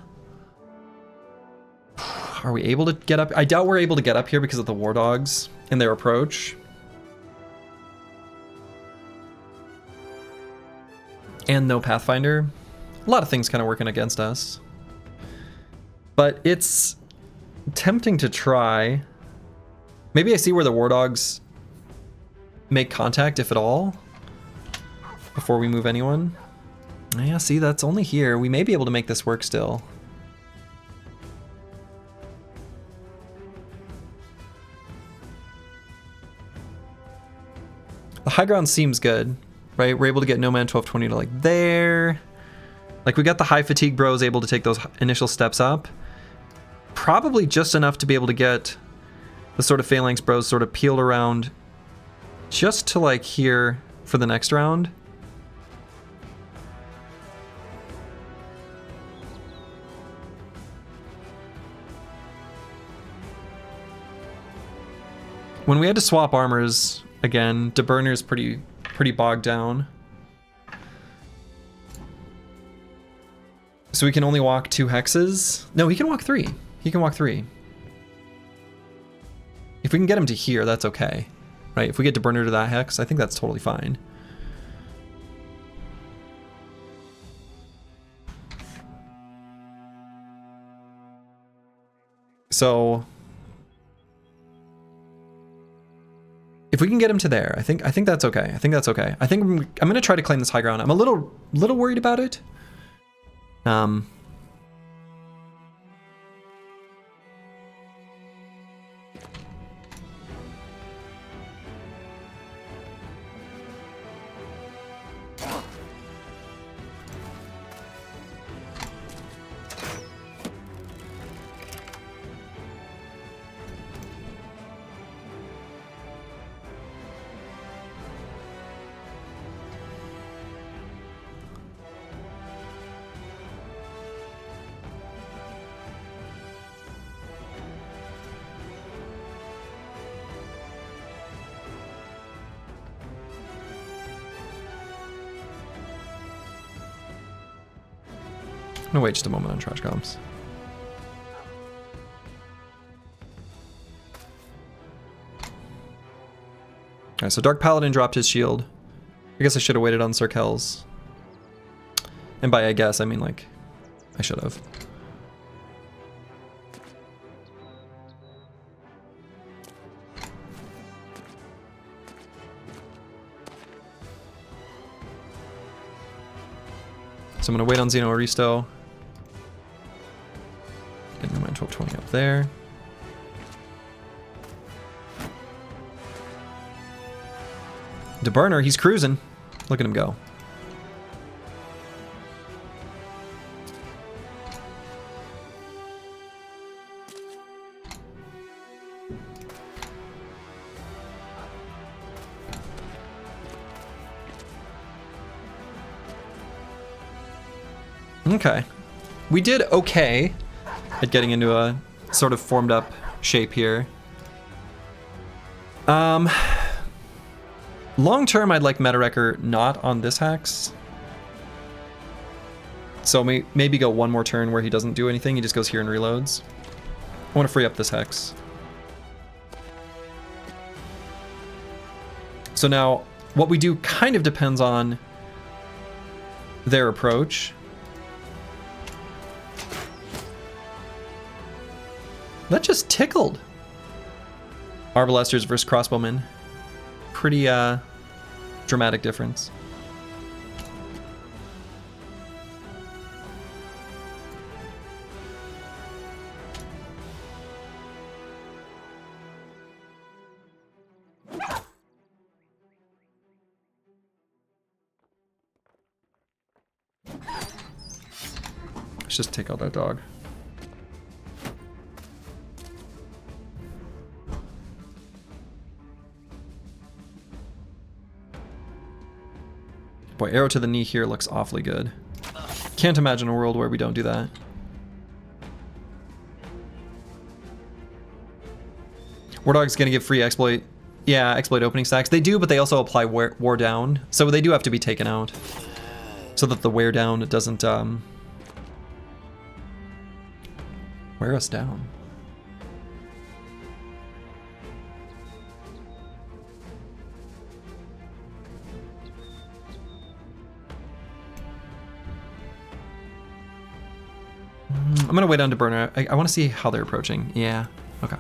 we able to get up? I doubt we're able to get up here because of the war dogs and their approach. And no Pathfinder. A lot of things kind of working against us. But it's tempting to try. Maybe I see where the war dogs make contact, if at all, before we move anyone. Yeah, see, that's only here. We may be able to make this work still. The high ground seems good, right? We're able to get Nomad 1220 to like there. Like we got the high fatigue bros able to take those initial steps up. Probably just enough to be able to get the sort of Phalanx bros sort of peeled around just to like here for the next round. When we had to swap armors again, DeBurner's pretty bogged down. So we can only walk 2 hexes. No, he can walk 3. He can walk 3. If we can get him to here, that's okay. Right? If we get DeBurner to that hex, I think that's totally fine. So if we can get him to there, I think that's okay. I think that's okay. I think I'm gonna try to claim this high ground. I'm a little worried about it. I'm gonna wait just a moment on trash comms. Alright, so Dark Paladin dropped his shield. I guess I should have waited on Sir Kells. And by I guess, I mean like, I should have. So I'm gonna wait on Xeno Aristo. Get my 1220 up there. DeBurner, he's cruising. Look at him go. Okay. We did okay at getting into a sort of formed up shape here. Long term, I'd like Meta Wrecker not on this hex. So maybe go one more turn where he doesn't do anything. He just goes here and reloads. I want to free up this hex. So now, what we do kind of depends on their approach. That just tickled. Arbalesters versus crossbowmen. Pretty dramatic difference. Let's just take out that dog. Boy, arrow to the knee here looks awfully good. Can't imagine a world where we don't do that. War Dog's gonna give free exploit. Yeah, exploit opening stacks. They do, but they also apply war down. So they do have to be taken out. So that the wear down doesn't wear us down. I'm gonna wait on to burner. I want to see how they're approaching. Yeah. Okay.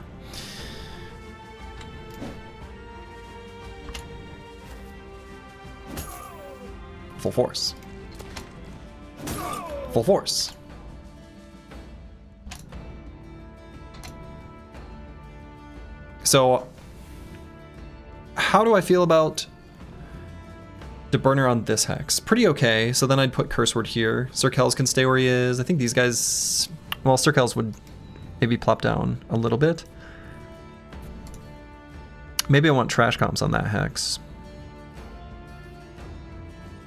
Full force. Full force. So, how do I feel about the burner on this hex? Pretty okay. So then I'd put Curse Word here. Sir Kells can stay where he is. I think these guys, well, Sir Kells would maybe plop down a little bit. Maybe I want trash comps on that hex.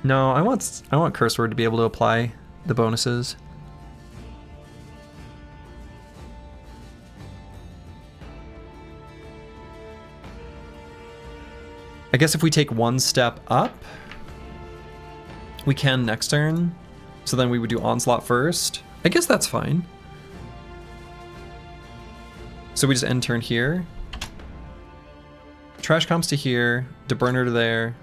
No, I want Curse Word to be able to apply the bonuses. I guess if we take one step up, we can next turn. So then we would do Onslaught first. I guess that's fine. So we just end turn here. Trash comps to here, deburner to there.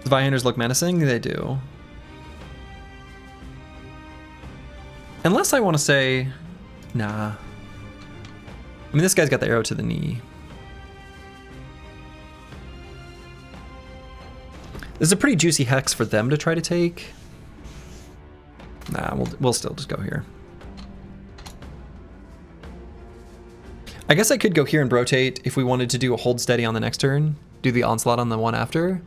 The Vihanders look menacing? They do. Unless I want to say, nah. I mean, this guy's got the arrow to the knee. This is a pretty juicy hex for them to try to take. Nah, we'll still just go here. I guess I could go here and rotate if we wanted to do a hold steady on the next turn. Do the onslaught on the one after.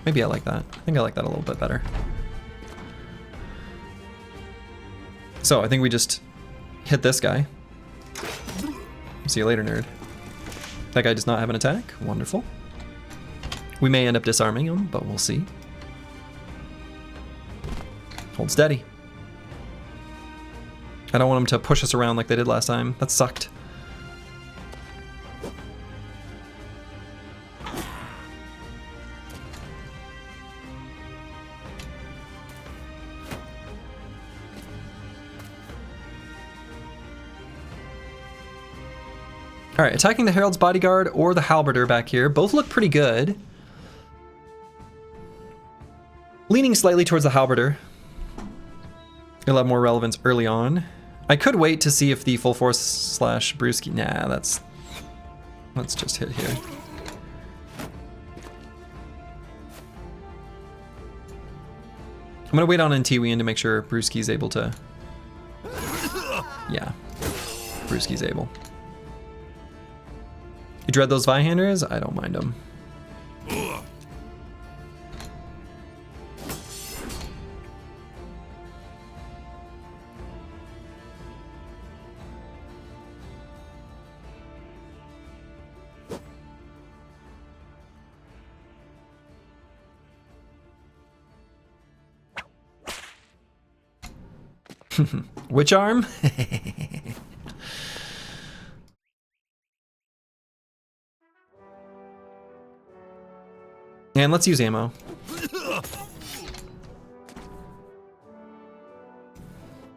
Maybe I like that. I think I like that a little bit better. So I think we just hit this guy. See you later, nerd. That guy does not have an attack. Wonderful. We may end up disarming him, but we'll see. Hold steady. I don't want him to push us around like they did last time. That sucked. All right, attacking the Herald's Bodyguard or the Halberder back here. Both look pretty good. Leaning slightly towards the Halberder. It'll have more relevance early on. I could wait to see if the full force slash Brewski. Nah, let's just hit here. I'm gonna wait on NT-Wien to make sure Brewski's able to. Yeah, Brewski's able. You dread those Vihanders? I don't mind them. Which arm? And let's use ammo.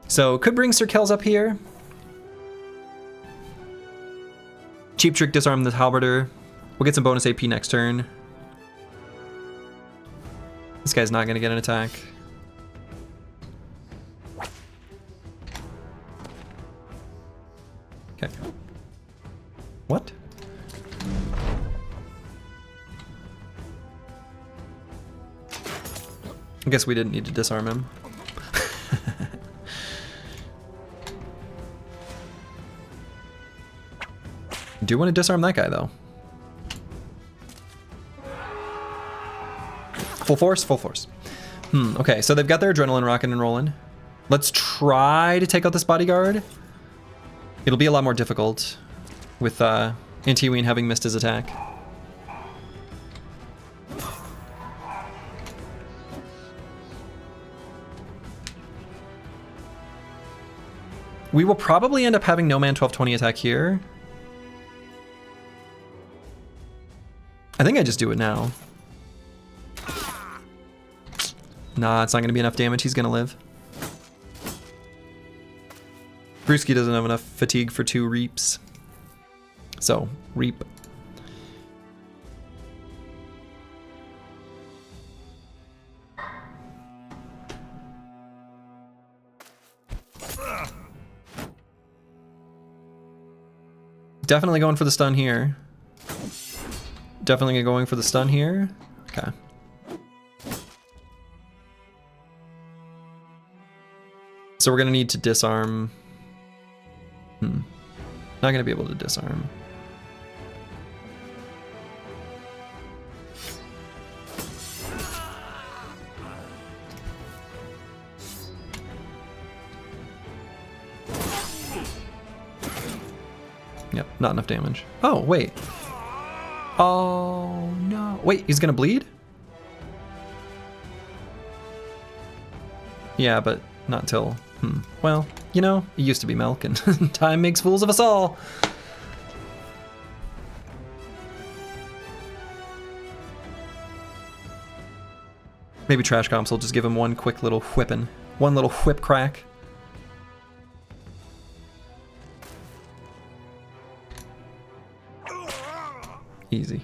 So could bring Sir Kells up here. Cheap Trick disarm the halberder. We'll get some bonus AP next turn. This guy's not gonna get an attack. Okay. What? I guess we didn't need to disarm him. Do want to disarm that guy though. Full force, full force. Okay, so they've got their adrenaline rocking and rolling. Let's try to take out this bodyguard. It'll be a lot more difficult with Antiween having missed his attack. We will probably end up having No Man 1220 attack here. I think I just do it now. Nah, it's not gonna be enough damage. He's gonna live. Brewski doesn't have enough fatigue for 2 reaps. So, reap. Definitely going for the stun here. Definitely going for the stun here. Okay. So we're gonna need to disarm. Not gonna be able to disarm. Yep, not enough damage. Oh, wait. Oh, no. Wait, he's gonna bleed? Yeah, but not until... Well, you know, it used to be milk, and time makes fools of us all. Maybe Trash Comps will just give him one quick little whipping. One little whip crack. Easy.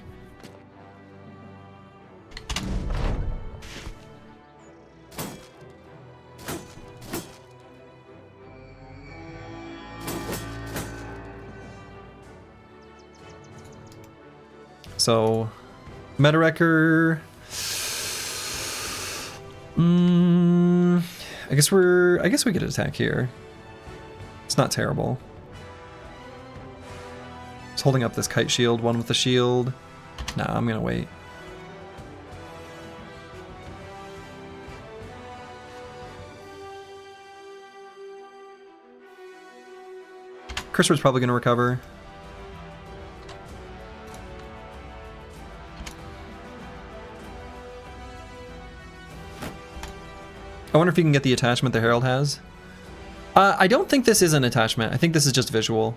So, Meta Wrecker. I guess we could attack here. It's not terrible. It's holding up this kite shield, one with the shield. Nah, I'm gonna wait. Crisper's probably gonna recover. I wonder if you can get the attachment the Herald has. I don't think this is an attachment. I think this is just visual.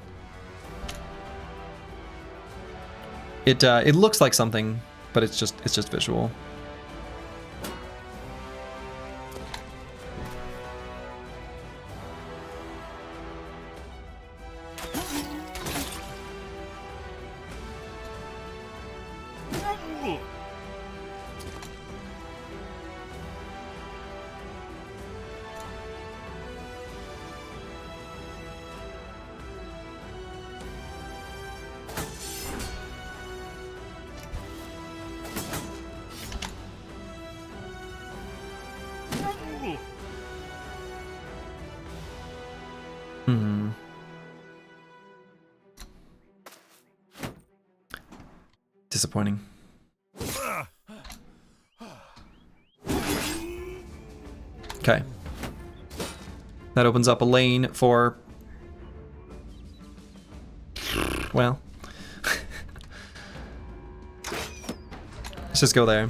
It looks like something, but it's just visual. Disappointing. Okay. That opens up a lane for... Well. Let's just go there.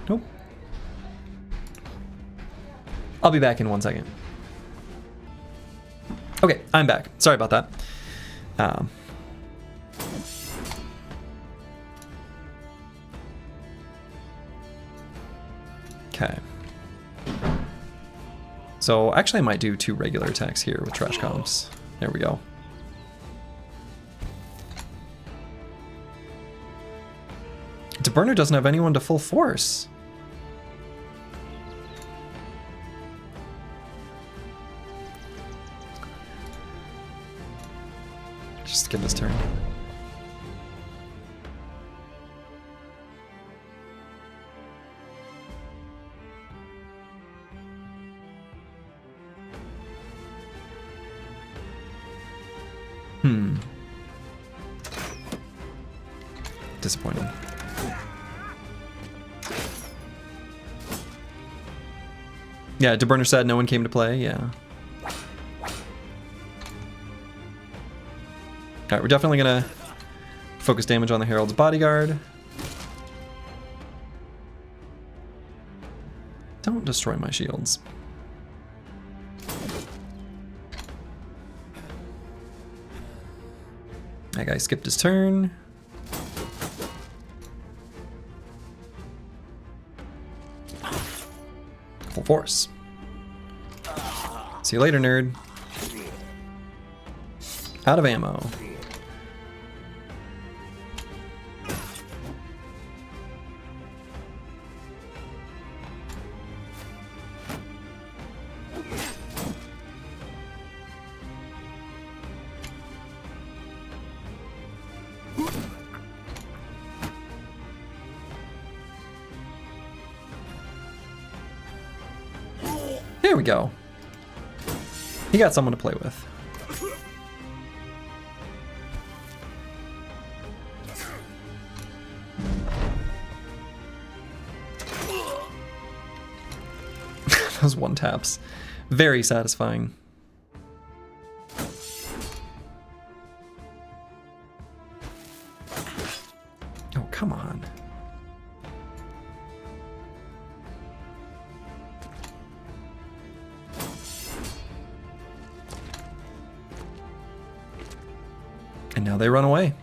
Nope. I'll be back in 1 second. Okay, I'm back. Sorry about that. Okay. So actually I might do 2 regular attacks here with trash comps. There we go. DeBurner doesn't have anyone to full force. Just skip his turn. Disappointing. Yeah, DeBurner said no one came to play, yeah. Alright, we're definitely gonna focus damage on the Herald's Bodyguard. Don't destroy my shields. That guy skipped his turn. Full force. See you later, nerd. Out of ammo. There we go. He got someone to play with. Those one taps. Very satisfying. Oh, come on. And now they run away.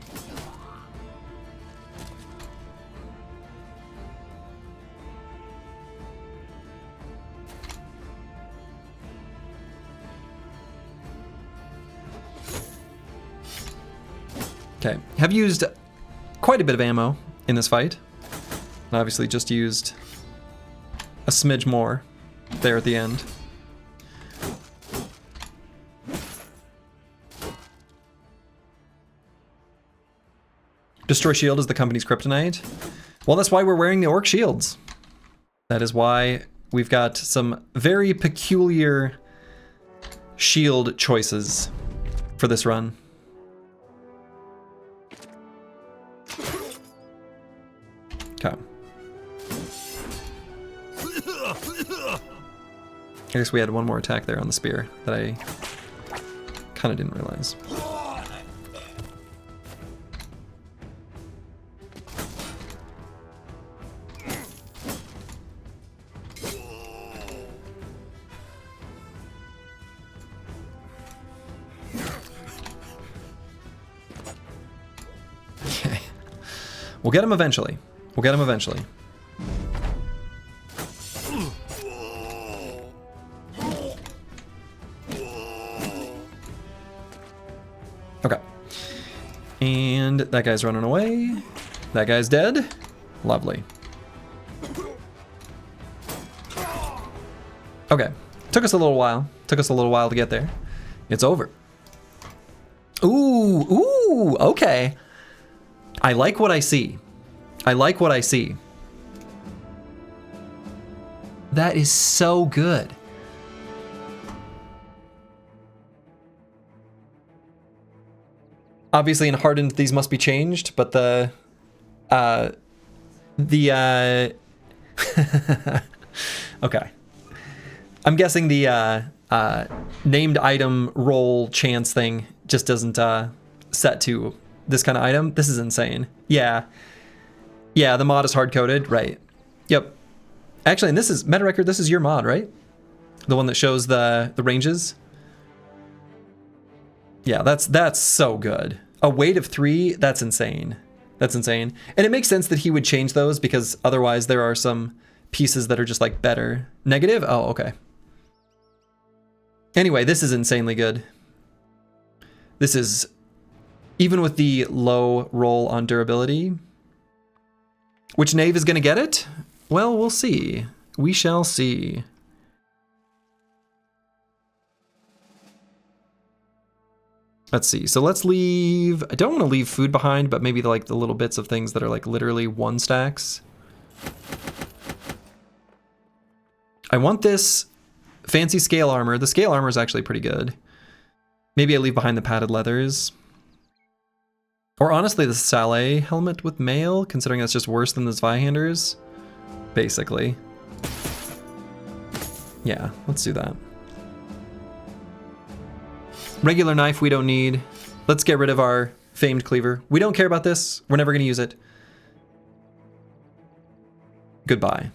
Okay, have used quite a bit of ammo in this fight. And obviously just used a smidge more there at the end. Destroy shield is the company's kryptonite. Well, that's why we're wearing the orc shields. That is why we've got some very peculiar shield choices for this run. Okay. I guess we had one more attack there on the spear that I kind of didn't realize. Okay. We'll get him eventually. We'll get him eventually. Okay. And that guy's running away. That guy's dead. Lovely. Okay. Took us a little while. Took us a little while to get there. It's over. Ooh, okay. I like what I see. I like what I see. That is so good. Obviously in Hardened these must be changed, but okay. I'm guessing the named item roll chance thing just doesn't set to this kind of item. This is insane. Yeah. Yeah, the mod is hard-coded, right. Yep. Actually, and this is, Meta Record, this is your mod, right? The one that shows the ranges? Yeah, that's so good. A weight of 3, that's insane. That's insane. And it makes sense that he would change those because otherwise there are some pieces that are just like better. Negative? Oh, okay. Anyway, this is insanely good. This is, even with the low roll on durability. Which knave is going to get it? Well, we'll see. We shall see. Let's see. So let's leave... I don't want to leave food behind, but maybe like the little bits of things that are like literally 1 stacks. I want this fancy scale armor. The scale armor is actually pretty good. Maybe I leave behind the padded leathers. Or honestly, the Saleh helmet with mail, considering that's just worse than the Zweihanders. Basically. Yeah, let's do that. Regular knife we don't need. Let's get rid of our famed cleaver. We don't care about this. We're never going to use it. Goodbye.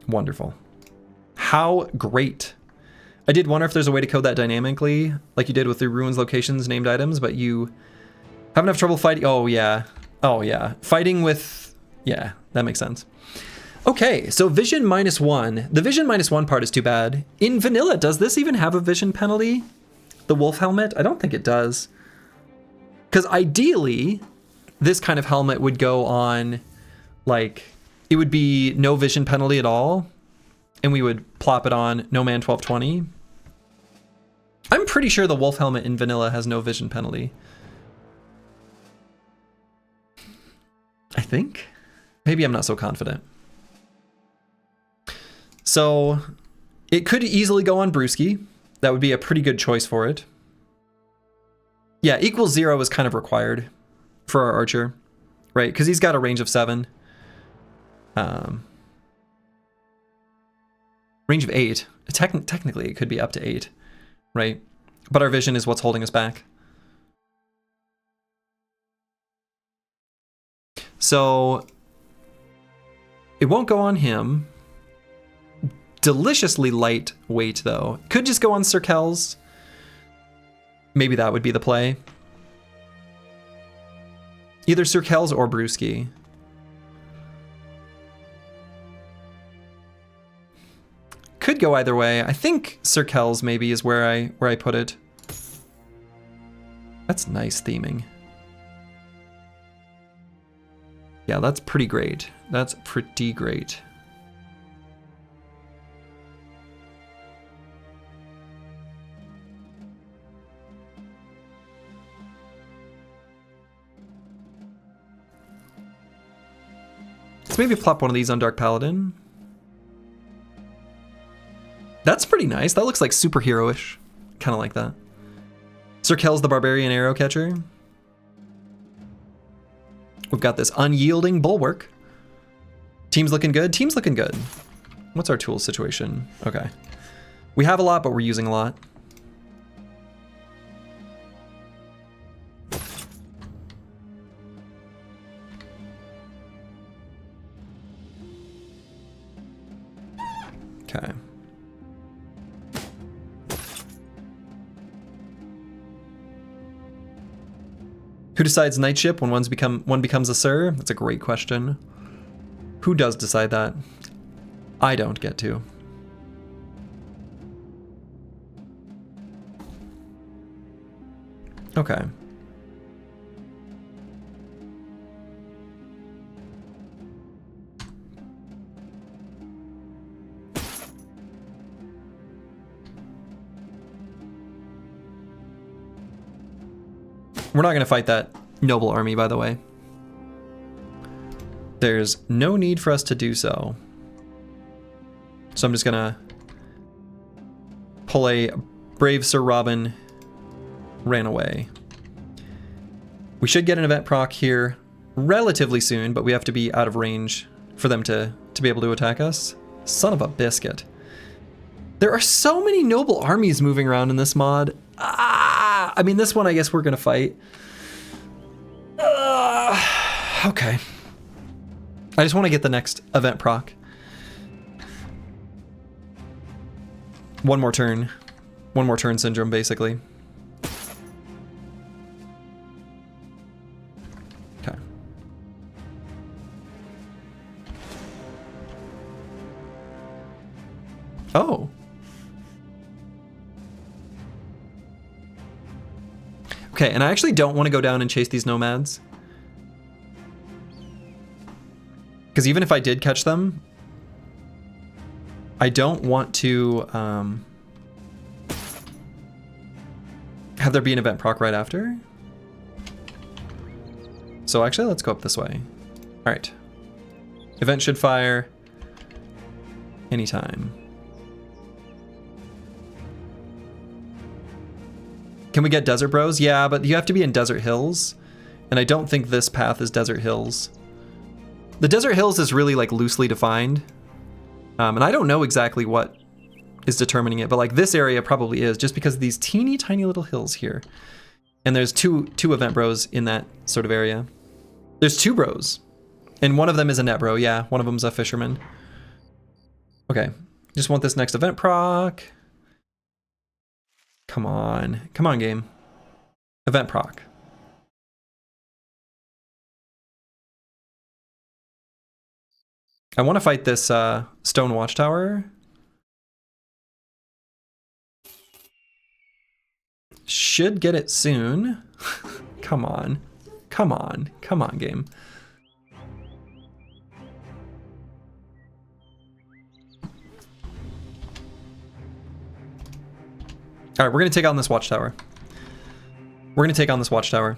Wonderful. How great. I did wonder if there's a way to code that dynamically, like you did with the ruins locations named items, but you have enough trouble fighting. Oh, yeah. Oh, yeah. Fighting with... Yeah, that makes sense. Okay, so vision -1. The vision -1 part is too bad. In vanilla, does this even have a vision penalty? The wolf helmet? I don't think it does. Because ideally, this kind of helmet would go on, like, it would be no vision penalty at all, and we would plop it on No Man 1220. I'm pretty sure the wolf helmet in vanilla has no vision penalty. I think? Maybe I'm not so confident. So it could easily go on Brewski. That would be a pretty good choice for it. Yeah, =0 is kind of required for our archer, right? Because he's got a range of 7. Range of 8. Technically, it could be up to 8, right? But our vision is what's holding us back. So it won't go on him. Deliciously lightweight, though. Could just go on Sir Kells. Maybe that would be the play. Either Sir Kells or Brewski. Could go either way. I think Sir Kells maybe is where I put it. That's nice theming. Yeah, that's pretty great. That's pretty great. Let's maybe plop one of these on Dark Paladin. That's pretty nice. That looks like superhero-ish. Kind of like that. Sir Kells the Barbarian Arrow Catcher. We've got this unyielding bulwark. Team's looking good. Team's looking good. What's our tools situation? Okay. We have a lot, but we're using a lot. Okay. Who decides knightship when one becomes a sir? That's a great question. Who does decide that? I don't get to. Okay. We're not going to fight that noble army, by the way. There's no need for us to do so. So I'm just going to pull a Brave Sir Robin ran away. We should get an event proc here relatively soon, but we have to be out of range for them to be able to attack us. Son of a biscuit. There are so many noble armies moving around in this mod. I mean, this one I guess we're going to fight. Okay. I just want to get the next event proc. One more turn. One more turn syndrome, basically. Okay. Oh. Okay, and I actually don't want to go down and chase these nomads. Because even if I did catch them, I don't want to have there be an event proc right after. So actually, let's go up this way. All right. Event should fire anytime. Can we get Desert Bros? Yeah, but you have to be in Desert Hills. And I don't think this path is Desert Hills. The Desert Hills is really like loosely defined. And I don't know exactly what is determining it, but like this area probably is just because of these teeny tiny little hills here. And there's two event bros in that sort of area. There's 2 bros. And one of them is a net bro. Yeah, one of them's a fisherman. Okay, just want this next event proc. Come on. Come on, game. Event proc. I want to fight this stone watchtower. Should get it soon. Come on. Come on. Come on, game. All right, we're going to take on this watchtower. We're going to take on this watchtower.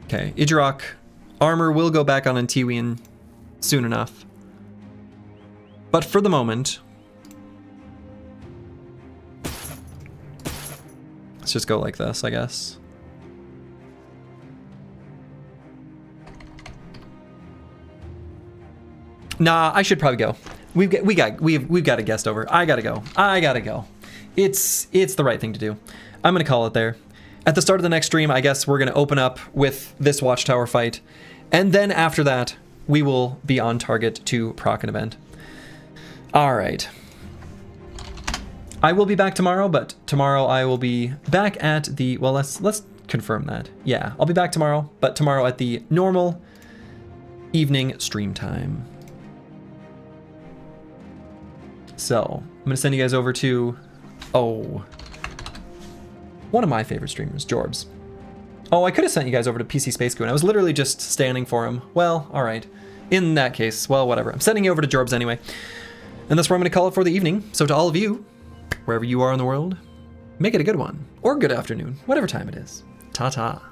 Okay, Idrok. Armor will go back on Antiwian soon enough. But for the moment, let's just go like this, I guess. Nah, I should probably go. We've got a guest over. I gotta go. It's the right thing to do. I'm gonna call it there. At the start of the next stream, I guess we're gonna open up with this watchtower fight, and then after that, we will be on target to proc an event. All right. I will be back tomorrow, but tomorrow I will be back at the, well, let's confirm that. Yeah, I'll be back tomorrow, but tomorrow at the normal evening stream time. So I'm gonna send you guys over to, one of my favorite streamers, Jorbs. Oh, I could have sent you guys over to PC Space Goon. I was literally just standing for him. Well, all right. In that case, well, whatever. I'm sending you over to Jorbs anyway. And that's where I'm going to call it for the evening. So to all of you, wherever you are in the world, make it a good one. Or good afternoon, whatever time it is. Ta-ta.